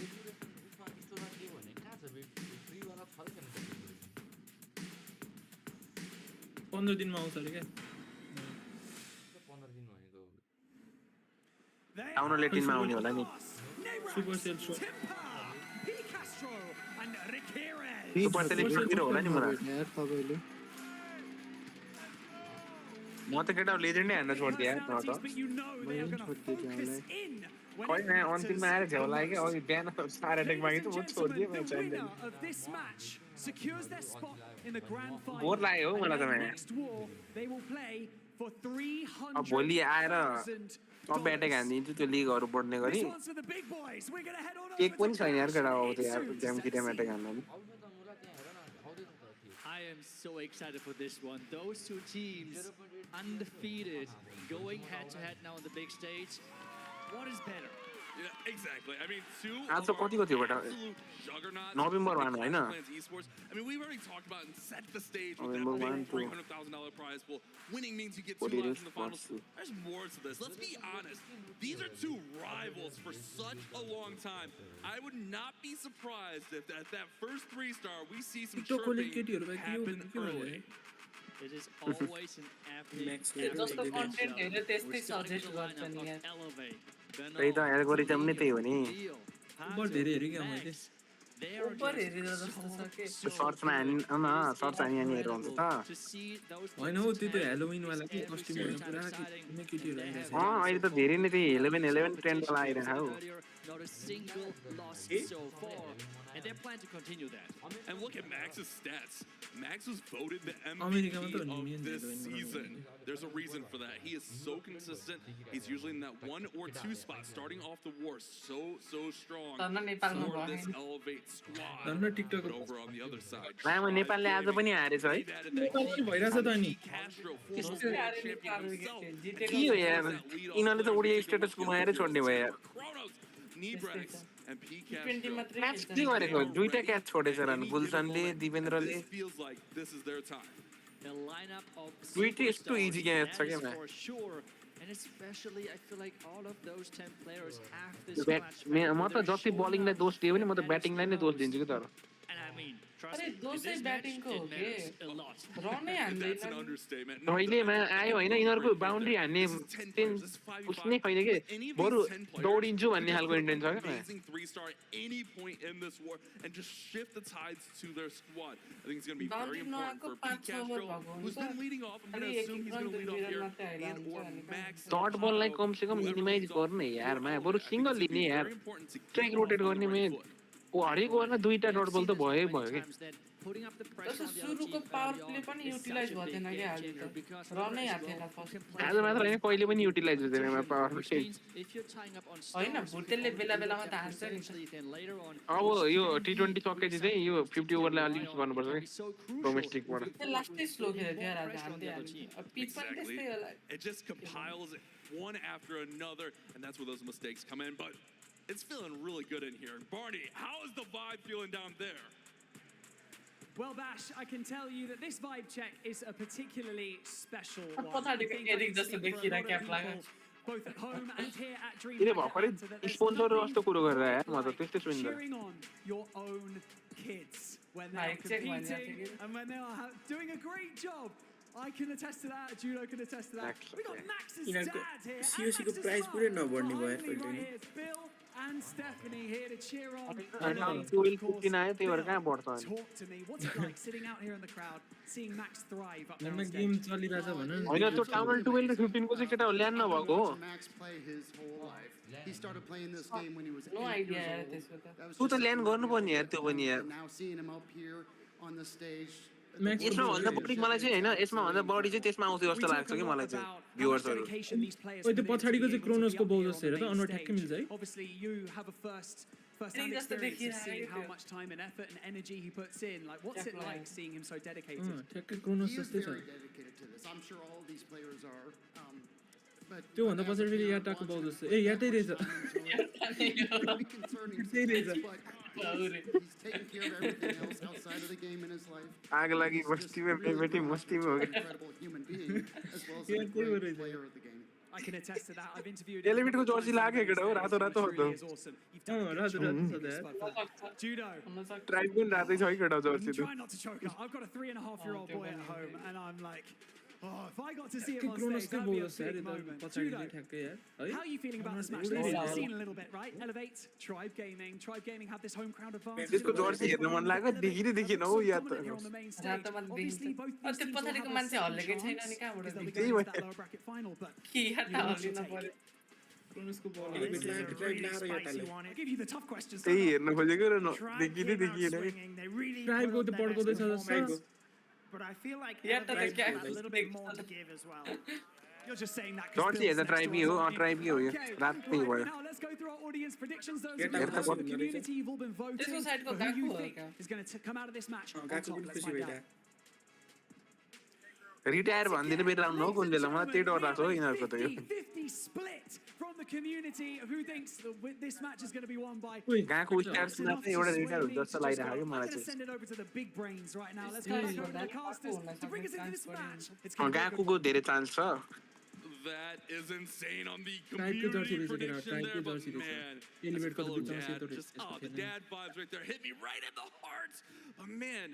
15 दिनमा आउँछ अरे के 15 दिन भनेको आउन लेटिनमा आउने होला नि Supercell so Supercell फिर होला नि मलाई यार तपाईले म त केटा लेजेन्ड नै हान्न छोड्दिए यार न त खोइ न अन्तिममा आएर झ्याउ लाग्यो अघि बिहान स्टार अट्याक मागे त म छोड्दिए म चाहिँदैन बोर लाग्यो हो मलाई त अब भोलि आएर सब अट्याक हानिदिन्छु त्यो लिगहरू बढ्ने गरी केक पनि छैन यार केटा अब त्यो यार ड्याम अट्याक हान्न I am so excited for this one. Those two teams undefeated, going head to head now on the big stage. What is better? Yeah, exactly. I mean, two आज त कतिको थियो बेटा नोभेम्बर 1 हैन I mean, we've already talked about and set the stage with that big $300,000 prize pool. Winning means you get 2 lives in the finals. There's more to this. Let's be honest. These are two rivals for such a long time. I would not be surprised if at that first 3-star we see some chirping happen early. It is always an epic elevate. त्यही त algorithm नै त्यही हो नि ऊपर धेरै हेरे क्या मैले ऊपर हेरेर जस्तो छ के सर्चमा हानि न सर्च हानि हेरेर हुन्छ त हैन हो त्यो त हेलोविन वाला के कस्ट्युमहरु पुरा कुनै केटीहरु आइरहेछ अहिले त धेरै नै त्यही 11 ट्रेन्ड वाला आइरहेछ हौ Not a single loss so far, and they're planning to continue that. And look at Max's stats. Max was voted the MVP of this season. There's a reason for that. He is so consistent. He's usually in that 1 or 2 spot, starting off the war so strong for this Elevate squad. But over on the other side, म नेपालले आज पनि हारेछ है नेपालले भइराछ त नि के हो यार इनले त ओडिया स्टेटस गुमाएर छोड्ने भयो यार Nebrex and PCAS. म्याच के गरेको दुईटा क्याच छोडेछ रन गुलसनले दिपेन्द्रले Feels like this is their time. The lineup of दुईटा यस्तो इजी क्याच छ के for sure, and especially I feel like all of those 10 players have this match. म त जति बलिङलाई दोष दिए पनि म त ब्याटिङलाई नै दोष दिन्छु कि तर And I mean, अरे दोषै ब्याटिङको हो के रनै हान्दैन पहिलेमा आयो हैन यिनीहरुको बाउन्ड्री हान्ने उसनै छैन के बरु दौडिन्छु भन्ने खालको इन्टेन्सन छ के Amazing 3-star any point in this war and just shift the tides to their squad. I think it's going to be very important for PCastro, who's been leading off. I'm going to assume he's going to lead off here and or Max. डट बललाई कम से कम minimise गर्नु यार मा बरु single लिने यार track rotate गर्ने मे ओ हरेक ओभरमा दुईटा डट बल त भयो के जस्तो सुरुको पावर प्ले पनि युटिलाइज गर्दैन के हाल्यो रनै हाथेन फर्स्ट आज मात्र हैन कहिले पनि युटिलाइज हुँदैन पावर प्ले हैन भुटेलले बेला बेलामा त हान्छ नि अब यो टी20 सकेपछि चाहिँ यो 50 ओभरलाई अलि युज गर्नुपर्छ के डोमेस्टिकबाट लास्टै स्लो खेल्यो थियो आज हान्दै पिच पनि त्यस्तै होला It just compiles it one after another, and that's where those mistakes come in. But it's feeling really good in here. Barney, how is the vibe feeling down there? Well, Bash, I can tell you that this vibe check is a particularly special one. Both at home and here at Dreamhack cheering on your own kids when they're competing and when they are doing a great job. I can attest to that. Judo can attest to that. We got Max's dad here. COC को price पूरे न बढ़ने वाला है Here's Bill and and Stephanie here to cheer on. Talk to me. What's it like sitting out here in the crowd, seeing Max thrive up there on game stage? चलिरहेछ भन न हैन त्यो टाउन 12 र 15 को चाहिँ केटा हो ल्यान नभएको हो Max play his whole life. He started playing this game when he was 8 No years idea old. तू त ल्यान गर्नुपर्ने यार त्यो पनि यार Now seeing him up here on the stage. यसमा भन्दा बढी मलाई चाहिँ हैन यसमा भन्दा बढी चाहिँ त्यसमा आउँथ्यो जस्तो लाग्छ कि मलाई चाहिँ भ्युअर्सहरु ओइ त्यो पछाडीको चाहिँ क्रोनोसको बाउ जस्तो हेर त अनुहार ठ्याक्कै मिल्छ है Obviously you have a first-hand experience of seeing how much time and effort and energy he puts in. Like, what's it like seeing him so dedicated? ठ्याक्कै क्रोनोस He is जस्तै छ very dedicated to this. I'm sure all these players are. त्यो भन्दा पछाडी फेरि याटाको बाउ जस्तो ए याटै रहेछ He's taking care of everything else outside of the game in his life. आग लागि मस्तीमा बेटी मस्तीमा हो Incredible human being as well as a great player of the game. I can attest to that. I've interviewed एलिमिट को Jersey लाग्यो केटा हो रातो रातो हो त Judo. ट्राइब पनि रातै छ है केटा Jersey Try not to choke up. I've got a 3.5-year-old boy at home, and I'm like, oh, if I got to see him on stage, that'd be a big moment. Judo, how are you feeling about this match? You've seen a little bit, right? Elevate, Tribe Gaming. Tribe Gaming have this home crowd advantage. त्यसको Jersey हेर्न मन लाग्यो देखिनै देखिन हो या त Obviously, both त्यो पछाडिको मान्छे हल्लेकै छैन नि कहाँबाट that lower bracket final, but के हट्टा हल्लिन पर्यो क्रोनोसको बाउ I'll give you the tough questions. त्यही हेर्न खोजेको र देखिनै देखिएन ट्राइबको त पड्काउँदैछ जस्तो But I feel like Yeah, Elevate that's has a little bit more to give as well. You're just saying that Jersey हेर्दा ट्राइबी हो ट्राइबी हो यो रातै भयो now let's go through our audience predictions. Those of you in the community, you've all been voting. But who you think is going to come out of this match on top? Let's find out. Retire भन्दिन बेला आउनु हो कुन बेला मलाई त्यही डर लाग्छ हो यिनीहरुको त यो 50 split from the community. Who thinks that this match is going to be won by? गाको स्टार्समा चाहिँ एउटा रिटायर हुन्छ जस्तो लागिरहेको I'm मलाई going to चाहिँ send it over to the big brains right now. Let's go to the casters to bring us into this match. गाकोको धेरै chance छ That is insane on the community prediction there, but man, as a fellow dad, just, the dad vibes right there hit me right in the heart. But man,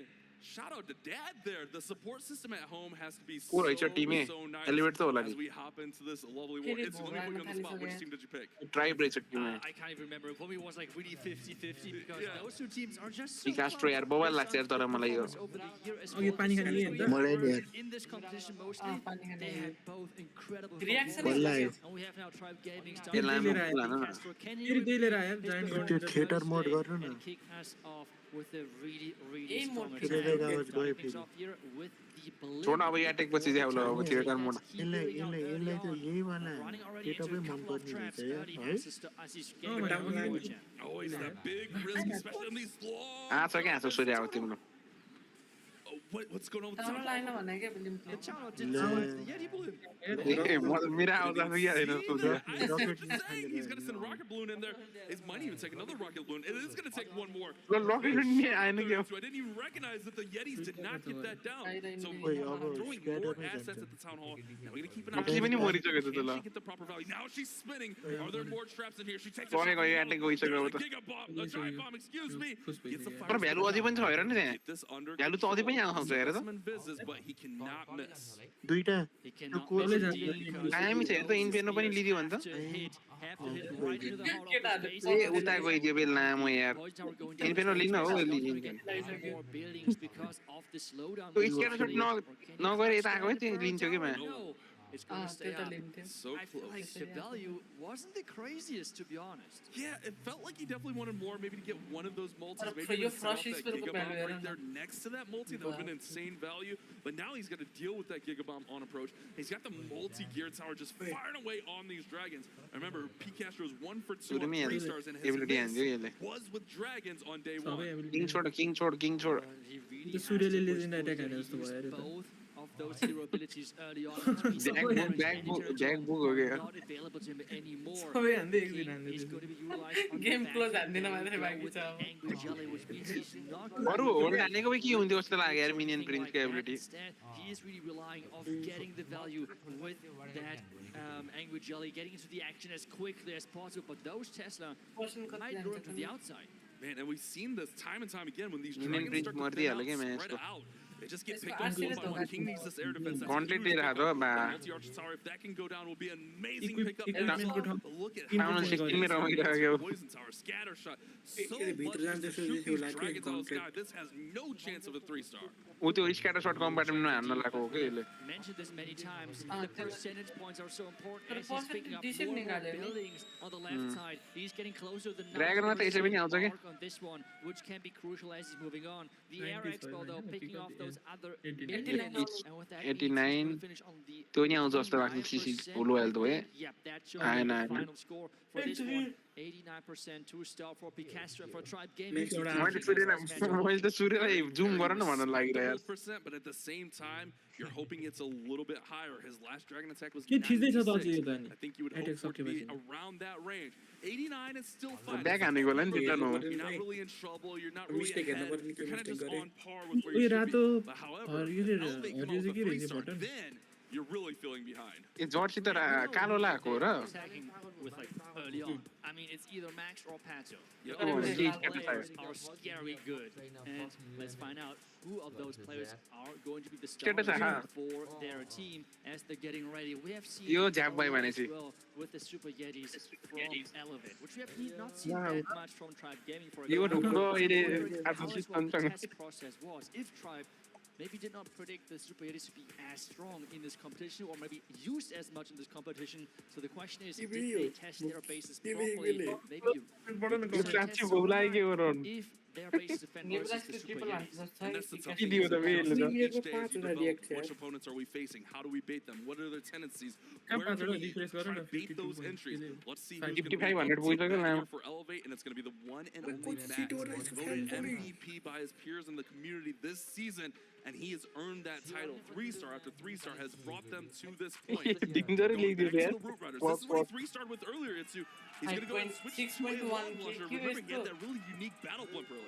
shout out to Dad there. The support system at home has to be so nice as we hop into this lovely war. Let me put you on the spot. Which team did you pick? Tribe रहेछ टिममा I can't even remember. For me, it was like really 50-50 because those two teams are just so विकास्ट्रो यार बवाल लाग्छ यार तर मलाई यो अघि पानी खाने नि हैन मलाई नि यार in this competition mostly they had both incredible Reaction and we have now Tribe Gaming ये लामो लाना न फेरि त्यही लिएर आयो जायन्ट त्यो थिएटर मोड गर्नु न kick us off with a really छोड्न अब याटेक पछि चाहिँ अब थिएटर मोड यसलाई त यही वाला सेटअपै मन पर्ने रहेछ यार है Always that big risk, especially on these long. आछ के आछ सूर्य अब तिम्रो What's going on with the Down line भनेको The channel did Yeti Balloon. मेरो आउँदा त यहाँ हैन He's going to send a rocket balloon in there. It might even take another rocket balloon. It is going to take one more. rocket balloon नि आएन के So I didn't even recognize that the Yetis did not get that down. So throwing more assets at the town hall. Now we got to keep an eye on पनि मरिसकेको छ त ल she get the proper value. Now she's spinning. Are there more traps in here? She takes a परेको याटेक गइसक्यो अब त gigabomb. A drive bomb, excuse me. Gets the तर value अझै पनि छ हेर नि त्यहाँ this under. भ्यालु त अझै पनि आउँछ हेर त But he cannot miss. दुईटा त्यो कोले कायमी छ हेर त इन्फेर्नो पनि लिदियो भने त ए उता गइदियो बे लामो यार इन्फेर्नो लिन हो लिदियो त्यो स्क्याटर शट नगरे यता आएको है त्यो लिन्थ्यो कि मा It's gonna stay up. So I feel like the value wasn't the craziest, to be honest. Yeah, it felt like he definitely wanted more, maybe to get one of those multis, maybe you even set off that gigabomb right there next to that multi. That would have been insane value. But now he's got to deal with that gigabomb on approach. He's got the multi-gear tower just firing away on these dragons. I remember P. Castro's 1 for 2 on 3 stars, and his miss was with dragons on day 1. King Chord. त्यो सूर्यले legend attack हाने जस्तो भयो अरे Both of those hero abilities early on. Jack book हो गया Not available to him anymore. सबै हान्दै एक दिन हान्दै He's going to be utilized on Game the close back हान्दिन मात्रै बाँकी छ अब Angry Jelly, which means he's not अरु होल्ड हानेको के हुन्थ्यो जस्तो लाग्यो यार मिनियन प्रिन्सको ability Instead, he is really relying on getting the value with that Angry Jelly, getting into the action as quickly as possible. But those Tesla might lure to the outside. Man, and we've seen this time and time again when these Minion dragons start to Prince thin out, मर्दिहाल्यो के spread म्याचको out. They just get picked off one by one. King needs this air defense. That's Gauntlet huge. दे रहा था बा Multi-arch tower, if that can go down, will be an amazing pickup. equipment को But look at Town 16 में रह गया poison tower, scatter shot. So much just to shoot these dragons out of the sky. This has no chance of a 3-star. वो तो scatter shot compartment में आने लगा हो गया Mentioned this many times. The percentage points are so important as he's picking up more and more buildings on the left side. He's getting closer to the Dragon में तो ऐसे भी नहीं आता क्या? mark on this one, which can be crucial as he's moving on. The air expo though picking off those other minions, and with that 89 finish on the तो नहीं आऊँ जस्ट तक किसी बोलो है तो है Yep, that shows the final score for this one. 89% 2-star for Picasso for Tribe Gaming. मैले त सूर्यलाई जुम गर न भन्न लागिरहेको यार 12%, but at the same time, you're hoping it's a little bit higher. His last dragon attack was के थिच्दै छ 96. त अनि I think you would hope for it to be around that range. 89 is still fine. Back हानेको होला नि त्यो न You're not really in trouble. You're not really ahead. You're kind of just on par with where उयो you should रातो be. But however, elevate come off a 3-star, then you're really feeling behind. A Jersey त कालो लाको हो र Attacking with like early on. I mean, it's either Max or Pato. Yep. Those players are scary good. And let's find out who of those players are going to be the stars for their team as they're getting ready. We have seen यो झ्याप भयो भने as well with the Super Yetis from Elevate, which we have not seen that much from Tribe Gaming for यो ढुक्क अहिले how आज the test process was. If Tribe maybe did not predict the Super Yetis to be as strong in this competition or maybe used as much in this competition. So the question is, did they test their bases properly? Maybe if their bases defend versus the Super Yetis. And that's the tough thing. Each day as you develop, which opponents are we facing? How do we bait them? What are their tendencies? Where can we try to bait those entries? Let's see who's going to be here for Elevate, and it's going to be the one and only Max, voted MVP by his peers in the community this season, and he has earned that title. 3-star after 3-star has brought them to this point. Back to the Root Riders. This is what he 3-starred with earlier. He's going to go and switch to a long launcher. Remember, he had that really unique battle blimp earlier.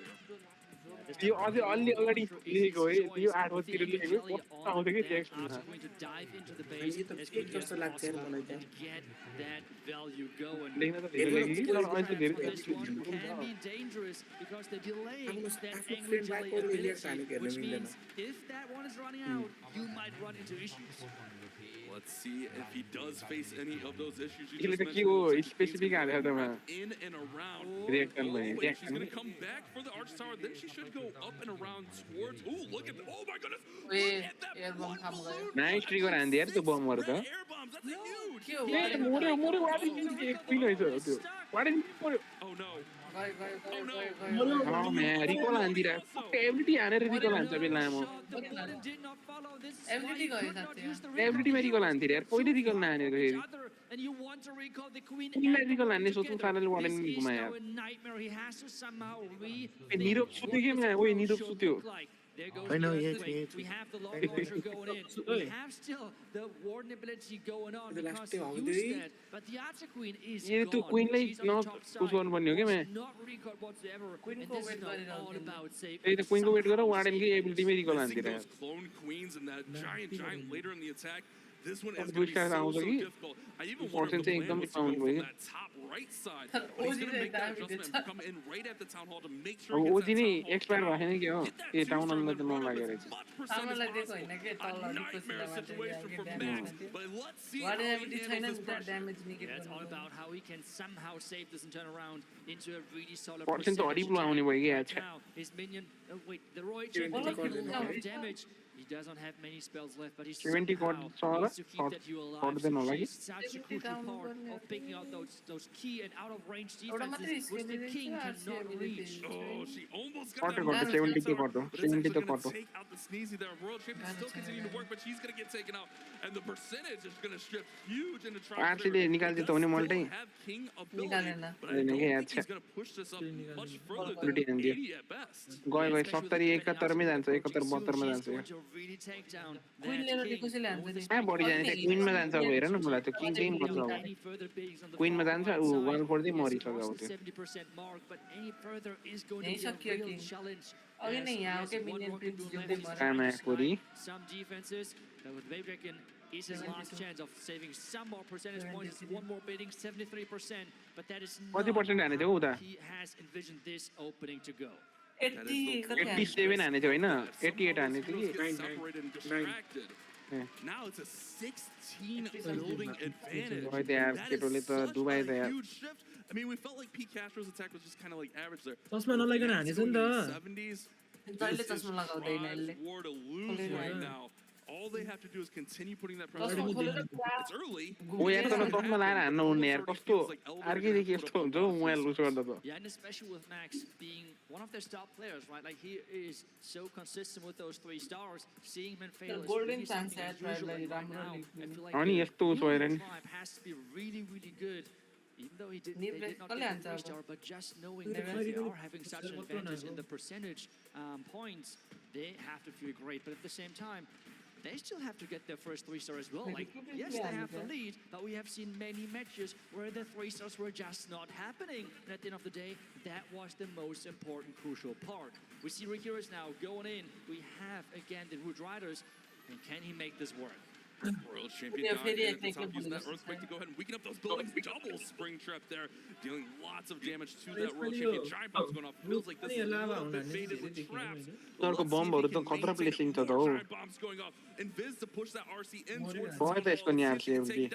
यो अझै अलि अगाडि लेखेको है यो 8 बजेतिर लेखेको आउँछ कि text जस्तो लाग्छ यार मलाई त लेख्न त धेरै लेखेँ तर अहिले धेरै Let's see if he does face any of those issues you यसले just त के हो mentioned. स्पेसिफिक हालेको त In and around. रिएक्सनमा Wait, she's reaction going to come back for the Arch Tower. Then she should go up and around towards. Oh, look at that. Oh my goodness. Wait, air bomb come गयो. Nice trigger हान्दे यार त्यो बमहरु त Air bombs. That's huge. ए मोरे मोरे वाडी एक pin हैछ त्यो वाडी पर्यो Oh no. Oh man, recall हान्दिरा एबिलिटी हानेर रिकॉल हान्छ बे लामो एबिलिटी गयो साथी एबिलिटी मा रिकॉल हान्दिरा यार पहिले रिकॉल नहानेको फेरि and you want to recall the queen किनलाई रिकॉल हान्ने सोच्नु थालेर वार्डन घुमा यार nightmare. He has to somehow निरोप सुत्यो के म ओइ निरोप सुत्यो There goes I know, the yes, wing. yes. We have the long launcher going in. We have still the warden ability going on because he used that. But the Archer Queen is ये तो gone. क्वीनलाई She's on the न top side. Push गर्नु पर्ने हो के म It's not recalled whatsoever. And this is not all about safe. ए त क्वीनको वेट गरेर वार्डनकै एबिलिटी मै रिकॉल हान्दिरा Those clone queens and that giant later in the attack. This one is अब going to be बुस्टर आउँछ so कि difficult. I even wonder if the plan was to go from that top right side. But he's going to make that adjustment and come in right at the town hall to make sure अब he O gets that दिनै town hall expire kill. भएन के हो ए town हललाई त नलागेको रहेछ Much percentage आमालाई दिएको possible. हैन के तल A अलिक nightmare situation for damage Max. But let's see how warden he ability छैन handles नि this त pressure. ड्यामेज निकै Yeah, it's all about how he can somehow save this and turn around into a really solid percent त हरिब्लो आउने भयो कि यार Now, his minion, wait, the Roy Chen taking a lot of damage. He doesn't have many spells left, but he's 70 somehow card needs to keep that you alive. card then होला कि She's such a crucial part of picking out those key and out of range defenses, which the king cannot reach. Oh, she almost got cut that गर्दो magic 70 answer, कटो but it's 70 actually त going कटो to take out the sneezy there. Royal Champion still continuing to work, but she's going to get taken out. And the percentage is going to shift huge into आरसीले निकाल्छ त हुने मल्टै have king ability, निकालेन but I don't think he's going to push this up much further than उल्टी हान्दियो 80 at best. गयो गयो 70 71 मै जान्छ 71 72 मा जान्छ यो क्वीनले र कसैले हान्छ नि कहाँ बढी जाने त्यो क्वीनमा जान्छ अब हेर न मलाई त्यो किङ चाहिँ मर्छ अब क्वीनमा जान्छ उ वाल फोर्दै मरिसक्यो अब त्यो 70% mark, but any further is going यही to be सकियो a real कि challenge. अघि नै as यहाँ there's के one minion more prince to do जिउँदै left. मर्यो कामा कोरी Some defenses, with Waverecken is his last chance of saving some more percentage points. One more bidding, 73%, but that is कति percent हाने थियो उता he has envisioned this opening to go. 80 कति 87 हाने थियो हैन 88 हाने थियो कि separated and distracted. Now it's a 16 building advantage. That is such a huge shift. I mean, we felt like Pete Castro's attack was just kind of like average there. चस्मा नलाइकन हानेछ नि त 70s. जहिले चस्मा लगाउँदैन यसले War to lose right now. All they have to do is continue putting that pressure on. It's early. ओ यार तर चस्मा लाएर हान्न हुन्न यार कस्तो अर्कैदेखि यस्तो हुन्छ हौ मोबाइल लुज गर्दा त Yeah, and especially with Max being one of their top players, right? Like he is so consistent with those 3 stars. Seeing him fail is really something unusual right now. I feel like अनि यस्तो सोएर नि tribe has to be really, really good. Even though they did not get the 3-star, but just knowing that they are having such an advantage in the percentage points, they have to feel great. But at the same time, they still have to get their first 3-star as well. Like, yes, they have the lead, but we have seen many matches where the 3-stars were just not happening. And at the end of the day, that was the most important, crucial part. We see Rick Heroes now going in. We have, again, the Root Riders. And can he make this work? World champion Don at the top using that earthquake to go ahead and weaken up those buildings. Double spring trap there, dealing lots of damage to that world champion. Giant bombs going off. Feels like this is a little bit baited with traps. तरको बमहरु त खतरा placing छ त हो Giant bombs going off. Invis to push that RC in towards the भयो त यसको नि RC MD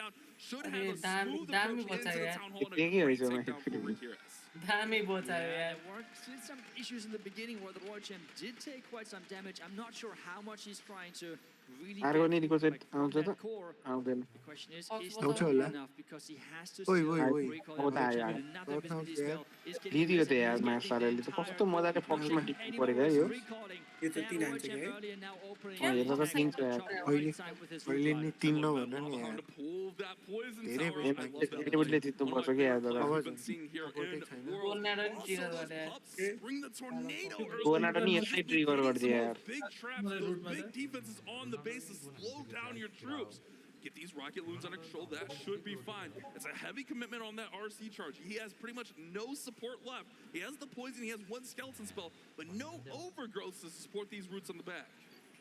should have a smooth दामी approach into बचायो the यार town hall and a के great रहेछ takedown for Rick Heroes. दामी बचायो यार There were still some issues in the beginning where the Royal Champ did take quite some damage. I'm not sure how much he's trying to really अर्को नि get request like, आउँछ that त core. आउँदैन The question is आउँछ that होला enough? Because he has to ओइ still ओइ ओइ recall हो त that आयो Royal आयो Champion, another visibility spell is getting दिदियो त invisible. यार He's मास getting सारले the त कस्तो entire मजाले core. फक्समा Pushing टिप्नु anyone परेको है who यो is recalling यो त that 3 Royal हान्छ Champ क्या earlier now opening हेर्न त up किन्छ यार chop अहिले right side with his अहिले Root नि Riders. 3 नभन नि यार To pull that poison धेरै tower. भयो I love that. एलिमिटले जित्नु पर्छ के यार दादा We've been seeing here in Worlds. Tornado Also, trigger those गरे pups bring the tornado गोनाटो नि early. यसले ट्रिगर गरिदियो यार Big traps, those big defenses on the base to slow down your troops. Get these rocket loons under control. That should be fine. It's a heavy commitment on that RC charge. He has pretty much no support left. He has the poison. He has 1 skeleton spell, but no overgrowth to support these roots on the back.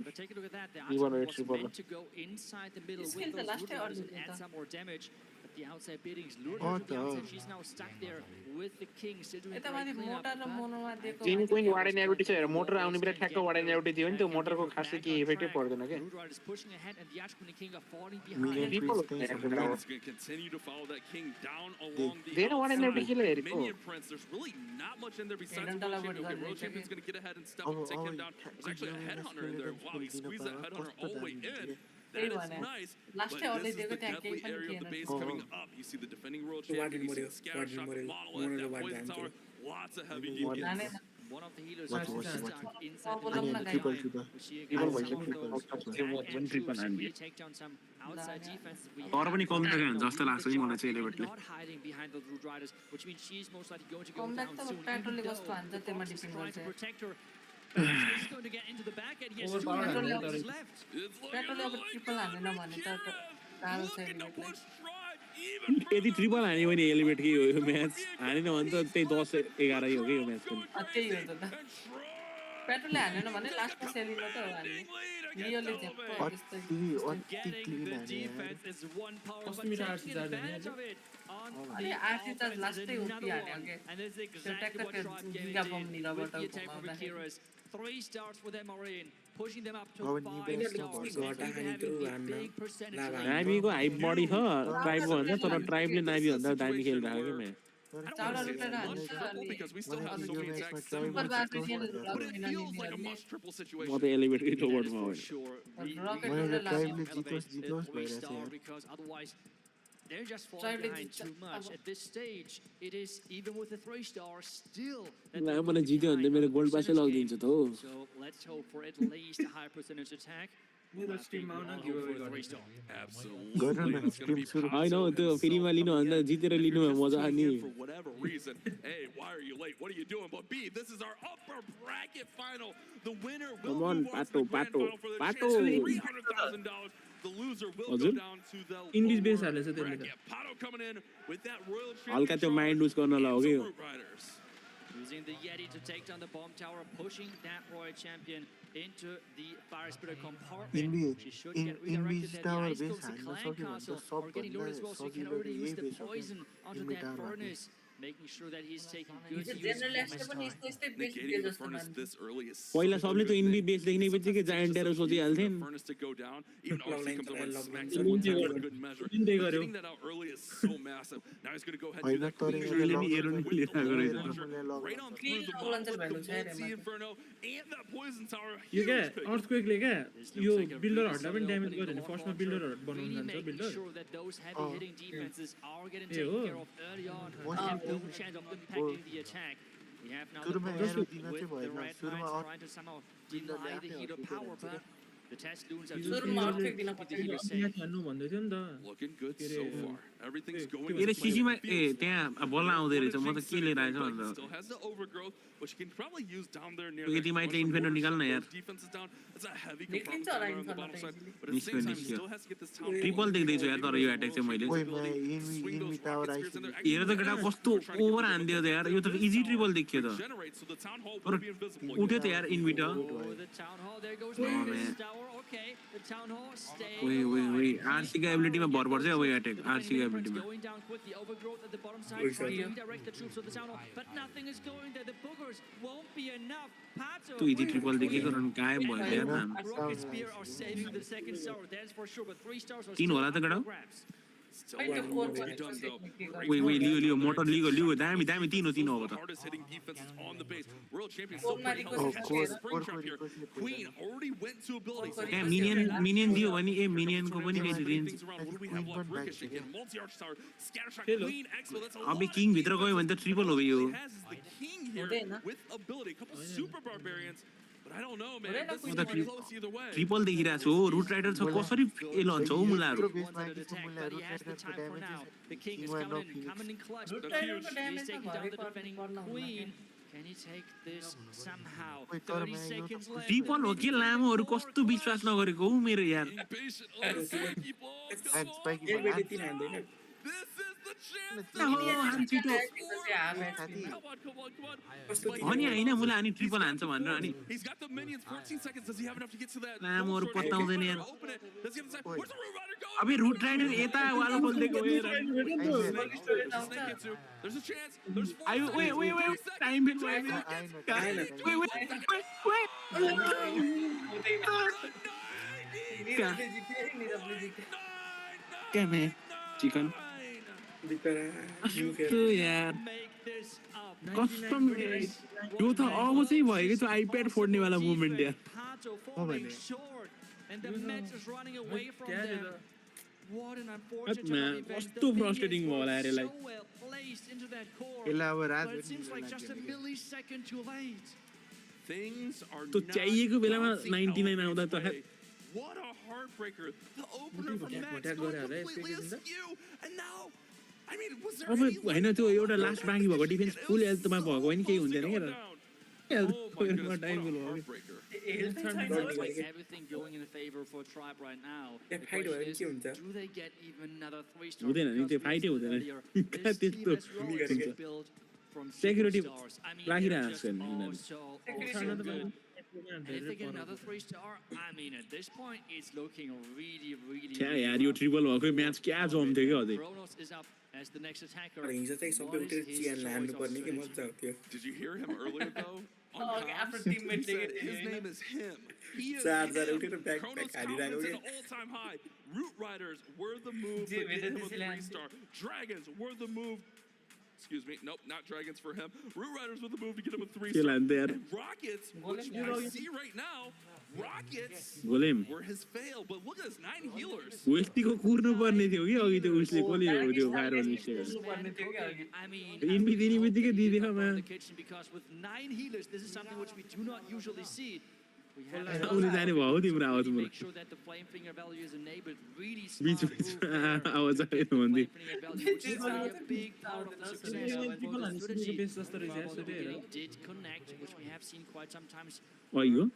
But take a look at that. The wanna Archon was retrieve meant to go inside the middle This with killed the those last Root day Riders or and did add it? some more damage. But the outside beatings lured Oh, her to the outside. the- She's now stuck there with the king, still doing यता great माथि cleanup. Motor र मोनोमा दिएको तिमी भने कोही चाहिँ warden ability छ हेर motor आउने बेला ठ्याक्क वार्डन एबिलिटी दियो नि त्यो मोटरको खासै केही इफेक्टै पर्दैन के Root Riders pushing ahead and the Archon King are falling Million behind. Priest He's त्यही going to continue to follow that king down along the धेरै वार्डन एबिलिटी outside. किन हेरेको Minion Prince, there's really not much in there besides Hey, World don't Champion. tell Okay, World about Champion's that. going to get ahead and step up and take him down. There's actually a headhunter in there. Wow, he squeezed that headhunter all the way in. That is nice. But Last year, this is the they deadly were area of the base Oh. coming up. You see the defending world Warden champion. You see Morel, the scatter Warden shot, Morel, monolith, Morel that Warden poison tower. Angel. Lots of heavy Warden. units. One of the healers Watch, was watch, stuck watch. inside the Follow middle the triple, line. triple. We see Triple again some भइसक्यो, of triple those भइसक्यो। back-end troops really take down some outside defense that we तर have. पनि कम You हुन्छ know, जस्तो लाग्छ really कि good मलाई चाहिँ job एलिमिटले not hiding behind those Root Riders, which means she's most likely going to go comeback down त soon. पेट्रोलले Even कस्तो though हान्छ the त्यसमा Fox is depend trying to गर्छ protect her. He's going to get into the back and he has two Overpowered heavy हान्यो units तर। left. पेट्रोलले अब triple हानेन भने त गाह्रो छ Looking to एलिमिटलाई push Tribe even यदि ट्रिपल हान्यो भने एलिमिट कि यो म्याच हानेन भने त त्यही 10-11 हो कि यो म्याच पनि त्यही हो त पेट्रोलले हानेन भने लास्टमा सेलिङमा त हो हान्ने रियलले झ्याप्प त्यस्तै अति क्लिन The हाने यार defense is one power, कस्तो but मिठो taking RC charge advantage हान्यो of it on अनि the RC charge offense is लास्टै another उक्ति हान्यो one. के And this is त्यो exactly what ट्याक्क Tribe giga Gaming bomb did निरबाट with the attack from घुमाउँदाखेरि Akira's. 3 stars for them are in, pushing them up to अब 5 निबेस stars. नभन्छ। And even having a big percentage range. नाबीको hype बढी छ ट्राइबको भन्दा तर ट्राइबले नाबी भन्दा दामी खेलिरहेको क्या match I don't चाउडा want to say लुटेर it's a हान्छ must triple अनि because we still have so yo many म्याचमा attacks. Super Barbie But it छैन feels like a नि must triple म situation. त एलिमिटकै That is टोपरमा for हो sure. Rocket Well, Roller the tribe last will जितोस् भइरहेछ यार Because otherwise they're just falling Tribe behind जित्छ too much. अब At this stage, it is even with the 3 stars still. ला मलाई जित्यो भने त मेरो गोल्ड पासै लगिदिन्छ त हो So let's hope for at least a high percentage attack. मेरो स्ट्रिममा आउन गिभअवे गर्ने Absolutely. Gonna It's going to be stream होइन Paso त्यो himself फ्रीमा लिनु coming भन्दा in. जितेर If लिनु you're just मजा tuning नि in for whatever reason, hey, why are you late? What are you doing? But B, this is our upper bracket final. The winner will Come on, move on to the grand Pato, final for the Pato. chance of $300,000. The loser will go हजुर? down to the Indies base lower हालेछ त्यसले त। bracket. Pato coming in with that royal हल्का त्यो mind champion लुज गर्नलाई हो and कि some Root Riders. Using the Yeti to take down the bomb tower, pushing that Royal Champion into the Fire Spitter compartment. She should get redirected there. The Tower Ice base Coast हान्न Clan सक्यो भने Castle त are getting lured as well, so you can सबभन्दा already use सजिलो the यही base हो poison onto Invi that Tower furnace. making sure that he's taking good use General of Action his पनि time. यस्तै यस्तै best Negating थियो the जस्तो furnace मान्छ this early is पहिला such a सबले good त्यो इन्भी thing. बेस देख्ने बित्तिकै जायन्ट एरो सोचिहाल्थे नि Furnace to go down. Even RC comes over and smacks Logline it one time गर्यो। for good measure. लिँदै But गर्यो। getting that out early is so massive. Now he's going to go ahead and do होइन that तर clean यसले shot arrow लग्न नि लिइरहेको रहेछ त। launcher right on through the Clean gauntlet, लग्न the चाहिँ multi inferno, and that poison tower. यो क्या Huge pick. अर्थक्वेकले क्या This yo looks like a really बिल्डरहरूलाई पनि solid ड्यामेज opening. गर्यो The नि फर्स्टमा launcher बिल्डरहरू बनाउनु really जान्छ making builder sure that those heavy hitting defenses are getting A taken हो care of early on. They have no chance of impacting the attack. We have now the सुरुमा Purge arrow दिन with चाहिँ the भएन Red सुरुमा Knights trying to somehow deny the healer power, but the test loons are हिजो doing सुरुमा their job earthquake दिन to keep the healer safe. अभियान हान्नु भन्दै थियो नि त Looking good so far. Everything's going के अरे as planned. सिसीमा Feels त्यहाँ बल आउँदै रहेछ म त के लिएर आएछ but he भनेर still has the overgrowth, which he can probably use down there near यति that माइटले Russian इन्फेन्टर border, निकाल्न shut यार those defenses down. That's a heavy निक्लिन्छ compartment होला on the इन्फर्नो bottom त side, easily but at the same time, he निस्क्यो still has to get this town triple देख्दैछु यार तर यो attack चाहिँ मैले ओइमा इन्मी टावर आइसक्यो हेर त केटा कस्तो ओभर हान्दियो त यार यो त इजी ट्रिपल देखियो त generate, so the town hall तर will be invisible. उठ्यो त यार इन्भिटर Oh, the town hall. There goes Oh, the man. tower. Okay, the town hall staying ओइ ओइ alive. ओइ आरसीको एबिलिटीमा भर पर्छ अब यो एट्याक आरसीको Defending एबिलिटीमा going down quick. The overgrowth at the bottom side Oi, trying to sorry. redirect the troops of the town hall, but nothing is going there. The boogers won't be enough. Pato, त्यो easy triple देखेको run गायब भयो त यार नाम Rocket Spear are saving the second star. That's for sure, but 3 stars are तीन still होला up त केटा for grabs. Still Wait, a lot the more four to be done, though. Great ओइ ओइ job लियो down लियो there. Mortar लियो दामी दामी तीन हो Those are अब the त hardest hitting defenses on the base. World champion Four still pretty Maricos healthy. is Catches okay. spring trap here. Queen already went to ability. So त्यहाँ minion दियो भने ए मिनियनको पनि फेरि range things around. What do we have left? Ricochet again. Multi-arch tower. Scatter shot. Hello. Queen Expo. That's a अब lot. King भित्र गयो भने त ट्रिपल हो यो He has the king here with ability. A couple super barbarians. But I don't know, man. This is pretty close either way. Triple देखिरहेको छु हो root rider छ कसरी ए लन्छ हो मुलाहरू Ones under attack, but he has the time for now. The king is coming in clutch. Root But Rider huge. को damage He's त taking down the भरै defending पर्न हुन्न queen. Can he take this somehow? Wait, तर 30 मैं यो seconds left. Triple हो कि लामोहरू कस्तो विश्वास नगरेको हौ मेरो यार Impatient. Oh, spiky balls. Come And on. spiky एक ball. बेटी तीन हान्दैन This is the chance. हाम छिटो Come on, come on, come on. अनि होइन मुला अनि ट्रिपल हान्छ भनेर अनि He's got the minions. 14 seconds. Does he have enough to get to that? लामोहरू पत्ताउँदैन यार Open it. Does he have the time? Where's the Root Rider going? अबे root rider यता वाला खोल्दैको हेर There's a chance. There's 4 आयो ओए ओए ओए time bill ओए क्या मैं चिकन कस्तो यार कस्टम यो त अब चाहिँ भएको छ आइप्याड फोड्नेवाला मुभमेन्ट यार Pato falling short, and the Mets is running away from them. What an unfortunate man, event. कस्तो frustrating भयो होला यार यसलाई So well placed into that core, यसलाई अब राज but it seems like just a millisecond too late. Things are त्यो चाहिएको बेलामा 99 आउँदा त What a heartbreaker. The opener from Max was completely askew. And now, I mean, was there अब any होइन त्यो एउटा लास्ट बाँकी भएको डिफेन्स फुल हेल्थमा भएको भने केही हुँदैन क्या down? हेल्थमा टाइम बिल भयो Heartbreaker. Looks like everything going in favor for Tribe right now. The fight question भयो is, के हुन्छ do they get even another 3-star? हुँदैन नि त्यो Because फाइटै we हुँदैन said earlier, कहाँ this team त्यस्तो has rolled built from security superstars. I mean, राखिरहेको they're छ just नि all so good. And if they get another 3-star, I mean, at this point, it's looking really, really, क्या really यार यो rough. Triple भएको match क्या जम्थ्यो क्या अझै Kronos is up as the next attacker. हिजो चाहिँ सबै What उठेर is his चिया choice लानु of पर्ने के strategy? मजा आउँथ्यो Did you hear him earlier, though? On Okay, comms, after he teammate said take it, his name is him. He is Sad that him. उठेर back Kronos हालिरहेको confidence के at an all-time high. Root Riders were the move J to get him a त्यसैले 3-star. Dragons were the move. Excuse me. Nope, not dragons for him. Root Riders were the move to get him a के 3-star. लान्थ्यो यार And Rockets, which I see right now, Rockets golem were his fail. But look at this, 9 healers. वेस्टीको कुर्नु पर्ने थियो कि अघि त्यो उसले कसले हो त्यो फायर मिस्टेक I mean, इन्भी दिने बित्तिकै दिइदियो मा in the kitchen, because with 9 healers, this is something which we do not usually see. We have उसले जाने भयो तिम्रो आवाज to मलाई make sure that the flame finger value is enabled. Really beach smart beach move there. आवाज आयो भन्दै Flame finger value, which is really a big part of the success of the strategy. Base जस्तो रहेछ यार Although त्यो they did connect, which we have seen quite sometimes. अयो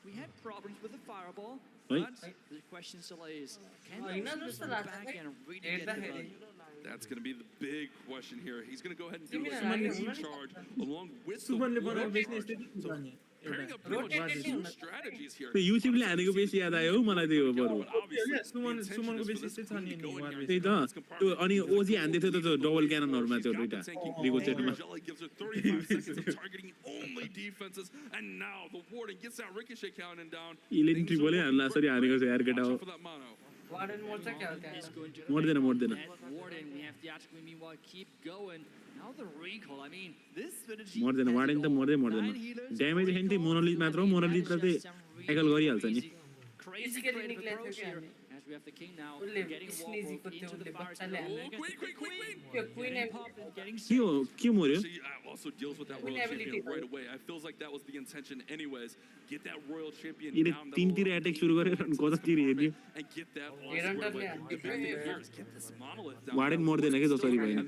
We had problems with the fireball, Right. but the question still is, can Oh, they you know, just this go is last back time. and really get the हेर्दाखेरि ball? That's going to be the big question here. He's going to go ahead and do Give me a that idea. speed charge along with the सुमनले बनाएको Warp बेच्ने charge. यस्तै So गर्ने pairing up pretty much two strategies here. त्यो युसिफले हानेको बेसी याद आयो हौ मलाई त्यो बरु सुमनको बेसी चाहिँ छ नि त्यही त त्यो अनि ओजी हान्दै थियो त त्यो डबल क्याननहरुमा त्यो दुईटा रिगो चेटमा gives her 35 seconds of targeting only defenses, and now the warden gets that ricochet counting down. इलेन ट्रिपलले हान्ला सरी हानेको छ यार केटा हो वार्डन मोर्छ क्या हो मर्दैन Warden, we have theatrically meanwhile keep going. Now the recall, I mean, this strategy मर्दैन warden त मर्दैन ड्यामेज हैन त्यो मोनोलिथ मात्र हो मोनोलिथ त ट्याकल गरिहाल्छ नि crazy creative approach here. As we have the king now getting walked into the fire zone. Queen getting के मर्यो She also deals with that royal champion right away. I feels like that was the intention anyways. Get that royal champion down the तीनतिर attack सुरु गरेर गजतिर हेर्यो and get that the big thing here is get this monolith down. Warden मर्दैन के जसरी भयो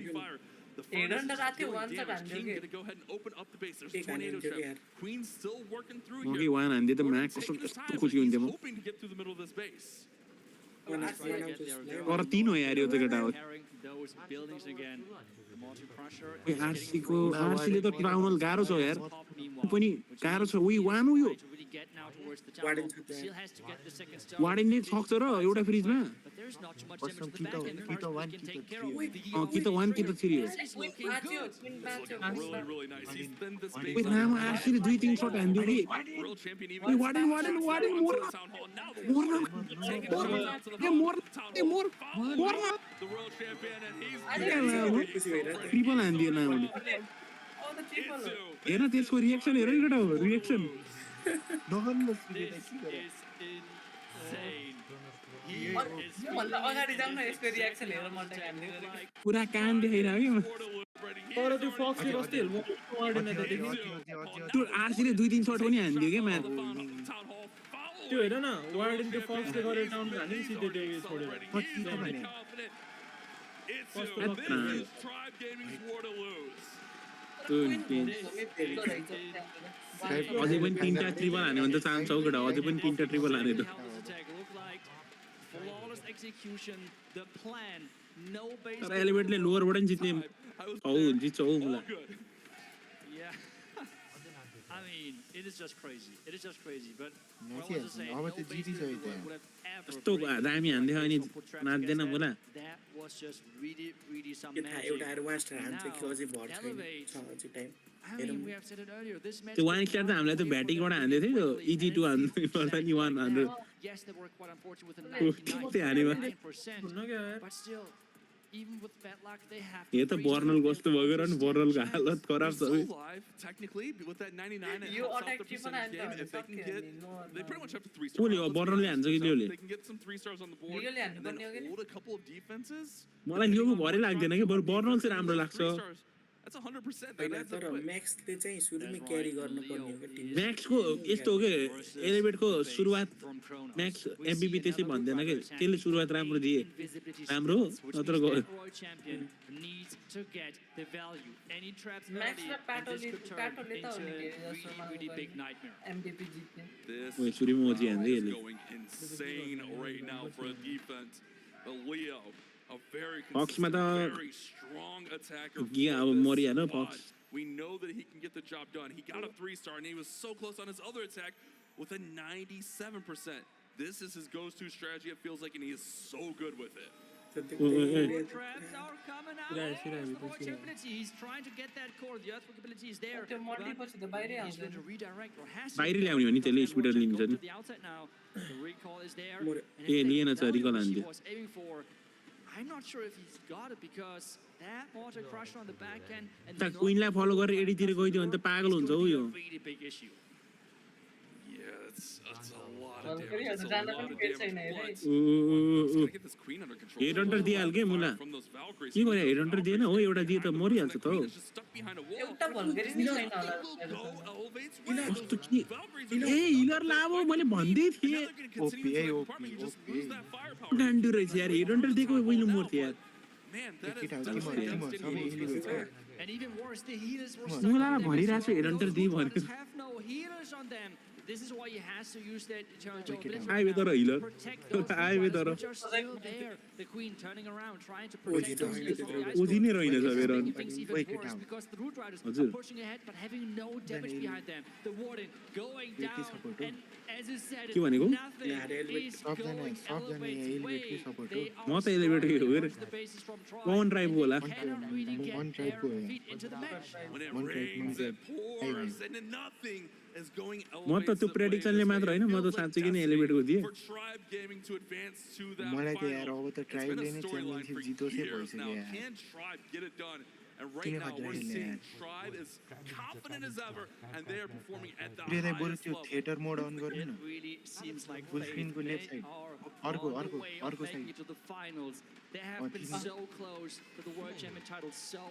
एडन्डर आथ्यो वान शट हान्यो King gonna go ahead and open up the base. There's a tornado trap. Queen's still working through Okay, here. वान हान्दै त MAC कस्तो खुसी हुन्थ्यो म Hoping to get through the middle of this base. तर 3 हो यार यो त केटा हो those buildings again. आरसीको आरसीले त क्राउनल गाह्रो छ यार पनि गाह्रो छ उही वान हो यो वार्डनले सक्छ र एउटा फ्रिजमा कि त 1 कि त 3 हो लामो आरसीले 2-3 शट हान्दियो कि वार्डन ट्रिपल हान्दियो न हेर त्यसको रिएक्सन हेर केटा हो रिएक्सन अगाडि जाउँ न यसको रिएक्सन हेरेर मर्दै हान्दियो पुरा कान देखाइरह्यो तर त्यो फक्सले कस्तो हेल्प गर्दैन त त्यो आरसीले 2-3 शट पनि हान्दियो के म्याच त्यो हेर न वार्डन त्यो फक्सले गरेर डाउन हान्यो सिधै टेके छोडेर अझै पनि 3टा ट्रिपल हान्यो भने त चान्स हो केटा अझै पनि 3टा ट्रिपल हाने त तर एलिभेटले लोवरबाट नि जित्ने औ जित्छ औ मुला I mean, it is just crazy. It is just crazy. But कस्तो दामी हान्दियो अनि नाच्दैन मुला that was just really, really some magic. एउटा एडभान्स्ड हान्छ कि अझै भर छैन छ अझै time I mean, we have said it earlier. This match. त्यो वान स्टार त हामीलाई त ब्याटिङबाट हान्दै थियो त्यो इजी 2 हान्दै पर्दा नि 1 हान्दै Yes, they were quite unfortunate with the 99%. But still, even with bad luck, they have. यो त बर्नल कस्तो भयो र नि बर्नलको हालत खराब छ Technically, with that 99 and You how attack self the percentage game, if they can get, they pretty much have to 3-star. कोले हो बर्नलले हान्छ कि लियोले They can get some 3 stars on the board and then hold a couple of defenses. मलाई लियोको भरै लाग्दैन के बरु burner चाहिँ राम्रो लाग्छ That's 100%. हैन तर म्याक्सले चाहिँ सुरुमै क्यारी गर्नुपर्ने हो के टिम म्याक्सको यस्तो हो के एलिभेटको सुरुवात म्याक्स एमबीबी त्यसै भन्दैन के त्यसले सुरुवात राम्रो दिए राम्रो नत्र गयो Needs to get the value. Any traps Max early, raw and this प्याटोले could turn प्याटोले into त a हुने really big nightmare. MVP जित्ने ओइ सुरुमा ओजी हान्दै Is यसले going insane right now for a defense. But Leo, a very Foxमा त very strong attacker. गिया अब मरिहाल्यो फक्स We know that he can get the job done. He got a 3-star and he was so close on his other attack with a 97%. This is his go-to strategy, it feels like, and he is so good with it. Traps are coming out. He's trying to get that core. The earthquake ability is there. त्यो मर्दिपछि त बाहिरै He's going आउँदैन to redirect or has to. बाहिर ल्याउने हो नि त्यसले स्पिडर लिन्छ नि To the outside now. The recall is there. A lien छ रिकल हान्दियो Was aiming for. I'm not sure if he's got it because that mortar crusher on the back end and त क्वीनलाई फलो गरेर एडीतिर गइदियो भने त पागल हुन्छ हो यो really big issue. Yeah, that's a lot of Valkyrie damage. That's a जान lot पनि of फेरि damage. छैन हेरे But he's gotta get this queen under control. Head hunter दिइहाल के मुला From those Valkyries. के गरे हेड हन्टर दिएन हो एउटा दिए त मरिहाल्छ त हो Just stuck behind a wall. एउटा भल्केरी नै छैन होला Elevates कस्तो के ए हिलर लामो मैले भन्दै थिए ओपी गान्डु रहेछ यार हेड हन्टर दिएको पहिलो मर्थ्यो यार And even worse, the healers were मुला भनिरहेको छु हेड हन्टर दिइ भन्यो have no healers on them. this is why he has to use that charge of blitz Ai biết tao rồi to rồi. protect those Ai biết tao rồi. which are still there. The Queen turning around, trying to protect those units from the ice Uzi ni rồi nè storm. sao biết Making rồi. things even worse because the Root Riders are pushing ahead but having no damage behind them. The Warden going down, and as you said, के भनेको? nothing is going Elevate's way. They म are त elevator slowly हो रे. the bases from Troy. कौन drive होला? Cannot really get their feet into the match. When it rains, it pours, and then nothing is going म त त्यो प्रेडिक्सनले मात्र हैन म त साच्चै किन एलिभेटरको दिए. for Tribe Gaming to advance to that मलाई त यार final. अब त It's been ट्राइबले a नै storyline च्याम्पियनशिप for जितोसै years भइसक्यो now. यार. Can Tribe get it done? And right किन now, we're भइरहेको seeing यार. Tribe is confident as ever, and they are performing at the प्लेलाई बरु highest त्यो level. थिएटर मोड अन गर्नु It न. really seems like full fate. स्क्रिनको They left side. are अर्को on the अर्को way of अर्को making side. it to the finals. They have been so close to the World Champion title so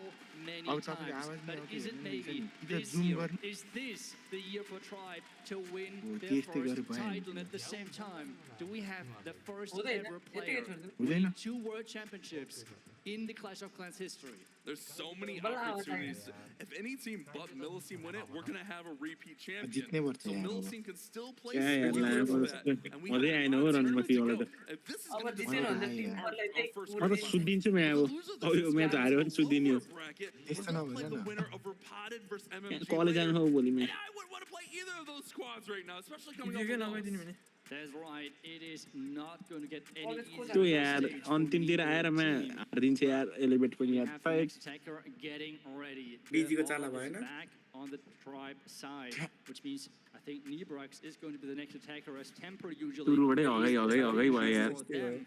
many अब times. तपाईँले आवाज But नै is it maybe आउँदैन. this zoom year? गर्नु. Is this the year for Tribe to win their त्यस्तै first गरे भएन. title? And at the same time, do we have the first हुँदैन. ever यतिकै player छोड्दिनु. winning 2 World Championships in the Clash of Clans history? There's so many opportunities. If any team but Millicene win it, we're going to have a repeat champion. जित्नै पर्छ So यार अब. Millicene can still play क्या यार similar लायो to मलाई that. And we मजै have आएन a हो lot of रनमती tournaments वाला to त. go. If this is अब going to जितेन decide भने our टिमहरूलाई चाहिँ first म त quarterfinal. सुत्दिन्छु म अब. अब यो म्याच हार्यो भने सुत्दिने हो. Bracket, त्यस्तो we're going to play नभएर the न. winner of Repotted versus MMG college जानु later. हो भोलि match. And I wouldn't want to play either of those squads right now, especially coming हिजो के off लगाइदिनु the भने. That's right. It is not going to get any easier. त्यो यार अन्तिमतिर आएर म हारिदिन्छ यार एलिभेट पनि We यार. have the next attacker getting ready. DG को The चाला ball is भएन. back on the Tribe side, which means I think Nebrax is going to be the next attacker as Temper usually सुरुबाटै is हगाई हगाई हगाई भयो यार. for them.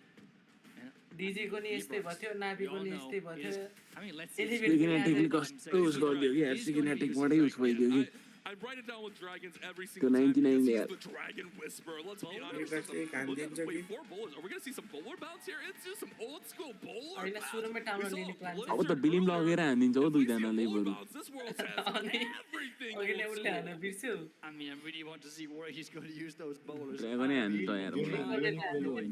डिजीको नि यस्तै भयो नाभीको नि यस्तै भयो I mean, let's see. सिग्नेटिकली कस्तो युज गरिदियो कि यार सिग्नेटिकबाटै युज भइदियो कि. I write it down with dragons every त्यो single time 99 because यार. he's the dragon whisperer. Let's be honest. Nebrax एक हानिदिन्छ कि. Wait, 4 bowlers. Are we going to see some bowler bounce here? It's just some old school bowler होइन bounce. सुरुमै We town saw लिने plan Blizzard अब त बिलिम लगेर हानिदिन्छ हो If we see a दुईजनाले bowler बरु. bounce, this world has अनि everything अघिल्ले old उसले school. हान्न बिर्स्यो I mean, I really want to see where he's going to use those bowlers. ड्रागनै हान्नु त यार.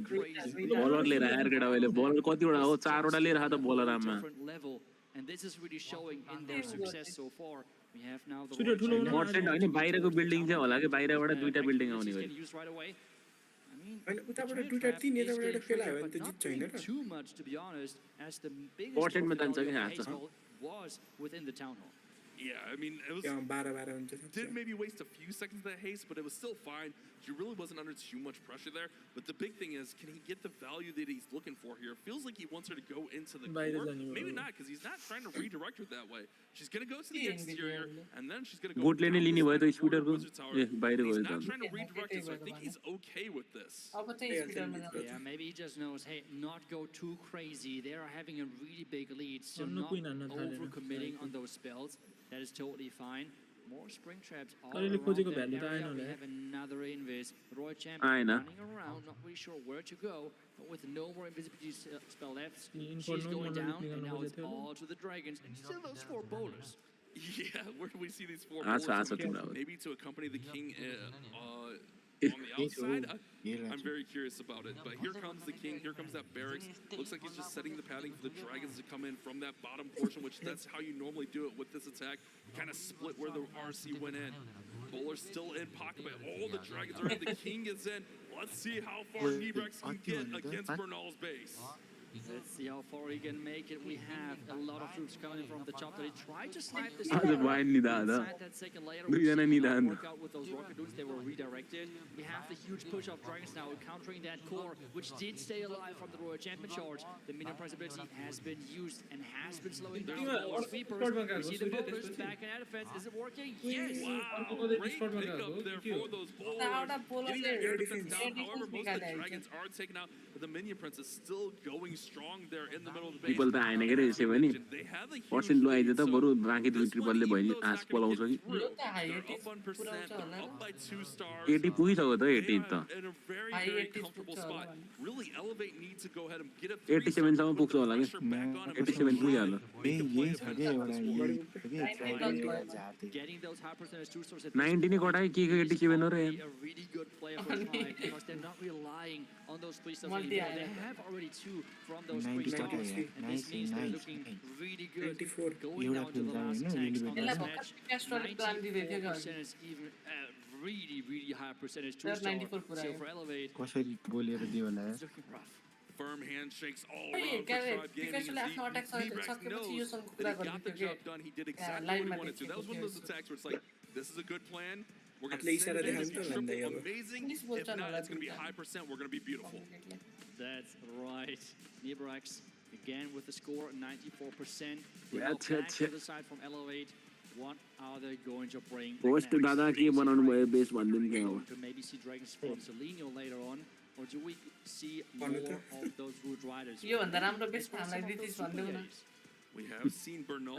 Crazy. बलर लिएर आएर केटा अहिले बलर कतिवटा हो 4वटा लिएर आएको त बलर आमा. Different level, and this is really showing in their success so far. We have now the Studio ठुलो World बनाउनु पर्सेन्ट होइन बाहिरको बिल्डिङ चाहिँ होला कि बाहिरबाट दुईटा बिल्डिङ आउने Champions गरी. can use right away. I mean, होइन the उताबाट Trade दुईटा Trap तिन is यताबाट getting एउटा फेला triggered, भयो भने but त not जित्छ होइन doing raw. too much, to be honest, as the biggest पर्सेन्टमा जान्छ trophy कि of हान्छ. the Hazel was within the town hall. Yeah, I mean, it was. त्यहाँ 12 हुन्छ. Did maybe waste a few seconds of that haste, but it was still fine. He really wasn't under too much pressure there. But the big thing is, can he get the value that he's looking for here? It feels like he wants her to go into the बाहिर core. जाने Maybe भयो. not, because he's not trying to redirect her that way. She's going to go to the exterior, and then she's going to go गोटले नै down लिने this भयो त side स्कुटरको. toward Wizard Tower. ए बाहिर He's गयो not त. trying to redirect it, so I think he's okay with this. अब चाहिँ स्पिडरमा जान्छ Yeah, maybe he just knows, hey, not go too crazy. They are having a really big lead, so Anna not Queen Anna थालेन. over-committing on those spells. That is totally fine. More spring traps all अलिअलि around खोजेको that value त area. आएन We होला have another invis. Roy आएन. Champion running around, not really sure where to go, but with no more invisibility spell left, she's Inferno going मलाई down, and निकाल्नु now खोजेको it's थियो होला. all to the dragons, and still those 4 bowlers. Yeah, where do we see these 4 आछ bowlers? आछ तिम्रो. Maybe to accompany the king on the outside. I'm very curious about it. But here comes the king. Here comes that barracks. Looks like he's just setting the padding for the dragons to come in from that bottom portion, which that's how you normally do it with this attack. Kind of split where the RC went in. Bowler's still in pocket, but all the dragons are in. The king is in. Let's see how far Nebrax can get against Bernal's base. Let's see how far he can make it. We have a lot of troops coming from the top. They tried to snipe this आज wine नि दादा. inside that second layer, which दुईजना did नि not दान. work out with those rocket dudes. They were redirected. We have the huge push of dragons now countering that core, which did stay alive from the Royal Champion charge. The minion possibility has been used and has been slowing down those sweepers. We see the bowlers back in defense. Is it working? Yes. Wow, great pickup there for those bowlers. Getting that air defense down. However, most of the dragons are taken out, but the minion prince is still going strong there in the middle of the base. Triple त आएन के यसै पनि percent लो आइदियो त बरु बाँकी दुई ट्रिपलले भयो आँस पलाउँछ कि. यो त हाई एटिज पुऱ्याउँछ होला Up by 2 stars. 80 पुगिसक्यो त 80 त. In a very, High very 80s comfortable puts spot. on. Really, Elevate needs to go ahead and get a 87 सम्म पुग्छ होला कि. pressure back on him. 87 पुगिहाल्यो. यही छ क्या एउटा यही छ क्या ट्राइबलको जाति. Getting those high percentage 2 stars. 90 नै कटाइ के 87 हो र यार. A really good player for Tribe because they're not relying on those 3 stars anymore. They have already 2 from those 3 stars, and this means they're looking really good going down to the last attacks on this match. 94% is even really high percentage to start. So for Elevate, कसरी बोलेर दियो होला it's looking rough. Firm handshakes all around for Tribe Gaming. Nebrak knows that he got the job done. He did exactly what he wanted to. That was one of those attacks where it's like, this is a good plan. We're going to send it as triple amazing. If not, it's going to be high percent. We're going to be beautiful. That's right. Nebrax again with the score 94%. We're now back to the side from Elevate. What are they going to bring next? दादा के बनाउनु भयो base भन्दिनु के हो To maybe see Dragons from Seleno later on, or do we see more of those Root Riders? यो भन्दा राम्रो best हामीलाई दितिस भन्देऊ न We have seen Bernal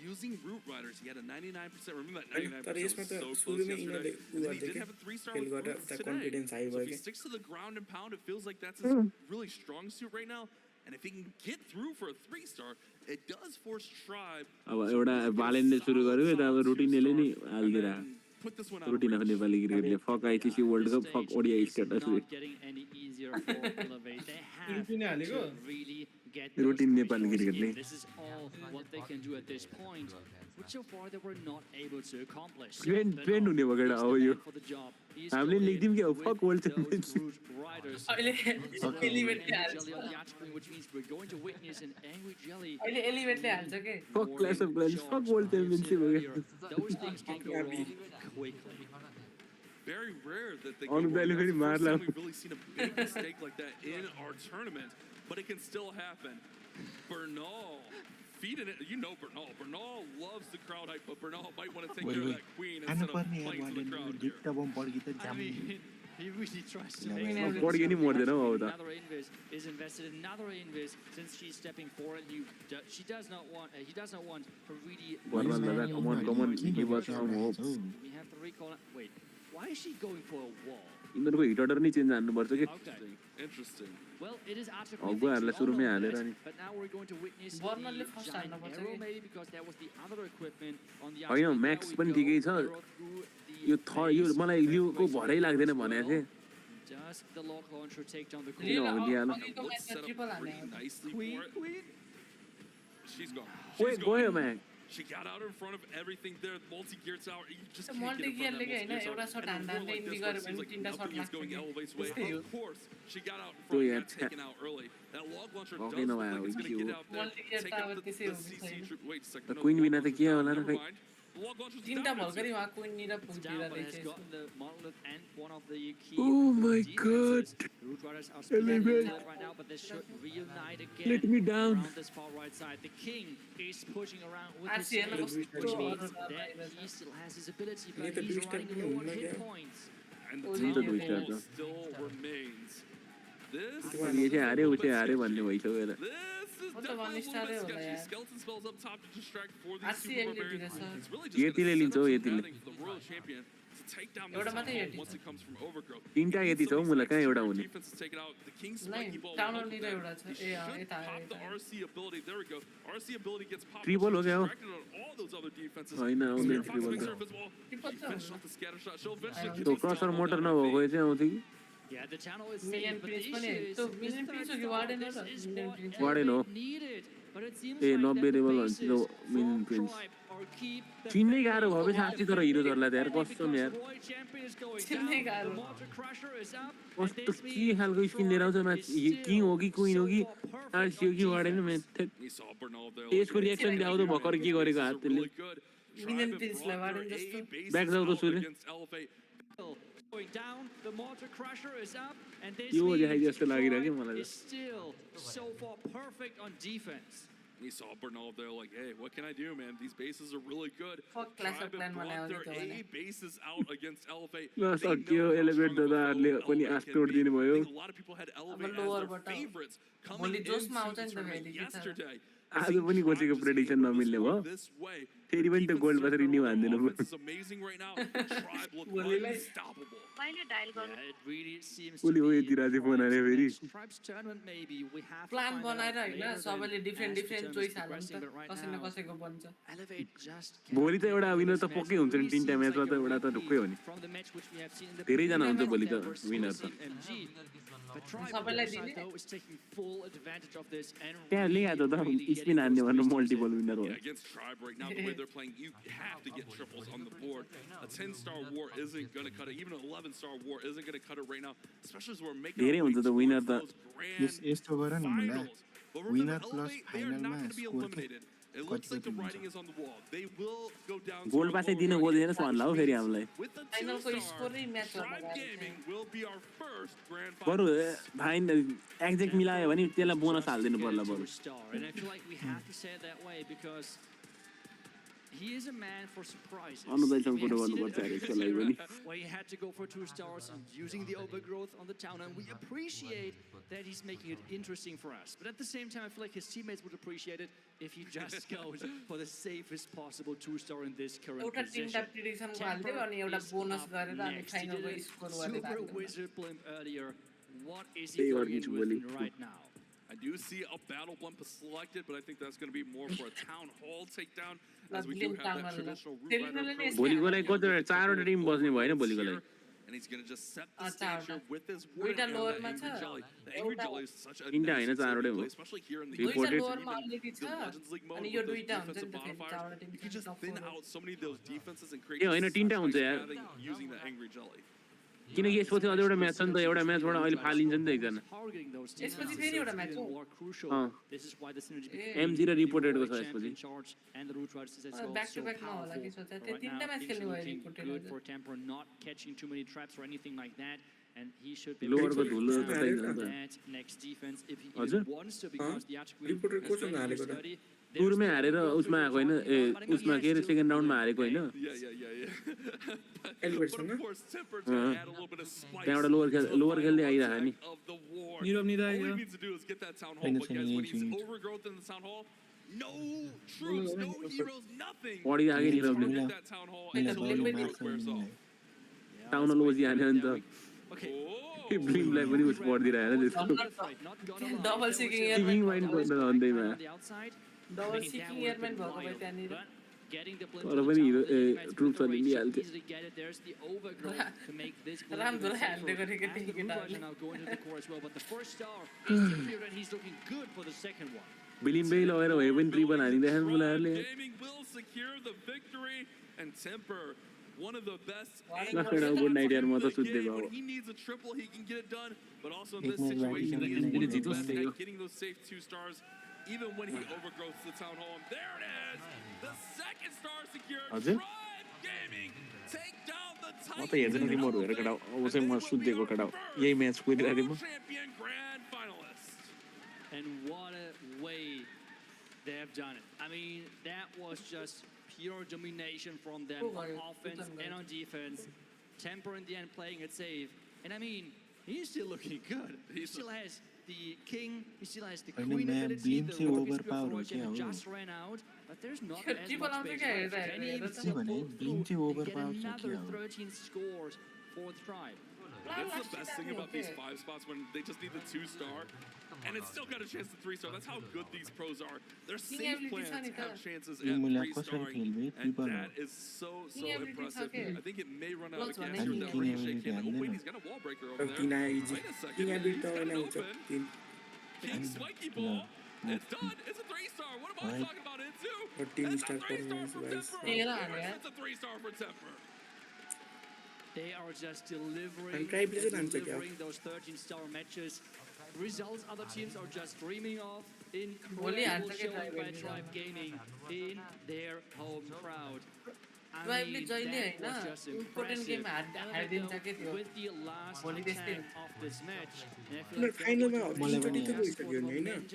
using Root Riders. He had a 99%. Remember that 99% was so close yesterday. And then he did have a 3-star with Roots today. So if he sticks to the ground and pound, it feels like that's his really strong suit right now. And if he can get through for a 3-star, it does force Tribe. अब एउटा बालेनले सुरु गर्यो यता अब रुटिनले नि हाल्दिरा routine of Nepali क्रिकेटले फक आइसिसी वर्ल्ड कप फक ओडिआई स्टेटस रुटिन नेपाली क्रिकेटले This is all what they can do at this point, which so far they were not able to accomplish. Trend हुने भएकोडा हो यो हामीले लेख्दिम के हो फक वर्ल्ड च्याम्पियनशिप अहिले एलिभेटले हाल्छ which means we're going to witness an angry jelly. अहिले एलिभेटले हाल्छ के fuck class of clans fuck world championship हो गयो Those things can go wrong quickly. Very rare that they go wrong. That's the first time we've really seen a big mistake like that in our tournament, but it can still happen. Bernal feeding it. You know Bernal. Bernal loves the crowd hype, but Bernal might want to take care of that queen instead of playing to the crowd here. I mean, he really tries to make another invis is invested in another invis since she's stepping forward. She does not want. He does not want her really. Come on, give us some hope. We have to recall. Wait, why is she going for a wall? इनको hit order नि change हान्नु पर्छ के Interesting. Well, it is अगुवाहरुलाई सुरुमै हालेर नि but now we're going to witness Bernalले first हाल्नु पर्छ maybe because that was the other equipment on the हैन म्याक्स पनि ठिकै छ यो यो मलाई योको भरै लाग्दैन भनेको थिए just the lock launcher take down the queen she's gone. Wait, गयो MAC She got out in front of everything there. Multi-gear tower. You just can't multi-gear get in front of that multi-gear tower. And a roll like this where it seems like nothing is going Elevate's way. Of course, she got out in front and got taken out early. That log launcher does look like it's going to get out there. Take out the CC troop. Wait a second. The queen बिना त के होला र खै तीनटा भर्खरै उहाँ queen नि र पुगेर रहेछ Oh my god. Let me down. This far right side. The king is pushing around with his ace, which means that he still has his ability, but he's running low on hit points. And the tower still remains. This is definitely sketchy. Skeleton spells up top to distract for these super barbarians. It's really just the royal champion to take down this tower once it comes from overgrowth. तीनटा यति छ मलाई कहाँ एउटा हुने Defense is taken out. The king's spiky ball. He should pop the RC ability. There we go. RC ability gets popped. Triple हो गया हो Distracted on all those other defenses. हैन आउने triple Finish off the scatter shot. She'll eventually तो crusher motor नभएको चाहिँ आउँथ्यो कि Yeah, the channel is million piece पनि त्यो million piece हो कि वार्डन हो र million piece वार्डन हो ए 90 लेभल हुन्छ त्यो million piece चिन्नै गाह्रो भयो बे साच्चै तर हिरोजहरुलाई त यार कसम यार चिन्नै गाह्रो कस्तो के खालको स्किन लिएर आउँछ न किङ हो कि क्वीन हो कि आरसी हो कि वार्डन म्यान त्यसको रिएक्सन ल्याउँदो भर्खर के गरेको हातले million piece लाई वार्डन जस्तो ब्याक जाऊ त सूर्य going down, the mortar crusher is up, and this is still so far perfect on defense. We saw Bernal there like, hey, what can I do, man? These bases are really good. Tribe have brought their A bases out against Elevate. They know how strong Elevate. I think a lot of people had Elevate as their favorites coming into yesterday. आज पनि कोचेको prediction नमिल्ने भयो फेरि पनि त्यो gold बाट renew हान्दिनु This is amazing right now. Tribe look unstoppable. Oli हो यति राति फोन आयो फेरि प्लान बनाएर हैन सबैले डिफरेन्ट चोइस हाल्छ कसै न कसैको बन्छ भोलि त एउटा विनर त पक्कै हुन्छ नि तीनटा म्याचमा त एउटा त ढुक्कै हो नि धेरै जना हुन्छ भोलि त विनर त The Tribe on their side, though, is taking full advantage of this and really getting multiple winner. Yeah, against Tribe right now, the way they're playing, you have to get triples on the board. A 10-star war isn't going to cut it. Even an 11-star war isn't going to cut it right now, especially as we're making the winner those grand finals. But remember, Elevate, they are not going to be eliminated. It looks like the writing is on the wall. They will go down to gold pass दिन गोदिएन भन्ला हो फेरि हामीलाई Tribe Gaming will be our first grand बरु finals. Fine exact मिलायो भने त्यसलाई bonus हाल्दिनु पर्ला बरु And I feel like we have to say it that way because he is a man for surprises. अनुदैसँग कुरा गर्नुपर्छ यार यसको लागि पनि Where he had to go for 2 stars and using the overgrowth on the town, and we appreciate that he's making it interesting for us. But at the same time, I feel like his teammates would appreciate it if he just goes for the safest possible 2-star in this current position. Super Wizard blimp earlier. What is he going in with right now? I do see a battle blimp selected, but I think that's going to be more for a town hall takedown, as we do have that traditional root rider भोलिको लागि कति 4वटा Tim बस्ने भएन भोलिको लागि and he's going to just set the stage here with his wood and the Angry Jelly. The Angry Jelly is such a nice play, especially here in the Legends League mode with those defensive modifiers. You can just thin out so many of those defenses and create using the Angry Jelly. किनकि यसपछि अझ एउटा match छ नि त एउटा म्याचबाट अहिले फालिन्छ नि त एकजना यसपछि फेरि एउटा म्याच हो एमजी र रिपोर्टेडको छ यसपछि ब्याक टु ब्याक मा होला कि सोचे त्यो तीनटा म्याच खेल्ने भयो reported for Temper not catching too many traps or anything like that, and he should be lower को धुलो त छैन that next defense if he even wants to, because the reported कोसँग हालेको त टुरमै हारेर उसमा आएको हैन ए उसमा के रे सेकेन्ड राउन्डमा हारेको हैन त्यहाँबाट लोवर खेल्दै आइरहेको नि निरव नि दाइ No troops, no heroes, nothing. पढि आगे निरवले टाउन लोजी हाने अनि त ब्लिमलाई पनि उस पढिदिरहेको त्यसको डबल सिकिङ सिकिङ माइन्ड गर्दा भन्दैमा डबल सिकिङ एयरम्यान भएको भए त्यहाँनिर तर पनि हिरो ट्रुप्सहरुले लिइहाल्थ्यो राम्रो हाल्दै गरेको थियो केटाले बिलिम्बे लगेर भए पनि triple हानिरहेछन् मुलाहरुले Gaming will secure the victory, and Temper, one of the best good night यार म त सुत्दै when he needs a triple he can get it done, but also in this situation he is one of the best at getting those safe 2 stars even when he overgrowths the town hall. And there it is, the second star secured. Tribe Gaming take down the म त हेर्दैन remote हेरेर केटा अब चाहिँ म सुत्देको केटा यही म्याच कुदिरहेको म champion grand finalist. And what a way they have done it. I mean, that was just pure domination from them on offense and on defense. Temper in the end playing it safe. And I mean, he's still looking good. He still has the king, he still has the queen ability, the Rockets Before just ran out. But there's not as much space left. Can he even get another 13 scores for the Tribe? That's the best thing about these 5 spots when they just need the 2-star, and it's still got a chance to 3-star. That's how good these pros are. Their safe plans have chances at 3-starring, and that is so impressive. I think it may run out of gas here with that ricochet cannon. Oh wait, he's got a wall breaker over there. Wait a second, he's got it open. King Spiky Ball. It's done. It's a 3-star. What am I talking about? It too. It's a 3-star from Temper. It's a 3-star for Temper. They are just delivering those 13-star matches. Results other teams are just dreaming of. Incredible showing by Tribe Gaming in their home crowd. I mean, that was just impressive. With the last attack of this match, and I feel like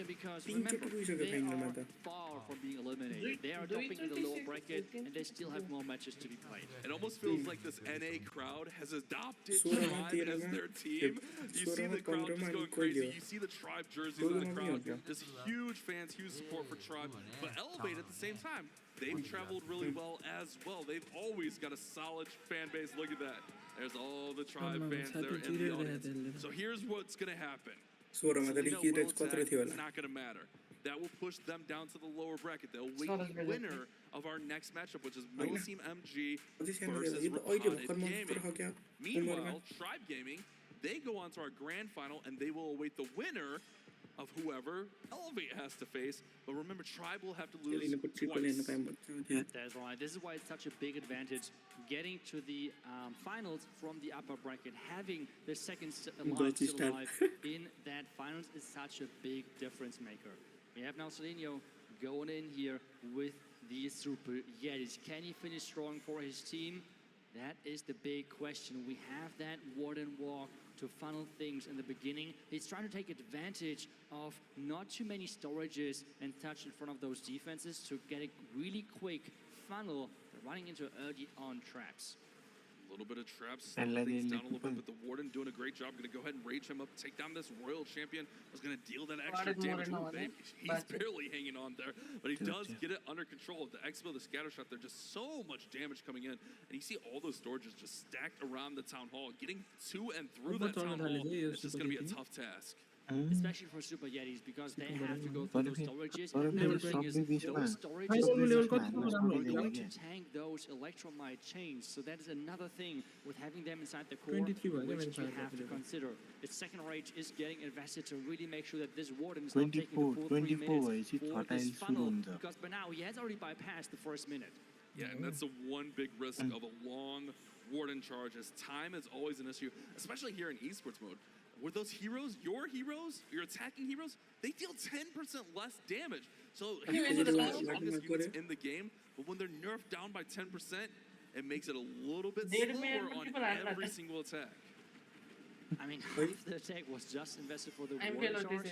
because remember, they are far from being eliminated. They are dropping in the lower bracket, and they still have more matches to be played. It almost feels like this NA crowd has adopted Tribe as their team. You see the crowd just going crazy. You see the Tribe jerseys in the crowd. Just huge fans, huge support for Tribe, but Elevate at the same time. They've traveled really well as well. They've always got a solid fan base. Look at that. There's all the Tribe fans there in the audience. So here's what's going to happen. So it's not going to matter. That will push them down to the lower bracket. They'll wait the winner of our next matchup, which is Milsim MG versus Recorded Gaming. Meanwhile, Tribe Gaming They go on to our grand final, and they will await the winner of whoever Elevate has to face. But remember, Tribe will have to lose twice. That's right. This is why it's such a big advantage getting to the finals from the upper bracket. Having the second line still alive in that finals is such a big difference maker. We have now Celinio going in here with the Super Yetis. Can he finish strong for his team? That is the big question. We have that Warden walk to funnel things in the beginning. He's trying to take advantage of not too many storages and touch in front of those defenses to get a really quick funnel running into early on traps. A little bit of traps, slow things down a little bit, but the Warden doing a great job. Going to go ahead and rage him up, take down this Royal Champion. Was going to deal that extra damage. He's barely hanging on there, but he does get it under control. The Expo, the scatter shot, there's just so much damage coming in. And you see all those storages just stacked around the Town Hall. Getting to and through that Town Hall is just going to be a tough task. Especially for Super Yetis, because they have to go through those storages. And the thing is, those storages are going to tank those electromite chains. So that is another thing with having them inside the core, which you have to consider. The second rage is getting invested to really make sure that this Warden is not taking the full 3 minutes for this funnel, because by now he has already bypassed the first minute. Yeah, and that's the one big risk of a long Warden charge, as time is always an issue, especially here in esports mode. Were those heroes, your attacking heroes, they deal 10% less damage. So heroes are the strongest units in the game, but when they're nerfed down by 10%, it makes it a little bit slower on every single attack. I mean, half the attack was just invested for the Warden charge.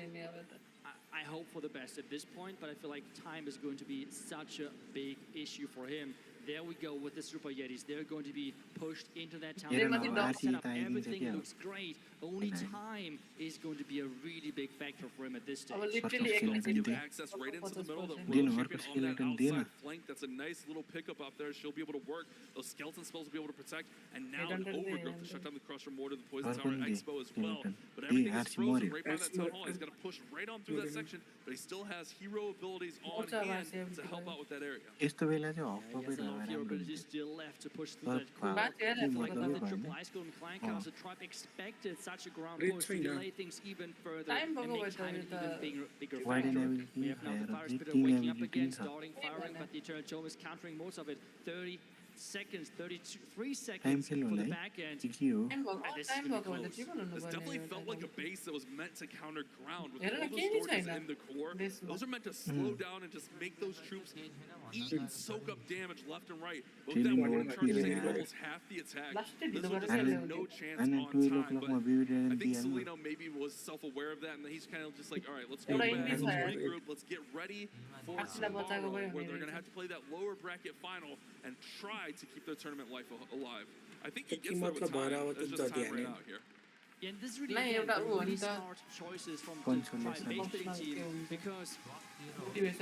I hope for the best at this point, but I feel like time is going to be such a big issue for him. There we go with the Super Yetis. They're going to be pushed into that town. Everything looks great. Only time is going to be a really big factor for him at this stage. Access right into the middle of the Royal Champion on that outside flank. That's a nice little pickup out there. She'll be able to work. Those skeleton spells will be able to protect. And now an overgrowth to shut down the Crusher Mortar, the Poison Tower, Expo as well. But everything is frozen right by that Town Hall. He's got to push right on through that section, but he still has hero abilities on hand to help out with that area. Hero abilities still left to push through that core. I feel like with the triple ice golem clan counter, Tribe expected such a ground push to delay things even further and make time an even bigger factor. We have now the Fire Spitter waking up again, starting firing, but the Eternal Tome is countering most of it. 30 seconds, 33 seconds for the back end. This is going to be close. This definitely felt like a base that was meant to counter ground with all those storages in the core. Those are meant to slow down and just make those troops eat and soak up damage left and right. But with that Warden charge taking almost half the attack, this one just has no chance on time. But I think Celino maybe was self-aware of that, and he's kind of just like, all right, let's go back, let's regroup, let's get ready for tomorrow, where they're going to have to play that lower bracket final and try to keep their tournament life alive. I think he gets there with time. There's just time right out here. Yeah, and this is really, really smart choices from the Tribe base team, because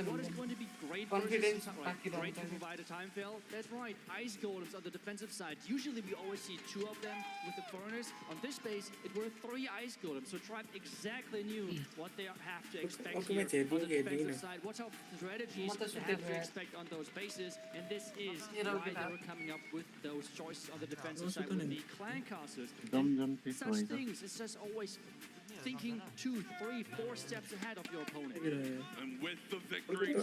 what is going to be great versus great to provide a time fail? That's right, Ice Golems on the defensive side. Usually we always see 2 of them with the Furnace. On this base, it were 3 Ice Golems, so Tribe exactly knew what they have to expect here on the defensive side. What type of strategies they have to expect on those bases, and this is why they were coming up with those choices on the defensive side with the clan casters. And such things. It's just always thinking 2, 3, 4 steps ahead of your opponent. And with the victory,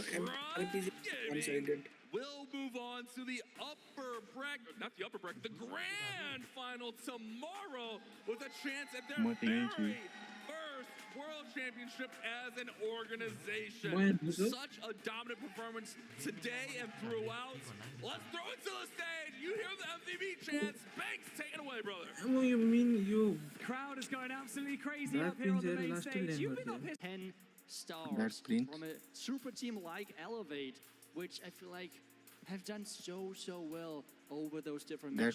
Gaming will move on to the upper bracket, not the upper bracket, the grand final tomorrow with a chance at their very first World Championship as an organization. Such a dominant performance today and throughout. Let's throw it to the stage. You hear the MVP chants. Banks, take it away, brother. What do you mean you? Crowd is going absolutely crazy up here on the main stage. You've been up here 10 stars from a super team like Elevate, which I feel like have done so well over those different matches.